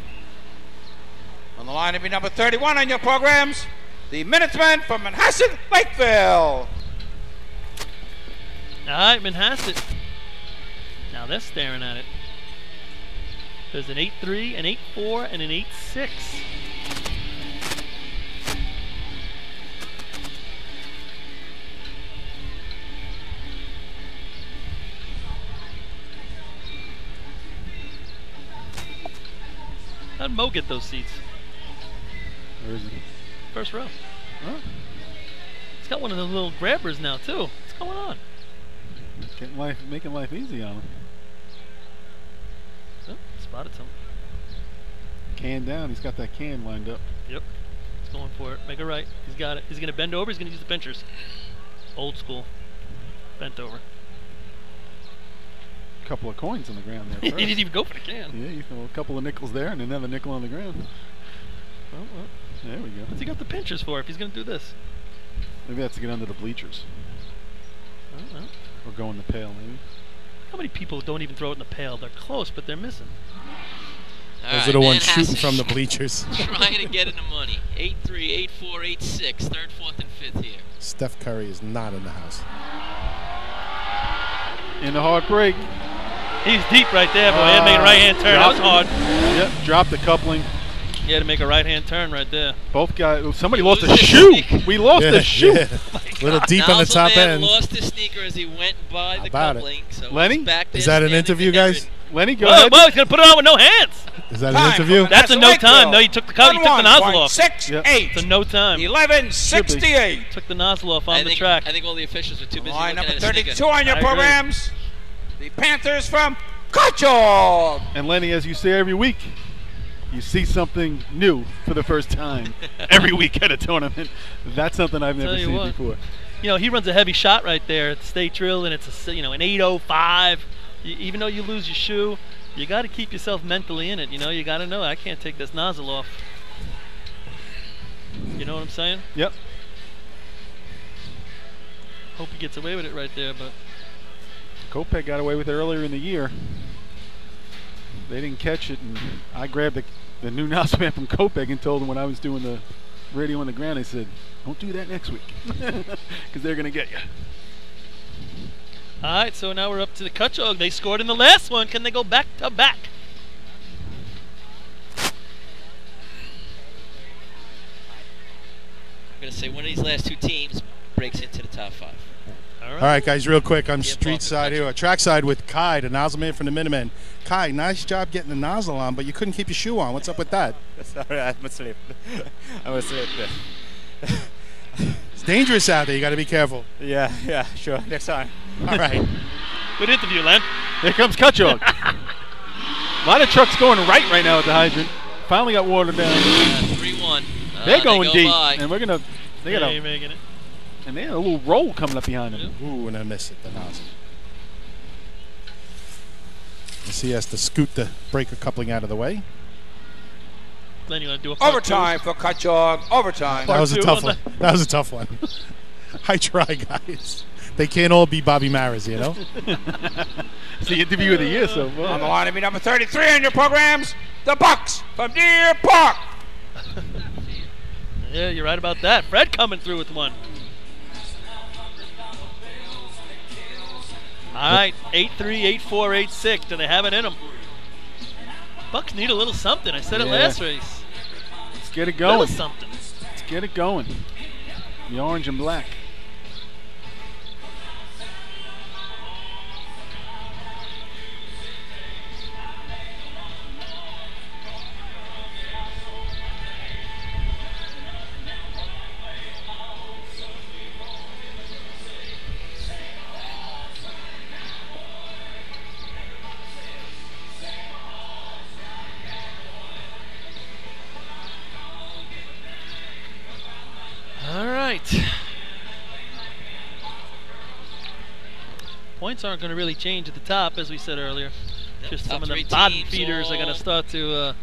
On the line to be number 31 on your programs, the Minutemen from Manhasset, Lakeville. All right, Manhasset. Now they're staring at it. There's an 8-3, an 8-4, and an 8-6. How'd Mo get those seats? Where is it? First row. Oh. He's got one of those little grabbers now, too. What's going on? Making life easy on him. Oh, spotted something. Can down. He's got that can lined up. Yep. He's going for it. Make it right. He's got it. He's going to bend over. He's going to use the pinchers. Old school. Bent over. Couple of coins on the ground there. He First. didn't even go for the can. Yeah, you throw a couple of nickels there and another nickel on the ground. Oh, well. There we go. What's he got the pinchers for if he's going to do this? Maybe that's to get under the bleachers. Oh, well. Or go in the pail, maybe. How many people don't even throw it in the pail? They're close, but they're missing. Those are the ones shooting from the bleachers. Trying to get in the money. 8-3, 8-4, 8-6. 3rd, 4th, and 5th here. Steph Curry is not in the house. In the hard break. He's deep right there, boy. He had to make a right-hand turn. That was hard. Yep, dropped the coupling. He had to make a right-hand turn right there. Both guys. Somebody lost a shoe. We lost a shoe. Yeah. Little deep on the top end. Lost his sneaker as he went by the coupling. So Lenny? back there Is that an standing interview, there guys? Lenny, go Whoa, ahead. whoa, he's going to put it on with no hands. Is that an interview? That's a no time. No, you took the nozzle off. 6-8. It's a no time. 11-68. Took the nozzle off on the think, track. I think all the officials were too busy Line looking number at his 32 sneaker. on your I agree. programs, the Panthers from Cutchogue. And Lenny, as you say every week, you see something new for the first time every week at a tournament. That's something I've never seen before. You know, he runs a heavy shot right there at the state drill, and it's a, an 8:05. Even though you lose your shoe, you got to keep yourself mentally in it. You know, you got to know I can't take this nozzle off. You know what I'm saying? Yep. Hope he gets away with it right there, but Kopech got away with it earlier in the year. They didn't catch it, and I grabbed the new nozzle man from Kopech and told him when I was doing the radio on the ground, I said, don't do that next week, because they're going to get you. All right, so now we're up to the Cutchogue. They scored in the last one. Can they go back to back? I'm going to say one of these last two teams breaks into the top 5. All right, guys, real quick. I'm street side here, track side with Kai, the nozzle man from the Minutemen. Kai, nice job getting the nozzle on, but you couldn't keep your shoe on. What's up with that? Sorry, I'm asleep. I'm asleep. It's dangerous out there. You got to be careful. Yeah, sure. Next time. All right. Good interview, Len. Here comes Cutchogue. A lot of trucks going right now at the hydrant. Finally got water down. 3-1. They're going they go deep, by. and we're gonna. They got You're making it. and they had a little roll coming up behind them. Ooh, and I miss it, the nozzle. He has to scoot the breaker coupling out of the way. Then you want to do a overtime for Cutchogue. Overtime. That was a tough one. That was a tough one. I try, guys. They can't all be Bobby Maras, you know? It's the interview of the year so far. On the line to be number 33 on your programs, the Bucks from Deer Park. Yeah, you're right about that. Fred coming through with one. All right, 8-3, 8-4, 8-6. Do they have it in them? Bucks need a little something. I said it last race. Let's get it going. Little something. Let's get it going. The orange and black. Points aren't going to really change at the top, as we said earlier. Yep, Just some of top the 3 bottom teams feeders are going to start to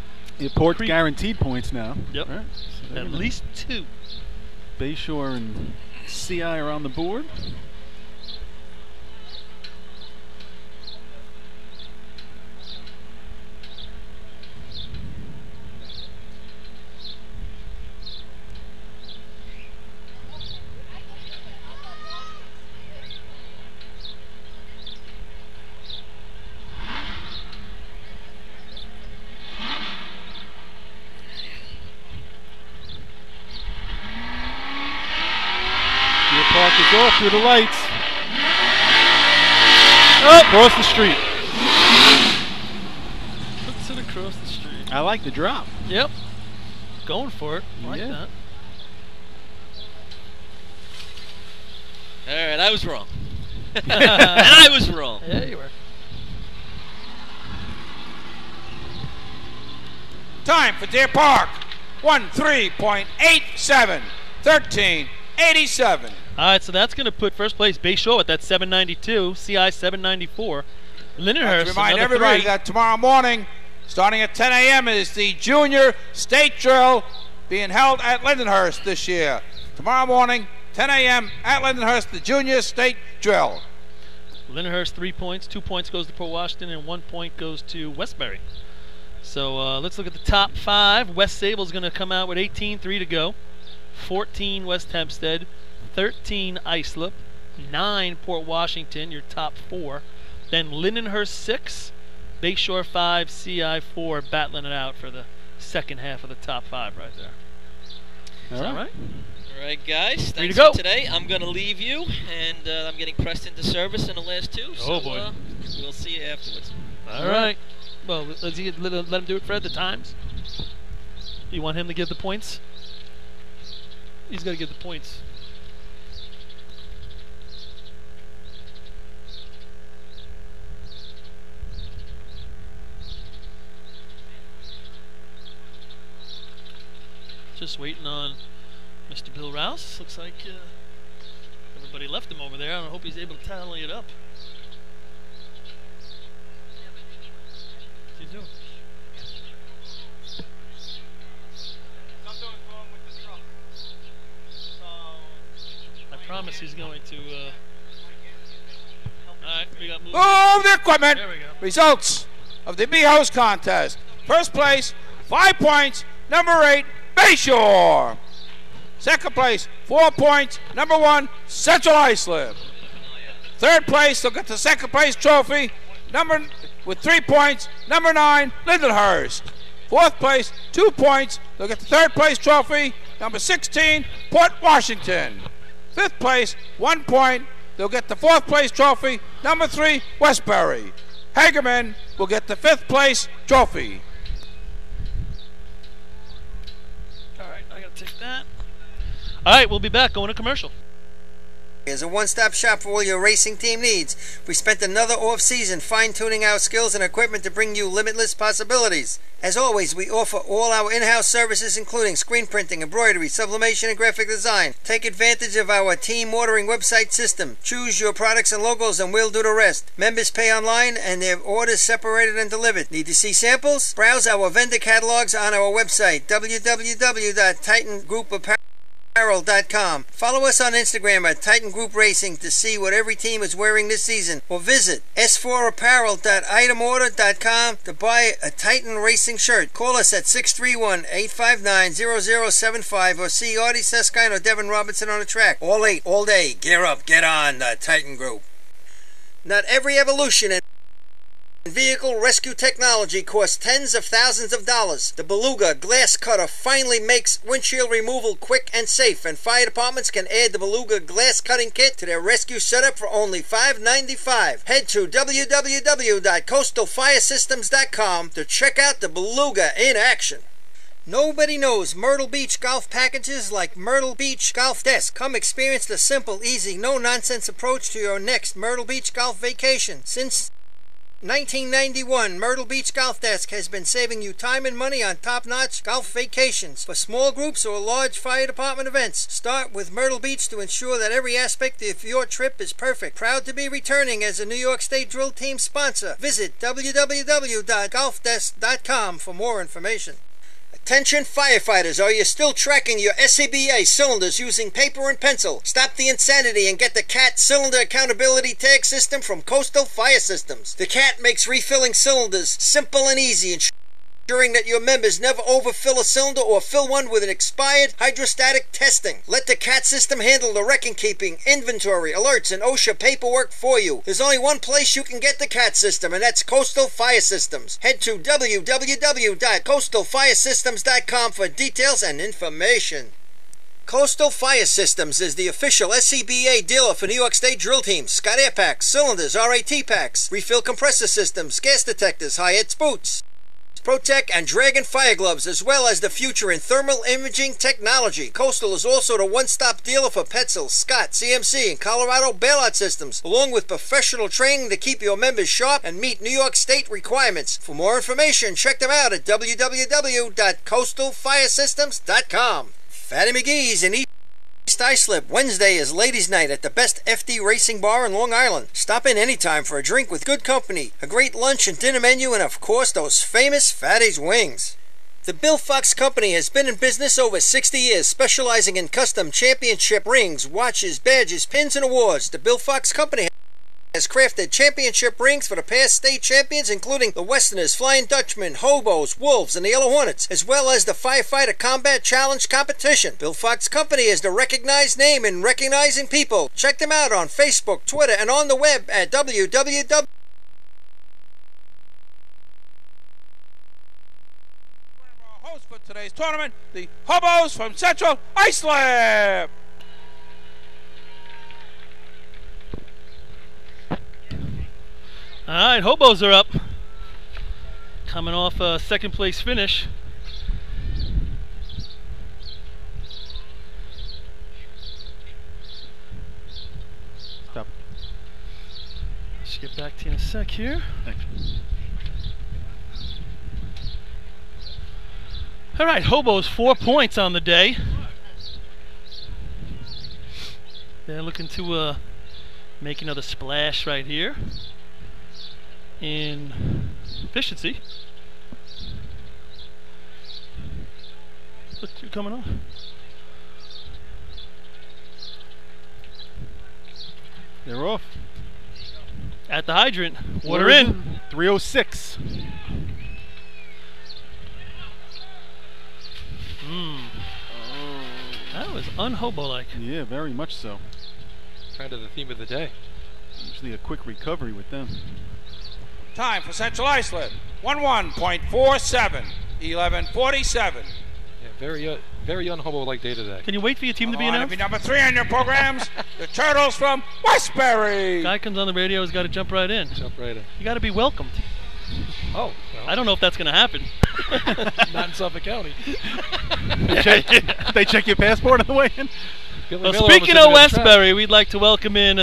Port guaranteed points now. Yep. Right. So at least 2. Bayshore and CI are on the board. Park is off through the lights. Oh, across the street. Puts it across the street. I like the drop. Yep. Going for it. I like that. All right, I was wrong. And I was wrong. Yeah, you were. Time for Deer Park. 13.87. 13.87. All right, so that's going to put first place Bayshore at that 792, CI 794. Lindenhurst, Remind everybody 3. that tomorrow morning, starting at 10 a.m., is the Junior State Drill being held at Lindenhurst this year. Tomorrow morning, 10 a.m. at Lindenhurst, the Junior State Drill. Lindenhurst 3 points, 2 points goes to Port Washington, and 1 point goes to Westbury. So let's look at the top 5. West Sable's going to come out with 18, 3 to go. 14 West Hempstead, 13 Islip, 9 Port Washington, your top 4. Then Lindenhurst 6, Bayshore 5, CI 4, battling it out for the second half of the top 5 right there. Is that right? All right, guys. Free Thanks to go. for today. I'm going to leave you, and I'm getting pressed into service in the last 2. So, Oh, boy. We'll see you afterwards. All right. Well, let him do it, Fred, the times. You want him to give the points? He's got to give the points. Just waiting on Mr. Bill Rouse. Looks like everybody left him over there. I hope he's able to tally it up. What's he doing? I promise he's going to. Alright, we got moved. Move the equipment. There we go. Results of the B-House contest. First place, 5 points, number 8, Bayshore. Second place, 4 points, number 1, Central Islip. Third place, they'll get the second place trophy. With 3 points, number 9, Lindenhurst. Fourth place, 2 points, they'll get the third place trophy. Number 16, Port Washington. Fifth place, 1 point, they'll get the fourth place trophy. Number 3, Westbury. Hagerman will get the fifth place trophy. All right, I gotta take that. All right, we'll be back. Going to commercial. Is a one-stop shop for all your racing team needs. We spent another off-season fine-tuning our skills and equipment to bring you limitless possibilities. As always, we offer all our in-house services including screen printing, embroidery, sublimation, and graphic design. Take advantage of our team ordering website system. Choose your products and logos and we'll do the rest. Members pay online and their orders separated and delivered. Need to see samples? Browse our vendor catalogs on our website, www.titangroup.apparel.com. Follow us on Instagram at Titan Group Racing to see what every team is wearing this season, or visit s4apparel.itemorder.com to buy a Titan Racing shirt. Call us at 631-859-0075 or see Artie Seskine or Devin Robinson on the track. All late, all day. Gear up, get on the Titan Group. Not every evolution in vehicle rescue technology costs tens of thousands of dollars. The Beluga Glass Cutter finally makes windshield removal quick and safe, and fire departments can add the Beluga Glass Cutting Kit to their rescue setup for only $5.95. Head to www.coastalfiresystems.com to check out the Beluga in action. Nobody knows Myrtle Beach golf packages like Myrtle Beach Golf Desk. Come experience the simple, easy, no-nonsense approach to your next Myrtle Beach golf vacation. Since 1991, Myrtle Beach Golf Desk has been saving you time and money on top-notch golf vacations. For small groups or large fire department events, start with Myrtle Beach to ensure that every aspect of your trip is perfect. Proud to be returning as a New York State Drill Team sponsor. Visit www.golfdesk.com for more information. Attention firefighters, are you still tracking your SCBA cylinders using paper and pencil? Stop the insanity and get the CAT Cylinder Accountability Tag System from Coastal Fire Systems. The CAT makes refilling cylinders simple and easy, ensuring that your members never overfill a cylinder or fill one with an expired hydrostatic testing. Let the CAT system handle the record-keeping, inventory, alerts, and OSHA paperwork for you. There's only one place you can get the CAT system, and that's Coastal Fire Systems. Head to www.coastalfiresystems.com for details and information. Coastal Fire Systems is the official SCBA dealer for New York State Drill Teams. Scott Air Packs, cylinders, RAT packs, refill compressor systems, gas detectors, Hyatt's boots, Protec and Dragon fire gloves, as well as the future in thermal imaging technology. Coastal is also the one-stop dealer for Petzl, Scott, CMC, and Colorado bailout systems, along with professional training to keep your members sharp and meet New York State requirements. For more information, check them out at www.coastalfiresystems.com. Fatty McGee's in East Islip. Wednesday is ladies' night at the best FD racing bar in Long Island. Stop in anytime for a drink with good company, a great lunch and dinner menu, and of course those famous Fatty's wings. The Bill Fox Company has been in business over 60 years, specializing in custom championship rings, watches, badges, pins, and awards. The Bill Fox Company has crafted championship rings for the past state champions, including the Westerners, Flying Dutchmen, Hobos, Wolves, and the Yellow Hornets, as well as the Firefighter Combat Challenge competition. Bill Fox Company is the recognized name in recognizing people. Check them out on Facebook, Twitter, and on the web at www. Host for today's tournament, the Hobos from Central Islip. All right, Hobos are up. Coming off a second place finish. Stop. Let's get back to you in a sec here. Thanks. All right, Hobos 4 points on the day. They're looking to make another splash right here in efficiency. Look, you're coming on. They're off. At the hydrant. Water in. 306. That was un-hobo-like. Yeah, very much so. Kind of the theme of the day. Usually a quick recovery with them. Time for Central Islip. 11.47. 11:47. Yeah, very unhobo-like day today. Can you wait for your team to be announced? Number 3 on your programs, the Turtles from Westbury. Guy comes on the radio, he's got to jump right in. Jump right in. You got to be welcomed. Oh, well. I don't know if that's going to happen. Not in Suffolk County. They check your passport on the way in? Well, speaking of Westbury, we'd like to welcome in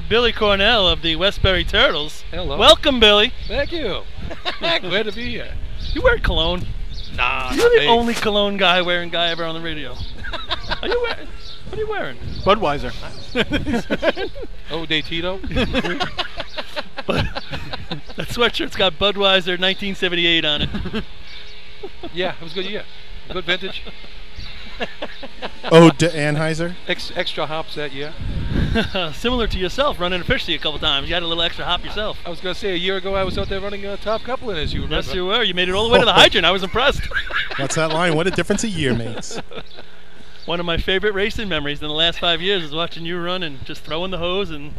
Billy Cornell of the Westbury Turtles. Hello. Welcome, Billy. Thank you. Glad to be here. You wear cologne? Nah. You're the only cologne wearing guy ever on the radio. Are you wearing? What are you wearing? Budweiser. Oh, de Tito. But that sweatshirt's got Budweiser 1978 on it. Yeah, it was a good year. Good vintage. Oh, de Anheuser. Extra hops that year. Similar to yourself, running a fishy a couple times. You had a little extra hop yourself. I was going to say, a year ago I was out there running top coupling, as you remember. Yes, you were. You made it all the way to the hydrant. I was impressed. What's that line? What a difference a year makes. One of my favorite racing memories in the last 5 years is watching you run and just throwing the hose and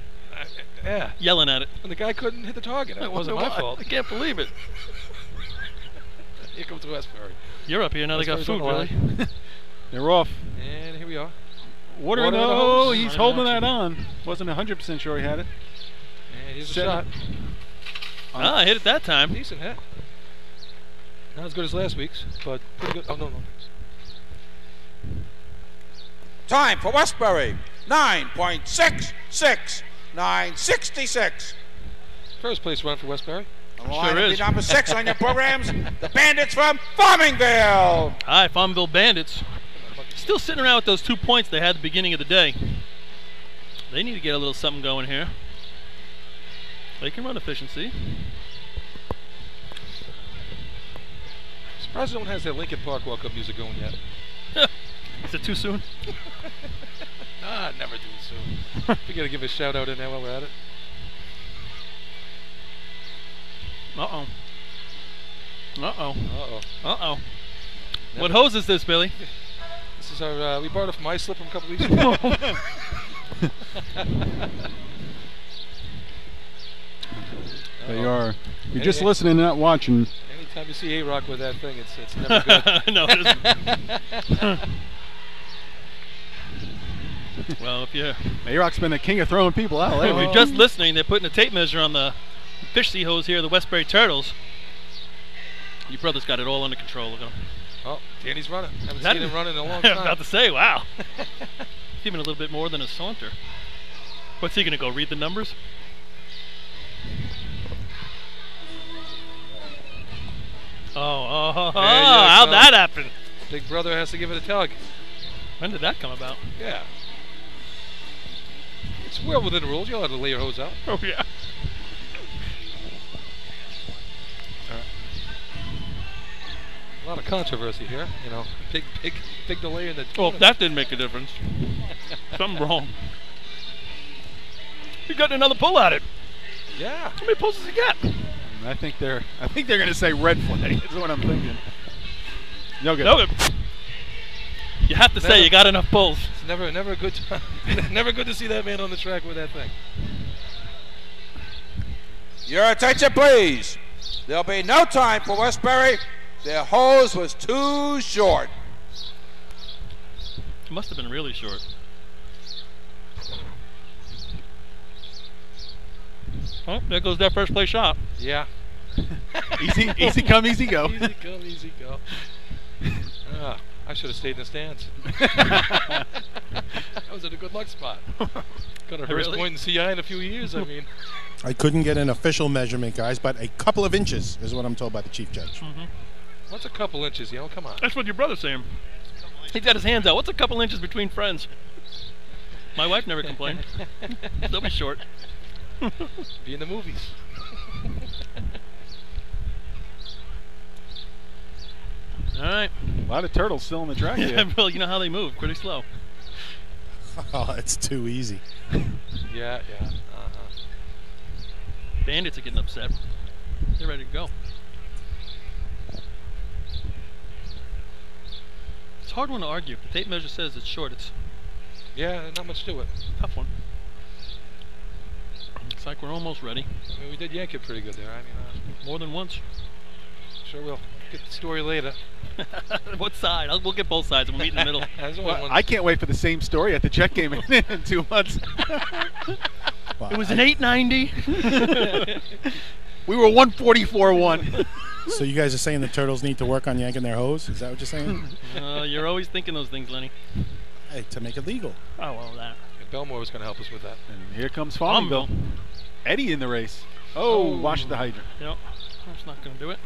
yelling at it. And the guy couldn't hit the target. It wasn't my fault. I can't believe it. Here comes Westbury. You're up here now. They got food, really. They're off. And here we are. Water in the hose. He's holding that on. Wasn't 100% sure he had it. And here's a shot. I hit it that time. Decent hit. Not as good as last week's, but pretty good. Oh, no. Time for Westbury. 9.66. 9:66. First place run for Westbury. Sure is. Number 6 on your programs, the Bandits from Farmingville. Hi, Farmingville Bandits. Still sitting around with those 2 points they had at the beginning of the day. They need to get a little something going here. They can run efficiency. Surprised no one has their Lincoln Park walk-up music going yet. Is it too soon? Never too soon. We got to give a shout-out in there while we're at it. Uh-oh. Uh-oh. Uh-oh. Uh-oh. What hose is this, Billy? This is our, we borrowed it from Islip from a couple weeks ago. They are. You're just listening, not watching. Anytime you see A-Rock with that thing, it's never good. No, it isn't. Well, if you... A-Rock's been the king of throwing people out lately. If you're just listening, they're putting a tape measure on the fish sea hose here, the Westbury Turtles. Your brother's got it all under control. Look at him. Oh, Danny's running. Haven't seen him running in a long time. I was about to say, wow. Even a little bit more than a saunter. What's he going to go, read the numbers? How'd that happen? Big brother has to give it a tug. When did that come about? Yeah. It's well within the rules. You're allowed to lay your hose out. Oh, yeah. A lot of controversy here. You know, big delay in the. Well, that didn't make a difference. Something wrong. He got another pull at it. Yeah. How many pulls does he get? I think they're going to say red flag. Is what I'm thinking. No good. No good. You have to say you got enough pulls. It's never a good time. Never good to see that man on the track with that thing. Your attention, please. There'll be no time for Westbury. Their hose was too short. It must have been really short. Oh, there goes that first place shot. Yeah. easy come, easy go. Easy come, easy go. I should have stayed in the stands. That was at a good luck spot. Got a first point in CI in a few years, I mean. I couldn't get an official measurement, guys, but a couple of inches is what I'm told by the chief judge. Mm-hmm. What's a couple inches, come on. That's what your brother's saying. He's got his hands out. What's a couple inches between friends? My wife never complained. They'll be short. Be in the movies. All right. A lot of turtles still on the track here. Yeah, well, you know how they move. Pretty slow. Oh, it's too easy. Yeah. Bandits are getting upset. They're ready to go. It's a hard one to argue. The tape measure says it's short. It's not much to it. Tough one. Looks like we're almost ready. I mean, we did yank it pretty good there. I mean, more than once. Sure will. Get the story later. What side? We'll get both sides and we'll meet in the middle. Well, I can't wait for the same story at the Jet game in 2 months. It was an 890. We were 144-1. So you guys are saying the Turtles need to work on yanking their hose? Is that what you're saying? You're always thinking those things, Lenny. Hey, to make it legal. Oh, well, that. Yeah, Belmore was going to help us with that. And here comes Farmville. Eddie in the race. Oh, wash the hydrant. Yep. That's not going to do it.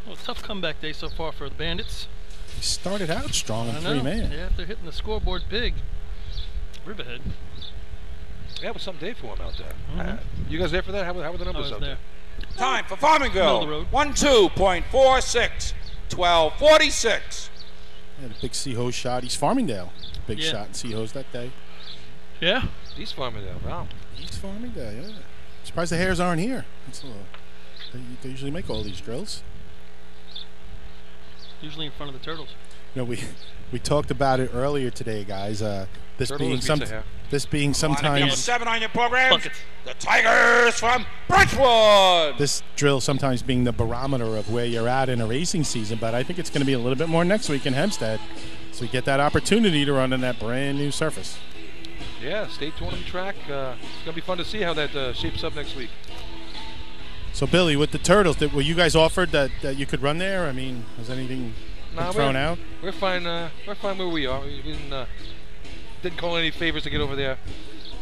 Well, tough comeback day so far for the Bandits. They started out strong in 3-man. Yeah, they're hitting the scoreboard big. Riverhead. Yeah, it was some day for him out there. You guys there for that? How were the numbers out there? Time for Farmingville. 1-2.46. 12:46. Yeah, the big Sea-Hose shot. East Farmingdale. Big shot in Sea-Hose that day. Yeah? East Farmingdale, wow. East Farmingdale, yeah. Surprised the Hares aren't here. That's a little, they usually make all these drills. Usually in front of the Turtles. You know, we talked about it earlier today, guys. This being sometimes Number 7 on your program. The Tigers from Bridgewood. This drill sometimes being the barometer of where you're at in a racing season, but I think it's going to be a little bit more next week in Hempstead, so we get that opportunity to run on that brand new surface. Yeah, state tournament track. It's going to be fun to see how that shapes up next week. So, Billy, with the Turtles, were you guys offered that you could run there? I mean, was anything thrown out? We're fine. We're fine where we are. We didn't call any favors to get over there.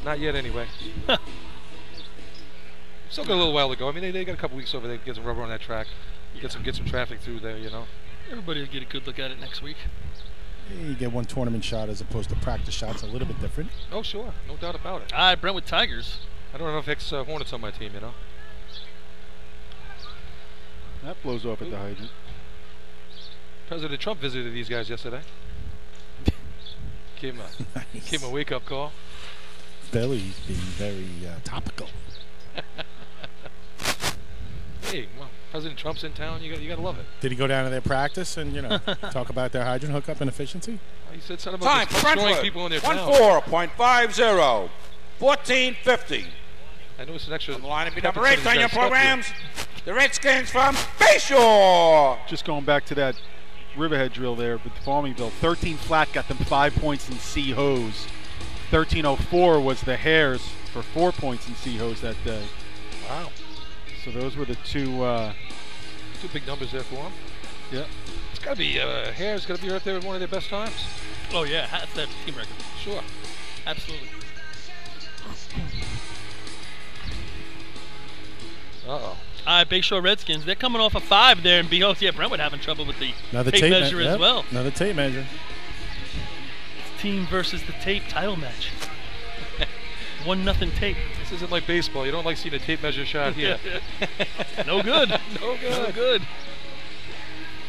Not yet, anyway. Still got a little while to go. I mean, they got a couple weeks over there to get some rubber on that track, get some traffic through there. You know. Everybody will get a good look at it next week. Yeah, you get one tournament shot as opposed to practice shots. A little bit different. Oh, sure, no doubt about it. All right, Brentwood Tigers. I don't know if ex-Hornets on my team. You know. That blows off at the hydrant. President Trump visited these guys yesterday. Gave him a wake-up call. Billy's being very topical. Hey, well, President Trump's in town. You got to love it. Did he go down to their practice and talk about their hydrant hookup and efficiency? He said something Time about for destroying people in their town. 14.50. 14:50. I know it's an extra. On the line to be number 8 on your programs. The Redskins from Bayshore. Just going back to that Riverhead drill there with Farmingville. 13 flat got them 5 points in C-Hose. 13:04 was the Hares for 4 points in C-Hose that day. Wow. So those were the two big numbers there for them. Yeah. It's got to be Hares got to be right there with one of their best times. Oh yeah, that's that team record. Sure. Absolutely. Uh-oh. Bayshore Redskins. They're coming off a 5 there in Behold. Yeah, Brentwood having trouble with the Another tape measure as well. Another tape measure. It's team versus the tape title match. 1-0 tape. This isn't like baseball. You don't like seeing a tape measure shot here. No good. No good. No good.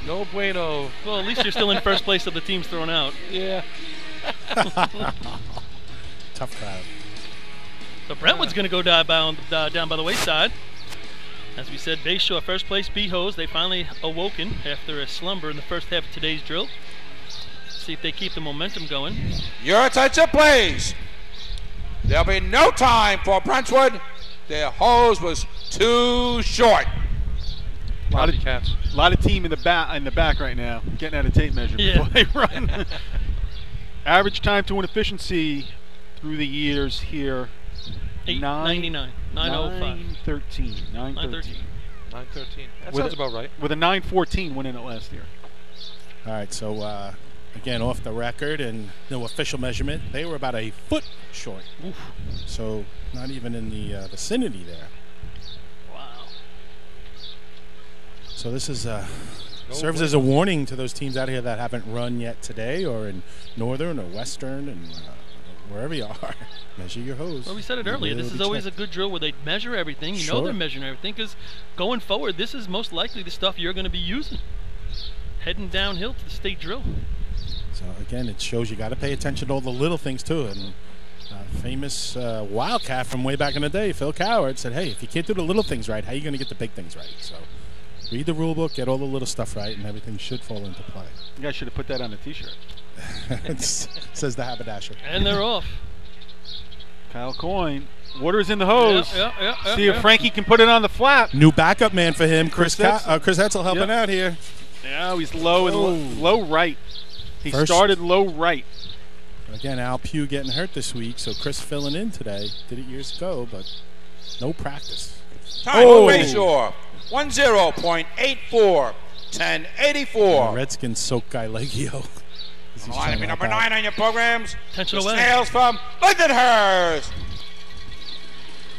No bueno. Well, at least you're still in first place of the teams thrown out. Yeah. Tough crowd. So Brentwood's going to go down by the wayside. As we said, Bayshore first place, B-Hose. They finally awoken after a slumber in the first half of today's drill. See if they keep the momentum going. Your attention, please. There'll be no time for Brentwood. Their hose was too short. A lot of team in the back right now, getting out a tape measure before they run. Average time to win efficiency through the years here. 8:99. 9:05. 9:13. 9:13. That sounds about right. With a 9:14 winning it last year. All right, so again, off the record and no official measurement, they were about a foot short. Oof. So not even in the vicinity there. Wow. So this is serves as a warning to those teams out here that haven't run yet today, or in Northern or Western and wherever you are. Measure your hose. Well, we said it earlier. This is always a good drill where they measure everything. You know they're measuring everything because going forward, this is most likely the stuff you're going to be using. Heading downhill to the state drill. So again, it shows you got to pay attention to all the little things too. And famous Wildcat from way back in the day, Phil Coward, said, "Hey, if you can't do the little things right, how are you going to get the big things right?" So read the rule book, get all the little stuff right, and everything should fall into play. You guys should have put that on a T-shirt. Says the haberdasher. And they're off. Kyle Coyne. Water's in the hose. Yeah, See if Frankie can put it on the flap. New backup man for him, Chris Chris Hetzel helping out here. Now he's low and low right. He First. started low right. Again, Al Pugh getting hurt this week, so Chris filling in today. Did it years ago, but no practice. Time for Bayshore. 10.84. 10.84. Redskins soak guy Legio. Line to be number 9 on your programs. Attention The away. Snails from Lindenhurst.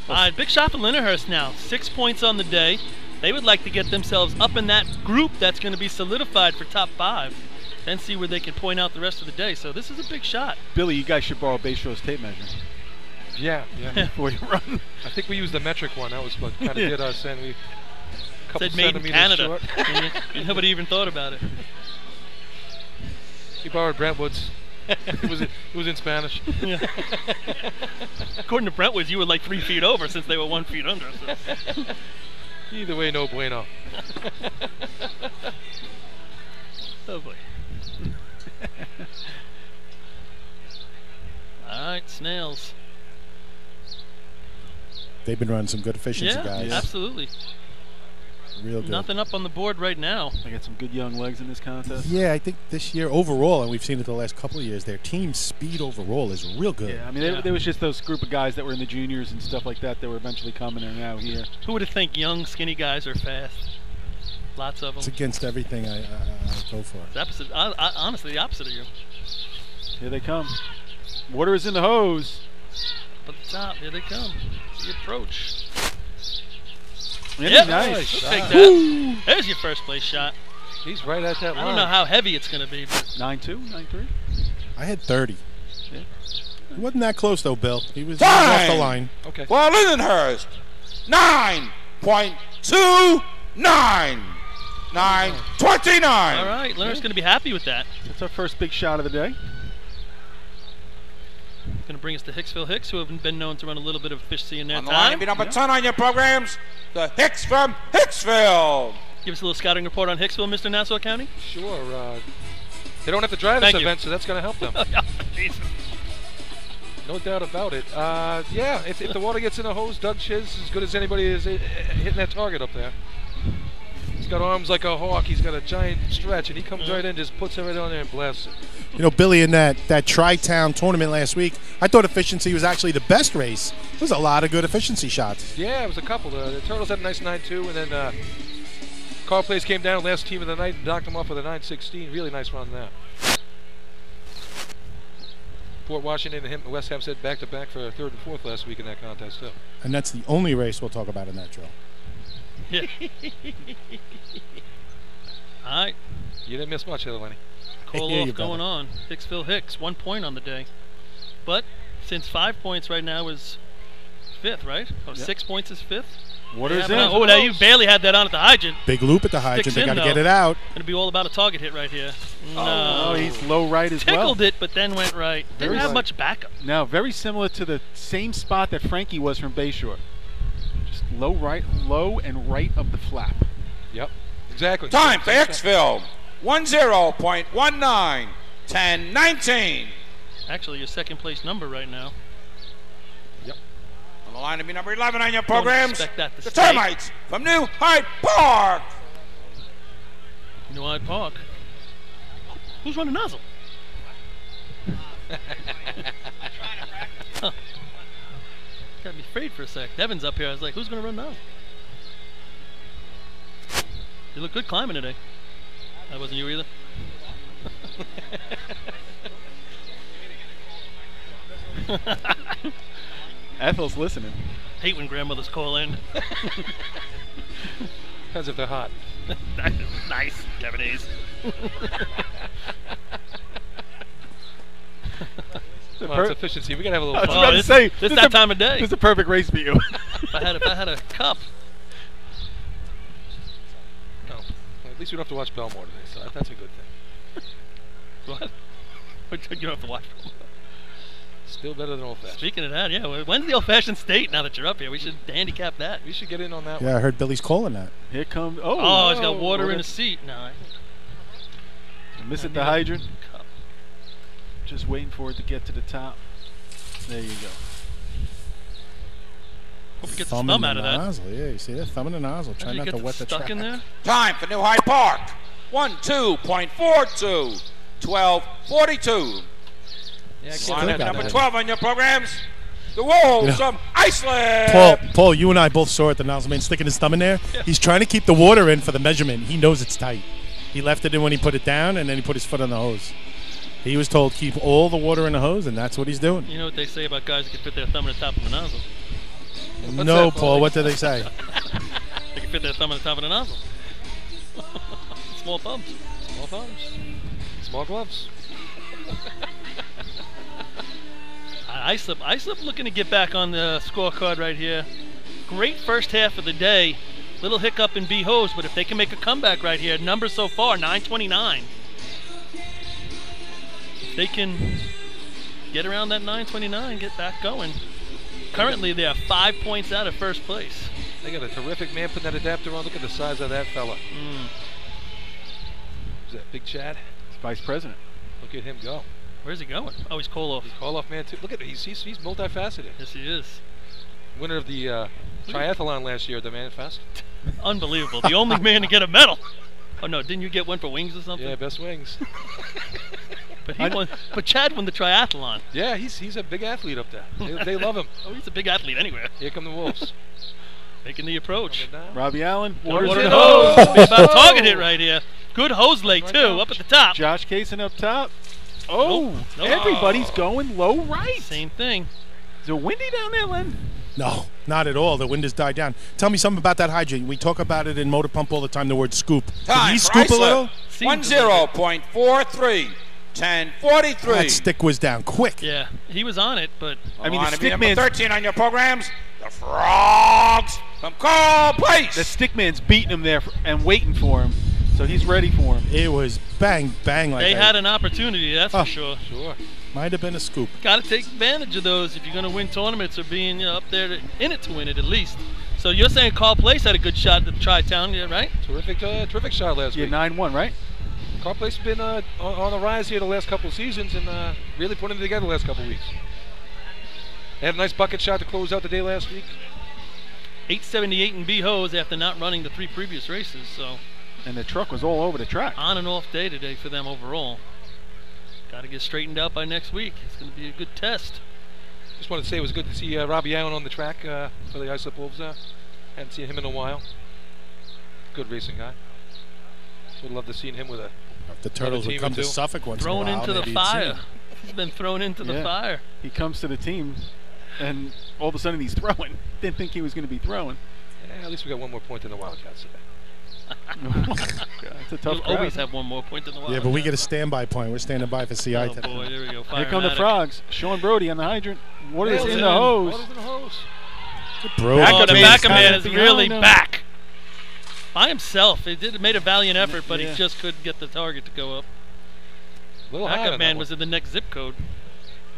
All right, big shot for Lindenhurst now. 6 points on the day. They would like to get themselves up in that group that's going to be solidified for top 5. Then see where they can point out the rest of the day. So this is a big shot. Billy, you guys should borrow Bayshore's tape measure. Yeah. Before you run. I think we used the metric one. That was what kind of did us, and we a couple Said made in centimeters Canada. short. Nobody even thought about it. He borrowed Brentwood's. it was in Spanish. Yeah. According to Brentwood's, you were like 3 feet over since they were 1 feet under. So. Either way, no bueno. Oh boy. All right, Snails. They've been running some good efficiency, guys. Absolutely. Real good. Nothing up on the board right now. They got some good young legs in this contest. Yeah, I think this year overall, and we've seen it the last couple of years, their team speed overall is real good. Yeah, I mean, there was just those group of guys that were in the juniors and stuff like that were eventually coming in and out here. Who would have think young, skinny guys are fast? Lots of them. It's against everything I go for. It's opposite, honestly, the opposite of you. Here they come. Water is in the hose. Up at the top, here they come. The approach. Yep. Nice. We'll take that. There's your first place shot. He's right at that line. I don't know how heavy it's going to be. 9-2, 9-3. I had 30. Yeah. He wasn't that close, though, Bill. He was off the line. Okay. For Lindenhurst. 9.29. 9.29. All right, Leonard's going to be happy with that. That's our first big shot of the day. Going to bring us to Hicksville Hicks, who have been known to run a little bit of efficiency in their On the line to time. be number 10 on your programs. The Hicks from Hicksville. Give us a little scouting report on Hicksville, Mr. Nassau County. Sure. They don't have to drive this Thank you. event, so that's going to help them. Jesus. No doubt about it. Yeah, if the water gets in the hose, Doug Chiz, as good as anybody is hitting that target up there. He's got arms like a hawk. He's got a giant stretch, and he comes right in, just puts everything on there and blasts it. You know, Billy, in that Tri-Town tournament last week, I thought efficiency was actually the best race. There was a lot of good efficiency shots. Yeah, it was a couple. The Turtles had a nice 9-2, and then Carl Place came down, last team of the night, and knocked them off with a 9-16. Really nice run there. Port Washington and West Hempstead back-to-back for 3rd and 4th last week in that contest, too. And that's the only race we'll talk about in that drill. Yeah. All right. You didn't miss much, there, Lenny. Call off going on. Hicksville Hicks, 1 point on the day. But since 5 points right now is 5th, right? Oh, yep. 6 points is 5th. Water's in. Oh, now you barely had that on at the hydrant. Big loop at the hydrant. They got to get it out. Going to be all about a target hit right here. No, he's low right as well. Tickled it, but then went right. Didn't have much backup. Now, very similar to the same spot that Frankie was from Bayshore. Just low and right of the flap. Yep, exactly. Time for Hicksville. 10.19. 10.19. Actually, your second place number right now. Yep. On the line to be number 11 on your programs. Expect that to The stay. Termites from New Hyde Park. New Hyde Park. Who's running nozzle? Huh. Got me afraid for a sec. Devin's up here. I was like, who's going to run nozzle? You look good climbing today. That wasn't you either. Ethel's listening. Hate when grandmothers call in. Depends if they're hot. Nice, Japanese. Come on, it's efficiency. We gotta have a little I was fun. about to say, this that time of day. This is a perfect race for you. if I had a cup. No, well, at least we don't have to watch Belmore today, so that's a good thing. What? You don't have to watch. Still better than old fashioned. Speaking of that, yeah. When's the old fashioned state? Now that you're up here, we should handicap that. We should get in on that Yeah, one. I heard Billy's calling that. Here comes. Oh, he's got water in his seat. No. Miss it the hydrant. Just waiting for it to get to the top. There you go. Get the Thumb thumb in out the of that. nozzle. Yeah, you see that? Thumb in the nozzle. Try Imagine not you to get wet the stuck track. in there. Time for New Hyde Park. 1:2.42. 12:42. Line at number 12 on your programs. The Wolves from Iceland. Paul, you and I both saw it. The nozzle man sticking his thumb in there. Yeah. He's trying to keep the water in for the measurement. He knows it's tight. He left it in when he put it down, and then he put his foot on the hose. He was told keep all the water in the hose, and that's what he's doing. You know what they say about guys that can fit their thumb in the top of the nozzle? No, Paul. What do they say? They can fit their thumb in the top of the nozzle. Small thumbs. Small thumbs. Small gloves. Islip looking to get back on the scorecard right here. Great first half of the day. Little hiccup in B-Hose, but if they can make a comeback right here, numbers so far, 929. If they can get around that 929, get back going. Currently, they are 5 points out of first place. They got a terrific man putting that adapter on. Look at the size of that fella. Is that Big Chad? He's vice president. Look at him go. Where's he going? Oh, he's Koloff. He's Koloff man too. Look at him. He's multifaceted. Yes, he is. Winner of the triathlon last year at the Manifest. Unbelievable. The only man to get a medal. Oh no, didn't you get one for wings or something? Yeah, best wings. But he won. But Chad won the triathlon. Yeah, he's a big athlete up there. They love him. Oh, he's a big athlete anywhere. Here come the Wolves. Making the approach. Robbie Allen, Water water's and in hose. hose. About a target hit right here. Good hose lake too, up at the top. Josh Kaysen up top. Oh, Nope. everybody's going low right. Same thing. Is it windy down there, Len? No, not at all. The wind has died down. Tell me something about that hydrant. We talk about it in Motor Pump all the time, the word scoop. Did Time he for scoop a Islip. little? 10.43. 10:43. That stick was down quick. Yeah, he was on it, but I mean, Line the to be number stickman's 13 on your programs. The Frogs from Carl Place. the stickman's beating him there and waiting for him, so he's ready for him. It was bang, bang like they that. had an opportunity, that's for sure. Sure. Might have been a scoop. Got to take advantage of those if you're going to win tournaments or being up there in it to win it at least. So you're saying Carl Place had a good shot at the Tri-Town, yeah, right? Terrific shot last week. 9-1, right? Carl Place has been on the rise here the last couple of seasons and really putting it together the last couple of weeks. They had a nice bucket shot to close out the day last week. 878 in B-Hose after not running the 3 previous races, so. And the truck was all over the track. On and off day today for them overall. Got to get straightened out by next week. It's going to be a good test. Just wanted to say it was good to see Robbie Allen on the track for the Islip Wolves. Hadn't seen him in a while. Good racing guy. Would love to see him with a. If the Turtles would come to Suffolk once thrown in a while, into the maybe you'd see fire. him. He's been thrown into the fire. He comes to the team, and all of a sudden he's throwing. Didn't think he was going to be throwing. Yeah, at least we got one more point in the Wildcats today. It's a tough You'll crowd. always have one more point in the Yeah, but we get a standby point. We're standing by for CI Oh today. boy, there we go. Here come the Firematic. Frogs. Sean Brody on the hydrant. Water's Nails in in. the hose. Water's in the hose. Bro, Oh, the Backer man is behind really him. back. By himself. He made a valiant effort, but Yeah. he just couldn't get the target to go up. A little high Backup on man that was in the next zip code.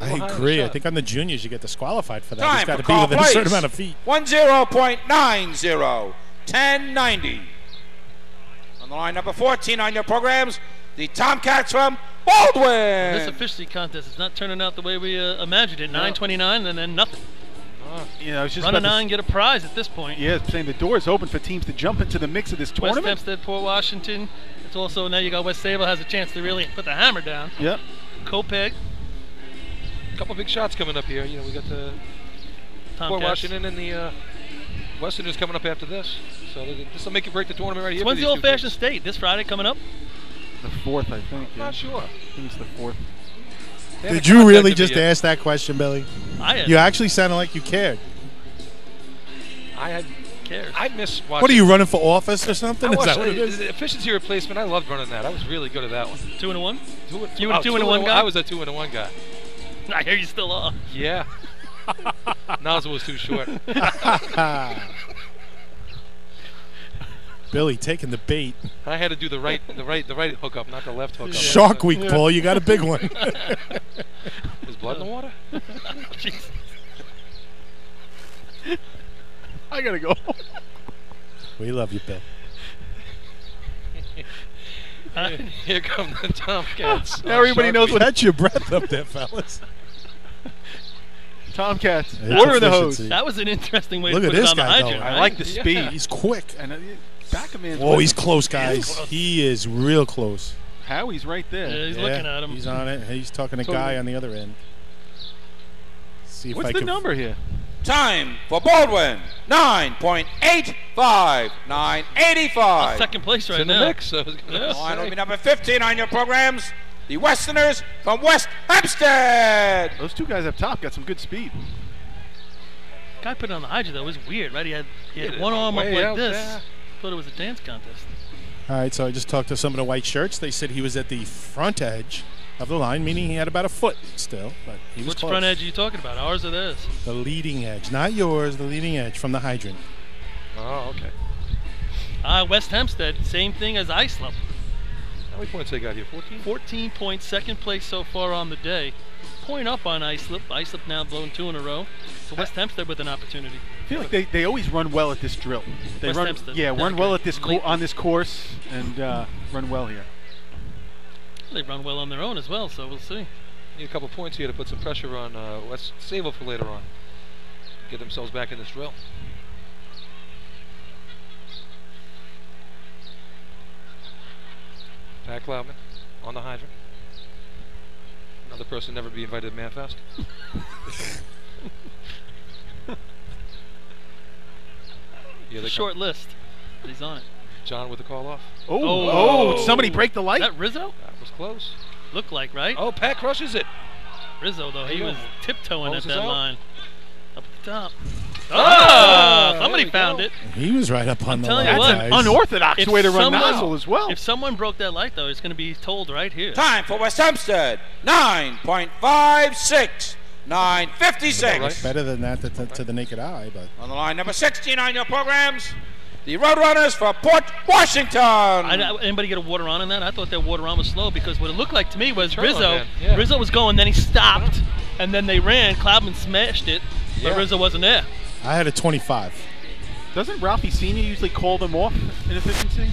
I high on the agree. I shot. think on the juniors you get disqualified for that. Time It's got for to be Carl within a Place. certain amount of feet. 10.90. 1090. On the line number 14 on your programs, the Tomcats from Baldwin. This efficiency contest is not turning out the way we imagined it. 929 and then nothing. You know, I was just Run a about to 9, get a prize at this point. Yeah, saying the door is open for teams to jump into the mix of this West tournament. Hempstead, Port Washington. It's also now you got West Sable has a chance to really put the hammer down. Yep. Copeg. A couple big shots coming up here. You know, we got the Port Tomcats. Washington and the Westerners coming up after this. So this will make you break the tournament right here. When's for the these two old-fashioned teams. state? This Friday coming up? The 4th, I think. Not sure. I think it's the 4th. They haven't Did you really contacted me just yet. ask that question, Billy? I had. You actually sounded like you cared. Cares. I miss watching. What are you running for office or something? I Is watched that what it is? the efficiency replacement. I loved running that. I was really good at that one. 2 and a 1? You were a 2 and a 1 guy? I was a 2 and a 1 guy. I hear you still are. Yeah. Nozzle was too short. Billy taking the bait. I had to do the right hookup, not the left hookup. Shark Week, Paul. You got a big one. Is blood in the water? Jeez. I gotta go. We love you, Bill. Here come the Tomcats. Everybody knows what. Catch your breath up there, fellas. Tomcats. It's Water in the efficiency. hose. That was an interesting way Look to at put it this on the guy hydrant. going. Right? I like the speed. Yeah. He's quick. And back of man's Whoa, with he's him. close, guys. He is real close. Howie's right there. Yeah, he's looking at him. He's on it. He's talking to Guy on the other end. See if What's I the can number here? Time for Baldwin, 9.85. 9.85. Second place right in the now. mix. I was gonna Line will say. be number 15 on your programs. The Westerners from West Hempstead. Those two guys up top got some good speed. Guy put it on the hydrant though. It was weird, right? He had Yeah, one arm up way like out this. there. Thought it was a dance contest. All right, so I just talked to some of the white shirts. They said he was at the front edge of the line, meaning he had about a foot still, but he was Which close. front edge are you talking about? Ours or theirs? The leading edge, not yours. The leading edge from the hydrant. Oh, okay. West Hempstead, same thing as Islip. How many points they got here? 14? 14 points, second place so far on the day. Point up on Islip. Islip now blown 2 in a row. So West Hempstead with an opportunity. I feel like they always run well at this drill. They West run, Hempstead. yeah, run Okay. well at this Late. on this course and run well here. They run well on their own as well, so we'll see. Need a couple points here to put some pressure on West Sable for later on. Get themselves back in this drill. Pat Cloudman on the hydrant. Another person never be invited to Manfest. Yeah, they Short list. He's on it. John with the call off. Oh, did somebody break the light? Is that Rizzo? That was close. Looked like, right? Oh, Pat crushes it. Rizzo, though, There he you was go. tiptoeing Moses at that out. line. Up at the top. Ah, Oh, somebody there we found go. it. He was right up on the telling line, you what, That's an guys. unorthodox If way to run someone- nozzle as well. If someone broke that light, though, it's going to be told right here. Time for West Hempstead, 9.56. 9.56. Right. Better than that to the naked eye, but On the line, number 16 on your programs, the Roadrunners for Port Washington. Anybody get a water on in that? I thought that water on was slow because what it looked like to me was Turn on, Rizzo. man. Yeah. Rizzo was going, then he stopped, and then they ran. Cloudman smashed it, but Yeah. Rizzo wasn't there. I had a 25. Doesn't Ralphie Sr. usually call them off in efficiency?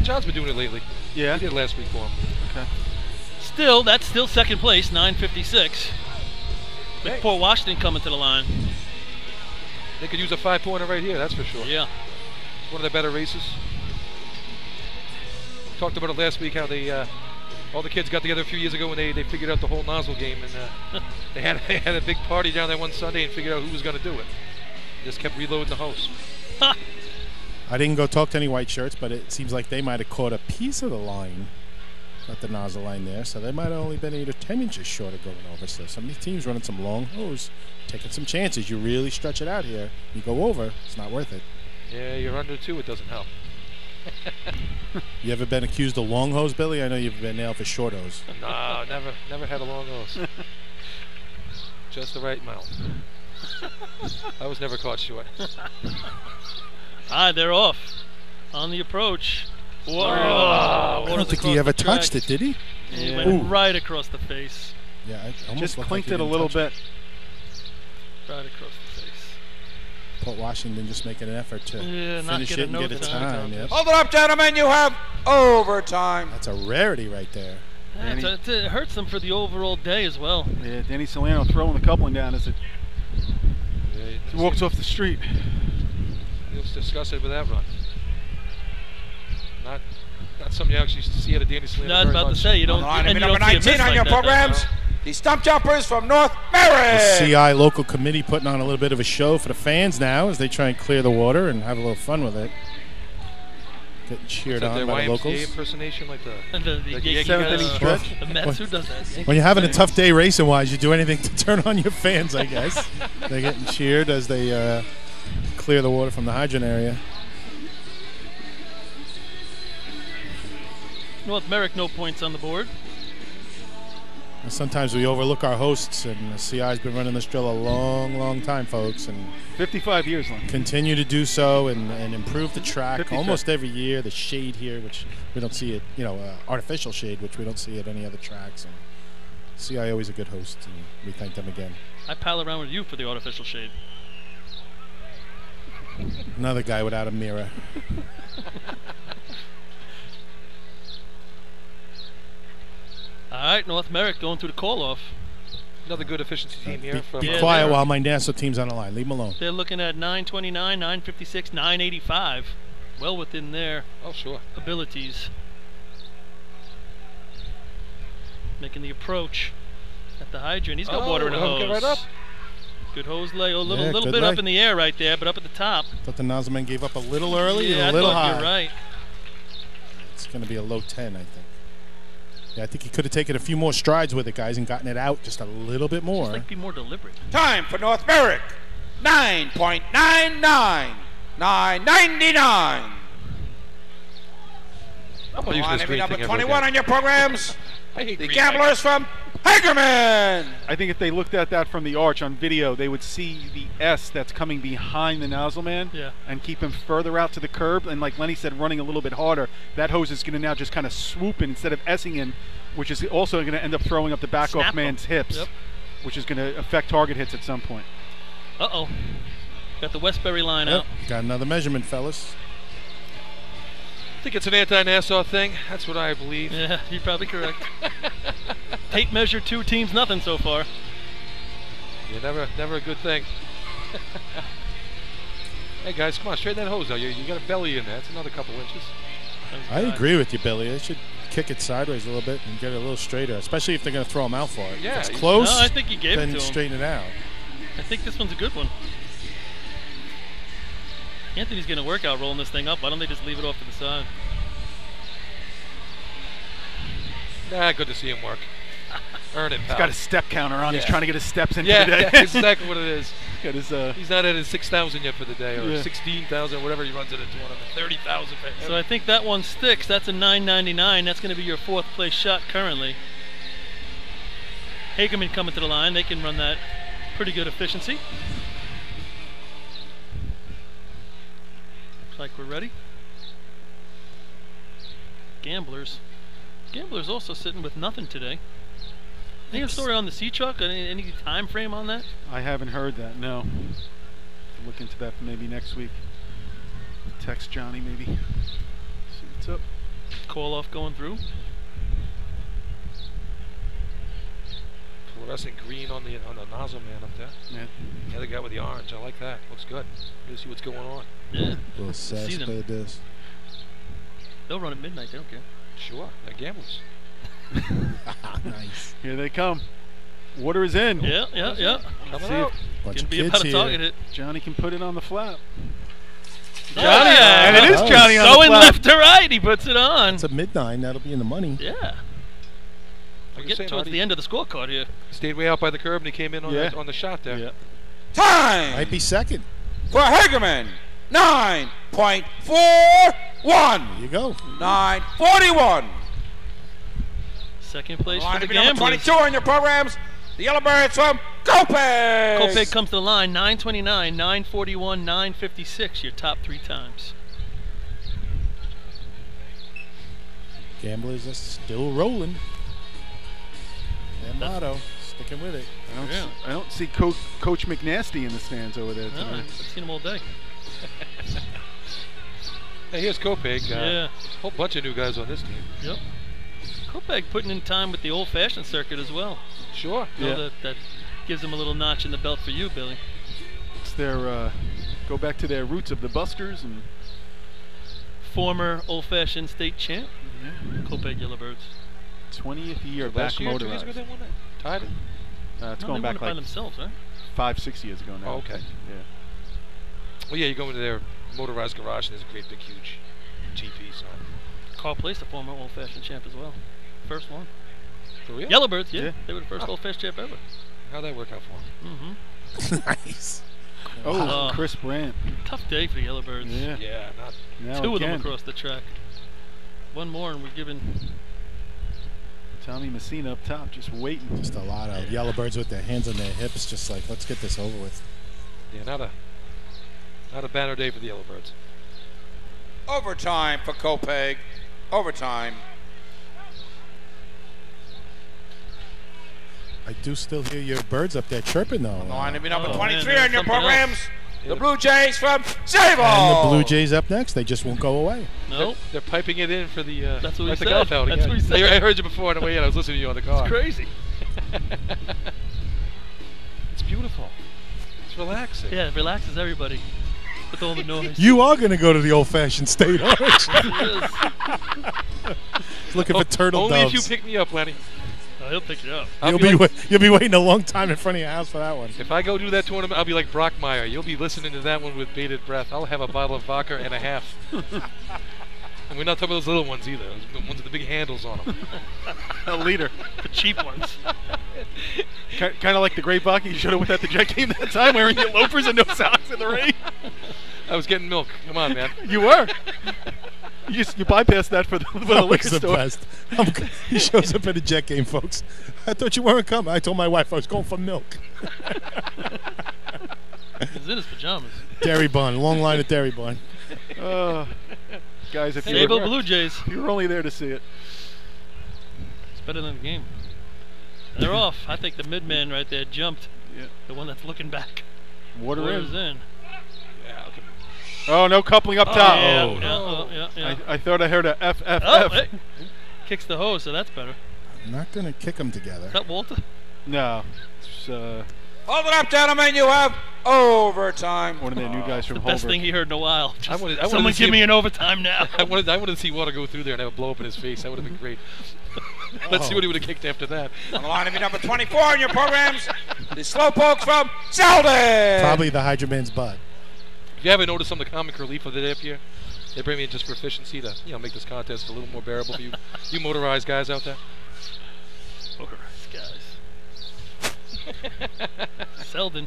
John's been doing it lately. Yeah. He did last week for him. Okay. Still, that's still second place, 9:56. With Hey. Port Washington coming to the line. They could use a 5-pointer right here, that's for sure. Yeah. One of the better races. Talked about it last week how they all the kids got together a few years ago when they figured out the whole nozzle game, and they had a big party down there one Sunday and figured out who was going to do it. Just kept reloading the hose. I didn't go talk to any white shirts, but it seems like they might have caught a piece of the line at the nozzle line there, so they might have only been 8 or 10 inches short of going over. So some of these teams running some long hose, taking some chances. You really stretch it out here, you go over, it's not worth it. Yeah, you're under 2, it doesn't help. You ever been accused of long hose, Billy? I know you've been nailed for short hose. No, never had a long hose. Just the right amount. I was never caught short. They're off on the approach. Whoa. I don't think he ever touched it, did he? He Yeah. went Ooh. right across the face. Yeah, it almost Just looked clinked like it a he little didn't touch bit. Right across the face. Port Washington just making an effort to Yeah, not finish get it a and note get a for overtime. time. Yep. Hold it up, gentlemen. You have overtime. That's a rarity right there. Yeah, it hurts them for the overall day as well. Yeah, Danny Solano throwing the coupling down as it he walks off the street. Let's discuss it with that run. Not something you actually see out of Danny Solano. No, I was very about to much. say, you don't. On the line, and you number don't see a 19 miss on like your that, though. programs, the Stump Jumpers from North The Merritt. CI local committee putting on a little bit of a show for the fans now as they try and clear the water and have a little fun with it. Getting cheered Is that on the by the YMCA locals. impersonation like the And the Yankee seventh guys? inning stretch. The Mets, who does that? When you're having a tough day racing wise, you do anything to turn on your fans, I guess. They're getting cheered as they clear the water from the hydrant area. North Merrick, no points on the board. And sometimes we overlook our hosts, and the CI's been running this drill a long, long time, folks, and 55 years long. continue to do so and improve the track 50 almost every year. The shade here, which we don't see it, artificial shade, which we don't see at any other tracks. And CI always a good host, and we thank them again. I pal around with you for the artificial shade. Another guy without a mirror. All right, North Merrick going through the call-off. Another good efficiency team here. From Be quiet while my NASA team's on the line. Leave them alone. They're looking at 929, 956, 985. Well within their abilities. Making the approach at the hydrant. He's got water in the hose. Get right up. Good hose lay. A little bit up in the air right there, but up at the top. Thought the nozzle man gave up a little early and Yeah, a little I thought high. you're right. It's going to be a low 10, I think. Yeah, I think he could have taken a few more strides with it, guys, and gotten it out just a little bit more. Just like be more deliberate. Time for North Merrick. 9.99. 999. I'm going to use this green number thing 21 on your programs. I hate the green Gamblers from Hagerman. I think if they looked at that from the arch on video, they would see the S that's coming behind the nozzle man and keep him further out to the curb. And like Lenny said, running a little bit harder. That hose is going to now just kind of swoop in instead of S-ing in, which is also going to end up throwing up the back off man's hips, which is going to affect target hits at some point. Uh-oh. Got the Westbury line out. Got another measurement, fellas. I think it's an anti-Nassau thing. That's what I believe. Yeah, you're probably correct. Tape measure 2 teams nothing so far. Yeah, never a good thing. Hey guys, come on, straighten that hose out. You got a belly in there. It's another couple inches. I agree with you, Billy. They should kick it sideways a little bit and get it a little straighter, especially if they're going to throw them out for it. Yeah, if it's close, no, I think you gave it then to him. straighten it out. I think this one's a good one. Anthony's getting a workout rolling this thing up. Why don't they just leave it off to the side? Nah, good to see him work. Earn it, pal. He's got a step counter on. He's trying to get his steps in for yeah, the day. Yeah, that's exactly what it is. Got his, he's not at his 6,000 yet for the day, or 16,000, whatever he runs at a tournament. 30,000. So I think that one sticks. That's a 999. That's going to be your 4th place shot currently. Hagerman coming to the line. They can run that pretty good efficiency. Looks like we're ready. Gamblers also sitting with nothing today. Any story on the sea truck? Any time frame on that? I haven't heard that, no. I'll look into that maybe next week. Text Johnny maybe. See what's up. Call off going through. Fluorescent green on the nozzle man up there. Yeah. The other guy with the orange. I like that. Looks good. Let's see what's going on. Yeah. A little sass play this. They'll run at midnight. They don't care. Sure. They're gamblers. Nice. Here they come. Water is in. Yeah. Coming out. Gonna be about to target it. Johnny can put it on the flap. Johnny, and it is Johnny on the going flap. left to right. He puts it on. It's a mid-9. That'll be in the money. Yeah. We're getting towards the end of the scorecard here. He stayed way out by the curb and he came in on the shot there. Yeah. Time Might be second. for Hagerman. 9.41. There you go. 941. Second place Line for the to be number Gamblers. 22 on your programs. The Yellowbirds from Kopeg. Kopeg comes to the line. 929, 941, 956. Your top 3 times. Gamblers are still rolling. Their motto, sticking with it. I don't see Coach McNasty in the stands over there No, tonight. I've seen him all day. Hey, here's Kopeg. Yeah. A whole bunch of new guys on this team. Yep. Kopeg putting in time with the old-fashioned circuit as well. Sure. You know, that gives them a little notch in the belt for you, Billy. It's their go back to their roots of the buskers and Former old-fashioned state champ. Kopeg Yellowbirds. 20th year So back last year, 2 years motorized. ago, they won it. Tied it. It's No, going they won back it by like themselves, right? 5-6 years ago now. Oh, okay. Yeah. Well, yeah, you go into their motorized garage and there's a great big huge GP sign. Carl Place, the former old-fashioned champ as well. First one. For real? Yellowbirds, yeah. Yeah. They were the first old-fashioned champ ever. How'd that work out for them? Mm-hmm. Nice. Oh, Chris Brandt. Tough day for the Yellowbirds. Yeah. Yeah, not. Now 2 of them again. across the track. One more, and we're giving. Tommy Messina up top, just waiting. Just a lot of Yellowbirds with their hands on their hips, just like, let's get this over with. Yeah, not a banner day for the Yellowbirds. Overtime for Kopeg. Overtime. I do still hear your birds up there chirping, though. Line to be number Oh, 23 man, on your something programs. else. The Blue Jays from Sable. And the Blue Jays up next. They just won't go away. Nope. They're piping it in for the. That's what we like the said. golf outing. That's what we said. I heard you before on the way in. I was listening to you on the car. It's crazy. relaxing. Yeah, it relaxes everybody with all the noise. You are going to go to the old-fashioned state, aren't you? Yes. Looking for turtle Only doves. if you pick me up, Lenny. Oh, he'll pick you up. You'll be waiting a long time in front of your house for that one. If I go do that tournament, I'll be like Brockmeyer. You'll be listening to that one with bated breath. I'll have a bottle of vodka and a half. And we're not talking about those little ones either. The ones with the big handles on them. A liter. The cheap ones. Kind of like the great vodka you should have went at the Jet game that time, wearing your loafers and no socks in the rain. I was getting milk. Come on, man. You were. You bypassed that for the liquor the store. best. He shows up at a Jet game, folks. I thought you weren't coming. I told my wife I was going for milk. He's in his pajamas. Dairy Bun. Long line at Dairy Bun. Guys, if Sable Blue Jays. you were only there to see it. It's better than the game. And they're off. I think the mid-man right there jumped. Yeah. The one that's looking back. Water's in. Oh, no coupling up top. Yeah. I thought I heard a FFF. Oh, hey. Kicks the hose, so that's better. I'm not going to kick them together. Is that Walter? No. It's, Hold it up, gentlemen. You have overtime. one of their new guys from The best Holbrook. thing he heard in a while. I wanted Someone to see give me him- an overtime now. I wanted to see Water go through there and have a blow up in his face. That would have been great. Let's see what he would have kicked after that. On the line to be number 24 in your programs, the Slowpokes from Selden. Probably the Hydra Man's butt. If you haven't noticed some of the comic relief of the day up here, they bring me in just for efficiency to make this contest a little more bearable for you, you motorized guys out there. Motorized guys. Selden.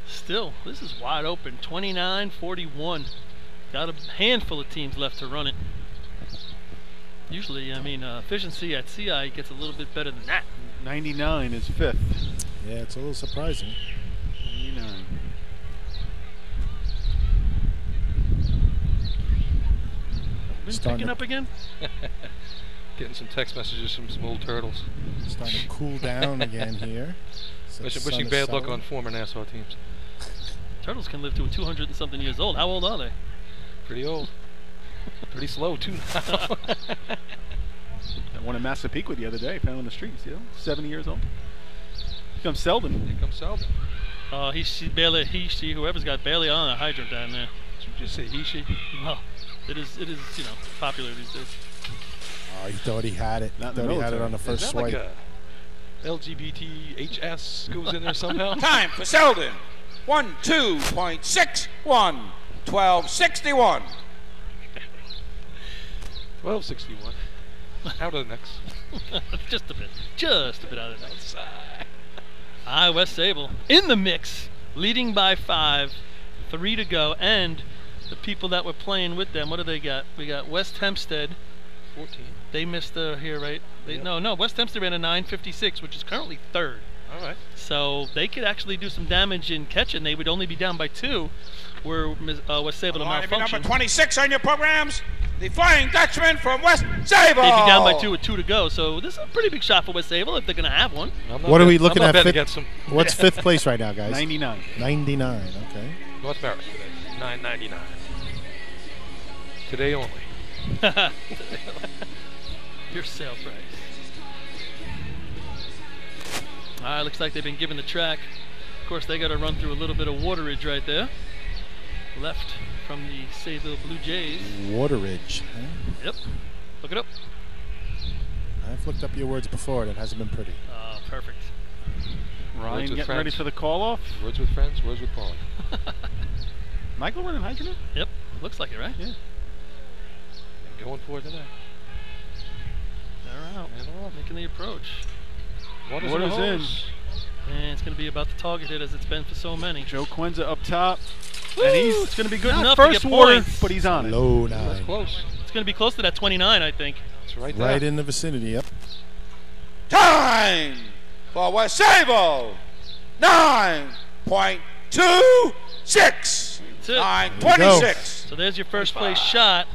Still, this is wide open. 29-41. Got a handful of teams left to run it. Usually, efficiency at CI gets a little bit better than that. 99 is fifth. Yeah, it's a little surprising. 99. Been Starting picking to- up again? Getting some text messages from some old turtles. Starting to cool down again here. So the sun Wishing is bad luck setting. on former Nassau teams. Turtles can live to 200 and something years old. How old are they? Pretty old. Pretty slow, too, now. That one in Massapequa the other day, found on the streets, 70 years old. Here comes Selden. Here comes Selden. He, she, whoever's got barely on a hydrant down there. Did you just say he, she? No, it is, popular these days. Oh, he thought he had it. Not in the Thought he had it military. on the first Is that swipe. like a LGBTHS goes in there somehow? Time for Selden. 1-2.61. 1261. 1261. Out of the next. Just a bit out of the next. West Sable in the mix, leading by 5, 3 to go, and the people that were playing with them, what do they got? We got West Hempstead. 14. They missed here, right? No, West Hempstead ran a 9:56, which is currently 3rd. All right. So they could actually do some damage in catching. They would only be down by 2, where West Sable to On the line to be malfunction. number 26 on your programs, the Flying Dutchman from West Sable. They'd be down by 2 with 2 to go. So this is a pretty big shot for West Sable if they're going to have one. What are we looking at? betting against them. What's fifth place right now, guys? 99. 99, okay. North America today. $9.99. Today only. Your sale price. All right, looks like they've been given the track. Of course, they got to run through a little bit of waterage right there. Left from the Sayville Blue Jays. Waterage. Huh? Yep. Look it up. I've looked up your words before. That hasn't been pretty. Perfect. Ryan with getting ready friends. for the call-off. Words with friends, words with Paul. Michael running hydrogen? Yep. Looks like it, right? Yeah. Going for it today. They're out. Making the approach. Water's Water's in. the in. hose. And it's going to be about the target hit as it's been for so many. Joe Quenza up top. Woo! And he's It's going to be good not enough first to get water, points. but he's on it. Low That's 9. close. It's going to be close to that 29, I think. It's right there. Right in the vicinity, yep. Time for West Sable. 9.26. That's it. 9.26. So there's your first place shot.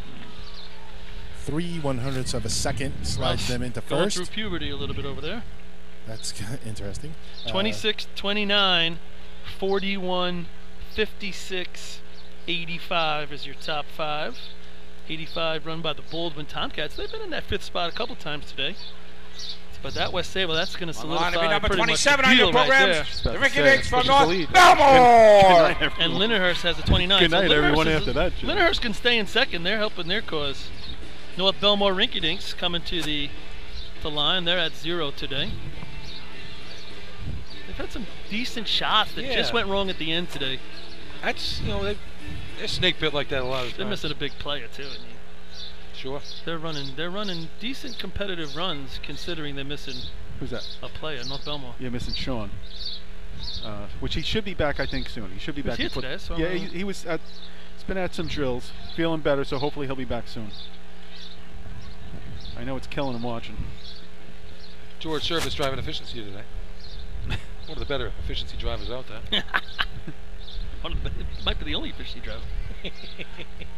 3/100ths of a second slides them into Going first. through puberty a little bit over there. That's interesting. 26, 29, 41, 56, 85 is your top 5. 85 run by the Baldwin Tomcats. They've been in that 5th spot a couple times today. It's But that West Sable, that's going to On the line to be solidify number pretty much 27 the on your deal right there. programs. The Ricky Biggs from Push the North lead. Belmore. And Lindenhurst has a 29. Good night, so everyone, Lindenhurst after that, Jim. Lindenhurst can stay in second. They're helping their cause. North Belmore Rinky Dinks coming to the line. They're at 0 today. They've had some decent shots that just went wrong at the end today. That's, you know, they're snake bit like that a lot of times. They're missing a big player too. I mean, sure. They're running decent competitive runs considering they're missing. Who's that? A player, North Belmore. Yeah, missing Sean. Which he should be back, I think, soon. He should be back. Here today, so yeah, he was at. He's been at some drills, feeling better, so hopefully he'll be back soon. I know it's killing him watching. George Service driving efficiency today. One of the better efficiency drivers out there. Might be the only efficiency driver.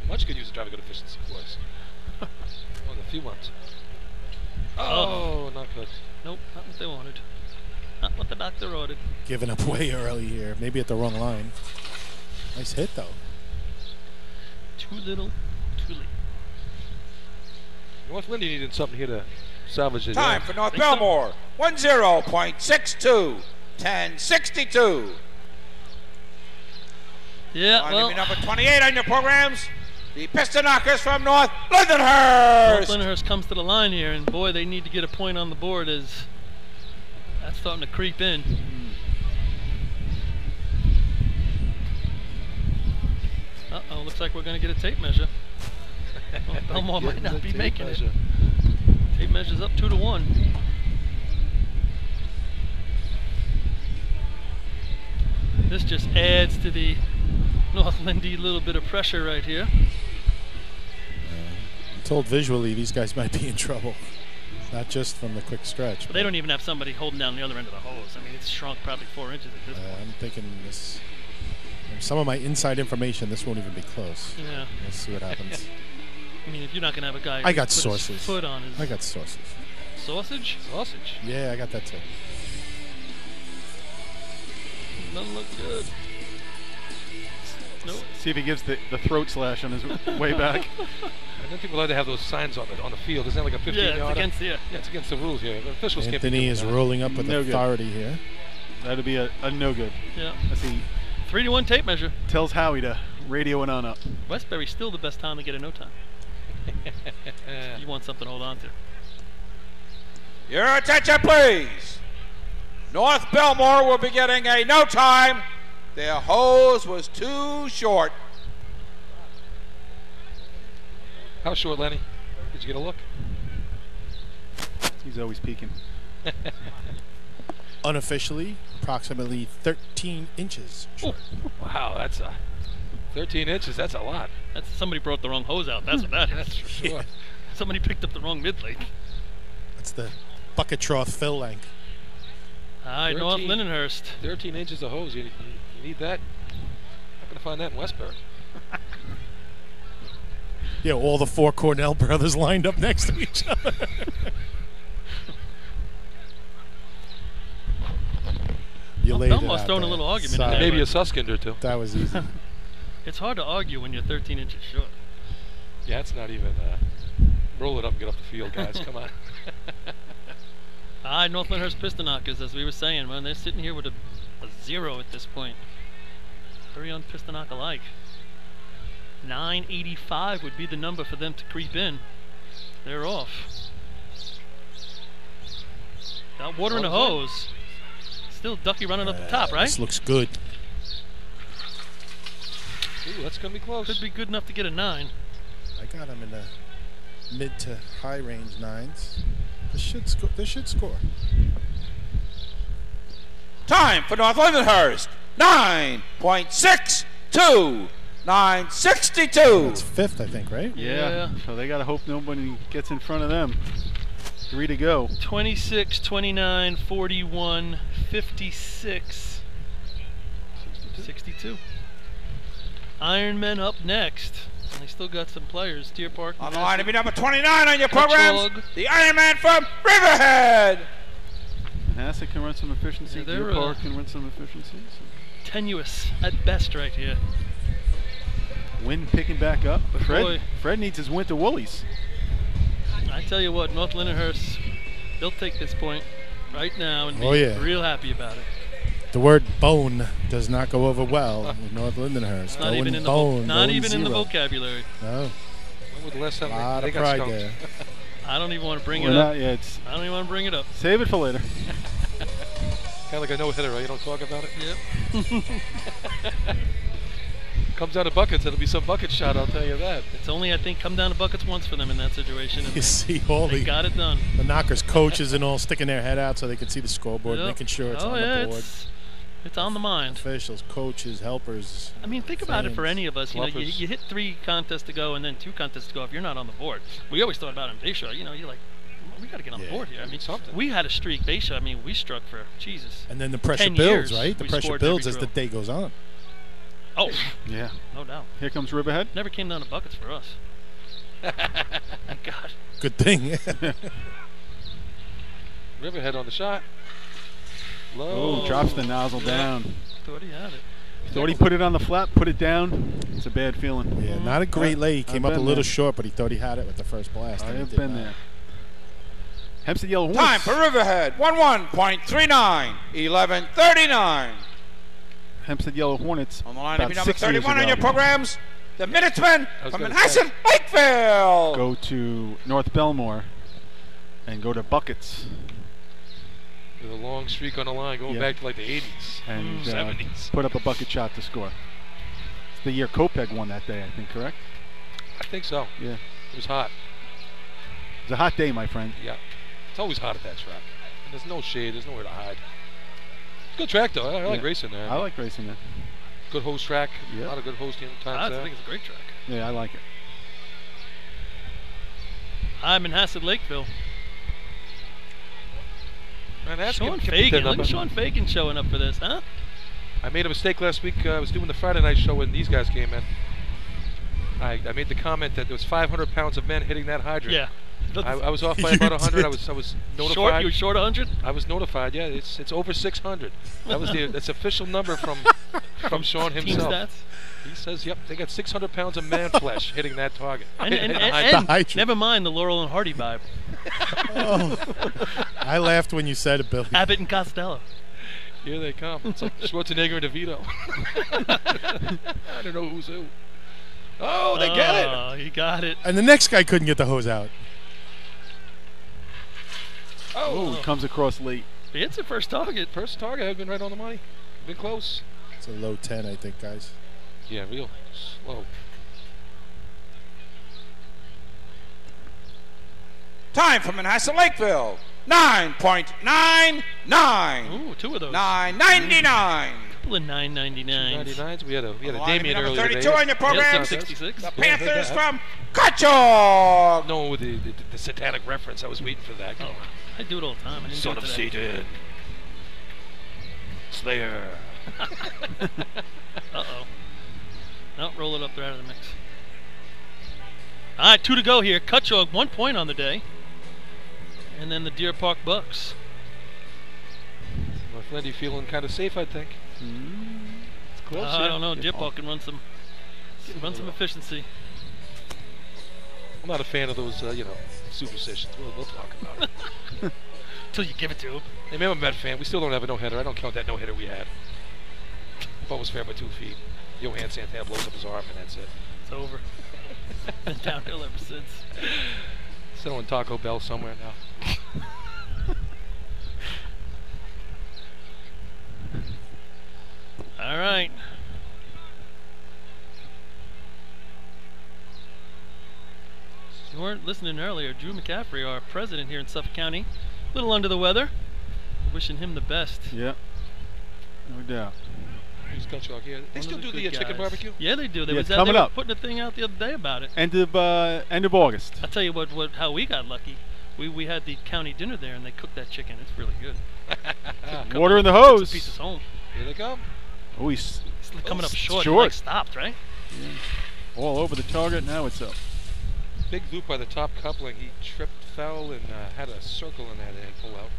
Much could use a driver good efficiency boys. One of the few ones. Oh, not good. Nope, not what they wanted. Not what the doctor ordered. Giving up way early here. Maybe at the wrong line. Nice hit, though. Too little, too late. North Lindy needed something here to salvage it. Time for North Belmore. 10.62. 10.62. Yeah, well. Number 28 on your programs. The Piston Knockers from North Lindenhurst. North Lindenhurst comes to the line here, and boy, they need to get a point on the board as that's starting to creep in. Uh-oh, looks like we're going to get a tape measure. Well, Belmore might not be making it. Tape measure's up 2-1. This just adds to the North Lindy little bit of pressure right here. I'm told visually these guys might be in trouble. Not just from the quick stretch. But they don't even have somebody holding down the other end of the hose. I mean, it's shrunk probably 4 inches at this point. I'm thinking this. Some of my inside information, this won't even be close. Yeah. We'll see what happens. I mean, if you're not going to have a guy I got put sources. his foot on his... I got sources. Sausage? Sausage? Yeah, I got that too. Doesn't look good. Nope. See if he gives the throat slash on his way back. I don't think we're allowed to have those signs on the field. Isn't that like a 15-yard? Yeah, it's against the rules here. The officials can't be Anthony doing is that. rolling up with No authority good. here. That'd be a no good. Yeah. Let's see. 3-1 tape measure. Tells Howie to radio it on up. Westbury's still the best time to get a no time. You want something to hold on to. Your attention, please. North Belmore will be getting a no time. Their hose was too short. How short, Lenny? Did you get a look? He's always peeking. Unofficially, approximately 13 inches short. Wow, that's 13 inches. That's a lot. That's somebody brought the wrong hose out. That's what that is. That's for sure. Yeah. Somebody picked up the wrong mid-lake. That's the bucket trough fill length. All right, North Lindenhurst. 13 inches of hose. You need that. Not going to find that in Westbury. Yeah, all the 4 Cornell brothers lined up next to each other. You laid it Belmore's out throwing a there. little argument in there. Maybe a Suskinder, too. That was easy. It's hard to argue when you're 13 inches short. Yeah, it's not even roll it up and get off the field, guys. Come on. All right, North Lindenhurst Piston Knockers, as we were saying, man, they're sitting here with a 0 at this point. 3 on Piston Knock alike. 985 would be the number for them to creep in. They're off. Got water in the hose. Still Ducky running up the top, right? This looks good. Ooh, that's going to be close. Could be good enough to get a 9. I got him in the mid to high range 9s. This should score. Time for North Lindenhurst. 9.62. 9.62. That's 5th, I think, right? Yeah. So they got to hope nobody gets in front of them. 3 to go. 26, 29, 41, 56, 62. Ironmen up next. And they still got some players. Deer Park. On the line to be number 29 on your programs. Chug. The Iron Man from Riverhead. NASA can run some efficiency. Yeah, Deer they're, Park can run some efficiency. Tenuous at best right here. Wind picking back up. But Boy. Fred needs his winter woolies. I tell you what, North Lindenhurst They'll take this point right now and be real happy about it. The word bone does not go over well with North Lindenhurst. Not even in the vocabulary. No. When was the last time A lot they of got pride skunked? there. I don't even want to bring it up. I don't even want to bring it up. Save it for later. Kind of like a no-hitter, right? You don't talk about it? Yep. Comes down to buckets, it'll be some bucket shot, I'll tell you that. It's only, I think, come down to buckets once for them in that situation. And You see all they got it done. The Knockers coaches and all sticking their head out so they can see the scoreboard, Yep. making sure it's on the board. It's on the mind. Officials, coaches, helpers. I mean, think about it for fans, any of us. You know, clubbers. you hit 3 contests to go and then 2 contests to go if you're not on the board. We always thought about it in Bayshore. You know, you're like, we got to get on the board here. I mean, we had a streak. Bayshore, I mean, we struck for, Jesus. And then the pressure 10 builds, years right? The we pressure scored builds every as the drill. day goes on. Oh, yeah. No doubt. Here comes Riverhead. Never came down to buckets for us. Thank God. Good thing. Riverhead on the shot. Low. Oh, drops the nozzle down. Thought he had it. Thought he put it on the flat, put it down. It's a bad feeling. Yeah, not a great lay. He came I've up a been little there. short, but he thought he had it with the first blast. I and he have did been not. there. Hempstead Yellow Hornets. Time for Riverhead, 11.39, 11:39. Hempstead Yellow Hornets. On the line, about number 6 years 31 on ago. your programs, the Minutemen was from gonna Manhasset, Lakeville. Go to North Belmore and go to buckets. With a long streak on the line going back to like the 80s and 70s. put up a bucket shot to score. It's the year Kopeg won that day, I think, correct? I think so. Yeah. It was hot. It was a hot day, my friend. Yeah. It's always hot at that track. And there's no shade. There's nowhere to hide. Good track, though. I like racing there. I like racing there. Good host track. Yeah. A lot of good hosting times there. I think it's a great track. Yeah, I like it. I'm in Manhasset, Lakeville. Man, that's Sean kept Fagan. that Look number. at Sean Fagan showing up for this, huh? I made a mistake last week. I was doing the Friday night show when these guys came in. I made the comment that there was 500 pounds of men hitting that hydrant. Yeah. I was off by about 100. I was notified. Short? You were short 100? I was notified. Yeah, it's over 600. That was that's official number from Sean Team himself. stats? He says, "Yep, they got 600 pounds of man flesh hitting that target." And never mind the Laurel and Hardy vibe. Oh. I laughed when you said it, Billy. Abbott and Costello. Here they come. It's like Schwarzenegger and DeVito. I don't know who's who. Oh, they get it. Oh, he got it. And the next guy couldn't get the hose out. Oh, he comes across late. He hits the first target. First target. I've been right on the money. Been close. It's a low 10, I think, guys. Yeah, real slow. Time for Manhasset, Lakeville, 9.99. Ooh, 2 of those. 9.99. Couple of 9.99s. 99s. We had a Line Damien number earlier 32 today. on your program. 66. The Panthers from Kachok. No, with the satanic reference. I was waiting for that. Oh, I do it all the time. I didn't Son do it of today. Satan. Slayer. Uh-oh. No, roll it up there out of the mix. All right, 2 to go here. Kutchog, 1 point on the day. And then the Deer Park Bucks. North Lindy feeling kind of safe, I think. It's close. I don't know. Deer Park can run some efficiency. I'm not a fan of those, superstitions. We'll talk about it. Till you give it to him. Hey, man, I'm a Met fan. We still don't have a no-hitter. I don't count that no-hitter we had. Ball was fair by 2 feet. Johan Santana blows up his arm, and that's it. It's over. Been downhill ever since. Selling Taco Bell somewhere now. All right. You weren't listening earlier. Drew McCaffrey, our president here in Suffolk County, a little under the weather. Wishing him the best. Yeah, no doubt. Who's Kutchog here? They still do the good chicken guys. barbecue? Yeah, they do. They Yeah, was it's coming they were up. putting a thing out the other day about it. End of August. I'll tell you how we got lucky. We had the county dinner there, and they cooked that chicken. It's really good. Water in the hose. Took some pieces home. Here they come. Oh, he's coming up short. short. The leg stopped, right? Yeah. All over the target. Now it's up. Big loop by the top coupling. He tripped, fell, and had a circle in that and pull out.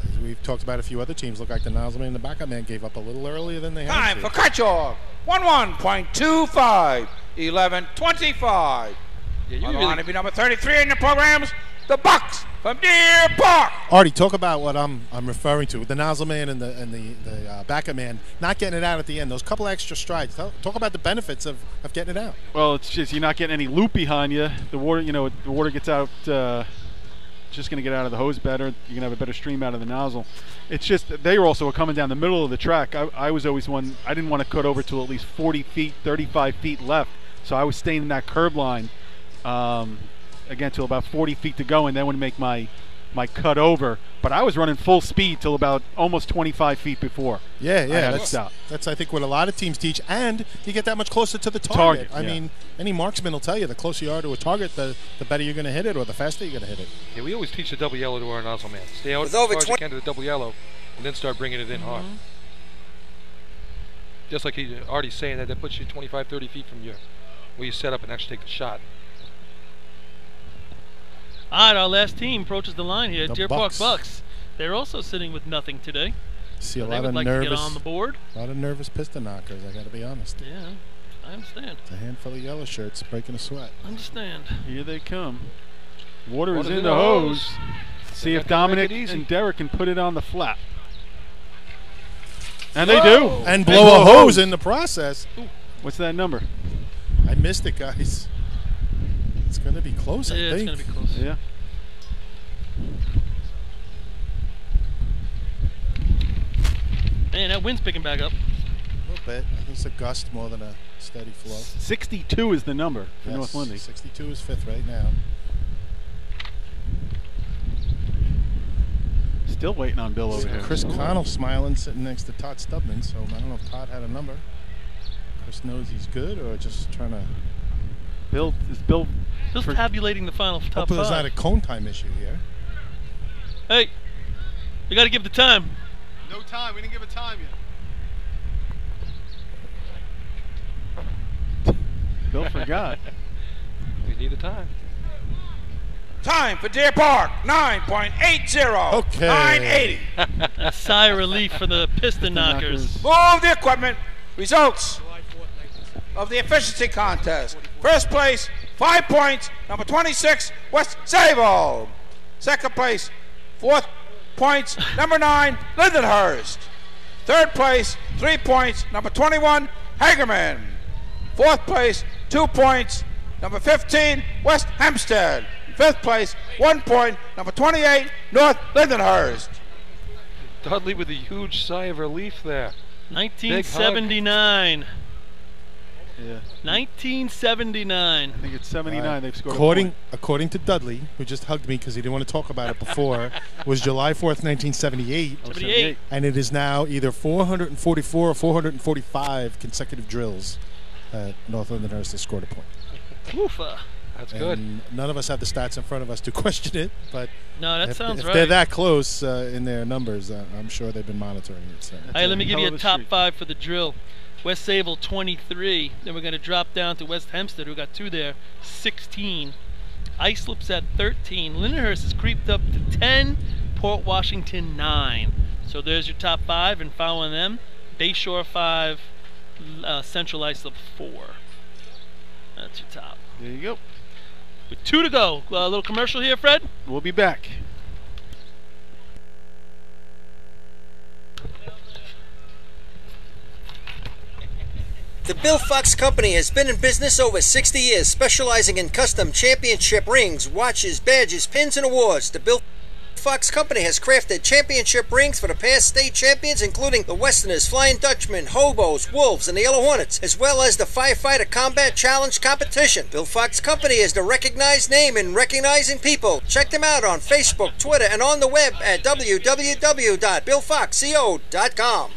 As we've talked about a few other teams, look like the Nozzleman and the backup man gave up a little earlier than they had Time to. for Kachok, 11.25, 11:25. Yeah, On the line to be number 33 in the programs, the Bucks from Deer Park. Artie, talk about what I'm referring to. The nozzle man and the backer man not getting it out at the end. Those couple extra strides. Talk about the benefits of getting it out. Well, it's just you're not getting any loop behind you. The water, the water gets out. Just going to get out of the hose better. You're going to have a better stream out of the nozzle. It's just they were also coming down the middle of the track. I was always one. I didn't want to cut over to at least 40 feet, 35 feet left. So I was staying in that curb line. Again, till about 40 feet to go, and then would make my cut over. But I was running full speed till about almost 25 feet before. Yeah, that's I think what a lot of teams teach, and you get that much closer to the target. I mean, any marksman will tell you the closer you are to a target, the better you're going to hit it, or the faster you're going to hit it. Yeah, we always teach the double yellow to our nozzle man. Stay out as far as you can to the double yellow, and then start bringing it in hard. Just like he already saying that puts you 25, 30 feet from where you set up and actually take the shot. All right, our last team approaches the line here. The Deer Bucks. Park Bucks. They're also sitting with nothing today. See a They lot would of like nervous, to get on the board. a lot of nervous piston knockers. I got to be honest. Yeah, I understand. It's a handful of yellow shirts breaking a sweat. Understand. Here they come. Water is in the hose. See if Dominic and Derek can put it on the flat. And they do. And blow a hose in the process. Ooh. What's that number? I missed it, guys. It's going to be close, I think. It's going to be close. Yeah. Man, that wind's picking back up. A little bit. I think it's a gust more than a steady flow. 62 is the number for Yes, North Lindy. 62 is fifth right now. Still waiting on Bill over here. Chris Connell smiling, sitting next to Todd Stubman. So I don't know if Todd had a number. Chris knows he's good, or just trying to. Bill's tabulating the final top Hopefully there's not five. a cone time issue here. Hey, you got to give the time. No time. We didn't give a time yet. Bill forgot. We need a time. Time for Deer Park, 9.80. Okay. 980. A sigh of relief for the piston knockers. Move the equipment. Results of the efficiency contest. First place, 5 points, number 26, West Sable. Second place, 4 points, number 9, Lindenhurst. Third place, 3 points, number 21, Hagerman. Fourth place, 2 points, number 15, West Hempstead. Fifth place, 1 point, number 28, North Lindenhurst. Dudley with a huge sigh of relief there. 1979. Yeah. 1979. I think it's 79. They've scored According to Dudley, who just hugged me because he didn't want to talk about it before, was July 4th, 1978. 78. And it is now either 444 or 445 consecutive drills that North Lindenhurst has scored a point. Woofa. That's good. None of us have the stats in front of us to question it, but No, that sounds if right. they're that close in their numbers, I'm sure they've been monitoring it. So. Hey, let me give you hell a of a top streak. 5 for the drill. West Sable 23. Then we're going to drop down to West Hempstead, who got 2 there, 16. Islip's at 13. Lindenhurst has creeped up to 10. Port Washington 9. So there's your top 5, and following them, Bayshore 5, Central Islip 4. That's your top. There you go. With 2 to go. A little commercial here, Fred. We'll be back. The Bill Fox Company has been in business over 60 years, specializing in custom championship rings, watches, badges, pins, and awards. The Bill Fox Company has crafted championship rings for the past state champions, including the Westerners, Flying Dutchmen, Hobos, Wolves, and the Yellow Hornets, as well as the Firefighter Combat Challenge competition. Bill Fox Company is the recognized name in recognizing people. Check them out on Facebook, Twitter, and on the web at www.billfoxco.com.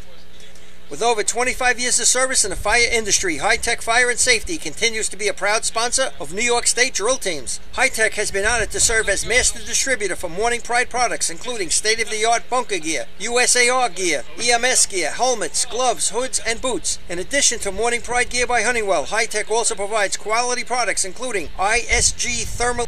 With over 25 years of service in the fire industry, High Tech Fire and Safety continues to be a proud sponsor of New York State drill teams. High Tech has been honored to serve as master distributor for Morning Pride products, including state-of-the-art bunker gear, USAR gear, EMS gear, helmets, gloves, hoods, and boots. In addition to Morning Pride gear by Honeywell, High Tech also provides quality products, including ISG thermal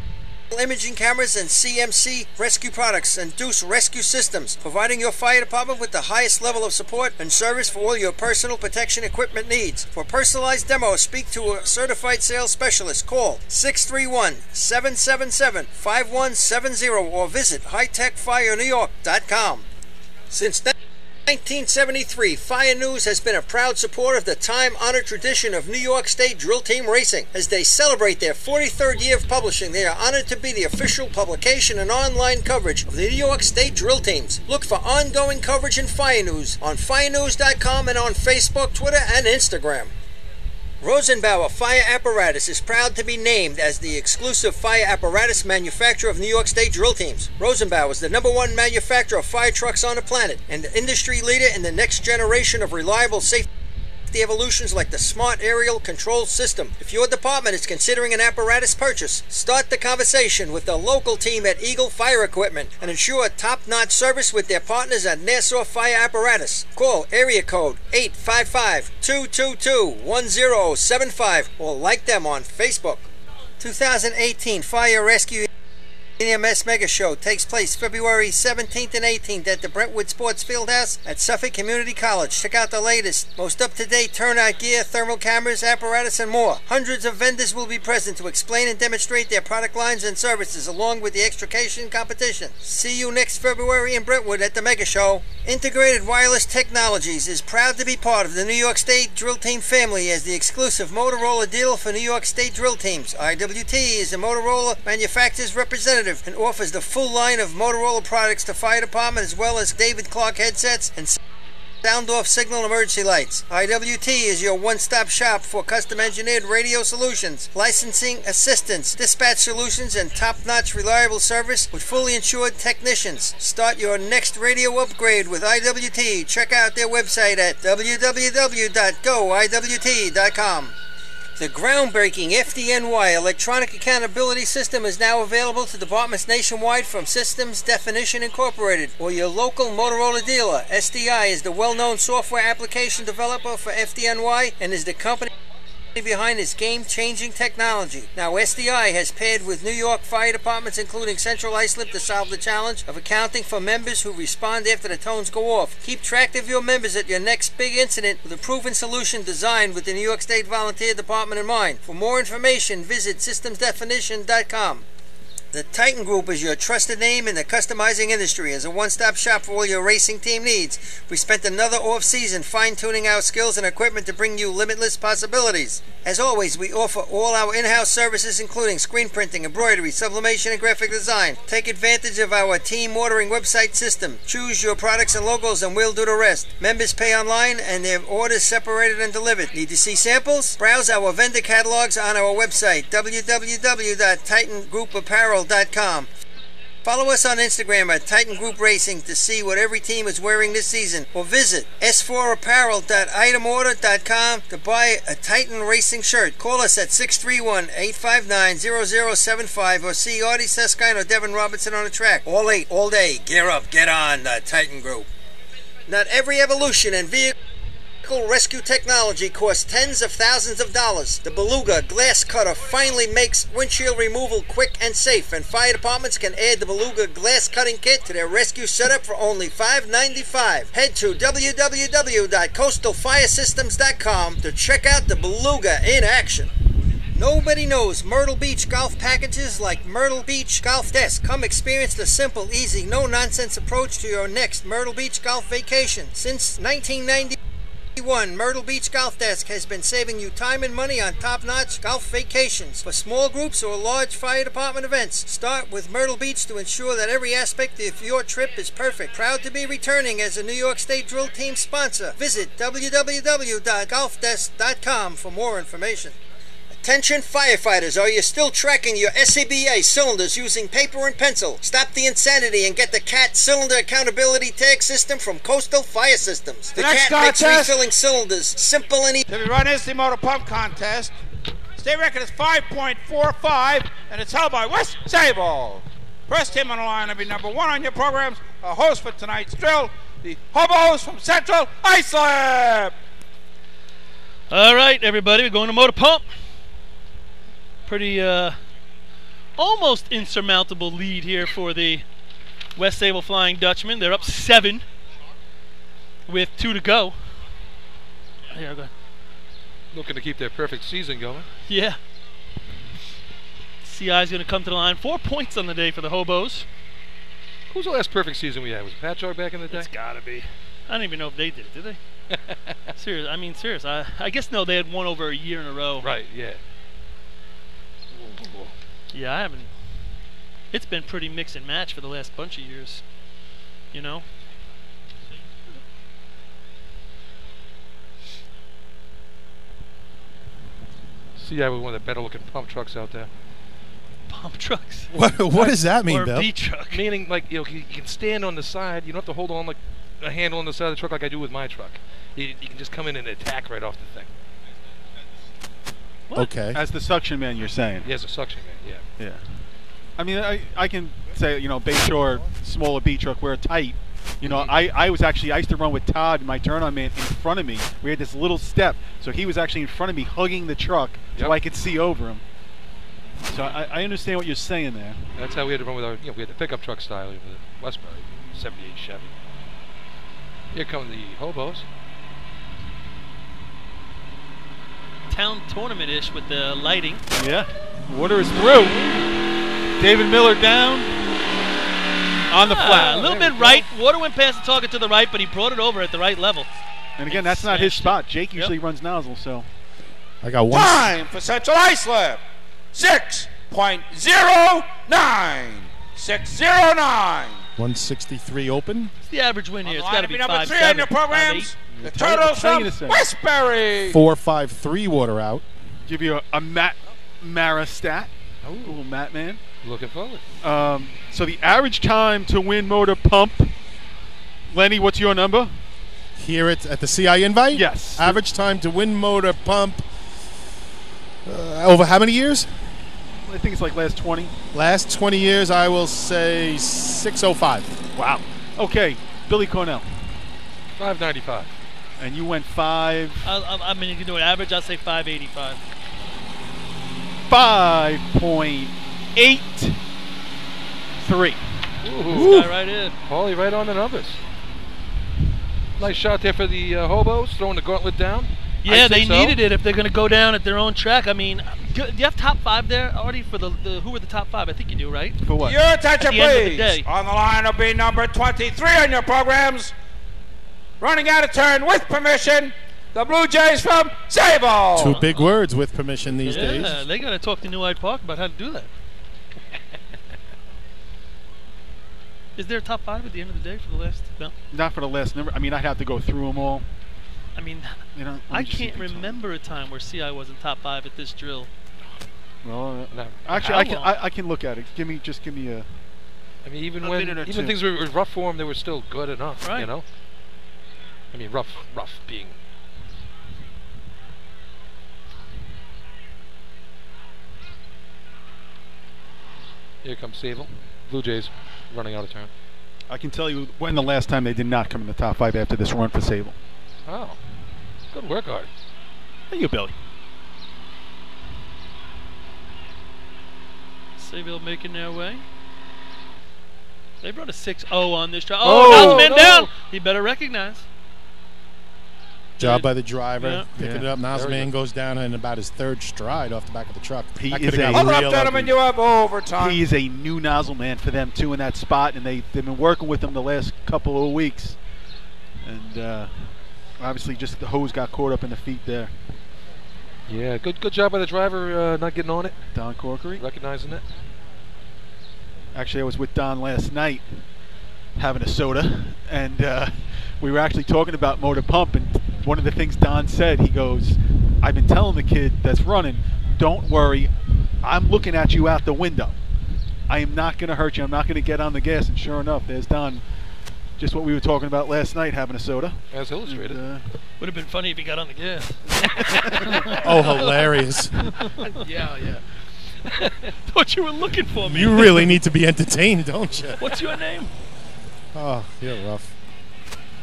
imaging cameras and CMC rescue products and Deuce Rescue Systems, providing your fire department with the highest level of support and service for all your personal protection equipment needs. For personalized demos, speak to a certified sales specialist. Call 631-777-5170 or visit hightechfirenewyork.com. Since 1973, Fire News has been a proud supporter of the time-honored tradition of New York State Drill Team Racing. As they celebrate their 43rd year of publishing, they are honored to be the official publication and online coverage of the New York State Drill Teams. Look for ongoing coverage in Fire News on firenews.com and on Facebook, Twitter, and Instagram. Rosenbauer Fire Apparatus is proud to be named as the exclusive fire apparatus manufacturer of New York State Drill Teams. Rosenbauer is the #1 manufacturer of fire trucks on the planet and the industry leader in the next generation of reliable safety evolutions like the Smart Aerial Control System. If your department is considering an apparatus purchase, start the conversation with the local team at Eagle Fire Equipment and ensure top-notch service with their partners at Nassau Fire Apparatus. Call area code 855-222-1075 or like them on Facebook. 2018 Fire Rescue EMS Mega Show takes place February 17th and 18th at the Brentwood Sports Fieldhouse at Suffolk Community College. Check out the latest, most up-to-date turnout gear, thermal cameras, apparatus, and more. Hundreds of vendors will be present to explain and demonstrate their product lines and services along with the extrication competition. See you next February in Brentwood at the Mega Show. Integrated Wireless Technologies is proud to be part of the New York State Drill Team family as the exclusive Motorola dealer for New York State Drill Teams. IWT is a Motorola manufacturer's representative and offers the full line of Motorola products to fire department as well as David Clark headsets and sound-off signal emergency lights. IWT is your one-stop shop for custom-engineered radio solutions, licensing assistance, dispatch solutions, and top-notch reliable service with fully insured technicians. Start your next radio upgrade with IWT. Check out their website at www.goiwt.com. The groundbreaking FDNY electronic accountability system is now available to departments nationwide from Systems Definition Incorporated or your local Motorola dealer. SDI is the well-known software application developer for FDNY and is the company behind this game-changing technology. Now SDI has paired with New York fire departments including Central Islip to solve the challenge of accounting for members who respond after the tones go off. Keep track of your members at your next big incident with a proven solution designed with the New York State Volunteer Department in mind. For more information, visit systemsdefinition.com. The Titan Group is your trusted name in the customizing industry. As a one-stop shop for all your racing team needs, we spent another off-season fine-tuning our skills and equipment to bring you limitless possibilities. As always, we offer all our in-house services including screen printing, embroidery, sublimation, and graphic design. Take advantage of our team ordering website system. Choose your products and logos and we'll do the rest. Members pay online and their orders separated and delivered. Need to see samples? Browse our vendor catalogs on our website, www.titangroup.apparel.com. Follow us on Instagram at Titan Group Racing to see what every team is wearing this season, or visit s4apparel.itemorder.com to buy a Titan Racing shirt. Call us at 631-859-0075 or see Artie Seskine or Devin Robertson on the track. All late, all day. Gear up, get on the Titan Group. Not every evolution and vehicle rescue technology costs tens of thousands of dollars. The Beluga Glass Cutter finally makes windshield removal quick and safe, and fire departments can add the Beluga Glass Cutting Kit to their rescue setup for only $5.95. Head to www.coastalfiresystems.com to check out the Beluga in action. Nobody knows Myrtle Beach golf packages like Myrtle Beach Golf Desk. Come experience the simple, easy, no-nonsense approach to your next Myrtle Beach golf vacation. Since 1990, Myrtle Beach Golf Desk has been saving you time and money on top-notch golf vacations. For small groups or large fire department events, start with Myrtle Beach to ensure that every aspect of your trip is perfect. Proud to be returning as a New York State Drill Team sponsor. Visit www.golfdesk.com for more information. Attention firefighters, are you still tracking your SCBA cylinders using paper and pencil? Stop the insanity and get the CAT Cylinder Accountability Tag System from Coastal Fire Systems. The CAT makes refilling cylinders simple and easy. To be run is the motor pump contest. State record is 5.45 and it's held by West Sable. First team on the line will be number 1 on your programs. Our host for tonight's drill, the Hobos from Central Islip. All right, everybody, we're going to motor pump. Pretty almost insurmountable lead here for the West Sable Flying Dutchman. They're up 7 with 2 to go. Here, go. Looking to keep their perfect season going. Yeah. CI's going to come to the line. 4 points on the day for the Hobos. Who's the last perfect season we had? Was it Patchard back in the day? It's got to be. I don't even know if they did it, did they? Serious. I guess no, they had one over a year in a row. Right, yeah. Yeah, I haven't. It's been pretty mix and match for the last bunch of years. You know? See, I was one of the better looking pump trucks out there. Pump trucks? What does that mean, or Bill? A beat truck. Meaning, like, you can stand on the side. You don't have to hold on like a handle on the side of the truck like I do with my truck. You can just come in and attack right off the thing. What? Okay. As the suction man, you're saying? Yeah, as a suction man, yeah. Yeah. I mean, I can say, Bayshore, smaller beat truck, we're tight. I used to run with Todd, my turn-on man, in front of me. We had this little step, so he was actually in front of me hugging the truck so I could see over him. So I understand what you're saying there. That's how we had to run with our, we had the pickup truck style with the Westbury, 78 Chevy. Here come the Hobos. Town tournament-ish with the lighting. Yeah. Water is through. David Miller down on the flat. A little bit right. Water went past the target to the right, but he brought it over at the right level. And again, that's not his spot. Jake usually runs nozzle, so. I got one. Time for Central Islip. 6.09. 6.09. 163 open. What's the average win here? It's got to be number 5, 3 7, on your programs. 5, 8. The Turtles from Westbury. 4.53 water out. Give you a Matt Mara stat. Oh, little Matt man. Looking forward. So the average time to win motor pump. Lenny, what's your number? Here at the CI invite? Yes. Average time to win motor pump over how many years? I think it's like last 20. Last 20 years, I will say 6.05. Wow. Okay, Billy Cornell. 5.95. And you went 5. I mean, you can do an average. I'll say 5.85. 5.83. This guy right in. Paulie right on the numbers. Nice shot there for the Hobos, throwing the gauntlet down. Yeah, they needed it if they're going to go down at their own track. I mean, do you have top 5 there already for the who were the top 5? I think you do, right? For what? Your attention, please. Day. On the line will be number 23 on your programs. Running out of turn with permission, the Blue Jays from Sable. 2 big words with permission these days. Yeah, they got to talk to New Hyde Park about how to do that. Is there a top 5 at the end of the day for the last? No. Not for the last number. I mean, I'd have to go through them all. I mean, I can't remember a time where CI wasn't top 5 at this drill. Well, actually, I can look at it. Give me a. I mean, even when things were rough for them, they were still good enough. Right. You know. I mean, rough being. Here comes Sable. Blue Jays running out of turn. I can tell you when the last time they did not come in the top 5 after this run for Sable. Oh, good work, Art. Thank you, Billy. Sable making their way. They brought a 6-0 on this drive. Oh, man down. He better recognize. Job by the driver, Yeah. picking it up. Nosman goes down in about his 3rd stride off the back of the truck. He That is could've a got Hold up, real gentlemen, ugly. you have overtime. He is a new nozzle man for them too in that spot, and they've been working with him the last couple of weeks. And obviously, just the hose got caught up in the feet there. Yeah, good job by the driver not getting on it. Don Corkery. Recognizing it. Actually, I was with Don last night having a soda, and we were actually talking about motor pump, and one of the things Don said, he goes, I've been telling the kid that's running, don't worry, I'm looking at you out the window. I am not going to hurt you. I'm not going to get on the gas. And sure enough, there's Don. Just what we were talking about last night, having a soda. As illustrated. Would have been funny if he got on the gas. Oh, hilarious. Yeah. Thought you were looking for me. You really need to be entertained, don't you? What's your name? Oh, you're rough.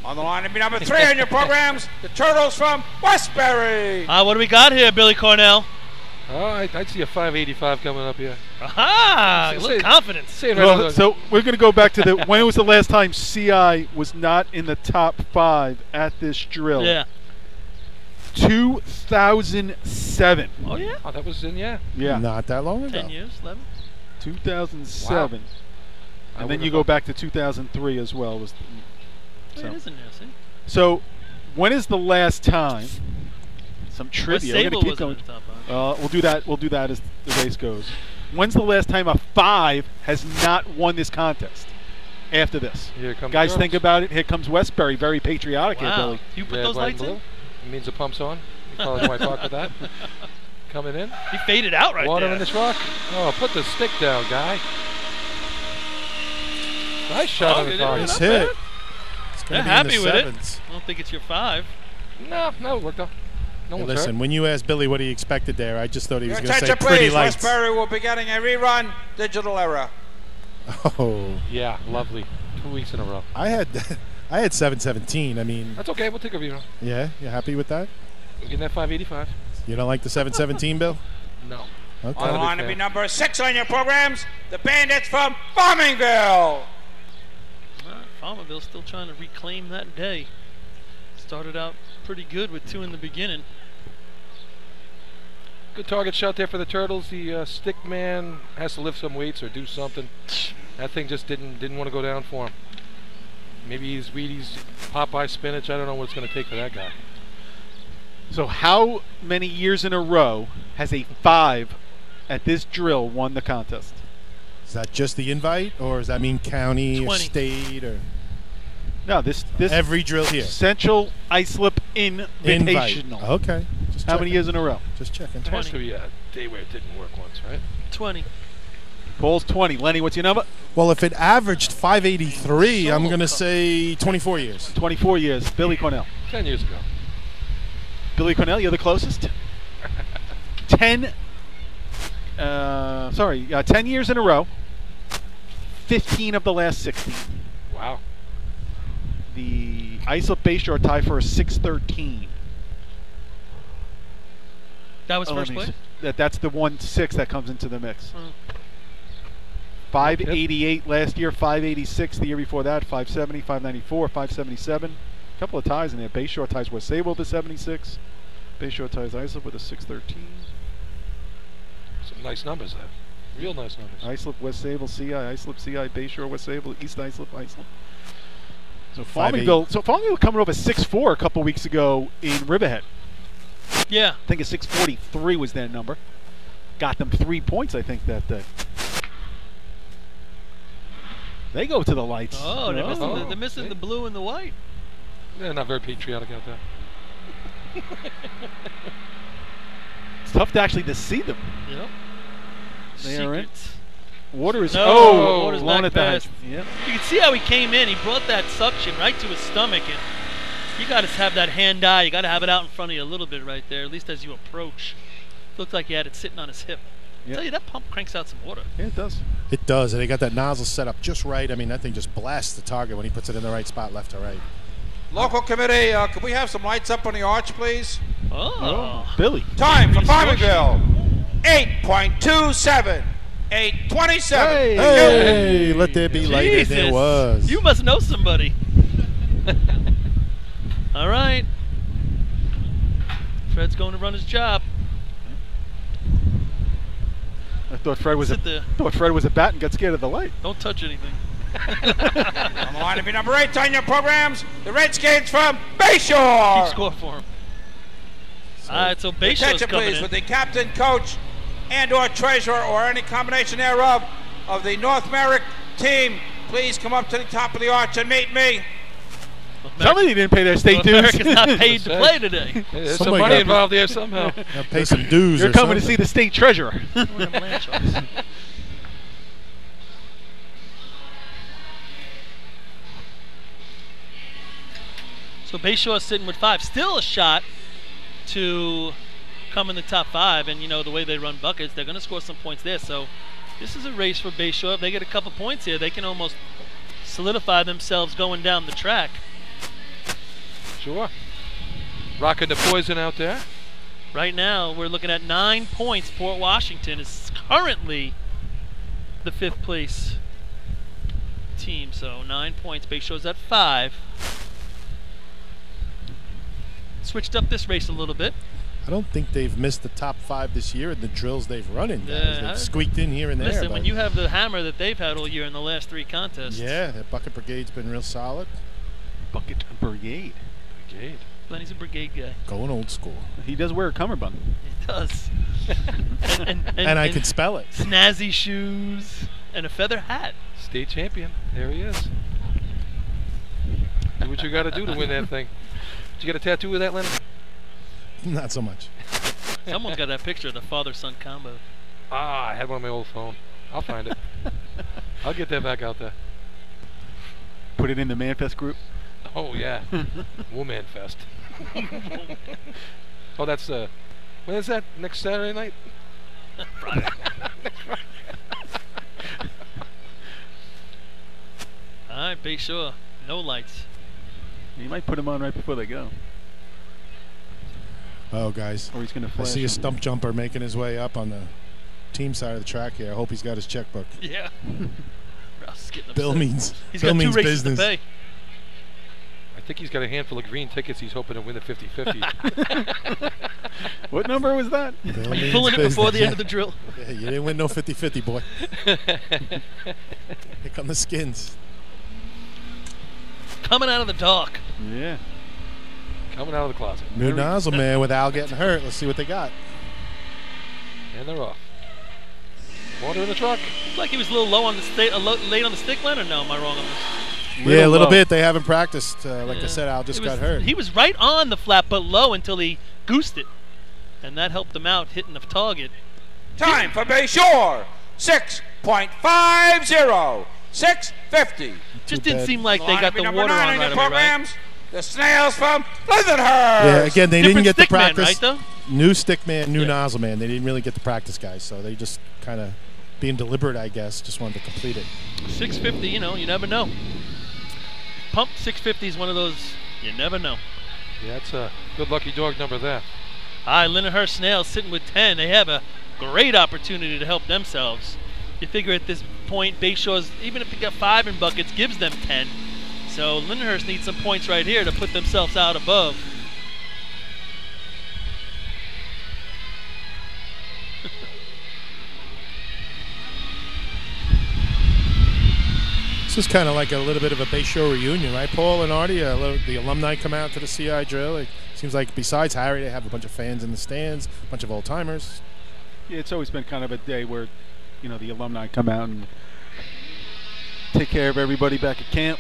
On the line will be number 3 on your programs, the Turtles from Westbury. What do we got here, Billy Cornell? Oh, I'd see a 5.85 coming up here. Aha! A little confidence. Say it right on the- So we're going to go back to the when was the last time CI was not in the top 5 at this drill? Yeah. 2007. Oh, yeah? Oh, that was in, yeah. Yeah. Not that long ago. 10 years, 11? 2007. Wow. And then you go back to 2003 as well. Was It is in there, see? So, when is the last time? Some trivia. We're Sable gonna keep wasn't going. in the top 5. We'll do that. We'll do that as the race goes. When's the last time a 5 has not won this contest? After this, Here comes guys, Charles. think about it. Here comes Westbury, very patriotic here, Wow. Billy. You put Red, those white, lights and in? blue. It means the pump's on. You probably might talk with that. Coming in. He faded out right Water there. in the truck. Oh, put the stick down, guy. Nice shot on the target. Nice hit. It's They're gonna be happy in the with sevens. it. I don't think it's your 5. No, it worked out. No Hey, one's listen, hurt. when you asked Billy what he expected there, I just thought he was Your going to say attention, pretty please. lights. Westbury will be getting a rerun digital era. Oh, Yeah, lovely. 2 weeks in a row. I had 717. I mean, That's okay. We'll take a rerun. yeah, you happy with that? We're getting that 585. You don't like the 717, Bill? No. Okay. On the line to fan. be number 6 on your programs, the Bandits from Farmingville. Farmerville's still trying to reclaim that day. Started out pretty good with 2 in the beginning. Good target shot there for the Turtles. The stick man has to lift some weights or do something. That thing just didn't want to go down for him. Maybe he's Wheaties Popeye spinach. I don't know what it's going to take for that guy. So, how many years in a row has a 5 at this drill won the contest? Is that just the invite, or does that mean county or 20. state or No, this every drill here? Central Islip Invitational. Okay. Just How many checking. years in a row? Just checking. There has to be a day where it didn't work once, right? 20. Paul's 20. Lenny, what's your number? Well, if it averaged 583, I'm Solo going to cup. say 24 years. 24 years. Billy Cornell. 10 years ago. Billy Cornell, you're the closest. 10 years in a row. 15 of the last 16. Wow. The Islip Bayshore tie for a 613. That was Oh, first let me place? see. That's the 1-6 that comes into the mix. Hmm. 588 last year, 586 the year before that, 570, 594, 577. A couple of ties in there. Bayshore ties West Sable with a 76. Bayshore ties Islip with a 613. Some nice numbers there. Real nice numbers. Islip, West Sable, CI, Islip, CI, Bayshore, West Sable, East Islip, Islip. So 5'8". Farmingville coming over 6'4" a couple weeks ago in Riverhead. Yeah. I think a 643 was their number. Got them 3 points, I think, that day. They go to the lights. Oh, they're missing the blue and the white. They're not very patriotic out there. It's tough to actually to see them. Yep. They are in. Secrets. Water is Water's blown back at the fast. hydrant. Yep. You can see how he came in. He brought that suction right to his stomach, and you got to have that hand eye. You got to have it out in front of you a little bit right there, at least as you approach. Looked like he had it sitting on his hip. I tell you, that pump cranks out some water. Yeah, it does. It does, and they got that nozzle set up just right. I mean, that thing just blasts the target when he puts it in the right spot, left to right. Local committee, could we have some lights up on the arch, please? Oh. Billy. Time for Farmingville. 8.27. 8:27. Hey, let there be light, and there Jesus. was. You must know somebody. All right. Fred's going to run his job. I thought Fred was Sit there. a bat and got scared of the light. Don't touch anything. On the line to be number 8 on your programs, the Redskins from Bayshore. Keep score for him. All right, so Bayshore's Attention, coming please, in. with the captain, coach, and/or treasurer, or any combination thereof, of the North Merrick team. Please come up to the top of the arch and meet me. Somebody didn't pay their state dues. America's not paid to play today. There's some Somebody money got- involved there somehow. Gotta pay some dues. You're or coming to something. see the state treasurer. One of them land sharks. So Bayshore's sitting with 5. Still a shot to come in the top 5. And, you know, the way they run buckets, they're going to score some points there. So this is a race for Bayshore. If they get a couple points here, they can almost solidify themselves going down the track. Sure. Rocking the poison out there. Right now, we're looking at 9 points. Port Washington is currently the 5th place team. So 9 points. Bay Shaw's at 5. Switched up this race a little bit. I don't think they've missed the top 5 this year in the drills they've run in. Guys. Yeah, They've squeaked in here and there. Listen, when you have the hammer that they've had all year in the last 3 contests. Yeah, that Bucket Brigade's been real solid. Bucket Brigade. Brigade. Lenny's a brigade guy. Going old school. He does wear a cummerbund. He does. and I can spell it. Snazzy shoes and a feather hat. State champion. There he is. Do what you got to do to win that thing. Did you get a tattoo with that, Lenny? Not so much. Someone's got that picture of the father-son combo. Ah, I had one on my old phone. I'll find it. I'll get that back out there. Put it in the Manfest group. Oh, yeah. Woman Fest. Oh, that's, when is that? Next Saturday night? Friday. Next Friday. All right, Bay Shaw. No lights. You might put him on right before they go. Oh, guys. Or he's going to I flash see a him. stump jumper making his way up on the team side of the track here. I hope he's got his checkbook. Yeah. Ross is getting Bill upset. means He's Bill got 2 means races business. to pay. I think he's got a handful of green tickets. He's hoping to win the 50-50. What number was that? Bill Are you means pulling it before the business. end of the drill? Yeah, you didn't win no 50-50, boy. Here come the skins. Coming out of the dark. Yeah. Coming out of the closet. New nozzle man with Al getting hurt. Let's see what they got. And they're off. Water in the truck. Looks like he was a little low on the late on the stick line, or no? Am I wrong on this? Yeah, a little low. bit. They haven't practiced. Like I Yeah. said, Al just It was- got hurt. He was right on the flat, but low until he goosed it, and that helped him out hitting the target. Time for Bayshore, 6.50, 6:50. Just didn't bad. seem like they got the Number water 9 on in right the away, right? programs, the Snails from Lindenhurst. Yeah, again, they didn't Different get the stick man, practice. right, though? New stick man, new Yeah. nozzle man. They didn't really get the practice, guys. So they just kind of, being deliberate, I guess, just wanted to complete it. 650, you know, you never know. Pump 650 is one of those you never know. Yeah, that's a good lucky dog number there. Hi, Lindenhurst Snails sitting with 10. They have a great opportunity to help themselves. You figure at this point, Bayshaw's, even if they got 5 in buckets, gives them 10. So Lindenhurst needs some points right here to put themselves out above. This is kind of like a little bit of a Bay Shore reunion, right, Paul and Artie? The alumni come out to the CI drill. It seems like besides Harry, they have a bunch of fans in the stands, a bunch of old timers. Yeah, it's always been kind of a day where, you know, the alumni come out and take care of everybody back at camp.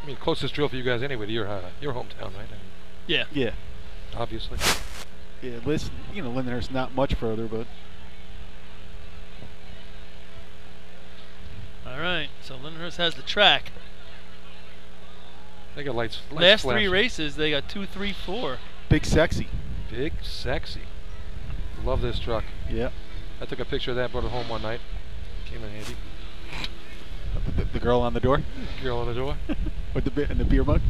I mean, closest drill for you guys anyway to your hometown, right? I mean, Yeah. Yeah. obviously. Yeah, listen, you know, Lindenhurst not much further, but All right, so Lindenhurst has the track. They got lights Last 3 flashing. races, they got 2, 3, 4. big sexy. Big, sexy. Love this truck. Yeah. I took a picture of that, brought it home one night. Came in handy. The girl on the door Girl on the door. with the beer mug.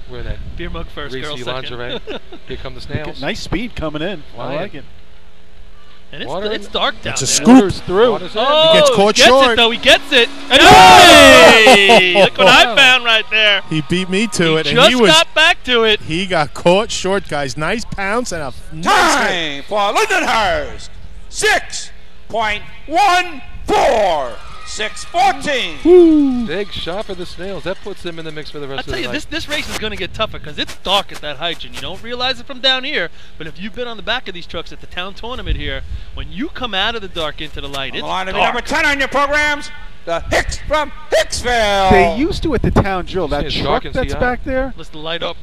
Wearing that Beer mug first, girl racy second. lingerie. Here come the snails. Nice speed coming in. I Flying. like it. And Water it's in- dark down It's a there. scoop. Water's through. Water's in. Oh, He gets caught gets short. it though. He gets it. And hey, look what I found right there. He beat me to it, and Just he was got back to it. he got caught short, guys. Nice pounce and a nice hit. Time for Lindenhurst, 6.14, 6:14. Big shot for the snails. That puts them in the mix for the I rest tell of the you, night. this race is going to get tougher because it's dark at that height, and you don't realize it from down here. But if you've been on the back of these trucks at the town tournament here, when you come out of the dark into the light, On it's the line to be dark. number 10 on your programs, the Hicks from Hicksville. They used to at the town drill. That It's truck dark in that's CI. back there. Let's light up.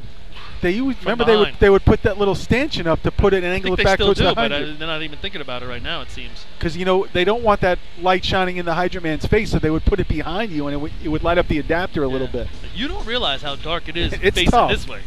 They used, From remember behind. they would put that little stanchion up to put it and I angle think it they back still towards do, the but hydrant. they're not even thinking about it right now, it seems. Because you know they don't want that light shining in the hydrant man's face, so they would put it behind you, and it would light up the adapter a little bit. You don't realize how dark it is It's facing tough. this way.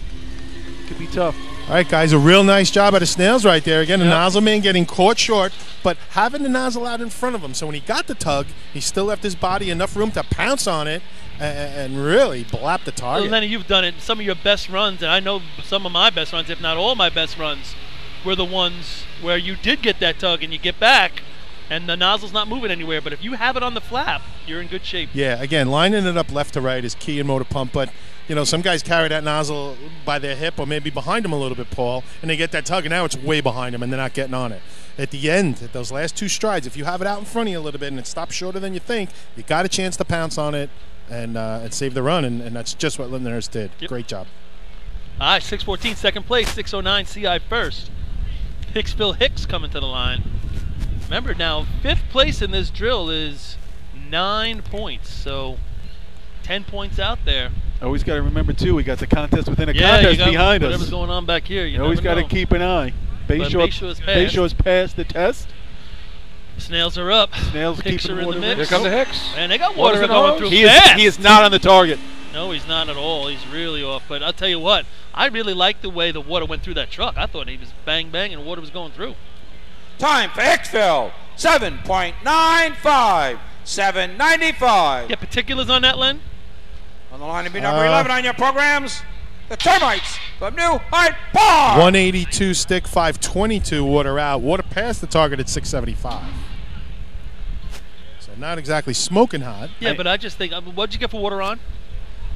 Could be tough. All right, guys, a real nice job of the snails right there. Again, the Yep. nozzle man getting caught short, but having the nozzle out in front of him. So when he got the tug, he still left his body enough room to pounce on it and really blap the Well, target. Lenny, you've done it. Some of your best runs, and I know some of my best runs, if not all my best runs, were the ones where you did get that tug and you get back and the nozzle's not moving anywhere. But if you have it on the flap, you're in good shape. Yeah, again, lining it up left to right is key in motor pump, but you know, some guys carry that nozzle by their hip or maybe behind them a little bit, Paul, and they get that tug, and now it's way behind them, and they're not getting on it. At the end, at those last 2 strides, if you have it out in front of you a little bit and it stops shorter than you think, you got a chance to pounce on it and save the run, and that's just what Lindner's did. Yep. Great job. All right, 6:14, second place, 6:09 CI first. Hicksville Hicks coming to the line. Remember now, 5th place in this drill is 9 points, so 10 points out there. Always got to remember, too, we got the contest within a Yeah, contest behind us. whatever's going on back here. You always got to know. keep an eye. Bayshaw's passed the test. Snails are up. Snails Hicks keeping are in the water mix. running. Here come the Hicks. And they got water Water's going in through the fast. He is not on the target. No, he's not at all. He's really off. But I'll tell you what, I really like the way the water went through that truck. I thought he was bang, bang, and water was going through. Time for Hicksville, 7.95, 795. Get particulars on that, Len? On the line to be number 11 on your programs, the Termites from New Hyde Park. 182 stick, 522 water out. Water past the target at 675. So not exactly smoking hot. Yeah, but I just think, what'd you get for water on?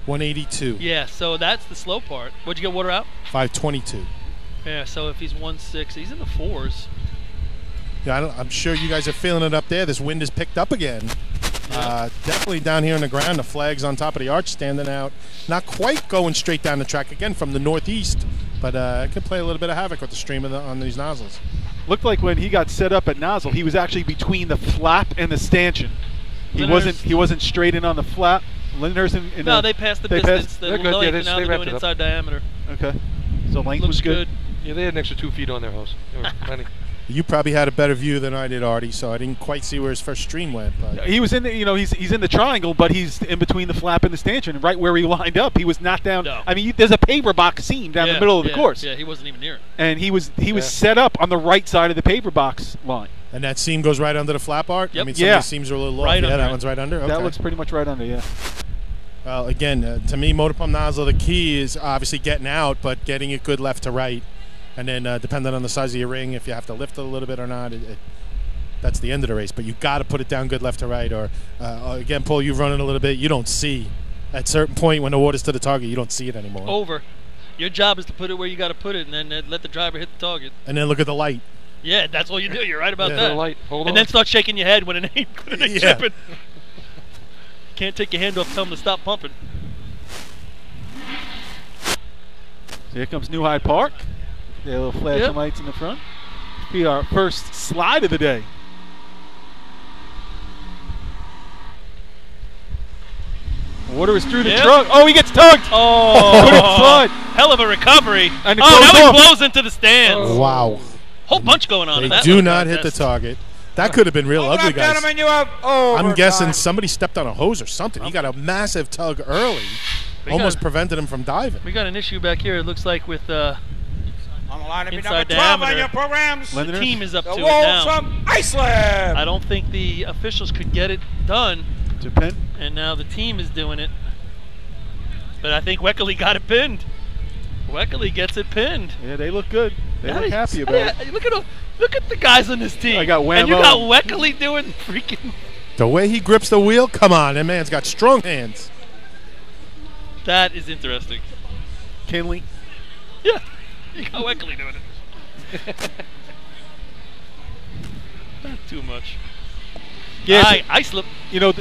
182. Yeah, so that's the slow part. What'd you get water out? 522. Yeah, so if he's 1.6, he's in the 4s. Yeah, I'm sure you guys are feeling it up there. This wind has picked up again. Definitely down here on the ground. The flag's on top of the arch standing out. Not quite going straight down the track again from the northeast, but it can play a little bit of havoc with the stream on these nozzles. Looked like when he got set up at nozzle, he was actually between the flap and the stanchion. He wasn't straight in on the flap. Lindner's in No, they passed the distance. They're good. Yeah, now they're doing inside diameter. Okay. So length Looks was good. Yeah, they had an extra 2 feet on their hose. They were plenty. You probably had a better view than I did, Artie, so I didn't quite see where his first stream went. But He was in the, he's in the triangle, but he's in between the flap and the stanchion, right where he lined up. He was not down. No. I mean, there's a paper box seam down the middle of the course. Yeah, he wasn't even near it. And he was set up on the right side of the paper box line. And that seam goes right under the flap art? Yep. I mean, some of the seams are a little off. Right Yeah, under that it. one's right under? Okay. That looks pretty much right under, yeah. Well, again, to me, motor pump nozzle, the key is obviously getting out, but getting it good left to right. And then depending on the size of your ring, if you have to lift it a little bit or not, that's the end of the race. But you got to put it down good left to right. Or, again, Paul, you've run it a little bit. You don't see. At a certain point when the water's to the target, you don't see it anymore. Over. Your job is to put it where you got to put it and then let the driver hit the target. And then look at the light. Yeah, that's all you do. You're right about Yeah. that. The light. Hold and on. then start shaking your head when it ain't Yeah. tripping. Can't take your hand off, tell them to stop pumping. So here comes New Hyde Park. Their little flashing lights in the front. Be our first slide of the day. Water is through the truck. Oh, he gets tugged. Oh, couldn't slide. Hell of a recovery. And it now goes he off. blows into the stands. Wow. Whole bunch going on in They that do little not hit the contest. target. That could have been real ugly, guys. Gentlemen, you have overtime. I'm guessing somebody stepped on a hose or something. He got a massive tug early. Almost prevented him from diving. We got an issue back here, it looks like, with On the line to be number inside 12 on diameter. your programs. The team is up The to it Wolves now. from Islip. I don't think the officials could get it done. To pin. And now the team is doing it. But I think Weckerly got it pinned. Weckerly gets it pinned. Yeah, they look good. They look happy about it. Look at the guys on this team. I got Whammo. And you got Weckerly doing freaking... The way he grips the wheel, come on. That man's got strong hands. That is interesting. Kinley. Yeah, you got Weckerly doing it. Not too much. Yeah, Islip.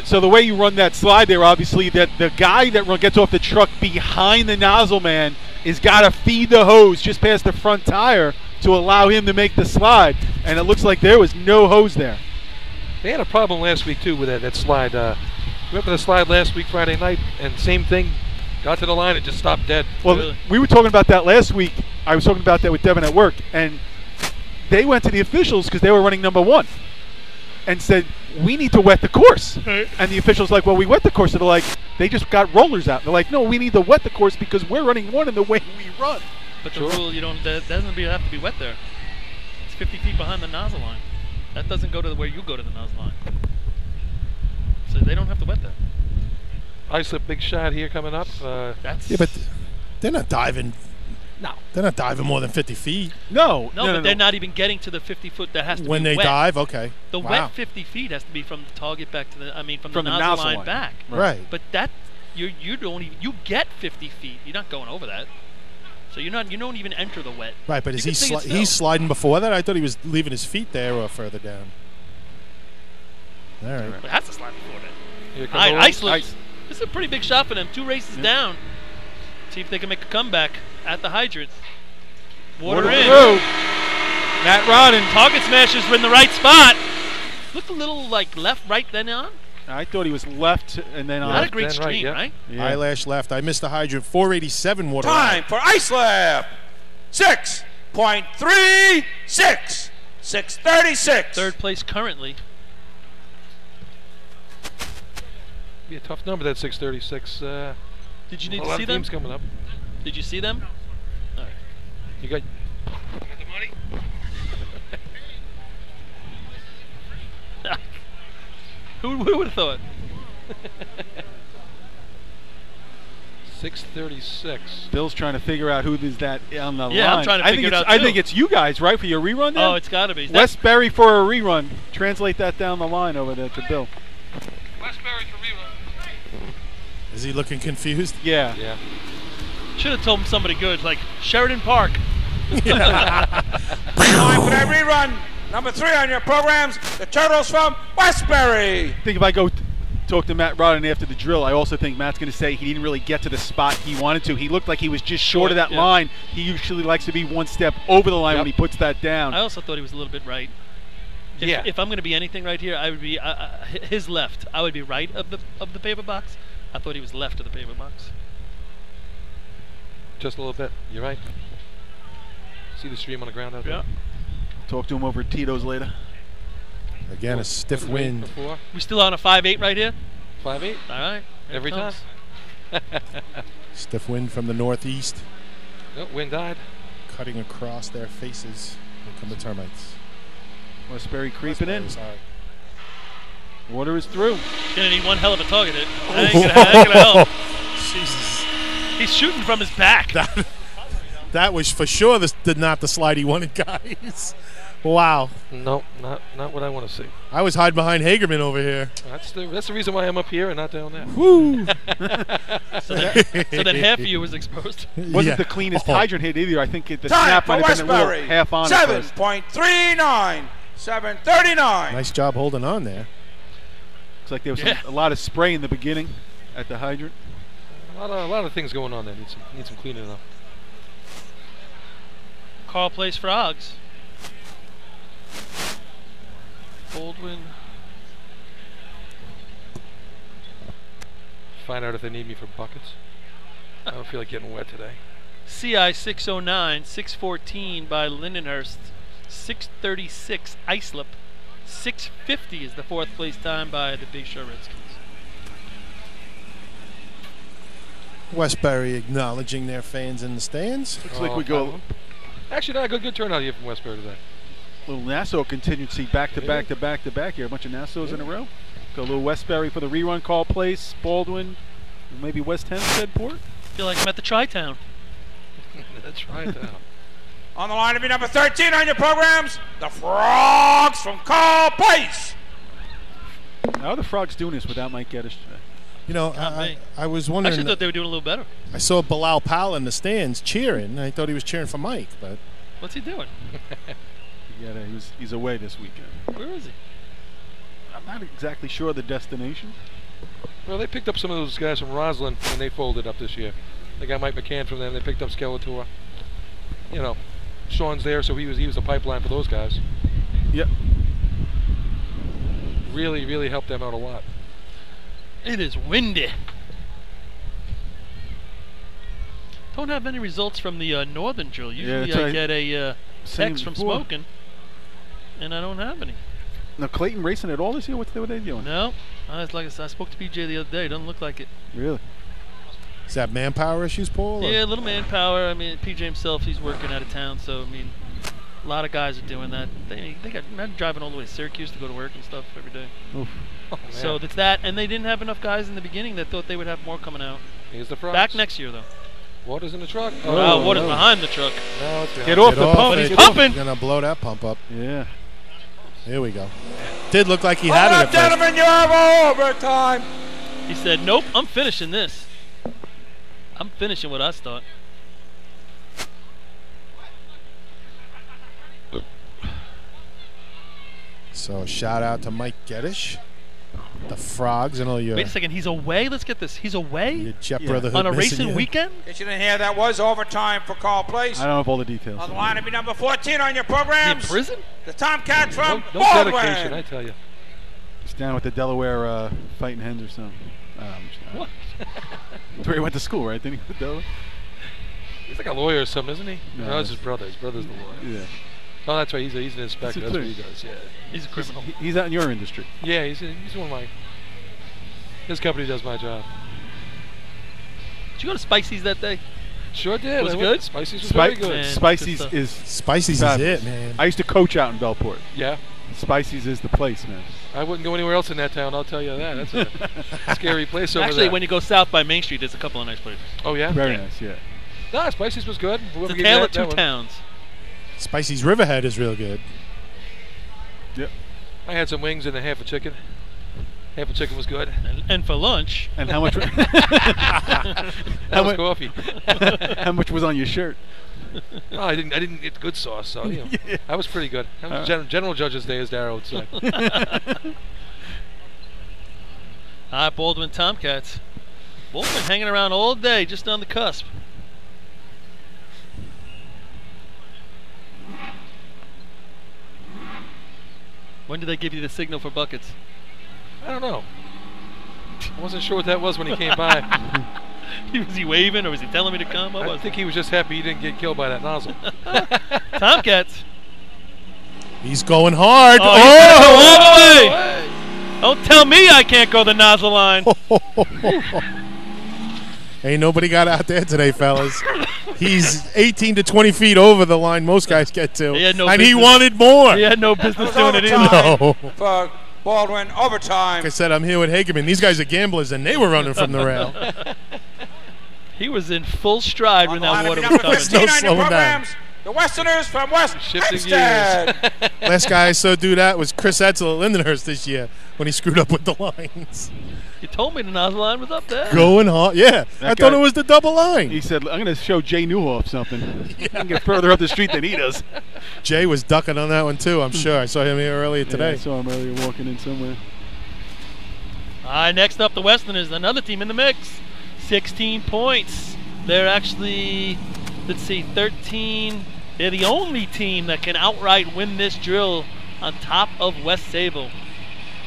So the way you run that slide there, obviously, that the guy that gets off the truck behind the nozzle man is got to feed the hose just past the front tire to allow him to make the slide. And it looks like there was no hose there. They had a problem last week, too, with that slide. We went for the slide last week, Friday night, and same thing. Got to the line, it just stopped dead. Well, we were talking about that last week. I was talking about that with Devin at work. And they went to the officials because they were running number 1 and said, we need to wet the course. Right. And the officials like, well, we wet the course. So they're like, they just got rollers out. They're like, no, we need to wet the course because we're running 1 in the way we run. But the rule, that doesn't have to be wet there. It's 50 feet behind the nozzle line. That doesn't go to where you go to the nozzle line. So they don't have to wet that. Islip, big shot here coming up. Yeah, but they're not diving No. They're not diving more than 50 feet. No, but they're not even getting to the 50-foot. That has to When be they wet. dive, okay. The Wow. wet 50 feet has to be from the target back to the. From the nozzle line back. Right. But that you don't even you get 50 feet. You're not going over that. So you don't even enter the wet. Right, but is You he can see it he's still. sliding before that? I thought he was leaving his feet there or further down. All right. But it has to slide before that. Here All right, comes Islip. Ice. This is a pretty big shot for them. 2 races down. See if they can make a comeback at the hydrant. Water in. through. Matt Rodden. Target smashers were in the right spot. Looked a little like left, right, then on. I thought he was left and then on. Not a great stream, right? Yeah. Eyelash left. I missed the hydrant. 487 water. Time for Islip. 6.36. 6:36. Third place currently. Be a tough number, that 636. Did you need a to lot see of them? teams coming up. Did you see them? All right. You got the money? 'Who would have thought? 636. Bill's trying to figure out who is that on the line. Yeah, I'm trying to figure it out, I too. think it's you guys, right, for your rerun there? Oh, it's got to be. Westbury for a rerun. Translate that down the line over there to Bill. Westbury for rerun. Is he looking confused? Yeah. Yeah. Should have told him somebody good, like Sheridan Park. Time for that rerun. Number 3 on your programs, the Turtles from Westbury. I think if I go talk to Matt Rodden after the drill, I also think Matt's going to say he didn't really get to the spot he wanted to. He looked like he was just short of that line. He usually likes to be one step over the line when he puts that down. I also thought he was a little bit right. If I'm going to be anything right here, I would be his left. I would be right of the paper box. I thought he was left of the paper box. Just a little bit. You're right. See the stream on the ground out there? Talk to him over at Tito's later. Again, a stiff wind. We still on a 5-8 right here? 5-8. All right. Here Every it comes. time. Stiff wind from the northeast. Oh, wind died. Cutting across their faces. Here come the termites. Westbury creeping in. Sorry. Water is through. Gonna need one hell of a target hit. That ain't gonna help. Jesus. He's shooting from his back. That was for sure not the slide he wanted, guys. Wow. No, not what I want to see. I was hiding behind Hagerman over here. That's the reason why I'm up here and not down there. Woo! so then half of you was exposed. Wasn't the cleanest hydrant hit either. I think the Time snap for might have been a little Westbury. half on at first. 7.39. 7:39. Nice job holding on there. Looks like there was a lot of spray in the beginning at the hydrant. A lot of things going on there. Need some cleaning up. Carl plays frogs. Baldwin. Find out if they need me for buckets. I don't feel like getting wet today. CI 609, 614 by Lindenhurst, 636 Islip, 650 is the 4th place time by the Big Show Redskins. Westbury acknowledging their fans in the stands. Looks like we go. Actually, not a good turnout here from Westbury today. Little Nassau contingency back to back to back to back here. A bunch of Nassaus in a row. Go a little Westbury for the rerun call place. Baldwin, maybe West Hempstead Port. Feel like I'm at the Tri-Town. That's right. On the line to be number 13 on your programs, the Frogs from Carl Place. How are the Frogs doing this without Mike Geddes today? You know, I was wondering. I actually thought they were doing a little better. I saw Bilal Powell in the stands cheering. I thought he was cheering for Mike, but What's he doing? He's away this weekend. Where is he? I'm not exactly sure of the destination. Well, they picked up some of those guys from Roslyn, and they folded up this year. They got Mike McCann from them. They picked up Skeletor. You know, Sean's there, so he was a pipeline for those guys. Yep. Really, really helped them out a lot. It is windy. Don't have any results from the northern drill. Usually I get a text from Smoking, and I don't have any. Now Clayton racing at all this year? What are they doing? No. Like I said, I spoke to PJ the other day. Doesn't look like it. Really? Is that manpower issues, Paul? Or? Yeah, a little manpower. I mean, PJ himself, he's working out of town, so I mean, a lot of guys are doing that. They got driving all the way to Syracuse to go to work and stuff every day. Oof. Oh, so that's that, and they didn't have enough guys in the beginning that thought they would have more coming out. Here's the Frogs. Back next year, though. Water's in the truck. Wow, water's behind the truck. No, it's behind. Get off the pump. He's pumping. Gonna blow that pump up. Yeah. Here we go. Did look like he had it at first. Gentlemen, you have overtime. He said, nope, I'm finishing this. I'm finishing what I start. So shout out to Mike Geddish, the Frogs, and all your. Wait a second, he's away? Let's get this. He's away? Your Jet Brotherhood On a missing racing you. weekend? In case you didn't hear, that was overtime for Carl Place. I don't have all the details. On the line to be number 14 on your Is he programs. in prison? The Tomcats from No Baldwin. dedication, I tell you. He's down with the Delaware Fighting Hens or something. What? That's where he went to school, right? Didn't he go to Delaware? He's like a lawyer or something, isn't he? No, it's his brother. His brother's the lawyer. Yeah. Oh, that's right. He's an inspector. That's what he does. Yeah. He's a criminal. He's out in your industry. Yeah, he's one of my. His company does my job. Did you go to Spicy's that day? Sure did. Was it I good? went- Spicy's was very good. Man, Spicy's good is Spicy's fabulous. is it, man. I used to coach out in Bellport. Yeah. Spicy's is the place, man. I wouldn't go anywhere else in that town. I'll tell you that. That's a scary place over Actually, there. when you go south by Main Street, there's a couple of nice places. Oh yeah. Very nice, yeah. Nah, Spicy's was good. It's Whoever a gave tale that- of two that one. towns. Spicy's Riverhead is real good. Yep. I had some wings and a half a chicken. Half a chicken was good. And for lunch. And how much? That was coffee. How much was on your shirt? Oh, I didn't get good sauce, so you know, Yeah. I was pretty good. That was General Judge's Day, as Darryl would say. All right, Baldwin Tomcats. Baldwin hanging around all day, just on the cusp. When did they give you the signal for buckets? I don't know. I wasn't sure what that was when he came by. Was he waving or was he telling me to come? What I was think he was just happy he didn't get killed by that nozzle. Tomcats. He's going hard. Oh, he's gonna go all the way. Don't tell me I can't go the nozzle line. Ain't nobody got out there today, fellas. He's 18 to 20 feet over the line most guys get to. He had no and he business. wanted more. He had no business That doing was it either. No. For Baldwin, overtime. Like I said, I'm here with Hageman. These guys are gamblers, and they were running from the rail. He was in full stride when that water was number coming. 15 on your slowing down. programs. The Westerners from West Shifting Hempstead. Last guy I saw do that was Chris Edsel at Lindenhurst this year when he screwed up with the lines. You told me the nozzle line was up there. Going hard. Yeah, That I thought guy- it was the double line. He said, "I'm going to show Jay Newhoff something. He can get further up the street than he does." Jay was ducking on that one, too, I'm sure. I saw him here earlier Yeah, today. I saw him earlier walking in somewhere. All right, next up, the Westerners, another team in the mix. 16 points. They're actually, let's see, 13. They're the only team that can outright win this drill on top of West Sable.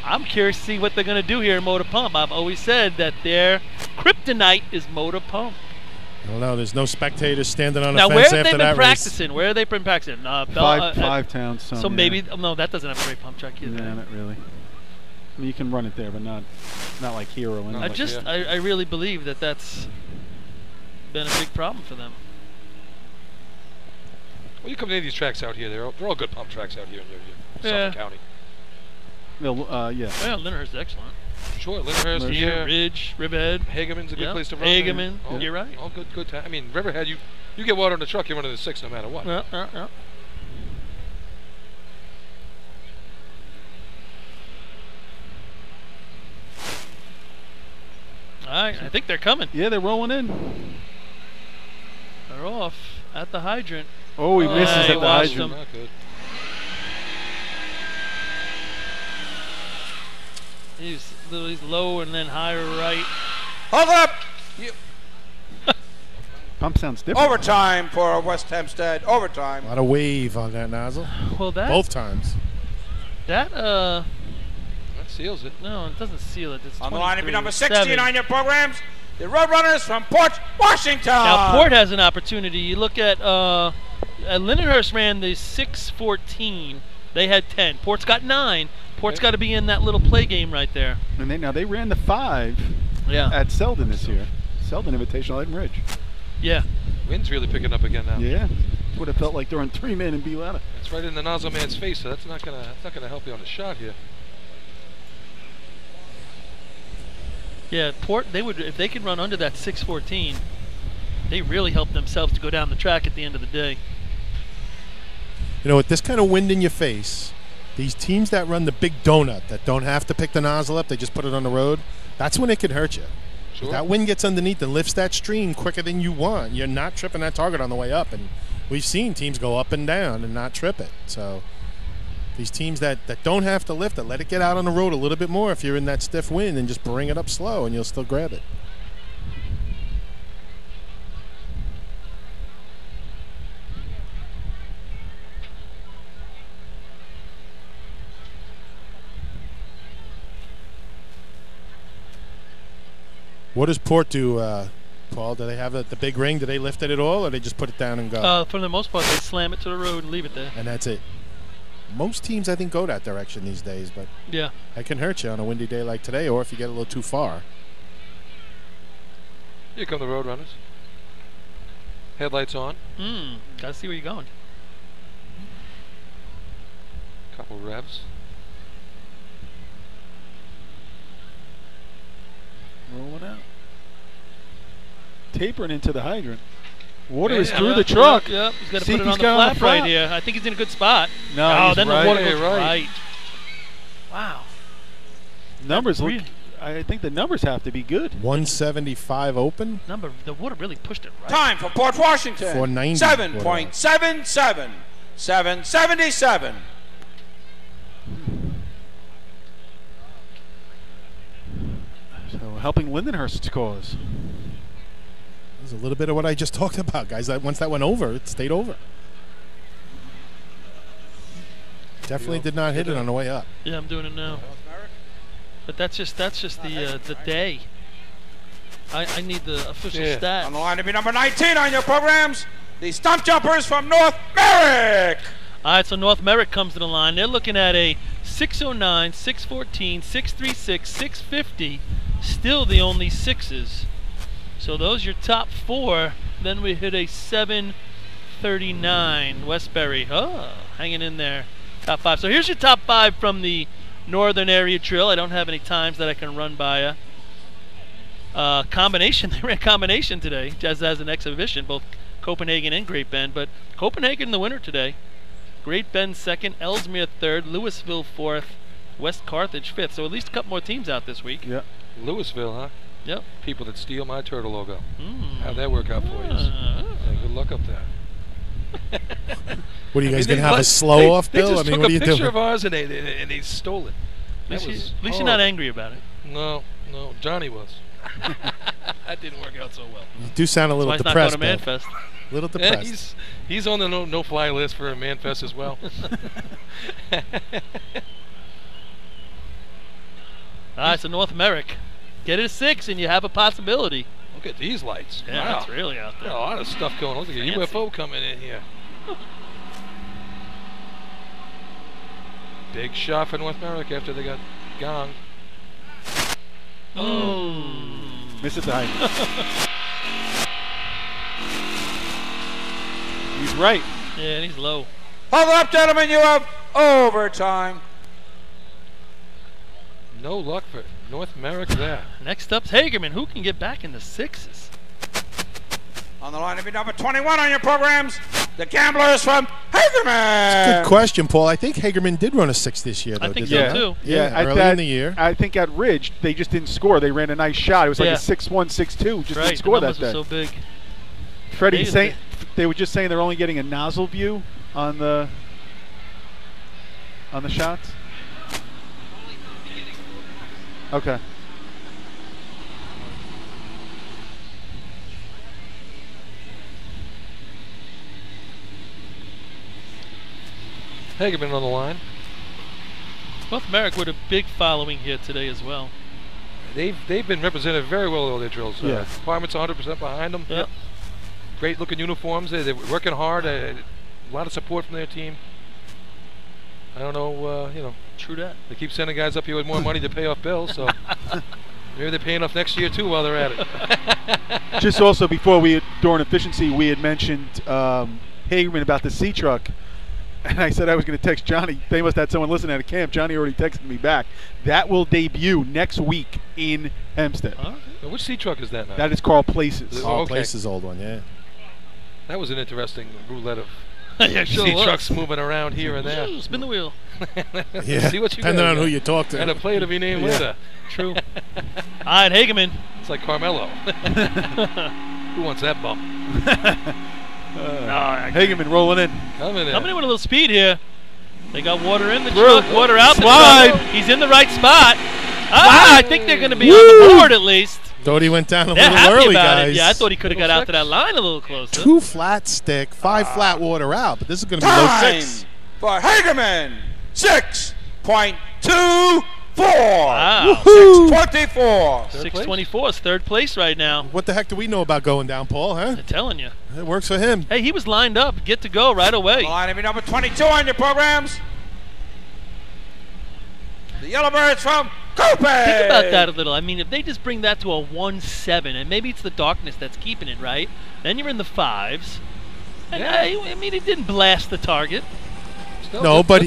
I'm curious to see what they're going to do here in Motor Pump. I've always said that their kryptonite is Motor Pump. I don't know. There's no spectators standing on Now, a where fence have they after been that practicing? Where have they been practicing? Five towns. Some, So yeah. maybe, no, that doesn't have a great pump track either. Yeah, not really. I mean, you can run it there, but not like Hero. And I really believe that that's been a big problem for them. Well, you come to any of these tracks out here, they're all good pump tracks out here in Yeah. Suffolk County. yeah. Yeah, Lindenhurst's excellent. Sure, Lindenhurst, Here, Ridge, Riverhead. Hageman's a good Yeah. place to run. Hageman, All- you're right. All good time. I mean, Riverhead, you get water in the truck, you're running the 6 no matter what. Yeah. All right, I think they're coming. Yeah, they're rolling in. They're off at the hydrant. Oh, he misses he at the watched hydrant. them. Not good. He's low and then higher right. Hold up. Pump sounds different. Overtime for West Hempstead. Overtime. A lot of wave on that nozzle. Well, that Both times. that That seals it. no, it doesn't seal it. It's On the line to be 23, number 16 7. on your programs. The Roadrunners from Port Washington. Now Port has an opportunity. You look at Lindenhurst ran the 6:14. They had 10. Port's got 9. Port's got to be in that little play game right there. And they ran the 5 Yeah. at Selden this year. Selden Invitational at Ridge. Yeah. Wind's really picking up again now. Yeah. That's what it felt like during 3-man and B-ladder. It's right in the nozzle man's face, so that's not gonna help you on the shot here. Yeah, Port, they would, if they could run under that 6:14, they really helped themselves to go down the track at the end of the day. You know, with this kind of wind in your face, these teams that run the big donut, that don't have to pick the nozzle up, they just put it on the road, that's when it can hurt you. Sure. If that wind gets underneath and lifts that stream quicker than you want, you're not tripping that target on the way up. And we've seen teams go up and down and not trip it. So these teams that don't have to lift it, let it get out on the road a little bit more if you're in that stiff wind, and just bring it up slow and you'll still grab it. What does Port do, Paul? Do they have the big ring? Do they lift it at all, or they just put it down and go? For the most part, they slam it to the road and leave it there. And that's it. Most teams, I think, go that direction these days, but yeah, that can hurt you on a windy day like today, or if you get a little too far. Here come the road runners. Headlights on. Gotta see where you're going. Couple revs. Rolling out. Tapering into the hydrant. Water is through the truck. Yep, he's got to put it on the flap right here. I think he's in a good spot. No, then right. the water goes right. Wow. Numbers look. I think the numbers have to be good. 175 open. The water really pushed it right. Time for Port Washington. 490. 7.77. 777. So helping Lindenhurst's cause. There's a little bit of what I just talked about, guys. That once that went over, it stayed over. Definitely did not hit it on the way up. Yeah, I'm doing it now. But that's just the day. I need the official stats. On the line to be number 19 on your programs, the Stump Jumpers from North Merrick. All right, so North Merrick comes to the line. They're looking at a 609, 614, 636, 650. Still the only sixes. So those are your top four. Then we hit a 739. Westbury, hanging in there. Top five. So here's your top five from the Northern Area Drill. I don't have any times that I can run by you. Combination. They ran combination today, just as an exhibition, both Copenhagen and Great Bend. But Copenhagen the winner today. Great Bend second, Ellesmere third, Louisville fourth, West Carthage fifth. So at least a couple more teams out this week. Yeah. Louisville, huh? Yep. People that steal my turtle logo. How'd that work out for you? Yeah, good luck up there. What are you guys going to have a slow off, Bill? They just what are you took a picture doing? of ours and they stole it. At least you're not angry about it. No, Johnny was. That didn't work out so well. You do sound a little depressed, That's why he's not going to Bill. Manfest. A little depressed. Yeah, he's on the no-fly list for a Manfest as well. All right, so North Merrick. Get it a 6 and you have a possibility. Look at these lights. Yeah, wow. that's really out there. A lot of stuff going on. Look at a UFO coming in here. Big shot for North Merrick after they got gonged. Miss it the height. He's right. Yeah, and he's low. Hold up, gentlemen. You have overtime. No luck for North Merrick there. Next up's Hagerman. Who can get back in the sixes? On the line to be number 21 on your programs, the Gamblers from Hagerman. Good question, Paul. I think Hagerman did run a 6 this year, though. I think didn't so, he? too. Yeah, early in the year. I think at Ridge, they just didn't score. They ran a nice shot. It was like a 6-1, 6-2. Just didn't score that day. So big. Freddie saying they were just saying they're only getting a nozzle view on the shots. Okay. Hagerman on the line. North Merrick with a big following here today as well. They've been represented very well in all their drills. Yeah. Department's 100% behind them. Yep. Great looking uniforms. They're working hard. A lot of support from their team. I don't know, True that. They keep sending guys up here with more money to pay off bills, so maybe they're paying off next year too while they're at it. Just also before during efficiency, we had mentioned Hagerman about the C truck. And I said I was going to text Johnny. They must have had someone listening at a camp. Johnny already texted me back. That will debut next week in Hempstead. Now, which sea truck is that now? That is Carl Places. Carl Places' old one, yeah. That was an interesting roulette of Yeah, sure sea was. trucks moving around here and there. Spin the wheel. Yeah, See what you depending got, on who yeah. you talk to. And a player to be named later. True. All right, Hageman. It's like Carmelo. Who wants that bump? Hageman rolling in. Coming in. Coming in with a little speed here. They got water in the Through. truck, water out Slide. the truck. He's in the right spot. I think they're going to be on the board at least. Thought he went down a They're little happy early, about guys. it. Yeah, I thought he could have got out to that line a little closer. 2 flat stick, 5 flat water out, but this is going to be low 6. For Hageman, 6.24. Wow. 6.24. 624 is third place right now. What the heck do we know about going down, Paul, huh? I'm telling you. It works for him. Hey, he was lined up, get to go right away. Line of number 22 on your programs. The Yellowbirds from Cope. Think about that a little. I mean, if they just bring that to a 1-7, and maybe it's the darkness that's keeping it, right? Then you're in the 5s. And I mean, he didn't blast the target. No, but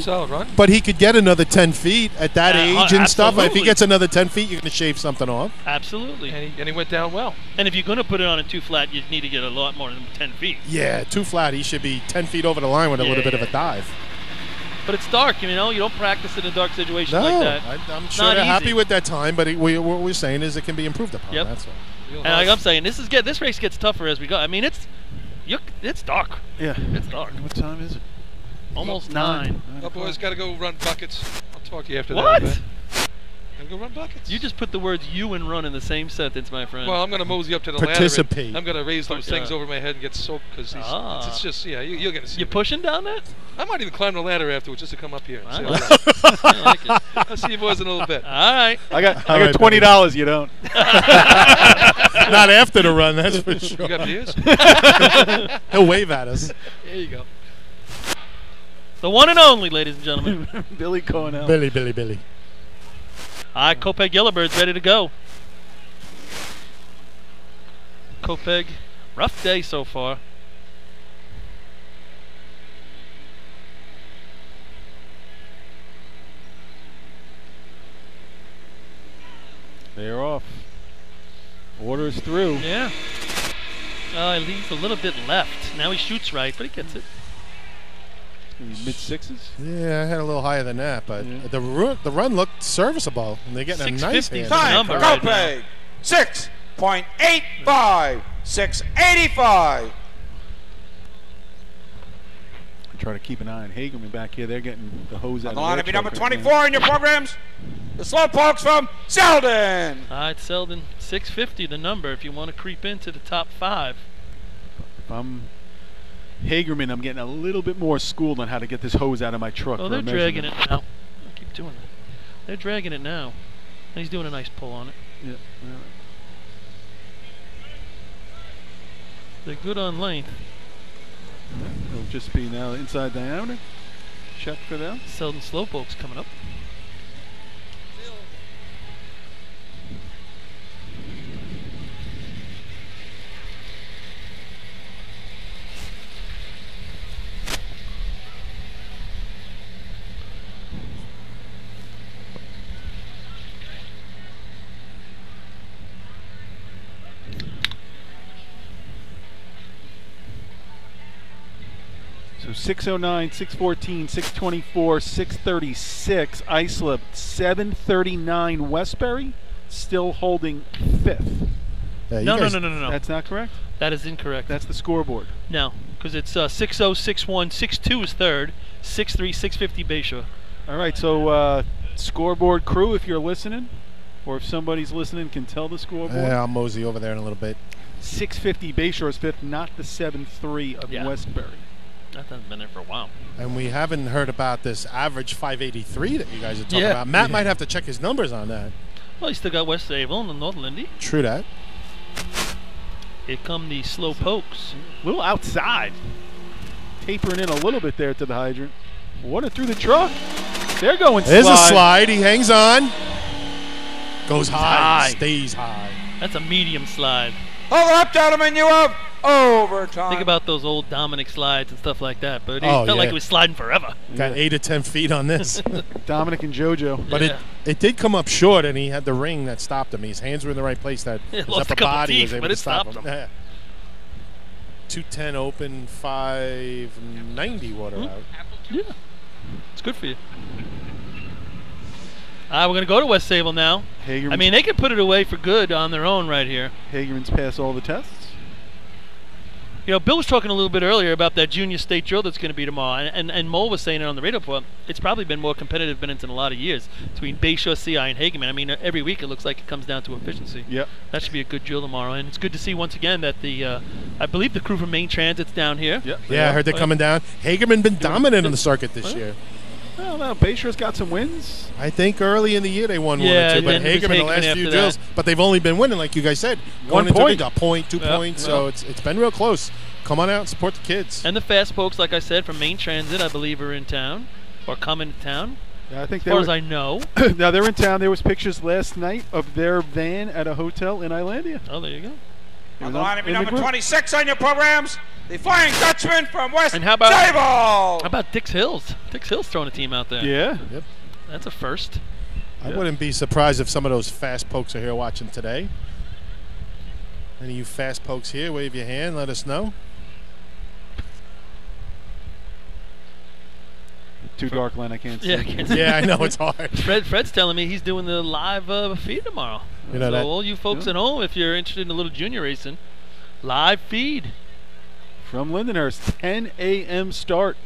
he could get another 10 feet at that age and stuff. If he gets another 10 feet, you're going to shave something off. Absolutely. And he went down well. And if you're going to put it on a 2 flat, you need to get a lot more than 10 feet. Yeah, 2 flat. He should be 10 feet over the line with a little bit of a dive. But it's dark, you know. You don't practice in a dark situation like that. I'm sure they're happy with that time, but what we're saying is it can be improved upon. Yep. That's all. And like I'm saying, this race gets tougher as we go. I mean, it's dark. Yeah. It's dark. What time is it? Almost 9. Oh, boys, got to go run buckets. I'll talk to you after What? that. Got to go run buckets. You just put the words "you" and "run" in the same sentence, my friend. Well, I'm going to mosey up to the Participate. ladder. I'm going to raise those things over my head and get soaked because it's just, yeah, you're going to see. You pushing down that? I might even climb the ladder afterwards just to come up here. And say like hello. I like it. I'll see you boys in a little bit. All right. I got $20. You don't. Not after the run, that's for sure. You got beers? He'll wave at us. There you go. The one and only, ladies and gentlemen. Billy Cornell. Billy. All right, Copeg Yellowbirds ready to go. Copeg, rough day so far. They're off. Order is through. Yeah. He leaves a little bit left. Now he shoots right, but he gets it. Mid-6s? Yeah, I had a little higher than that, but the run looked serviceable, and they're getting a nice hand. Time for Copeg, 6.85, 685. Try to keep an eye on Hagerman back here. They're getting the hose out of The their line to be number truck right 24 in your programs. The Slowpokes from Selden. All right, Selden, 650 the number if you want to creep into the top 5. If I'm Hagerman, I'm getting a little bit more schooled on how to get this hose out of my truck. Oh, they're dragging it now. I keep doing that. They're dragging it now. And he's doing a nice pull on it. Yeah. They're good on length. It'll just be now inside diameter. Check for them. Selden Slowpokes coming up. So 609, 614, 624, 636. Islip, 739. Westbury still holding 5th. No. That's not correct? That is incorrect. That's the scoreboard. No, because it's 60, 61, 62 is third, 63, 650 Bayshore. All right, so scoreboard crew, if you're listening, or if somebody's listening, can tell the scoreboard. Yeah, I'll mosey over there in a little bit. 650 Bayshore is 5th, not the 7-3 of Westbury. That hasn't been there for a while. And we haven't heard about this average 583 that you guys are talking about. Matt might have to check his numbers on that. Well, he's still got West Avon and North Lindy. True that. Here come the Slowpokes. A little outside. Tapering in a little bit there to the hydrant. Water through the truck. They're going slide. There's a slide. He hangs on. Goes high. Stays high. That's a medium slide. Hold up, gentlemen. You have overtime. Think about those old Dominic slides and stuff like that, but it Oh, felt like yeah. it was sliding forever. Got 8 to 10 feet on this. Dominic and JoJo. But Yeah. it did come up short, and he had the ring that stopped him. His hands were in the right place. That Yeah, his lost upper a couple body teeth, was able but to it stop stopped him. him. Yeah. 210 open, 590 water out. Yeah, it's good for you. We're going to go to West Sable now. I mean, they can put it away for good on their own right here. Hagerman's passed all the tests. You know, Bill was talking a little bit earlier about that junior state drill that's going to be tomorrow, and Mole was saying it on the radio before. It's probably been more competitive than it's in a lot of years between Bayshore, CI, and Hagerman. I mean, every week it looks like it comes down to efficiency. Yep. That should be a good drill tomorrow, and it's good to see once again that the, I believe the crew from Main Transit's down here. Yep. Yeah, I heard they're coming down. Hagerman been dominant on the circuit this year. Well, no, Bayshore's got some wins. I think early in the year they won one Yeah, or two, but then it was Hagerman the last Hagerman few after drills. that. But they've only been winning, like you guys said. 1 Going into point. a point, 2 Yep. points. So it's been real close. Come on out and support the kids. And the fast folks, like I said, from Main Transit, I believe, are in town or coming to town. Yeah, I think as far as I know. Now they're in town. There was pictures last night of their van at a hotel in Islandia. Oh, there you go. On the line to be number 26 on your programs, the Flying Dutchman from West And how about Sable. How about Dix Hills? Dix Hills throwing a team out there. Yeah. Yep. That's a first. I wouldn't be surprised if some of those fast pokes are here watching today. Any of you fast pokes here, wave your hand, let us know. Too dark, Len. I can't see. Yeah, I can't see. Yeah, I know, it's hard. Fred's telling me he's doing the live feed tomorrow. You know so that- all you folks at home, if you're interested in a little junior racing, live feed. From Lindenhurst, 10 a.m. start.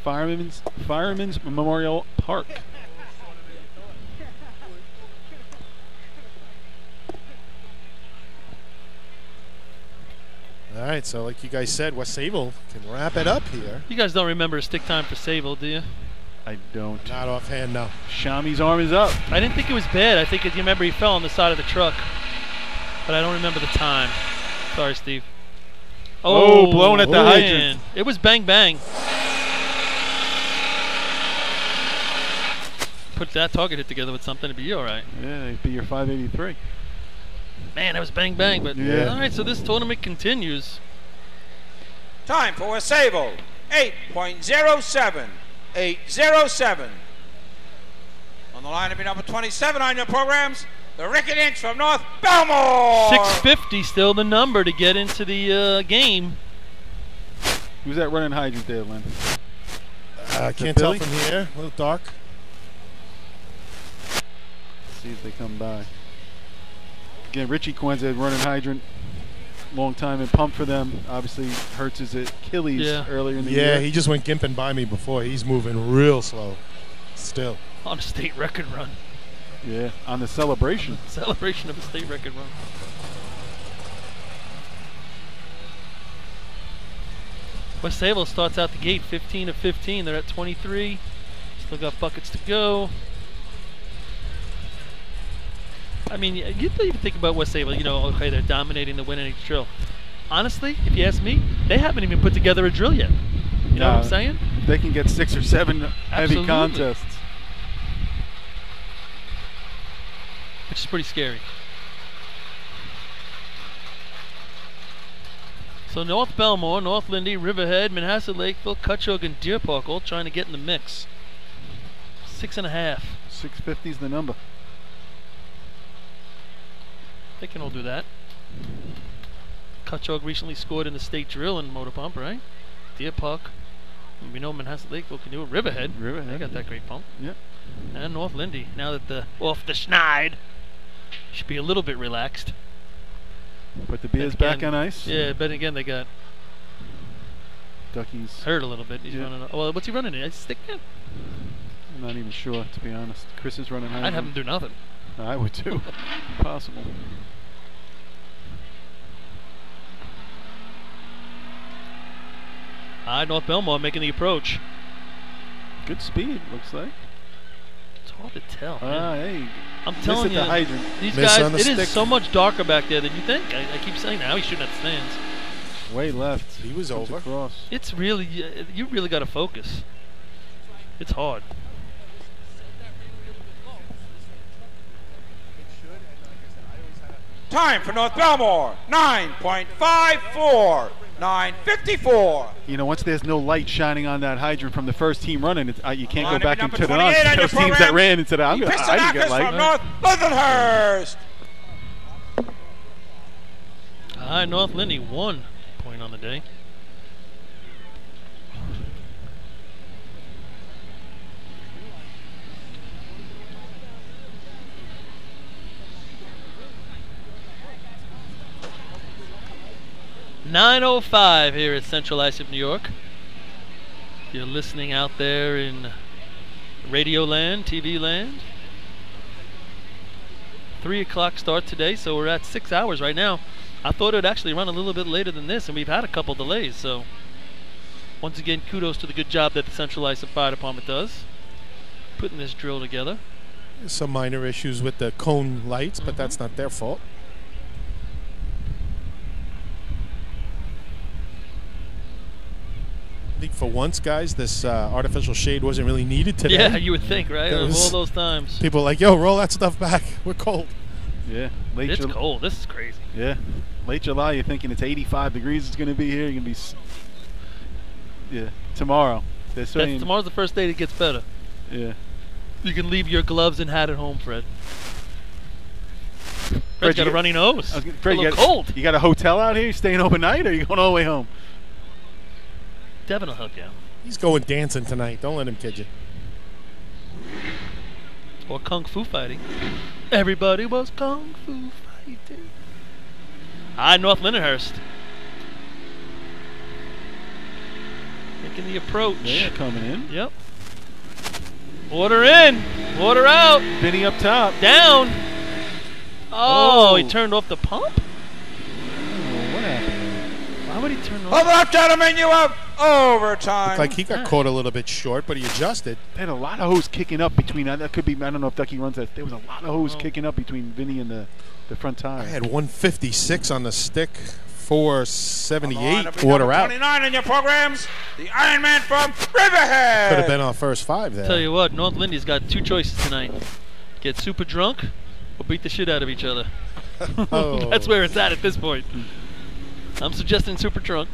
Fireman's Memorial Park. All right, so like you guys said, West Sable can wrap it up here. You guys don't remember stick time for Sable, do you? I don't. Not offhand, no. Shami's arm is up. I didn't think it was bad. I think, you remember, he fell on the side of the truck. But I don't remember the time. Sorry, Steve. Oh, blown at the man. hydrant. It was bang, bang. Put that target hit together with something, it'd be all right. Yeah, it'd be your 583. Man, that was bang, bang. But Yeah. all right, so this tournament continues. Time for West Sable, 8.07. 807. On the line to be number 27 on your programs, the Ricket Inch from North Belmore. 650 still the number to get into the game. Who's that running hydrant there, Len? I Is can't it tell Billy? from here. A little dark. See if they come by. Again, Richie Quenza running hydrant. Long time and pumped for them. Obviously hurts his Achilles earlier in the year. Yeah, he just went gimping by me before. He's moving real slow. Still. On a state record run. Yeah, on the celebration. Celebration of a state record run. West Sable starts out the gate 15 of 15. They're at 23. Still got buckets to go. I mean, you even think about West Sable, you know, okay, they're dominating the win in each drill. Honestly, if you ask me, they haven't even put together a drill yet. You know what I'm saying? They can get 6 or 7 heavy Absolutely. contests. Which is pretty scary. So North Belmore, North Lindy, Riverhead, Manhasset, Lakeville, Cutchogue, and Deer Park all trying to get in the mix. 6.5. 650 is the number. They can all do that. Cutchogue recently scored in the state drill in motor pump, right? Deer Park. And we know Manhasset Lakeville can do it. Riverhead. They got that great pump. Yep. And North Lindy. Now that the off the schneid should be a little bit relaxed. But the beer's Then back on ice. Yeah, but again they got Ducky's hurt a little bit. He's Yeah. running. Well, what's he running in? A stick man? I'm not even sure, to be honest. Chris is running hydrant. I'd have him do nothing. I would too. Possible. North Belmore making the approach. Good speed, looks like. It's hard to tell. Hey. I'm Miss telling at you, the hydrant. these Miss guys, on the it is stick. so much darker back there than you think. I keep saying that. Now he's shooting at the stands. Way left. He was Comes over. across. It's really, you really got to focus. It's hard. Time for North Belmore, 9.54, 9:54. You know, once there's no light shining on that hydrant from the first team running, you can't go back Number into the 28 on your those teams that program, ran into that. I didn't get light. from North Lindenhurst. All right, North Lindy, 1 point on the day. .905 here at Central Islip, New York. You're listening out there in radio land, TV land. 3 o'clock start today, so we're at 6 hours right now. I thought it would actually run a little bit later than this, and we've had a couple delays, so once again, kudos to the good job that the Central Islip Fire Department does, putting this drill together. Some minor issues with the cone lights, but that's not their fault. I think for once, guys, this artificial shade wasn't really needed today. Yeah, you would think, right? Of all those times. People are like, yo, roll that stuff back. We're cold. Yeah. It's cold. This is crazy. Yeah. Late July, you're thinking it's 85 degrees it's going to be here. You're going to be... Yeah. Tomorrow. Tomorrow's the first day it gets better. Yeah. You can leave your gloves and hat at home, Fred. Fred's got a runny nose. Fred, a little cold. You got a hotel out here? You staying overnight, or are you going all the way home? Devin will help you out. He's going dancing tonight. Don't let him kid you. Or kung fu fighting. Everybody was kung fu fighting. Hi, North Lindenhurst. Making the approach. Yeah, coming in. Yep. Order in. Order out. Vinny up top. Down. Oh, he turned off the pump? Oh, what happened? Why would he turn off? Hold up, gentlemen, you have overtime. Looked like he got caught a little bit short, but he adjusted. They had a lot of hose kicking up between. That could be. I don't know if Ducky runs that. There was a lot of hose kicking up between Vinny and the front tire. I had 156 on the stick, 478 Order order out. 29 in your programs. The Iron Man from Riverhead. Could have been our first 5 there. Tell you what, North Lindy's got 2 choices tonight: get super drunk or beat the shit out of each other. Oh. That's where it's at this point. I'm suggesting super drunk.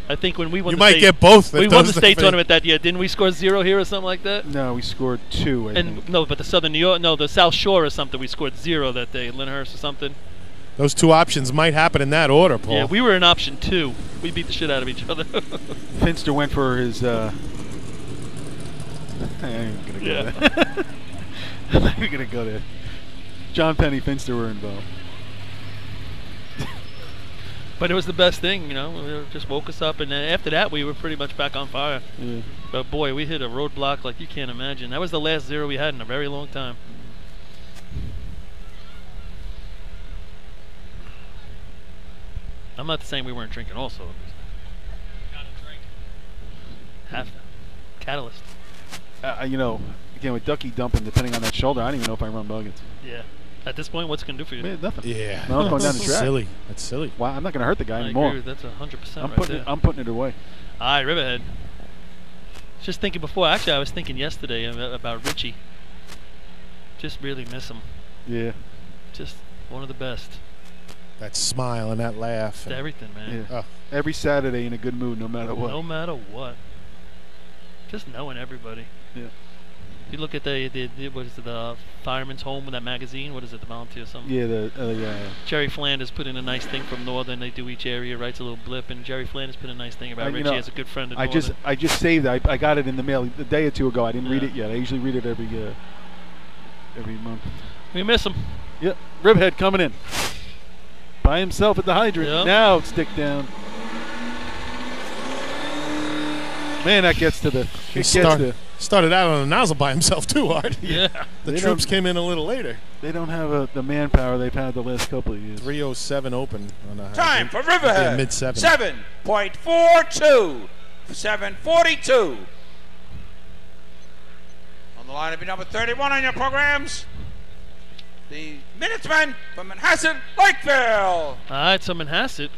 I think when we won, you might get both. We won the state tournament that year, didn't we? Score 0 here or something like that. No, we scored 2. I think. No, but the Southern New York, no, the South Shore or something. We scored 0 that day. Lyndhurst or something. Those 2 options might happen in that order, Paul. Yeah, we were in option 2. We beat the shit out of each other. Finster went for his. I ain't gonna go there. I'm not even gonna go there. John Penny, Finster were involved. But it was the best thing, you know. It just woke us up, and then after that, we were pretty much back on fire. Yeah. But boy, we hit a roadblock like you can't imagine. That was the last 0 we had in a very long time. I'm not saying we weren't drinking also. Gotta drink. Have to. Catalyst. You know, again, with Ducky dumping, depending on that shoulder, I don't even know if I run buckets. Yeah. At this point, what's it going to do for you? Man, nothing. Yeah. No, I'm going down the track. Silly. That's silly. Wow, I'm not going to hurt the guy anymore. I agree with that's 100% I'm putting it away. All right, Riverhead. Just thinking before. Actually, I was thinking yesterday about Richie. Just really miss him. Yeah. Just one of the best. That smile and that laugh. It's everything, man. Yeah. Every Saturday in a good mood, no matter what. No matter what. Just knowing everybody. Yeah. You look at what is it, the Fireman's Home, that magazine. What is it, the Volunteer something? Yeah, Jerry Flanders put in a nice thing from Northern. They do each area, writes a little blip, and Jerry Flanders put a nice thing about Richie as a good friend of Northern. I just saved it. I got it in the mail a day or 2 ago. I didn't read it yet. I usually read it every month. We miss him. Yep. Ribhead coming in. By himself at the hydrant. Yep. Now stick down. Man, that gets to the. Started out on a nozzle by himself too hard. Yeah. The troops came in a little later. They don't have the manpower they've had the last couple of years. 3:07 open on a Time for Riverhead. Mid 7. 7.42. 7:42. On the line of number 31 on your programs. The Minutemen from Manhasset, Lakeville. All right, so Manhasset.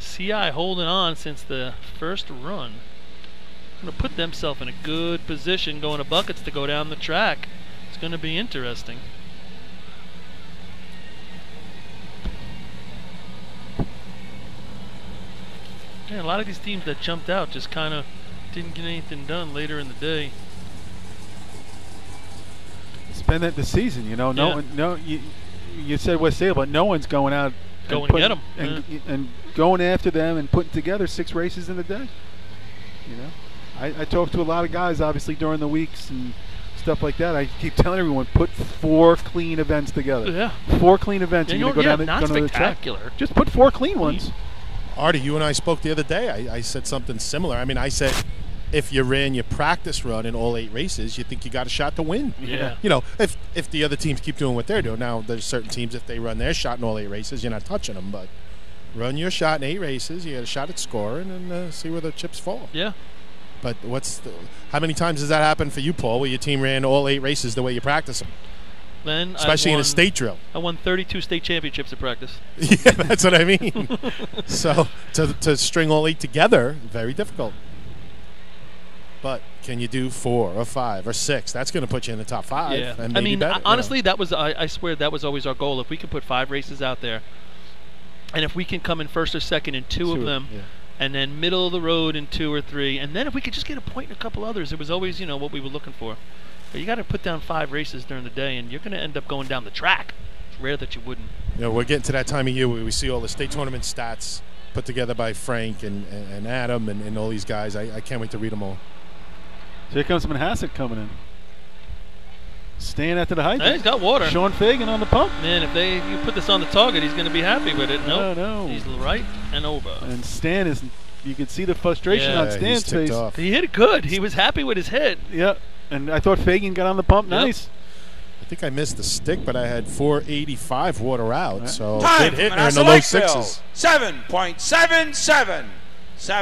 CI holding on since the first run. Going to put themselves in a good position going to buckets to go down the track. It's going to be interesting. Yeah, a lot of these teams that jumped out just kind of didn't get anything done later in the day. It's been the season, you know. You said West Sale, but no one's going out Go and and get them. and going after them and putting together 6 races in a day. You know, I talked to a lot of guys, obviously during the weeks and stuff like that. I keep telling everyone, put 4 clean events together. Yeah. 4 clean events. Yeah, You're gonna go down not go to the track. spectacular. Just put 4 clean ones. Artie, you and I spoke the other day. I said something similar. I mean, I said, if you ran your practice run in all 8 races, you think you got a shot to win. Yeah. You know, if the other teams keep doing what they're doing. Now, there's certain teams, if they run their shot in all 8 races, you're not touching them. But run your shot in 8 races, you get a shot at scoring, and see where the chips fall. Yeah. But how many times does that happen for you, Paul, where your team ran all 8 races the way you practice them? Then Especially in a state drill. I won 32 state championships at practice. Yeah, that's what I mean. So to string all 8 together, very difficult. But can you do 4 or 5 or 6? That's going to put you in the top 5. Yeah. And I maybe mean, better, honestly, that was I swear that was always our goal. If we could put 5 races out there, and if we can come in first or second in 2 of them, and then middle of the road in 2 or 3, and then if we could just get a point in a couple others, it was always, you know, what we were looking for. But you got to put down 5 races during the day, and you're going to end up going down the track. It's rare that you wouldn't. You know, we're getting to that time of year where we see all the state tournament stats put together by Frank and Adam and all these guys. I can't wait to read them all. So here comes Manhasset coming in. Staying after the hydrant. Hey, he's got water. Sean Fagan on the pump. Man, if you put this on the target, he's going to be happy with it. Nope. No. He's right and over. And Stan is, you can see the frustration on Stan's face. Off. He hit it good. He was happy with his hit. Yep. And I thought Fagan got on the pump nice. I think I missed the stick, but I had 485 water out. So Time good hit from in the low Lakeville, 6s. 7.77.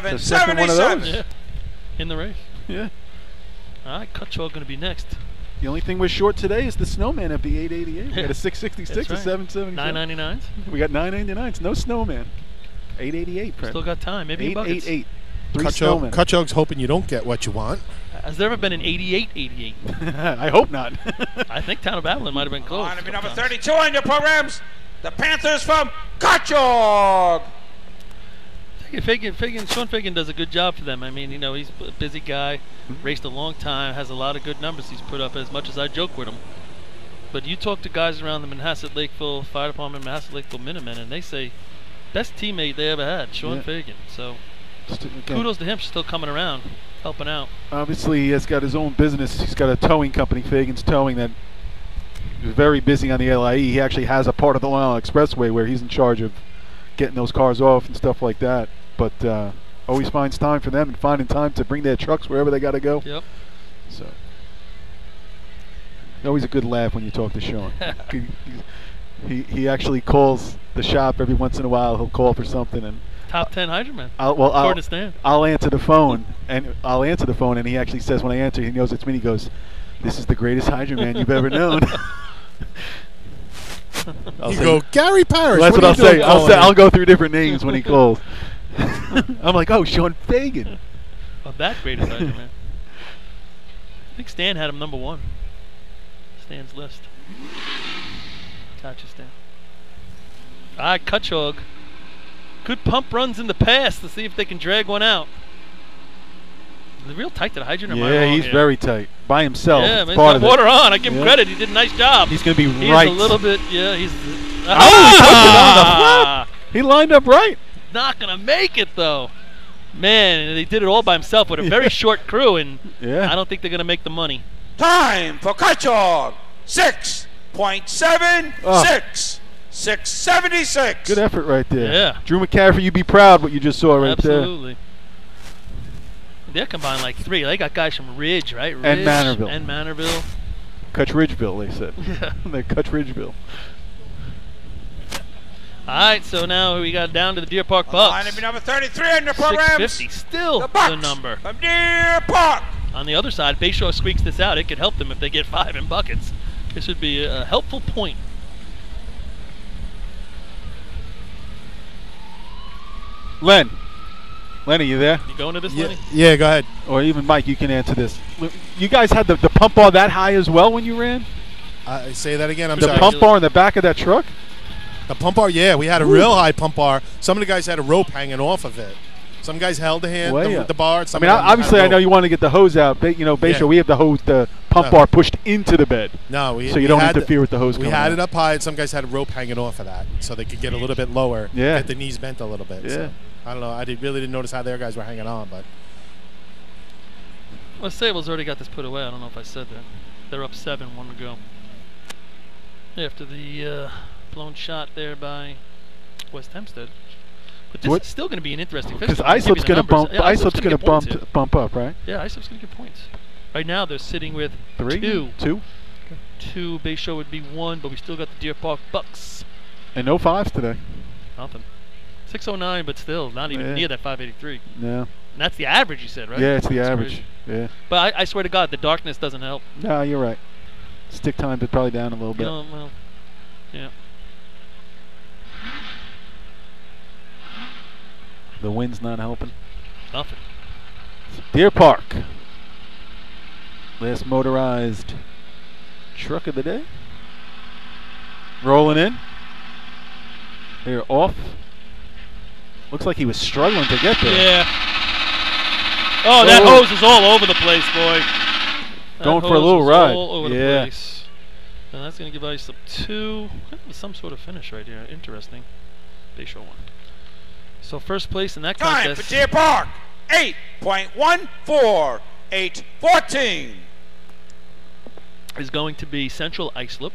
The second one of those. Yeah. In the race. Yeah. All right, Cutchall going to be next. The only thing we're short today is the Snowman of the 888. We got a 666, That's a right. 777. 999s. We got 999s. No Snowman. 888. Still got time. Maybe 888. 3 Snowmen. Cutchog's hoping you don't get what you want. Has there ever been an 88-88? I hope not. I think Town of Babylon might have been close. On to be number 32 on your programs. The Panthers from Cutchog. Sean Fagan does a good job for them. I mean, you know, he's a busy guy, raced a long time, has a lot of good numbers he's put up, as much as I joke with him. But you talk to guys around the Manhasset Lakeville Fire Department, Manhasset Lakeville Minutemen, and they say best teammate they ever had, Sean Fagan. So kudos to him for still coming around, helping out. Obviously, he has got his own business. He's got a towing company, Fagan's Towing, that is very busy on the LIE. He actually has a part of the Long Island Expressway where he's in charge of getting those cars off and stuff like that. But always finds time for them and finding time to bring their trucks wherever they got to go. Yep. So always a good laugh when you talk to Sean. he actually calls the shop every once in a while. He'll call for something and top 10 Hydroman. I'll answer the phone and he actually says when I answer, he knows it's me. He goes, "This is the greatest Hydroman you've ever known." You go, Gary Parrish. Well, that's what I'll say. I'll go through different names when he calls. I'm like, oh, Sean Fagan. Oh, that greatest Hydroman. I think Stan had him number 1. Stan's list. Gotcha, Stan. All right, Cutchog. Good pump runs in the past to see if they can drag one out. They're real tight to the hydrant. Yeah, he's very tight. By himself. Yeah, man, he's got water on. I give him credit. He did a nice job. He's going to be he's right. He's a little bit, yeah, he's... He lined up right. Not going to make it, though. Man, they did it all by himself with a very short crew, and I don't think they're going to make the money. Time for Cutchog. 6.76. 676. Good effort right there. Yeah. Drew McCaffrey, you be proud what you just saw right there. Absolutely. They're combined like 3. They got guys from Ridge, right? Ridge and Manorville. And Manorville. Cutch Ridgeville, they said. Yeah. They're Cutch Ridgeville. All right, so now we got down to the Deer Park Bucks. Line to be number 33 on your programs. 650, still the number. From Deer Park. On the other side, Bayshore squeaks this out. It could help them if they get 5 in buckets. This would be a helpful point. Len, are you there? You going to this, Lenny? Yeah, go ahead. Or even Mike, you can answer this. You guys had the pump bar that high as well when you ran? Say that again. I'm sorry. The pump bar in the back of that truck? The pump bar, yeah. We had a real high pump bar. Some of the guys had a rope hanging off of it. Some guys held the hand Way with up. the bar. I Some mean, of them obviously, had I know rope. you want to get the hose out. But, Bayshore, Yeah. we have the hose, the pump bar pushed into the bed. No, so you don't interfere with the hose. We coming had out. it up high, and some guys had a rope hanging off of that, so they could get a little bit lower. Yeah. Get the knees bent a little bit. Yeah. So, I don't know. I really didn't notice how their guys were hanging on, but. Well, Sable's already got this put away. I don't know if I said that. They're up 7, 1 to go. After the blown shot there by West Hempstead. But this is still going to be an interesting finish. Because Islip's going to bump. Yeah, Islip's going to points bump up, right? Yeah, Islip's going to get points. Right now, they're sitting with 3, 2. 2. 2. Bayshore would be 1, but we still got the Deer Park Bucks. And no 5s today. Nothing. 609, but still not even near that 583. No. And that's the average, you said, right? Yeah, it's the That's average. crazy. Yeah. But I swear to God, the darkness doesn't help. No, you're right. Stick times are probably down a little bit. Well, yeah. The wind's not helping. Nothing. Deer Park. Last motorized truck of the day. Rolling in. They're off. Looks like he was struggling to get there. Yeah. Oh, that hose is all over the place, boy. Going for a little ride. All over the place. And that's going to give Islip 2. Some sort of finish right here. Interesting. Bayshore 1. So first place in that Time contest. for Deer Park, 8.14, 8:14. Is going to be Central Islip.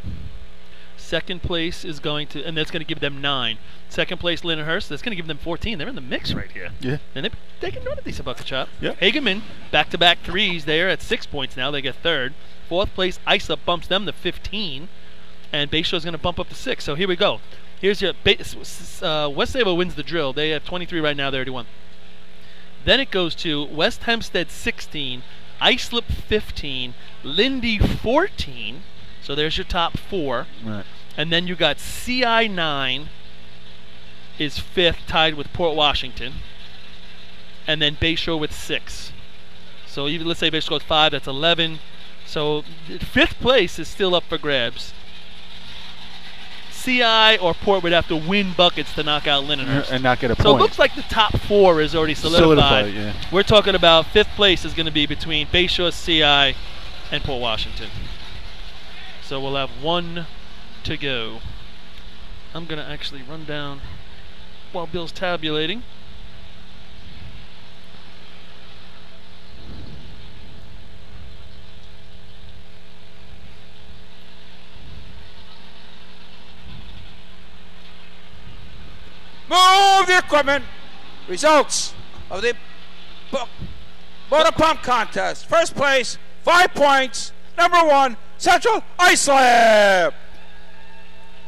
Second place is going to, and that's going to give them 9. Second place, Lindenhurst. That's going to give them 14. They're in the mix right here. Yeah. And they can run a decent bucket chop. Yeah. Hageman, back-to-back 3s there at 6 points now. They get third. Fourth place, Islip bumps them to 15. And Bayshore's going to bump up to 6. So here we go. Here's your West Sable wins the drill. They have 23 right now. They already won. Then it goes to West Hempstead 16, Islip 15, Lindy 14. So there's your top 4. Right. And then you got CI 9 is 5th, tied with Port Washington. And then Bayshore with 6. So even let's say Bayshore goes 5, that's 11. So 5th place is still up for grabs. CI or Port would have to win buckets to knock out Lindenhurst. And not get a So point. it looks like the top 4 is already solidified. Yeah. We're talking about 5th place is going to be between Bayshore, CI, and Port Washington. So we'll have 1 to go. I'm going to actually run down while Bill's tabulating. Move the equipment. Results of the motor pump contest. First place, 5 points. Number 1, Central Islip.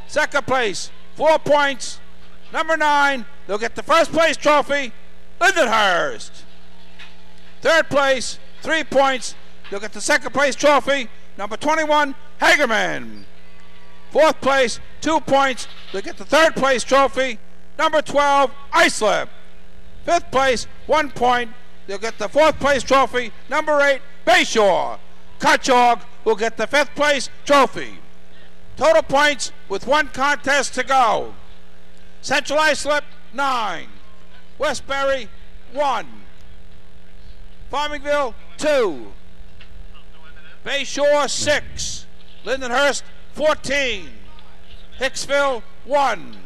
Second place, 4 points. Number 9, they'll get the first place trophy, Lindenhurst. Third place, 3 points. They'll get the second place trophy, number 21, Hagerman. Fourth place, 2 points. They'll get the third place trophy, number 12, Islip. Fifth place, 1 point. They'll get the fourth place trophy, number 8, Bayshore. Kutchog will get the 5th place trophy. Total points with 1 contest to go. Central Islip, 9. Westbury, 1. Farmingville, 2. Bayshore, 6. Lindenhurst, 14. Hicksville, 1.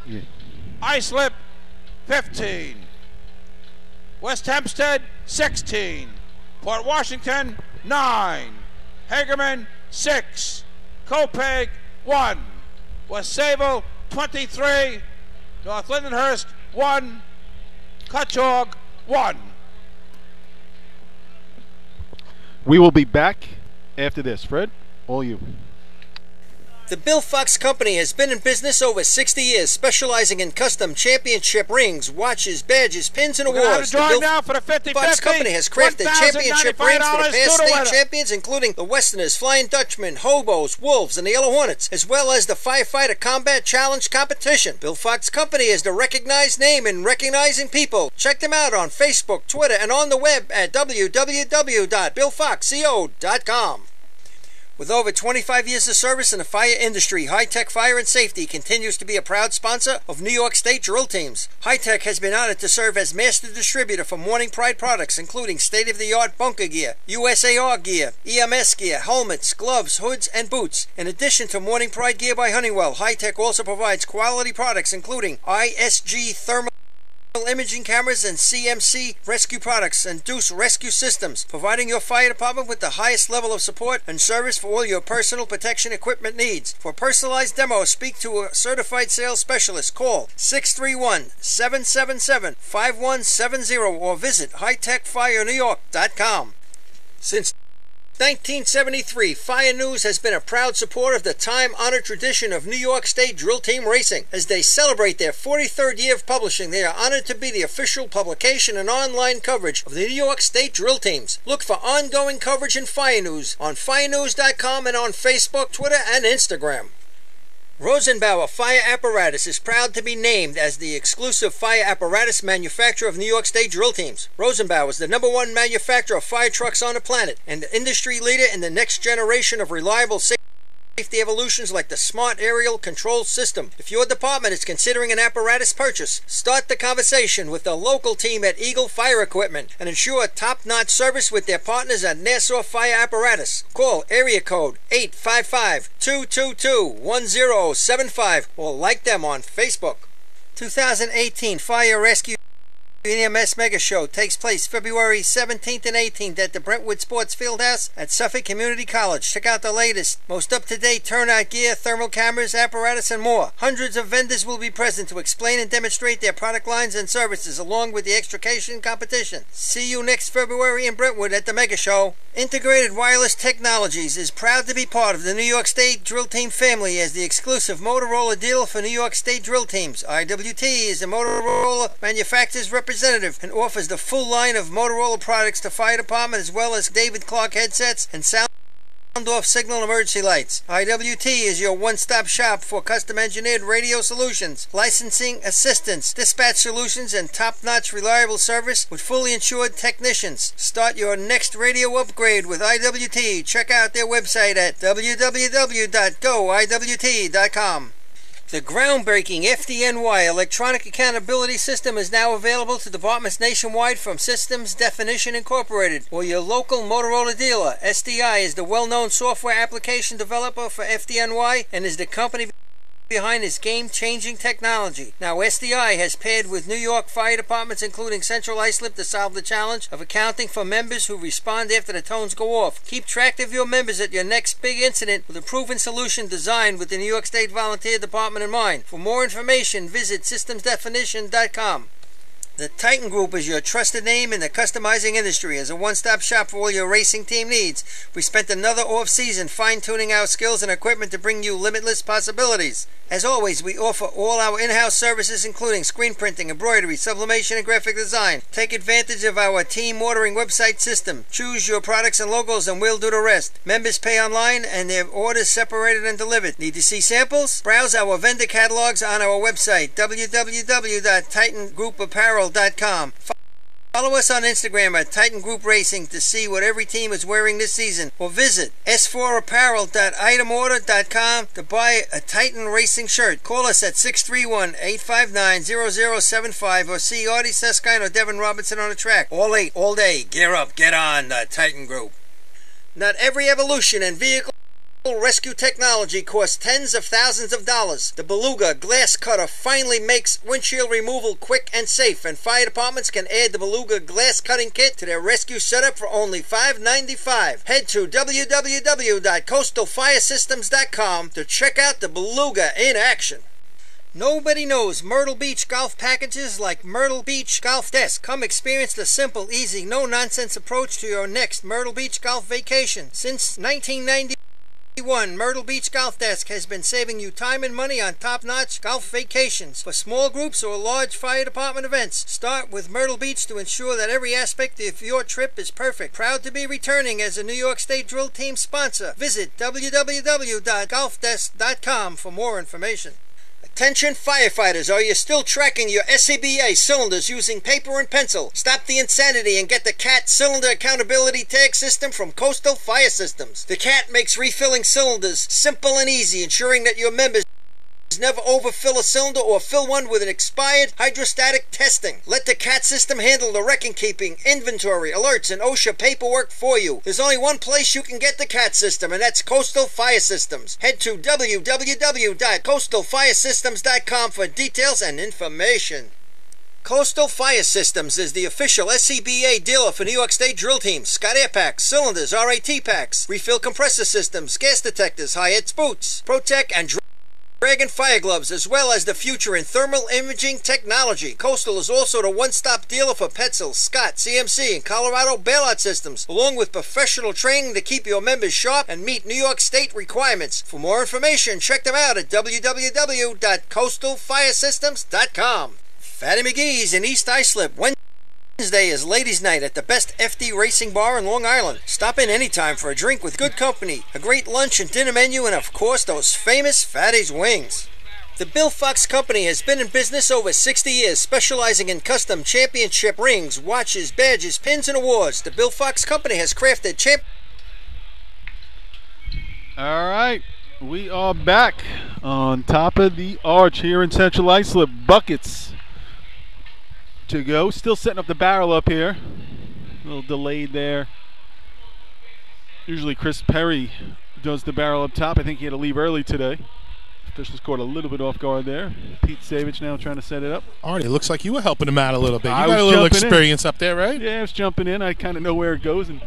Yeah. Islip, 15. West Hempstead, 16. Port Washington, 9. Hagerman, 6. Copeg, 1. West Sable, 23. North Lindenhurst, 1. Kutchog, 1. We will be back after this. Fred, all you. The Bill Fox Company has been in business over 60 years, specializing in custom championship rings, watches, badges, pins, and We're gonna have awards. a drawing The Bill now for the 50-50. Fox Company has crafted championship rings for the $1,095 past to the winner. state champions, including the Westerners, Flying Dutchmen, Hobos, Wolves, and the Yellow Hornets, as well as the Firefighter Combat Challenge competition. Bill Fox Company is the recognized name in recognizing people. Check them out on Facebook, Twitter, and on the web at www.billfoxco.com. With over 25 years of service in the fire industry, High Tech Fire and Safety continues to be a proud sponsor of New York State drill teams. High Tech has been honored to serve as master distributor for Morning Pride products, including state-of-the-art bunker gear, USAR gear, EMS gear, helmets, gloves, hoods, and boots. In addition to Morning Pride gear by Honeywell, High Tech also provides quality products including ISG thermal imaging cameras and CMC rescue products and Deuce rescue systems, providing your fire department with the highest level of support and service for all your personal protection equipment needs. For personalized demos, speak to a certified sales specialist. Call 631-777-5170 or visit hightechfirenewyork.com. Since 1973, Fire News has been a proud supporter of the time-honored tradition of New York State drill team racing. As they celebrate their 43rd year of publishing, they are honored to be the official publication and online coverage of the New York State drill teams. Look for ongoing coverage in Fire News on firenews.com and on Facebook, Twitter, and Instagram. Rosenbauer Fire Apparatus is proud to be named as the exclusive fire apparatus manufacturer of New York State drill teams. Rosenbauer is the #1 manufacturer of fire trucks on the planet and the industry leader in the next generation of reliable safety evolutions like the Smart Aerial Control System. If your department is considering an apparatus purchase, start the conversation with the local team at Eagle Fire Equipment and ensure top-notch service with their partners at Nassau Fire Apparatus. Call area code 855-222-1075 or like them on Facebook. 2018 Fire Rescue EMS Mega Show takes place February 17th and 18th at the Brentwood Sports Fieldhouse at Suffolk Community College. Check out the latest, most up-to-date turnout gear, thermal cameras, apparatus, and more. Hundreds of vendors will be present to explain and demonstrate their product lines and services, along with the extrication competition. See you next February in Brentwood at the Mega Show. Integrated Wireless Technologies is proud to be part of the New York State Drill Team family as the exclusive Motorola dealer for New York State Drill Teams. IWT is a Motorola manufacturer's representative and offers the full line of Motorola products to fire department as well as David Clark headsets and sound-off signal emergency lights. IWT is your one-stop shop for custom-engineered radio solutions, licensing assistance, dispatch solutions, and top-notch reliable service with fully insured technicians. Start your next radio upgrade with IWT. Check out their website at www.goiwt.com. The groundbreaking FDNY electronic accountability system is now available to departments nationwide from Systems Definition Incorporated or your local Motorola dealer. SDI is the well-known software application developer for FDNY and is the company behind this game-changing technology. Now SDI has paired with New York fire departments including Central Islip to solve the challenge of accounting for members who respond after the tones go off. Keep track of your members at your next big incident with a proven solution designed with the New York State Volunteer Department in mind. For more information, visit systemsdefinition.com. The Titan Group is your trusted name in the customizing industry. As a one-stop shop for all your racing team needs, we spent another off-season fine-tuning our skills and equipment to bring you limitless possibilities. As always, we offer all our in-house services including screen printing, embroidery, sublimation, and graphic design. Take advantage of our team ordering website system. Choose your products and logos and we'll do the rest. Members pay online and their orders separated and delivered. Need to see samples? Browse our vendor catalogs on our website, www.titangrouapparel.com. Follow us on Instagram at Titan Group Racing to see what every team is wearing this season, or visit s4apparel.itemorder.com to buy a Titan Racing shirt. Call us at 631-859-0075 or see Artie Seskine or Devin Robinson on the track. All late, all day. Gear up, get on the Titan Group. Not every evolution and vehicle rescue technology costs tens of thousands of dollars. The Beluga Glass Cutter finally makes windshield removal quick and safe, and fire departments can add the Beluga Glass Cutting Kit to their rescue setup for only $5.95. Head to www.coastalfiresystems.com to check out the Beluga in action. Nobody knows Myrtle Beach golf packages like Myrtle Beach Golf Desk. Come experience the simple, easy, no-nonsense approach to your next Myrtle Beach golf vacation. Since 1991, Myrtle Beach Golf Desk has been saving you time and money on top-notch golf vacations. For small groups or large fire department events, start with Myrtle Beach to ensure that every aspect of your trip is perfect. Proud to be returning as a New York State Drill Team sponsor. Visit www.golfdesk.com for more information. Attention firefighters, are you still tracking your SCBA cylinders using paper and pencil? Stop the insanity and get the CAT Cylinder Accountability Tag System from Coastal Fire Systems. The CAT makes refilling cylinders simple and easy, ensuring that your members never overfill a cylinder or fill one with an expired hydrostatic testing. Let the CAT system handle the record keeping, inventory, alerts, and OSHA paperwork for you. There's only one place you can get the CAT system, and that's Coastal Fire Systems. Head to www.coastalfiresystems.com for details and information. Coastal Fire Systems is the official SCBA dealer for New York State drill teams, Scott Air Packs, cylinders, RAT packs, refill compressor systems, gas detectors, high-ed boots, Protec, and Dragon fire gloves, as well as the future in thermal imaging technology. Coastal is also the one-stop dealer for Petzl, Scott, CMC, and Colorado bailout systems, along with professional training to keep your members sharp and meet New York State requirements. For more information, check them out at www.coastalfiresystems.com. Fatty McGee's in East Islip. Wednesday is Ladies' Night at the best FD Racing Bar in Long Island. Stop in anytime for a drink with good company, a great lunch and dinner menu, and of course those famous Fatty's wings. The Bill Fox Company has been in business over 60 years, specializing in custom championship rings, watches, badges, pins, and awards. The Bill Fox Company has crafted All right, we are back on top of the arch here in Central Islip. Buckets to go. Still setting up the barrel up here. A little delayed there. Usually Chris Perry does the barrel up top. I think he had to leave early today. Officials caught a little bit off guard there. Pete Savage now trying to set it up. Artie, looks like you were helping him out a little bit. You I got was a little jumping experience up there, right? Yeah, I was jumping in. I kind of know where it goes. And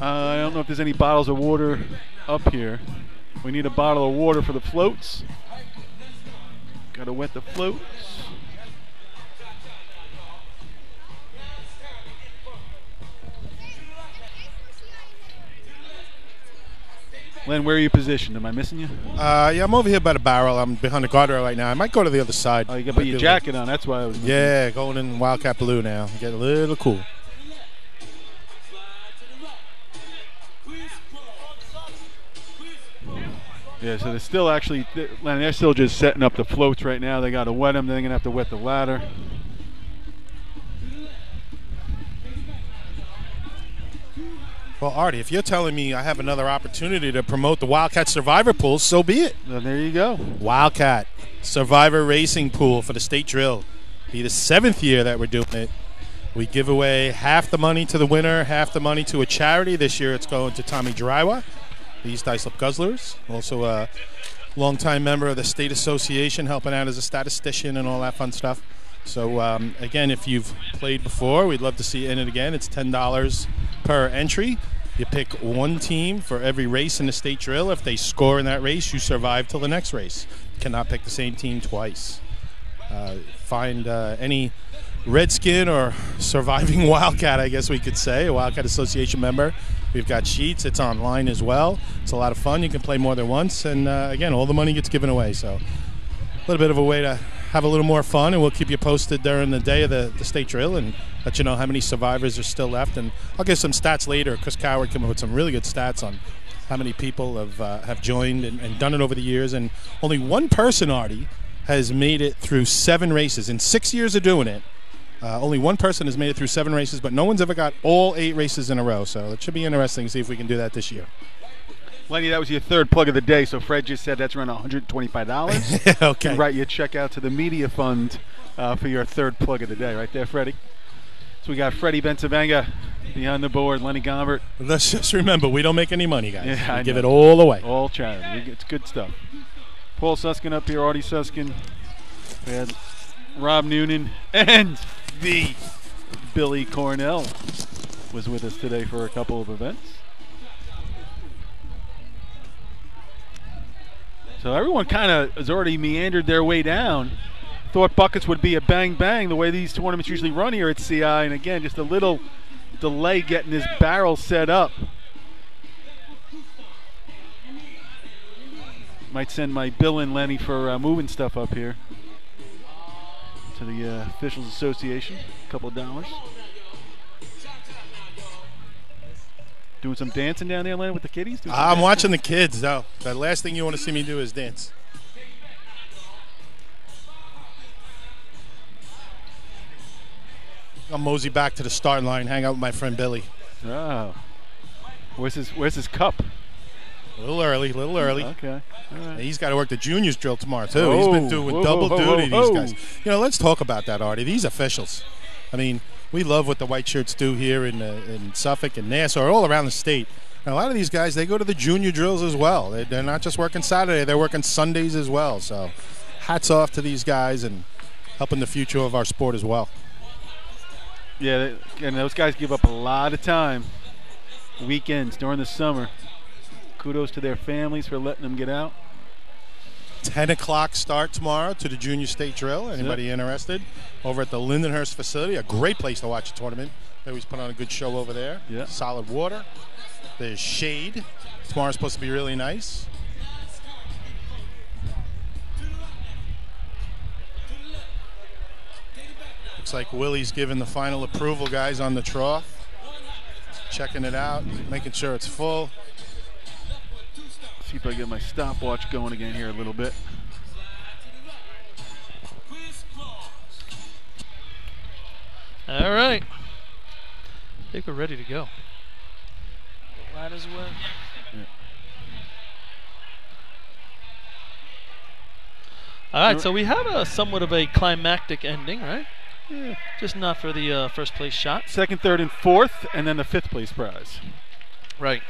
I don't know if there's any bottles of water up here. We need a bottle of water for the floats. Got to wet the floats. Len, where are you positioned? Am I missing you? Yeah, I'm over here by the barrel. I'm behind the guardrail right now. I might go to the other side. Oh, you got to put your jacket on. That's why I was missing. Yeah, going in Wildcat Blue now. Get a little cool. Yeah, so they're still actually, Len, they're still just setting up the floats right now. They got to wet them. Then they're going to have to wet the ladder. Well, Artie, if you're telling me I have another opportunity to promote the Wildcat Survivor Pool, so be it. Well, there you go. Wildcat Survivor Racing Pool for the State Drill. Be the 7th year that we're doing it. We give away half the money to the winner, half the money to a charity. This year it's going to Tommy Drywa, the East Islip Guzzlers. Also a longtime member of the State Association, helping out as a statistician and all that fun stuff. So, again, if you've played before, we'd love to see you in it again. It's $10 per entry. You pick one team for every race in the state drill. If they score in that race, you survive till the next race. You cannot pick the same team twice. Find any Redskin or surviving Wildcat, I guess we could say, a Wildcat Association member. We've got sheets. It's online as well. It's a lot of fun. You can play more than once. And, again, all the money gets given away. So a little bit of a way to have a little more fun, and we'll keep you posted during the day of the state drill and let you know how many survivors are still left. And I'll give some stats later. Chris Coward came up with some really good stats on how many people have joined and done it over the years. And only one person, Artie, has made it through 7 races. In 6 years of doing it, only one person has made it through 7 races, but no one's ever got all 8 races in a row. So it should be interesting to see if we can do that this year. Lenny, that was your 3rd plug of the day, so Fred just said that's around $125. Okay. And write your check out to the media fund for your 3rd plug of the day. Right there, Freddie. So we got Freddie Bensavanga behind the board, Lenny Gombert. Let's just remember, we don't make any money, guys. Yeah, we give it all away. All charity. It's good stuff. Paul Suskin up here, Artie Suskin. We had Rob Noonan and the Billy Cornell was with us today for a couple of events. So everyone kind of has already meandered their way down. Thought buckets would be a bang-bang the way these tournaments usually run here at CI. And again, just a little delay getting this barrel set up. Might send my bill in, Lenny, for moving stuff up here to the Officials Association. A couple of dollars. Doing some dancing down there, Lenny, with the kiddies? I'm watching the kids, though. The last thing you want to see me do is dance. I'll mosey back to the start line, hang out with my friend Billy. Oh. Where's his cup? A little early. Okay. All right. He's got to work the juniors drill tomorrow, too. He's been doing double duty, these guys. You know, let's talk about that, Artie. These officials. I mean, we love what the white shirts do here in Suffolk and Nassau, all around the state. And a lot of these guys, they go to the junior drills as well. They're not just working Saturday, they're working Sundays as well. So hats off to these guys and helping the future of our sport as well. Yeah, and those guys give up a lot of time, weekends during the summer. Kudos to their families for letting them get out. 10 o'clock start tomorrow to the junior state drill. Anybody interested? Over at the Lindenhurst facility, a great place to watch a tournament. They always put on a good show over there. Yeah. Solid water. There's shade. Tomorrow's supposed to be really nice. Looks like Willie's giving the final approval, guys, on the trough. Checking it out, making sure it's full. See if I can get my stopwatch going again here a little bit. All right. I think we're ready to go. Ladders away. Yeah. All right, so we have a somewhat of a climactic ending, right? Yeah. Just not for the first place shot. Second, third, and fourth, and then the 5th place prize. Right.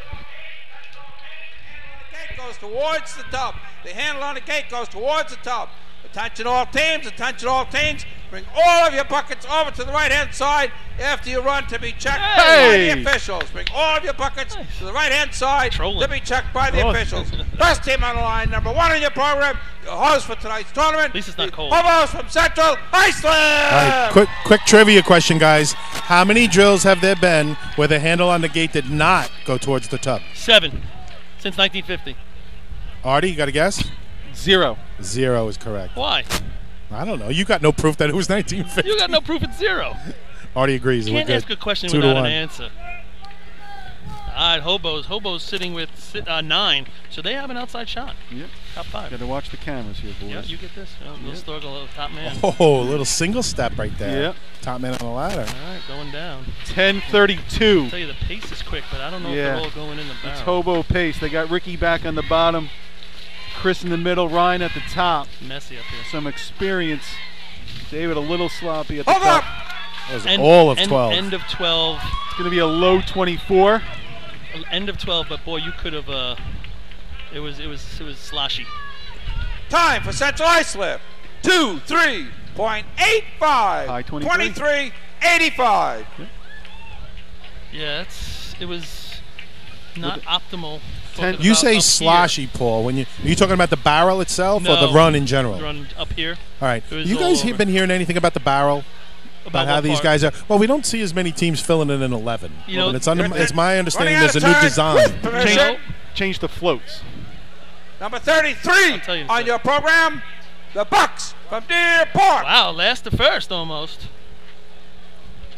Gate goes towards the top. The handle on the gate goes towards the top. Attention all teams, attention all teams. Bring all of your buckets over to the right-hand side after you run to be checked by the officials. Bring all of your buckets to the right-hand side to be checked by the officials. First team on the line, number 1 in your program, your host for tonight's tournament. At least it's not cold. Hobos from Central Iceland. All right, quick trivia question, guys. How many drills have there been where the handle on the gate did not go towards the tub? 7 since 1950. Artie, you got a guess? 0. 0 is correct. Why? I don't know. You got no proof that it was 1950. You got no proof it's 0. Artie agrees. You can't We're ask good. a question 2 to without 1. an answer. All right, Hobo's sitting with 9, so they have an outside shot. Yep. Top 5. Got to watch the cameras here, boys. Yeah, you get this. Little struggle, little top man. Oh, a little single step right there. Yep. Top man on the ladder. All right, going down. 10:32. I'll tell you, the pace is quick, but I don't know if they're all going in the barrel. It's Hobo pace. They got Ricky back on the bottom, Chris in the middle, Ryan at the top. Messy up here. Some experience. David a little sloppy at the top. That was all of 12. End of 12. It's going to be a low 24. End of 12, but boy, you could have. It was sloshy. Time for Central Islip. 23.85. High 23. 23.85. Yeah, it was not optimal. You say sloshy, Paul. Are you talking about the barrel itself or the run in general? The run up here. All right. You guys been hearing anything about the barrle? About how these guys are? Well, we don't see as many teams filling it in 11. You know, it's my understanding there's a new design. Change the floats. Number 33 on your program, the Bucks from Deer Park. Wow, last to first almost.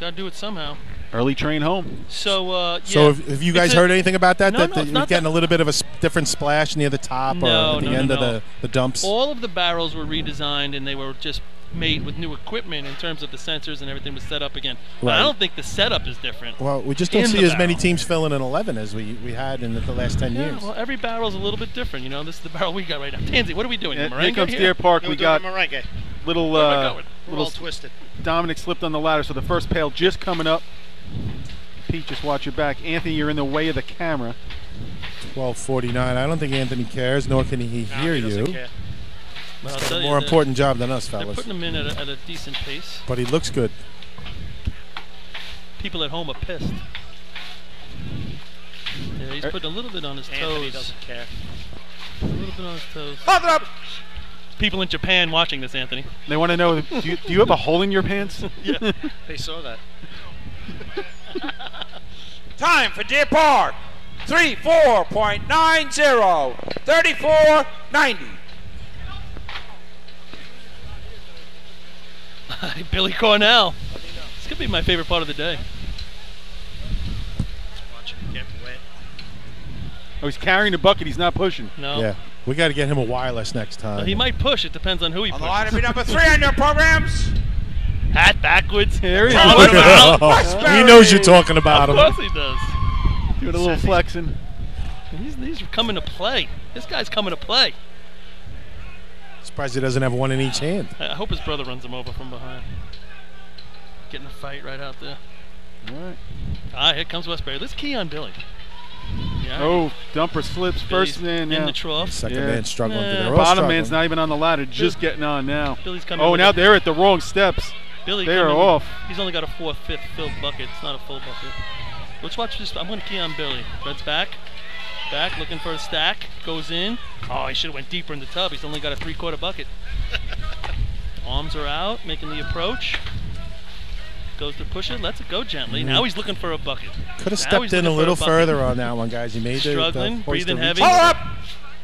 Got to do it somehow. Early train home. So, So have you guys heard anything about that? No, that you're getting a little bit of a different splash near the top or at the end of the dumps? All of the barrels were redesigned and they were just made with new equipment in terms of the sensors and everything was set up again. But I don't think the setup is different. Well, we just don't see as many teams filling in 11 as we had in the last 10 years. Well, every barrel's a little bit different. You know, this is the barrel we got right now. Tansy, what are we doing? Here comes Deer Park. We got little We're all twisted. Dominic slipped on the ladder, so the first pail just coming up. Pete, just watch your back. Anthony, you're in the way of the camera. 12:49. I don't think Anthony cares, nor can he hear you. Care. Well, He's got a more important job than us, fellas. They're putting him in at a decent pace. But he looks good. People at home are pissed. Yeah, he's putting a little bit on his toes. Anthony doesn't care. A little bit on his toes. Hold it up. People in Japan watching this, Anthony. They want to know, do you have a hole in your pants? Yeah. They saw that. Time for Deer Park. 34.90. 34.90. Billy Cornell. This could be my favorite part of the day. Watch him get wet. Oh, he's carrying the bucket. He's not pushing. No. Yeah. We got to get him a wireless next time. He might push. It depends on who he On pushes. the line to be number 3 on your programs, Hat backwards. Here he Throwing him out. He knows you're talking about Of him. course he does. Doing a little flexing. He's coming to play. This guy's coming to play. Surprised he doesn't have one in each hand. I hope his brother runs him over from behind. Getting a fight right out there. All right. Here comes Westbury. Let's key on Billy. Yeah. Oh, dumper slips. Billy's First man in now. the trough. Second man struggling. They're all Bottom struggling. man's not even on the ladder, just getting on now. Billy's coming. Oh, with now it. they're at the wrong steps. Billy they are coming- off. He's only got a 4/5 filled bucket. It's not a full bucket. Let's watch this. I'm going to key on Billy. Red's back. Back, looking for a stack. Goes in. Oh, he should have went deeper in the tub. He's only got a 3/4 bucket. Arms are out, making the approach. Goes to push it, lets it go gently. Now he's looking for a bucket. Could have Now he's stepped in a looking for little bucket. further on that one, guys. He made Struggling, the breathing heavy. Hold up!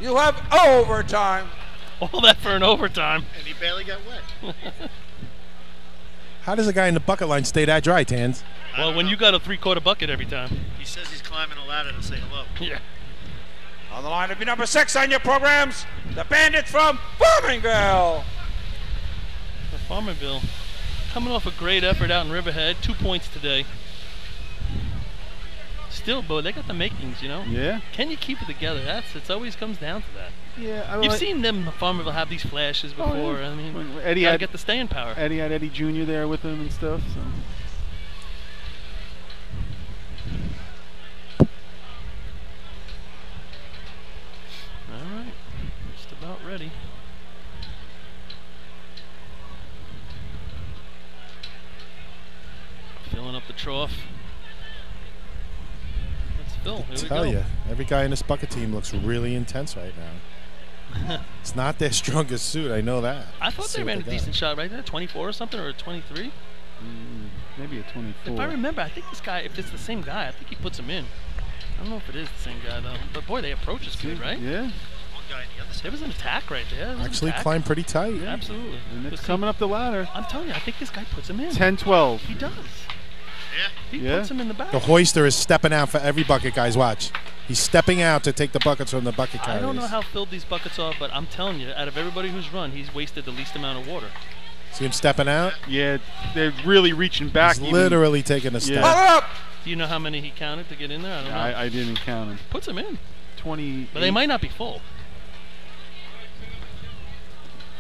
You have overtime. All that for an overtime. And he barely got wet. How does a guy in the bucket line stay that dry, Tans? Well, when you got a 3/4 bucket every time. He says he's climbing a ladder to say hello. Yeah. On the line to be number 6 on your programs, the Bandits from Farmingville. For Farmerville, coming off a great effort out in Riverhead, 2 points today. Still, Bo, they got the makings, you know. Yeah. Can you keep it together? It always comes down to that. Yeah. You've seen them Farmerville have these flashes before. yeah. I mean, When Eddie gotta had get the staying power. Eddie had Eddie Jr. there with him and stuff. So. All right, just about ready. Filling up the trough. Let's fill. Here we Tell go. you, every guy in this bucket team looks really intense right now. It's not their strongest suit, I know that. I thought See they what ran a got. decent shot right there, 24 or something, or a 23. Maybe a 24. If I remember, I think this guy, if it's the same guy, I think he puts him in. I don't know if it is the same guy though. But boy, the approach is good, right? Yeah. One guy on the other side. There was an attack right there. There was an Actually attack. climbed pretty tight. Yeah, absolutely. And it's But see, coming up the ladder. I'm telling you, I think this guy puts him in. 10-12. He does. Yeah. He Yeah. puts him in the back. The hoister is stepping out for every bucket, guys. Watch. He's stepping out to take the buckets from the bucket I carriers. don't know how filled these buckets are, but I'm telling you, out of everybody who's run, he's wasted the least amount of water. See him stepping out? Yeah, they're really reaching back. He's even. literally taking a step. Hold up! Do you know how many he counted to get in there? I don't know. I didn't count him. Puts him in. 20. But they might not be full.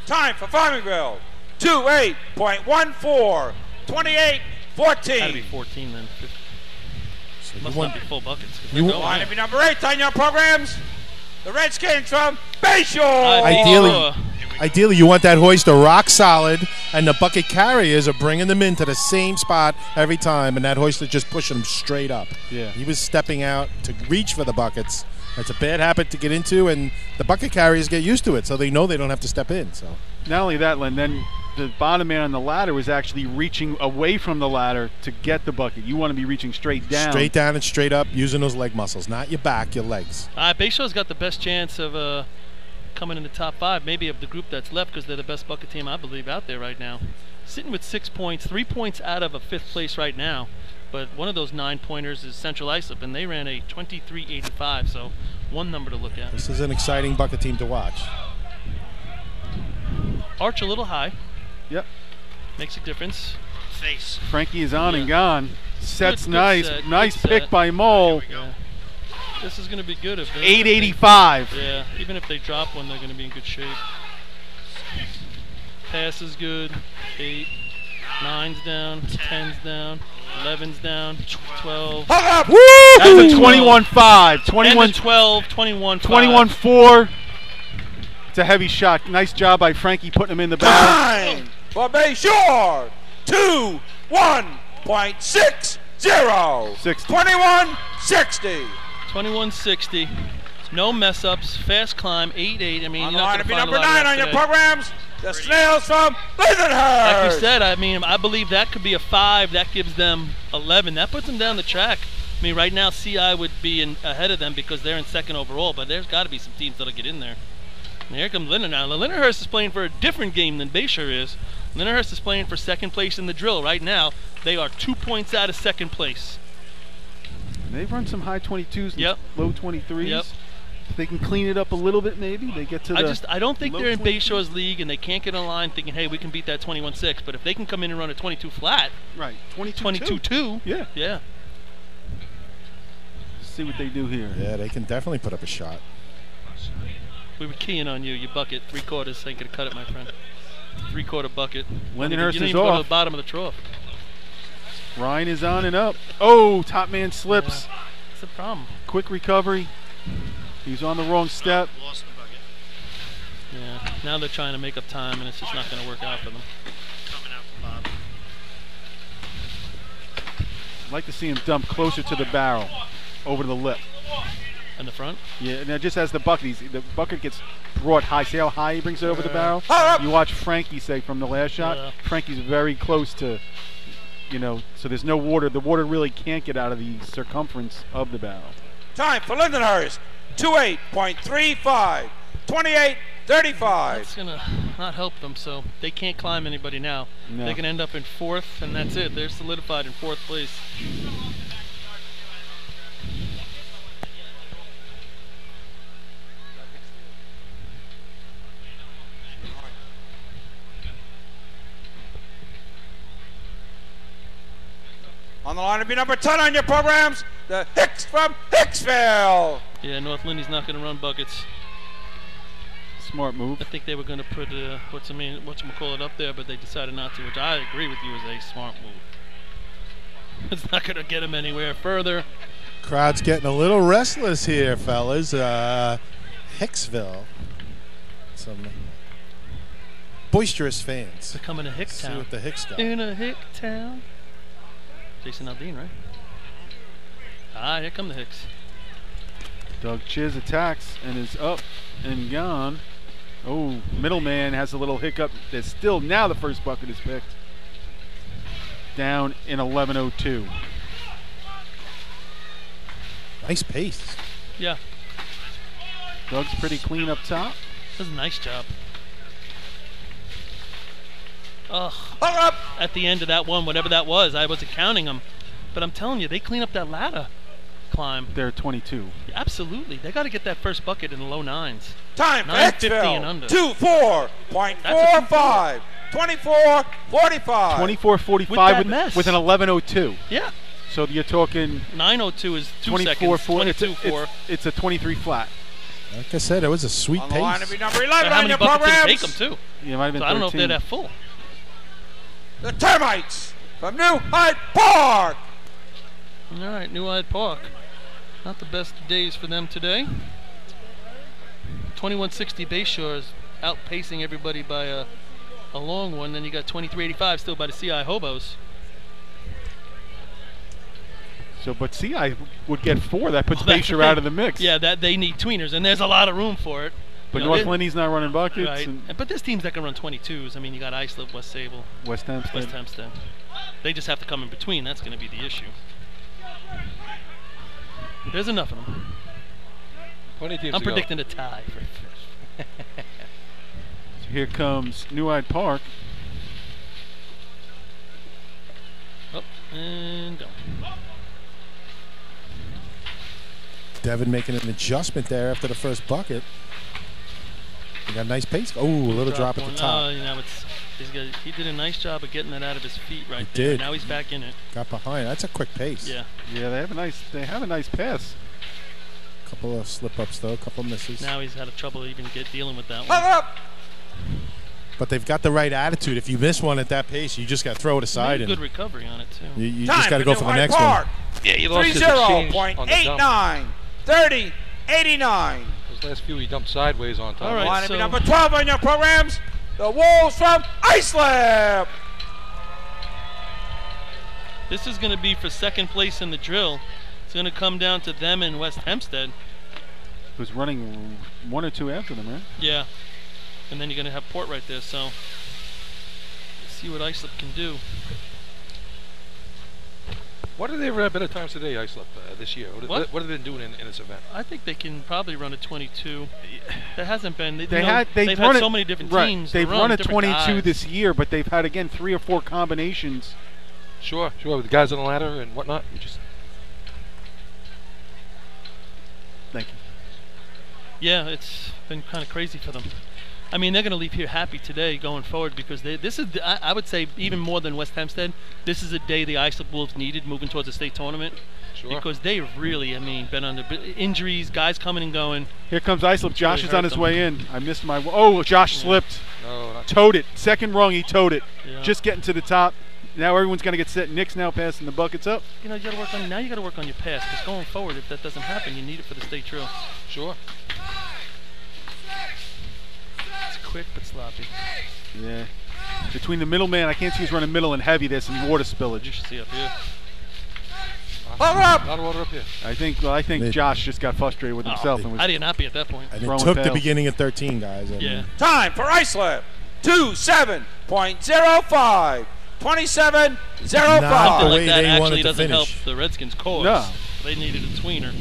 Time for Farmingville. 28.14. 28-14. Gotta be 14 then. So you Must want- not be full buckets. 'Cause you they're want- going Line in. to be number 8 on your programs, the Redskins from Bayshore. Ideally, ideally, you want that hoister rock solid, and the bucket carriers are bringing them into the same spot every time, and that hoister just pushing them straight up. Yeah. He was stepping out to reach for the buckets. That's a bad habit to get into, and the bucket carriers get used to it, so they know they don't have to step in. So Not only that, Len, then the bottom man on the ladder was actually reaching away from the ladder to get the bucket. You want to be reaching straight down. straight down and straight up, using those leg muscles, not your back, your legs. Bayshore's got the best chance of coming in the top 5, maybe of the group that's left, because they're the best bucket team, I believe, out there right now. Sitting with 6 points, 3 points out of a 5th place right now. But one of those 9-pointers is Central Islip, and they ran a 23.85, so one number to look at. This is an exciting bucket team to watch. Arch a little high. Yep. Makes a difference. Face. Frankie is on and gone. Set's Good nice. set, Nice good pick set. by Mole. Yeah. This is going to be good. If they, 885. Yeah, even if they drop one, they're going to be in good shape. Pass is good. 8. 9's down. 10's down. 11's down. 12. That's a 21-5. 21 12. 21-5. 21-4. It's a heavy shot. Nice job by Frankie putting him in the back. Time for Bayshore. 21.60. 60. 21-60. 21-60. No mess ups. Fast climb. 8-8. I mean, On the you're line not to be going to number find a lot 9 of that on your today. programs, the Snails from Leatherhurst. Like you said, I mean, I believe that could be a 5. That gives them 11. That puts them down the track. I mean, right now, CI would be ahead of them because they're in 2nd overall, but there's got to be some teams that'll get in there. And here comes Linder now. Linderhurst is playing for a different game than Bayshore is. Linderhurst is playing for 2nd place in the drill. Right now, they are 2 points out of 2nd place. They've run some high 22s and Yep. low 23s. Yep. If they can clean it up a little bit, maybe they get to the. I don't think low they're in 20. Bayshore's league and they can't get on line thinking, hey, we can beat that 21-6. But if they can come in and run a 22 flat, Right, 22-2, Yeah. yeah. Let's see what they do here. Yeah, they can definitely put up a shot. We were keying on you. You bucket 3/4 ain't gonna cut it, my friend. 3/4 bucket. Lindenhurst you didn't is even go to off. the bottom of the trough. Ryan is on and up. Oh, top man slips. Yeah. That's the problem. Quick recovery. He's on the wrong step. Lost the bucket. Yeah. Now they're trying to make up time, and it's just not going to work out for them. Coming out the bottom. I'd like to see him dump closer to the barrel, over to the lip. In the front? Yeah, now just as the bucket, the bucket gets brought high. See how high he brings it over the barrel? Up. You watch Frankie say from the last shot. Yeah. Frankie's very close to, so there's no water. The water really can't get out of the circumference of the barrel. Time for Lindenhurst. 28.35. 28.35. That's going to not help them, so they can't climb anybody now. No. They can end up in 4th, and that's it. They're solidified in 4th place. On the line to be number 10 on your programs, the Hicks from Hicksville. Yeah, North Lindy's not going to run buckets. Smart move. I think they were going to put whatchamacallit up there, but they decided not to, which I agree with you is a smart move. It's not going to get them anywhere further. Crowd's getting a little restless here, fellas. Hicksville. Some boisterous fans. They're coming to Hick See Town. what the Hicks got. In a Hick Town. Jason Aldean, right? Ah, here come the Hicks. Doug Chiz attacks and is up and gone. Oh, middleman has a little hiccup. There's still, now the first bucket is picked. Down in 11:02. Nice pace. Yeah. Doug's pretty clean up top. Does a nice job. Ugh. At the end of that one, whatever that was, I wasn't counting them. But I'm telling you, they clean up that ladder climb. They're 22. Yeah, absolutely. They got to get that first bucket in the low 9s. Time for 9:50 and under. 24.45. 24.45. 24:45 with an 11:02. Yeah. So you're talking 9:02 is 2 24 seconds. 4. It's a 23 flat. Like I said, it was a sweet On the line to pace. be number 11 And how on many your buckets did it programs, take them, too? Yeah, it might have been So I don't know if 13. they're that full. the Termites from New Hyde Park. All right, New Hyde Park. Not the best days for them today. 2160 Bayshore is outpacing everybody by a long one. Then you got 2385 still by the CI Hobos. So, but CI would get 4. That puts Bayshore out of the mix. Yeah, that they need tweeners, and there's a lot of room for it. But You know, North they- Lindy's not running buckets. Right. And But there's teams that can run 22s. I mean, you got Islip, West Sable, West Hempstead. West Hempstead. They just have to come in between. That's going to be the issue. There's enough of them. Plenty of teams I'm to go. predicting a tie for fifth. So here comes New Hyde Park. Oh, and down. Devin making an adjustment there after the first bucket. He got a nice pace. Oh, a little drop at the one. top. You know, he did a nice job of getting that out of his feet right He there. did. Now he's back in it. Got behind. That's a quick pace. Yeah. Yeah, they have a nice pass. Couple of slip-ups, though. Couple of misses. Now he's had trouble even dealing with that one. Up. But they've got the right attitude. If you miss one at that pace, you just got to throw it aside. Made a And good recovery on it, too. you Time just got to go New for the Hyde next Park. one. Yeah, he lost his exchange on the dump. 30.89. 30.89. Those last few he dumped sideways on top. All right, Line to be so number 12 on your programs, the Wolves from Islip. this is going to be for second place in the drill. It's going to come down to them and West Hempstead. Was running 1 or 2 after them, right? Yeah. And then you're going to have Port right there, so let's see what Islip can do. What did they run better times today, Islip, this year? What have they been doing in this event? I think they can probably run a 22. There hasn't been. They've had run so many different right. teams. They've to run a different 22 guys. this year, but they've had again 3 or 4 combinations. Sure, with the guys on the ladder and whatnot. You just Thank you. Yeah, it's been kind of crazy for them. I mean, they're going to leave here happy today going forward because this is, I would say, even more than West Hempstead, this is a day the Islip Wolves needed moving towards the state tournament. Sure. Because they've really, I mean, been under injuries, guys coming and going. Here comes Islip. Josh really is on his them. way in. I missed my. Oh, Josh slipped. No, not Towed it. Second rung, he towed it. Yeah. Just getting to the top. Now everyone's going to get set. Nick's now passing the buckets up. You know, you got to work on. Now you got to work on your pass because going forward, if that doesn't happen, you need it for the state drill. Sure. It's quick but sloppy. Yeah. Between the middleman, I can't see who's running middle and heavy. There's some water spillage. You should see up here. A lot of water up here. I think Josh just got frustrated with himself and was How do you not be at that point? And it throwing took the pails. beginning of 13, guys. I Yeah. mean, Time for Islip. 27.05. 27.05. Not Something the like way that they wanted actually to doesn't help finish. the Redskins' cause. No. They needed a tweener.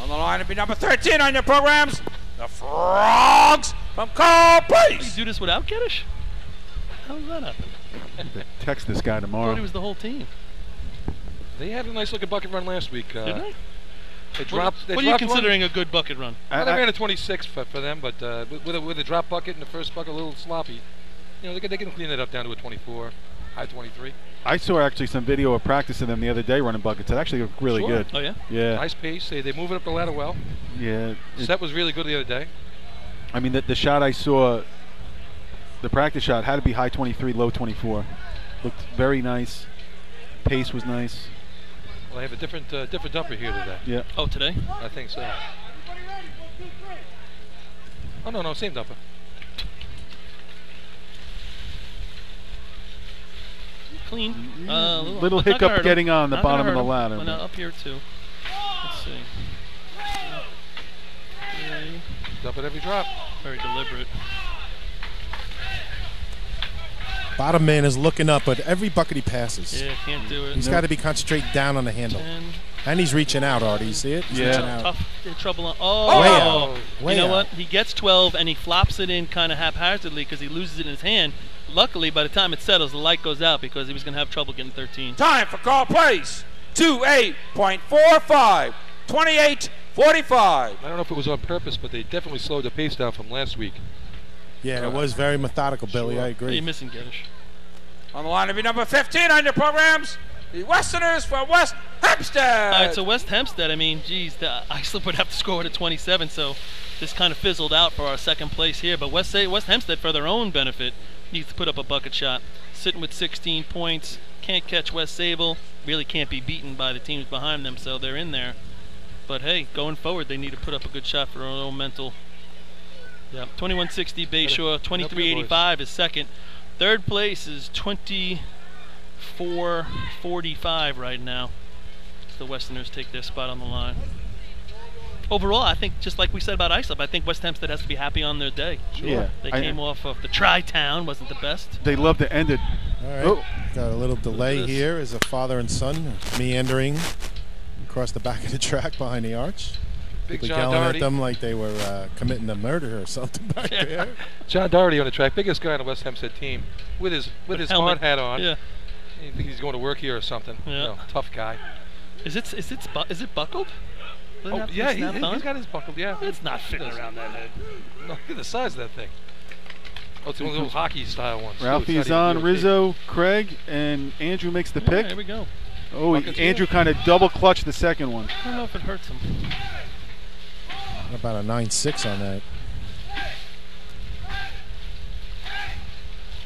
On the line to be number 13 on your programs, the Frogs from Carl You Place. do this without Geddes? How does that happen? Text this guy I tomorrow. thought he was the whole team. They had a nice looking bucket run last week. Did they? They dropped. What are you considering a good bucket run? Well, they ran a 26 for them, but with a drop bucket in the first bucket, a little sloppy. You know, they can clean it up down to a 24, high 23. I saw actually some video of practice of them the other day running buckets. It actually looked really Sure. good. Oh, yeah? Yeah. Nice pace. They move it up the ladder well. Yeah. Set was really good the other day. I mean, the shot I saw, the practice shot, had to be high 23, low 24. Looked very nice. Pace was nice. Well, they have a different dumper here today. Yeah. Oh, today? I think so. Oh, no, same dumper. Clean. Little not gonna hiccup hurt 'em. getting on the Not gonna bottom of hurt the 'em. ladder. Well, now up here, too. Let's see. Okay. Dump at every drop. Very deliberate. bottom man is looking up, but every bucket he passes. Yeah, can't do it. He's got to be concentrating down on the handle. 10. And he's reaching out, Artie. You see it? He's reaching out. Tough trouble on. Way out. Way You know out. what? He gets 12 and he flops it in kind of haphazardly because he loses it in his hand. Luckily, by the time it settles, the light goes out because he was going to have trouble getting 13. Time for call place. 28.45. 28.45. I don't know if it was on purpose, but they definitely slowed the pace down from last week. Yeah, it was very methodical, Billy. Sure. I agree. You're missing Geddes. On the line to be number 15 on your programs, the Westerners from West Hempstead. All right, so West Hempstead, I mean, geez, the Islip would have to score at 27, so this kind of fizzled out for our second place here. But West Hempstead, for their own benefit, needs to put up a bucket shot. Sitting with 16 points, can't catch West Sable, really can't be beaten by the teams behind them, so they're in there. But hey, going forward, they need to put up a good shot for their own mental. Yeah, 2160 Bayshore, 2385 is second. Third place is 2445 right now. The Westerners take their spot on the line. Overall, I think, just like we said about Islip, I think West Hempstead has to be happy on their day. Sure. Yeah. They came off of the Tri-Town, wasn't the best. They love to end it. All right. Oh. Got a little delay here as a father and son meandering across the back of the track behind the arch. Big People John yelling Doherty. at them like they were committing a murder or something back there. John Doherty on the track, biggest guy on the West Hempstead team, with his helmet. hard hat on. Yeah. You think he's going to work here or something? Yeah. You know, tough guy. Is it buckled? Doesn't it have to be Yeah, snapped on? he's got his buckled. Yeah, It's not fitting around that head. No, look at the size of that thing. Oh, it's one of those hockey style ones. Ralphie's on, Rizzo, Craig, and Andrew makes the pick. Here we go. Oh, Buckets Andrew here. kind of double clutched the second one. I don't know if it hurts him. About a 9.6 on that.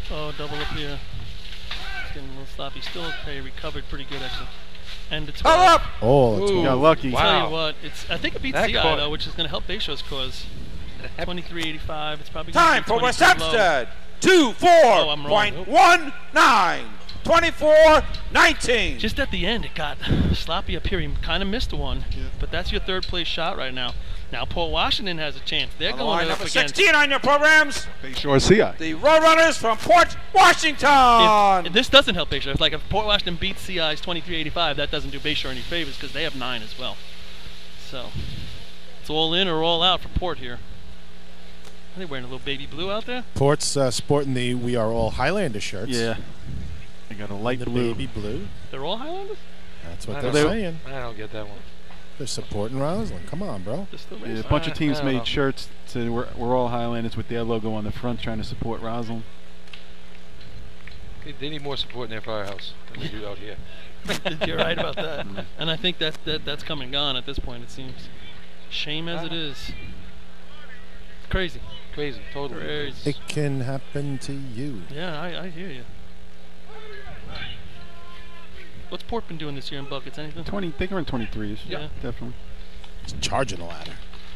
Oh, double up here. It's getting a little sloppy. Still okay. Recovered pretty good, actually. And it's Up! Oh, it's Got lucky. Tell Wow. you what, I think it beats That CI caught- though, which is going to help Bayshore's cause. 2385. It's probably Time gonna for be West 23 low. Hempstead. I'm wrong. 24.19. 24.19. Just at the end, it got sloppy up here. He kind of missed one, but that's your third place shot right now. Now Port Washington has a chance. They're On the going line up number against 16 on your programs, Bayshore CI. the Roadrunners from Port Washington. If this doesn't help Bayshore. It's like if Port Washington beats CI's 2385, that doesn't do Bayshore any favors because they have 9 as well. So it's all in or all out for Port here. Are they wearing a little baby blue out there? Port's sporting the We Are All Highlander shirts. Yeah. They got a light The blue. baby blue. They're all Highlanders? That's what I they're don't know. saying. I don't get that one. They're supporting Roslyn. Come on, bro. Yeah, a bunch of teams I don't know. made shirts to we're all Highlanders with their logo on the front, trying to support Roslyn. They need more support in their firehouse than we do out here. You're right about that. And I think that's come and gone at this point, it seems. Shame as it is. Crazy. Crazy, totally. Crazy. It can happen to you. Yeah, I hear you. What's Port been doing this year in buckets? Anything? 20. They can run 23s. Yeah. Definitely. He's charging the ladder.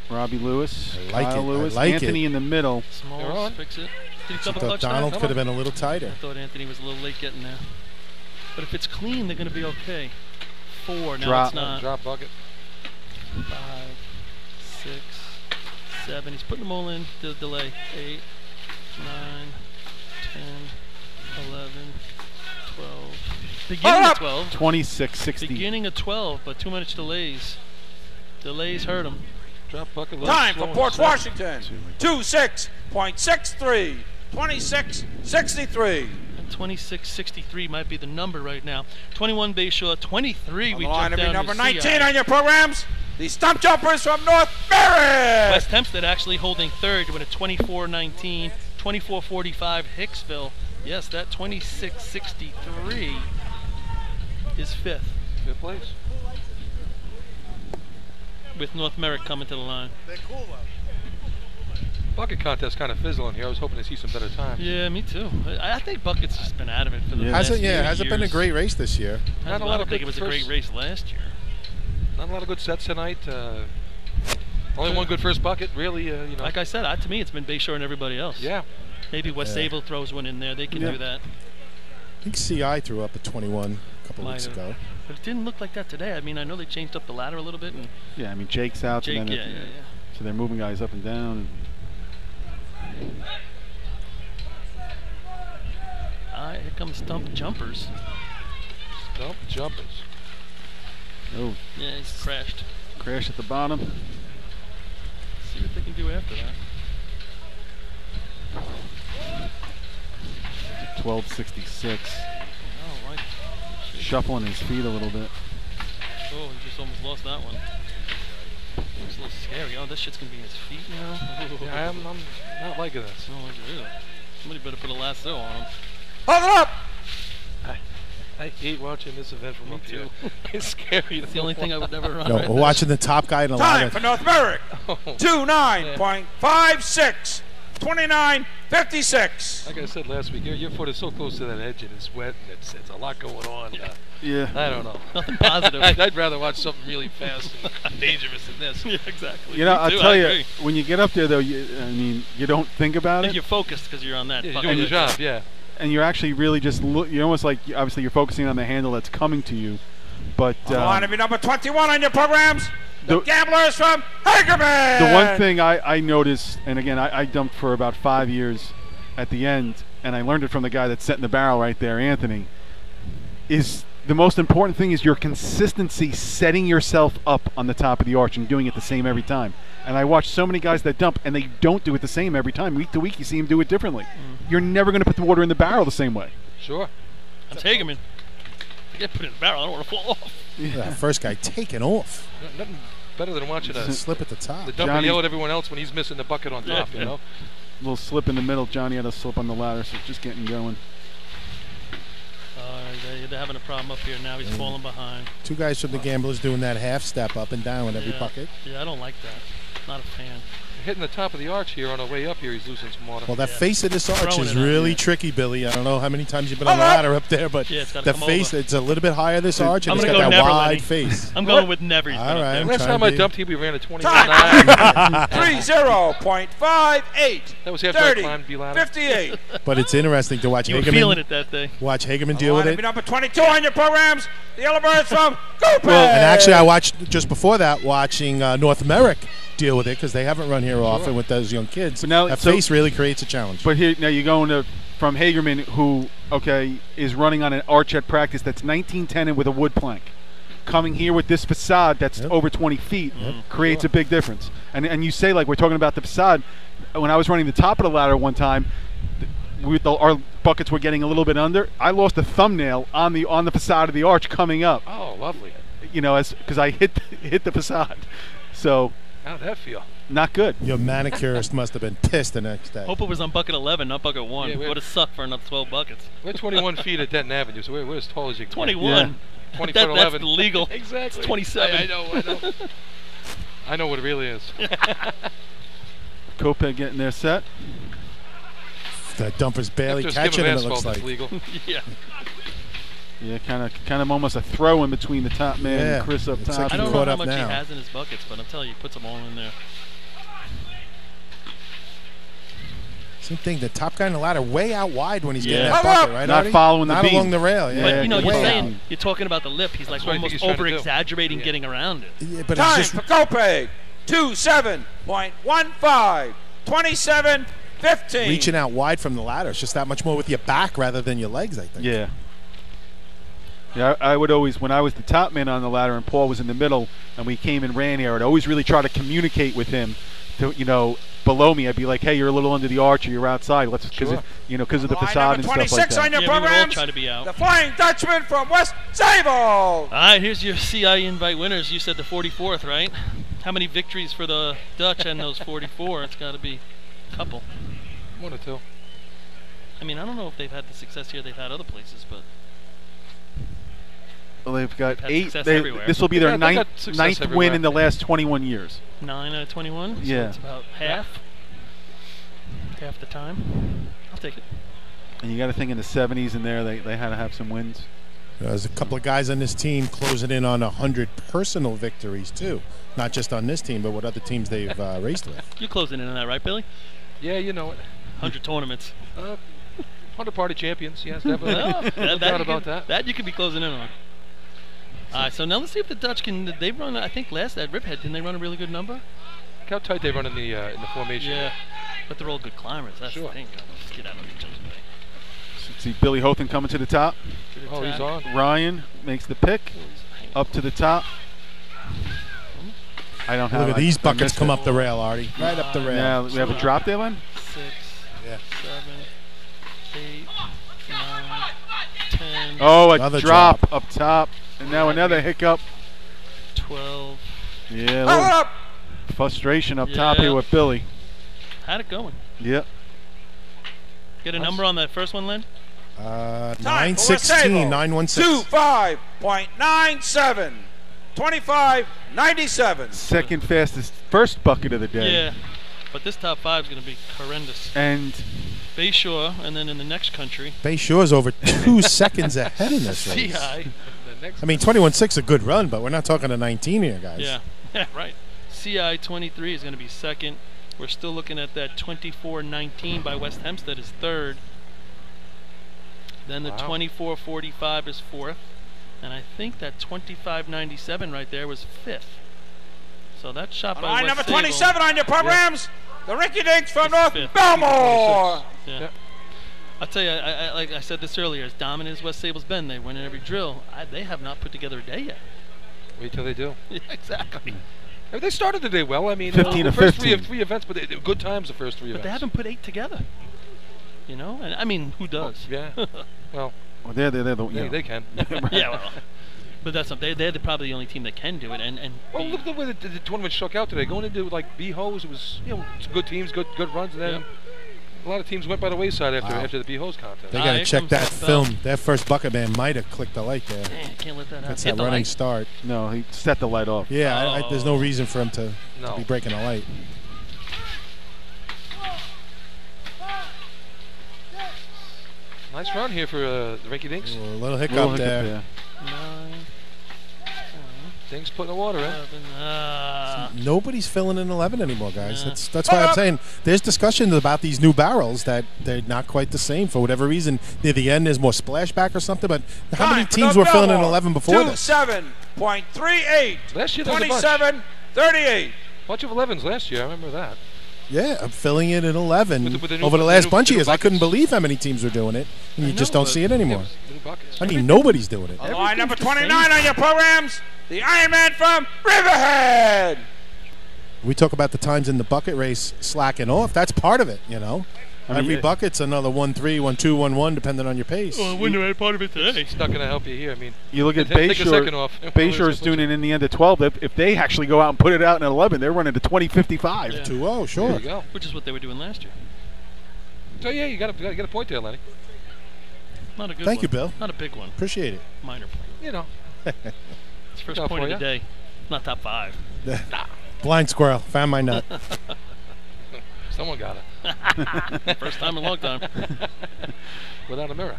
Robbie Lewis, I like Kyle it. I Lewis, like Anthony it. in the middle. Smalls, They're on. fix it. Did he I double thought clutch Donald that? could have been a little tighter. I thought Anthony was a little late getting there. But if it's clean, they're going to be okay. 4. Now Drop. it's not. Drop bucket. 5, 6, 7. He's putting them all in. The delay. 8, 9, 10, 11, 12. Beginning of 12. 26-60. Beginning of 12, but too much delays. Delays hurt him. Drop bucket. Time for Port Washington. 26.63. 26.63. 26-63 might be the number right now. 21 Bayshore, 23 On we the line jumped to be down number to 19 CI. on your programs. The Stump Jumpers from North Merritt. West Hempstead actually holding third with a 24-19, 24-45 Hicksville. Yes, that 26-63 is fifth. Good place. With North Merritt coming to the line. They're cool though. Bucket contest kind of fizzling here. I was hoping to see some better times. Yeah, me too. I think Bucket's just been out of it for the past Hasn't few hasn't been a years. great race this year. Not a I lot don't of think good it was a first- great race last year. Not a lot of good sets tonight. Only one good first bucket, really. You know. Like I said, to me, it's been Bayshore and everybody else. Yeah. Maybe West Sable throws one in there. They can do that. I think CI threw up a 21 a couple weeks ago. But it didn't look like that today. I mean, I know they changed up the ladder a little bit. And Yeah, I mean Jake's out. Jake, and then yeah. So they're moving guys up and down. Here comes Stump Jumpers. Stump Jumpers. Oh. Yeah, he's crashed. Crash at the bottom. See what they can do after that. 12-66. Oh, right. Shuffling his feet a little bit. Oh, he just almost lost that one. Looks a little scary. Oh, this shit's gonna be in his feet now. Yeah, I'm not liking this. I don't like it either. Somebody better put a lasso on him. Hold it up! I hate watching this event from up here. It's scary. It's the only thing I would never run. No, right we're there. watching the top guy in the Time ladder. for North Merritt. 29.56. 29.56. Like I said last week, your foot is so close to that edge and it's wet and it's a lot going on. Yeah. I don't know. Nothing positive. I'd rather watch something really fast and dangerous than this. Yeah, exactly. You know, Me I'll too, tell I you, agree. when you get up there, though, I mean, you don't think about it. You're focused because you're on that. Yeah, you're fucking doing your edge. job, yeah. And you're actually really just you're almost like obviously you're focusing on the handle that's coming to you, but On the line to be number 21 on your programs. The Gamblers from Hagerman. the one thing I noticed, and again I dumped for about 5 years at the end, and I learned it from the guy that's setting the barrel right there, Anthony, is the most important thing is your consistency, setting yourself up on the top of the arch and doing it the same every time. And I watch so many guys that dump and they don't do it the same every time. Week to week you see them do it differently. You're never going to put the water in the barrel the same way. Sure. I'm taking him. I get put in the barrel. I don't want to fall off. That first guy taking off. Nothing better than watching a slip at the top. The dumper Johnny- yell at everyone else when he's missing the bucket on top, you know? Little slip in the middle. Johnny had a slip on the ladder, so it's just getting going. They're having a problem up here now. He's falling behind. Two guys from the Gamblers doing that half step up and down with every bucket. Yeah, I don't like that. Not a fan. Hitting the top of the arch here on the way up here, he's losing some water. Well, that face of this arch Throwing is it on, really yeah. tricky, Billy. I don't know how many times you've been on the ladder up there, but Yeah, it's gotta the come face, over. it's a little bit higher, this arch, and I'm it's gonna got go that never, wide Lenny. face. I'm going with never. All right. Last time I dumped here, we ran a 21. 30.58. That was after I climbed B-ladder. 58. But it's interesting to watch You were Hagerman. feeling it that day. Watch Hagerman On deal the line with to it. be number 22 on your programs. The Yellowbirds from Coopay. Well, and actually, I watched just before that watching North Merrick deal with it because they haven't run here often with those young kids. But now, that so- face really creates a challenge. But here now you're going from Hagerman, who is running on an arch at practice that's 1910 and with a wood plank. Coming here with this facade that's over 20 feet creates a big difference. And you say, like, we're talking about the facade. When I was running the top of the ladder one time, our buckets were getting a little bit under. I lost a thumbnail on the facade of the arch coming up. Oh, lovely. you know, because I hit the facade. So How'd that feel? not good. Your manicurist must have been pissed the next day. Hope it was on bucket 11, not bucket 1. Yeah, It we're- would have sucked for another 12 buckets. We're 21 feet at Denton Avenue, so we're as tall as you can. 21. 20 That- foot that's 11. legal. Exactly. It's 27. I know. I know what it really is. Kopech getting their set. That dumper's barely Just catching give him, him it looks asphalt, like. it's legal. Yeah. Yeah, kind of almost a throw in between the top man Yeah. and Chris up It's top. like I he don't caught know how up much now. he has in his buckets, but I'm telling you, he puts them all in there. Same thing, the top guy in the ladder way out wide when he's getting Yeah. that bucket, right? Not Artie? following the Not beam. along the rail, yeah. But, you know, you're way saying, out. you're talking about the lip. He's like That's what I think almost he's trying to do. over-exaggerating Yeah. getting around it. Yeah, but Time it's for just Kopech. 27.15. 27.15. reaching out wide from the ladder. It's just that much more with your back rather than your legs, I think. Yeah. Yeah, I would always, when I was the top man on the ladder and Paul was in the middle and we came and ran here, I'd always really try to communicate with him to, you know, below me. I'd be like, hey, you're a little under the arch or you're outside. Let's, because Sure. you know, because of the Line facade and number stuff like 26 on that. your Yeah, we would all programs. try to be out. The Flying Dutchman from West Sable. All right, here's your CI invite winners. You said the 44th, right? How many victories for the Dutch and those 44? It's got to be a couple. 1 or 2. I mean, I don't know if they've had the success here they've had other places, but Well, they've got had 8. success everywhere. This will be their Yeah, they got ninth success win everywhere. in the last 21 years. 9 out of 21. So Yeah. it's about half. Half the time. I'll take it. And you got to think in the 70s in there, they had to have some wins. There's a couple of guys on this team closing in on 100 personal victories, too. Not just on this team, but what other teams they've raced with. You're closing in on that, right, Billy? Yeah, you know it. 100 tournaments. 100 party champions, yes, definitely. Well, No doubt about that. That you could be closing in on. All right, so now let's see if the Dutch can. They run. I think last at Riphead, didn't they run a really good number? Look how tight they run in the formation. Yeah, but they're all good climbers. That's Sure. the thing. Let's get out of each other's way. See Billy Hothan coming to the top. To the Oh, he's top. on. Ryan makes the pick up to the top. I don't have. Look at I- these I buckets missed come it. up the rail, Artie. Right up the rail. Now we have a drop there, Len. 6, Yeah. 7, 8, 9, 10, Oh, a Another drop up top, and now another hiccup. 12. Yeah, a Hold little up. frustration up top here Yeah. with Billy. Had it going. Yep. Get a number on that first one, Len? 916, 916. 25.97. 25.97. Second fastest first bucket of the day. Yeah. But this top 5 is going to be horrendous. And Bayshore, and then in the next country, Bay Shore's over 2 seconds ahead in this race. CI. I mean, 21.6 is a good run, but we're not talking a 19 here, guys. Yeah, yeah, right. CI 23 is going to be second. We're still looking at that 24.19 by West Hempstead is third. Then the Wow. 24.45 is fourth. And I think that 25.97 right there was fifth. So that shot by Line West number Sable. 27 on your programs. The Ricky Dinks from North Fifth. Belmore. Yeah. I'll tell you, I like I said this earlier, as dominant as West Sable's been, they win in every drill. They have not put together a day yet. Wait till they do. Yeah, exactly. I mean, they started the day well. I mean, 15 the to first 15. three events, but they good times the first 3 But events. they haven't put 8 together. You know? And I mean, who does? Yeah. Well, well, they're the you know. they can. Yeah, well. But that's something. They're probably the only team that can do it. And Well, be- look at the way the tournament shook out today. Going into like B-Hose, it was some good teams, good runs, and then Yep. a lot of teams went by the wayside after Wow. after the B-Hose contest. They got to here check comes that that film. That first bucket man might have clicked the light there. Man, can't let that happen. That's Hit that the running light. start. No, he set the light off. Yeah, there's no reason for him to No. be breaking a light. Nice run here for the Rinky Dinks. A little hiccup, Little hiccup there. there. 9, Dinks putting the water in. 11. Nobody's filling in 11 anymore, guys. Yeah. That's why I'm saying there's discussions about these new barrels that they're not quite the same for whatever reason. Near the end, there's more splashback or something. But how many Time for teams North were filling in Belmore. 11 before this? 27.38. Last year there was a bunch. 27.38. Bunch of 11s last year. I remember that. Yeah, I'm filling in 11 With the new- over the the last new- bunch the of new years. I couldn't buckets. believe how many teams were doing it, and you just don't see it anymore. Yeah, new buckets. I mean, nobody's doing it. Line number 29 on your programs. The Iron Man from Riverhead. We talk about the times in the bucket race slacking off. That's part of it, you know. Every bucket's another 1-3, 1-2, 1-1, depending on your pace. Well, I wouldn't have had part of it today. It's not going to help you here. I mean, You look at take a second off. Bayshore's doing it in the end of 12. If they actually go out and put it out in 11, they're running to 20-55. Yeah. 2-0, sure. There you go. Which is what they were doing last year. So yeah, you got to get a point there, Lenny. Not a good Thank one. you, Bill. Not a big one. Appreciate it. Minor point. You know. It's first Good point of for the ya. day. Not top 5. Blind squirrel. Found my nut. Someone got it. First time in a long time. Without a mirror.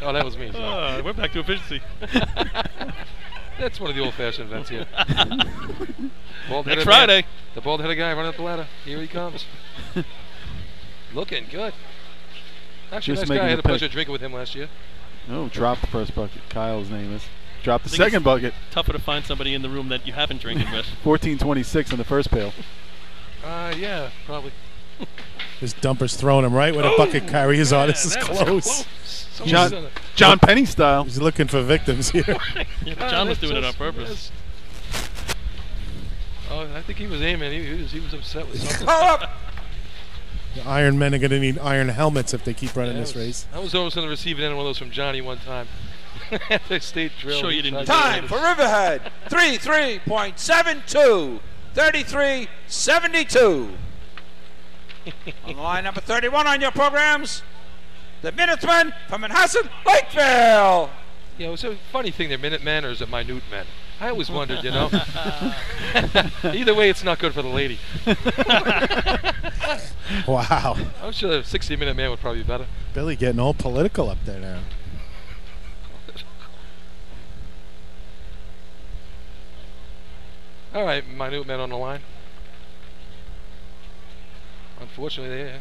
Oh, that was me. Sorry. We're back to efficiency. That's one of the old-fashioned events here. Next Friday. The bald-headed guy running up the ladder. Here he comes. Looking good. Actually, Just nice guy. I making had the the pleasure pick. of drinking with him last year. Oh, dropped the first bucket. Kyle's name is. Dropped the I think second it's bucket. Tougher to find somebody in the room that you haven't drinking with. 14-26 in the first pail. Yeah, probably. This dumper's throwing him right where the bucket carriers are. This is that was close. John Penny style. He's looking for victims here. Yeah, but John was doing it on purpose. Oh, I think he was aiming. He was upset with something. The Iron Men are going to need iron helmets if they keep running this race. I was almost on the receiving end of one of those from Johnny one time. At the state drill. Sure you didn't. Time for Riverhead. 33.72. 33.72. On the line number 31 on your programs, the Minutemen from Manhasset, Lakeville. Yeah, it was a funny thing. They're Minutemen or is it Minute Men? I always wondered, you know. Either way, it's not good for the lady. Wow. I'm sure the 60-minute man would probably be better. Billy getting all political up there now. All right, Minute Men on the line. Unfortunately,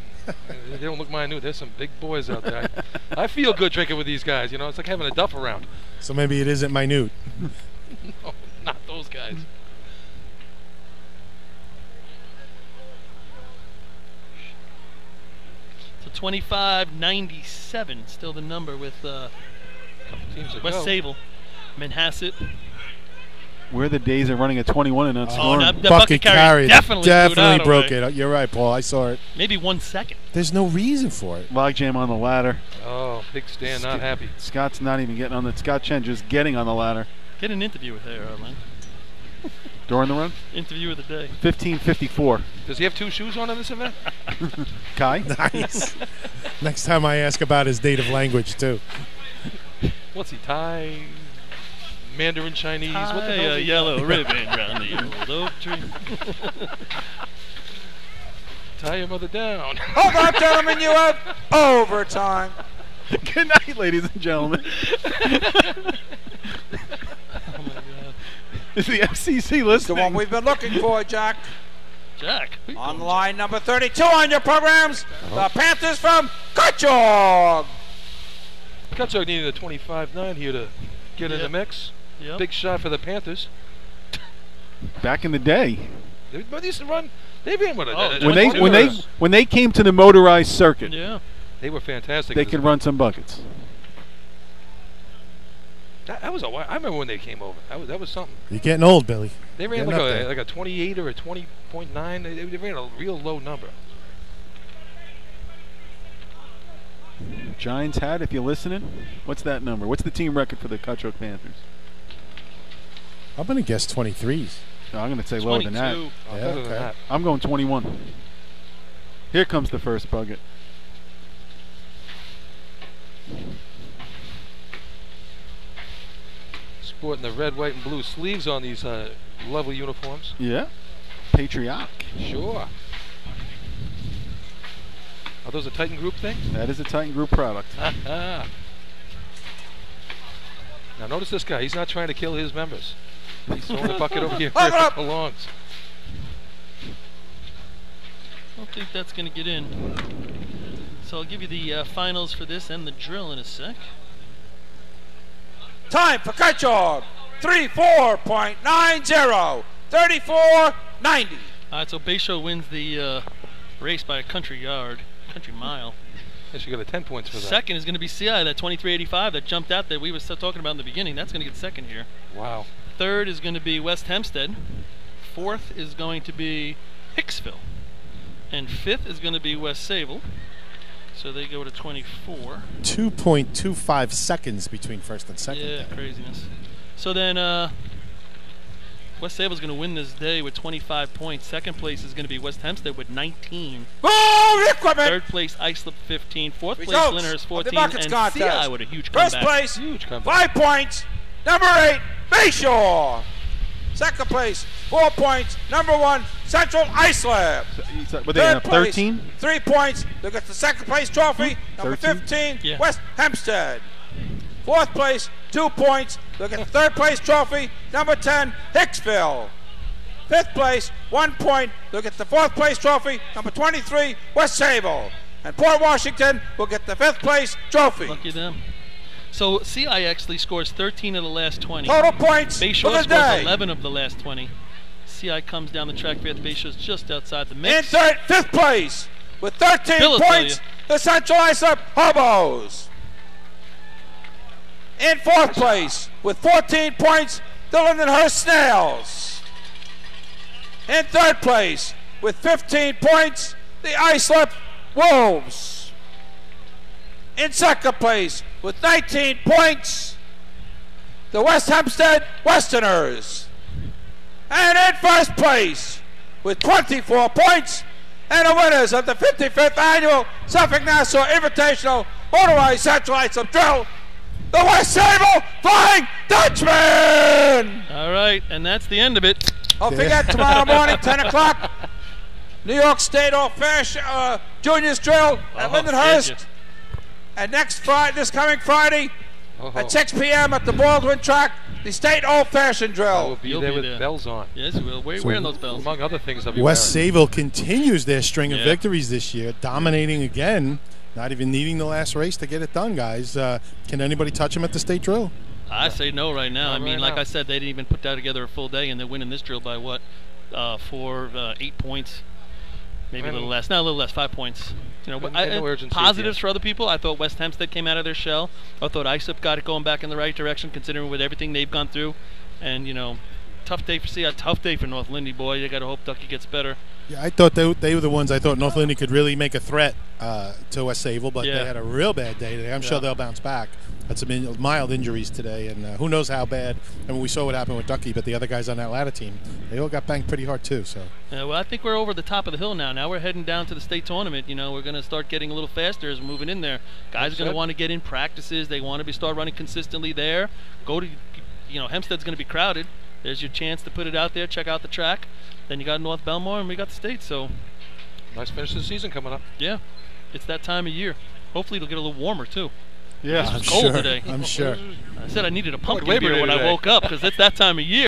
they don't look minute. There's some big boys out there. I feel good drinking with these guys. You know, it's like having a duff around. So maybe it isn't minute. No, not those guys. So 25.97, still the number with Teams that West go. Sable, Manhasset. Where the days are running at 21 and not scoring. the bucket carrier definitely broke it. You're right, Paul. I saw it. Maybe 1 second. There's no reason for it. Logjam on the ladder. Oh, big stand, not happy. Scott's not even getting on the. Scott Chen just getting on the ladder. Get an interview with her, Arlen. During the run? Interview of the day. 15:54. Does he have 2 shoes on in this event? Kai? Nice. Next time I ask about his native language, too. What's he, Thai? Mandarin Chinese? What the hell? Tie a is he yellow got? ribbon round the old oak tree. Tie your mother down. Hold on, gentlemen, you have overtime. Good night, ladies and gentlemen. Is the FCC listening? The one we've been looking for, Jack. Jack. On line number 32 on your programs, the Panthers from Kutchog. Kutchog needed a 25-9 here to get in the mix. Yep. Big shot for the Panthers. Back in the day, They used to run. They ran with it. when they came to the motorized circuit, Yeah. They were fantastic. they could run some buckets. That was a while. I remember when they came over. That was something. You're getting old, Billy. They ran Getting up there. like a 28 or a 20.9. They ran a real low number. Giants hat, if you're listening, what's that number? What's the team record for the Kutchog Panthers? I'm going to guess 23s. No, I'm going to say lower than that. 22. Yeah, Better than okay. that. I'm going 21. Here comes the first bucket. Sporting the red, white, and blue sleeves on these lovely uniforms. Yeah. Patriotic. Sure. Are those a Titan Group thing? That is a Titan Group product. Now notice this guy. He's not trying to kill his members. He's throwing the bucket over here where it belongs. I don't think that's going to get in. So I'll give you the finals for this and the drill in a sec. Time for Kutchog. 34.90. 34.90. All right, so Bayshore wins the race by a country mile. Yes, you got a 10 points for that. Second is going to be CI, that 23.85 that jumped out that we were still talking about in the beginning. That's going to get second here. Wow. Third is going to be West Hempstead. Fourth is going to be Hicksville. And 5th is going to be West Sable. So they go to 24. 2.25 seconds between first and second. Yeah, craziness. So then West Sable's going to win this day with 25 points. Second place is going to be West Hempstead with 19. Oh, equipment! Third place, Islip 15. Fourth place, Results Lyndhurst of 14. the buckets And contest. CI with a huge comeback. First place, Huge comeback. 5 points. Number 8, Bayshore. Second place, 4 points. Number 1, Central Islip. What they end up, 13? 3 points. Look at the second place trophy. Number 13? 15, West Hempstead. Fourth place, 2 points. Look at the third place trophy. Number 10, Hicksville. Fifth place, 1 point. Look at the fourth place trophy. Number 23, West Sable. And Port Washington will get the 5th place trophy. Lucky them. So CI actually scores 13 of the last 20. Total points Bayshore for the scores day. 11 of the last 20. CI comes down the track fifth. Bayshore's just outside the mix. In 5th place with 13 Bill will tell points, the Central Islip Hobos. In 4th place with 14 points, the Lindenhurst Snails. In 3rd place with 15 points, the Islip Wolves. In 2nd place with 19 points, the West Hempstead Westerners. And in 1st place with 24 points, and the winners of the 55th Annual Suffolk Nassau Invitational Motorized Central Islip Drill, the West Sable Flying Dutchman! All right, and that's the end of it. Don't forget, tomorrow morning, 10 o'clock, New York State All-Fair Juniors Drill at Lindenhurst. And next Friday, this coming Friday, at 6 p.m. at the Baldwin Track, the State Old-Fashioned Drill. We'll be there with bells on. Yes, we will. We're wearing those bells. Among other things, I'll be West wearing. Sable continues their string of Yeah. victories this year, dominating again. Not even needing the last race to get it done, guys. Can anybody touch them at the state drill? I say no right now. Not I mean, right like now. I said, they didn't even put that together a full day, and they're winning this drill by what? 8 points. Maybe a little less. Not a little less, 5 points. You know, And I, no urgency positives again. for other people. I thought West Hempstead came out of their shell. I thought Islip got it going back in the right direction, considering with everything they've gone through. And, you know, tough day for CI, tough day for North Lindy, boy. You got to hope Ducky gets better. Yeah, I thought they were the ones I thought North Lindy could really make a threat to West Sable, but Yeah. they had a real bad day today. I'm sure they'll bounce back. Had some mild injuries today, and who knows how bad. I mean, we saw what happened with Ducky, but the other guys on that ladder team, they all got banged pretty hard too. So. Yeah, well, I think we're over the top of the hill now. Now we're heading down to the state tournament. You know, we're going to start getting a little faster as we're moving in there. Guys are going to want to get in practices. They want to start running consistently there. Go to, you know, Hempstead's going to be crowded. There's your chance to put it out there, check out the track. Then you got North Belmore, and we got the state. So, Nice finish of the season coming up. yeah, it's that time of year. Hopefully it'll get a little warmer too. Yeah, It I'm was cold sure. today. I'm sure. I said I needed a pumpkin Labor beer Day when I today. woke up because it's that time of year.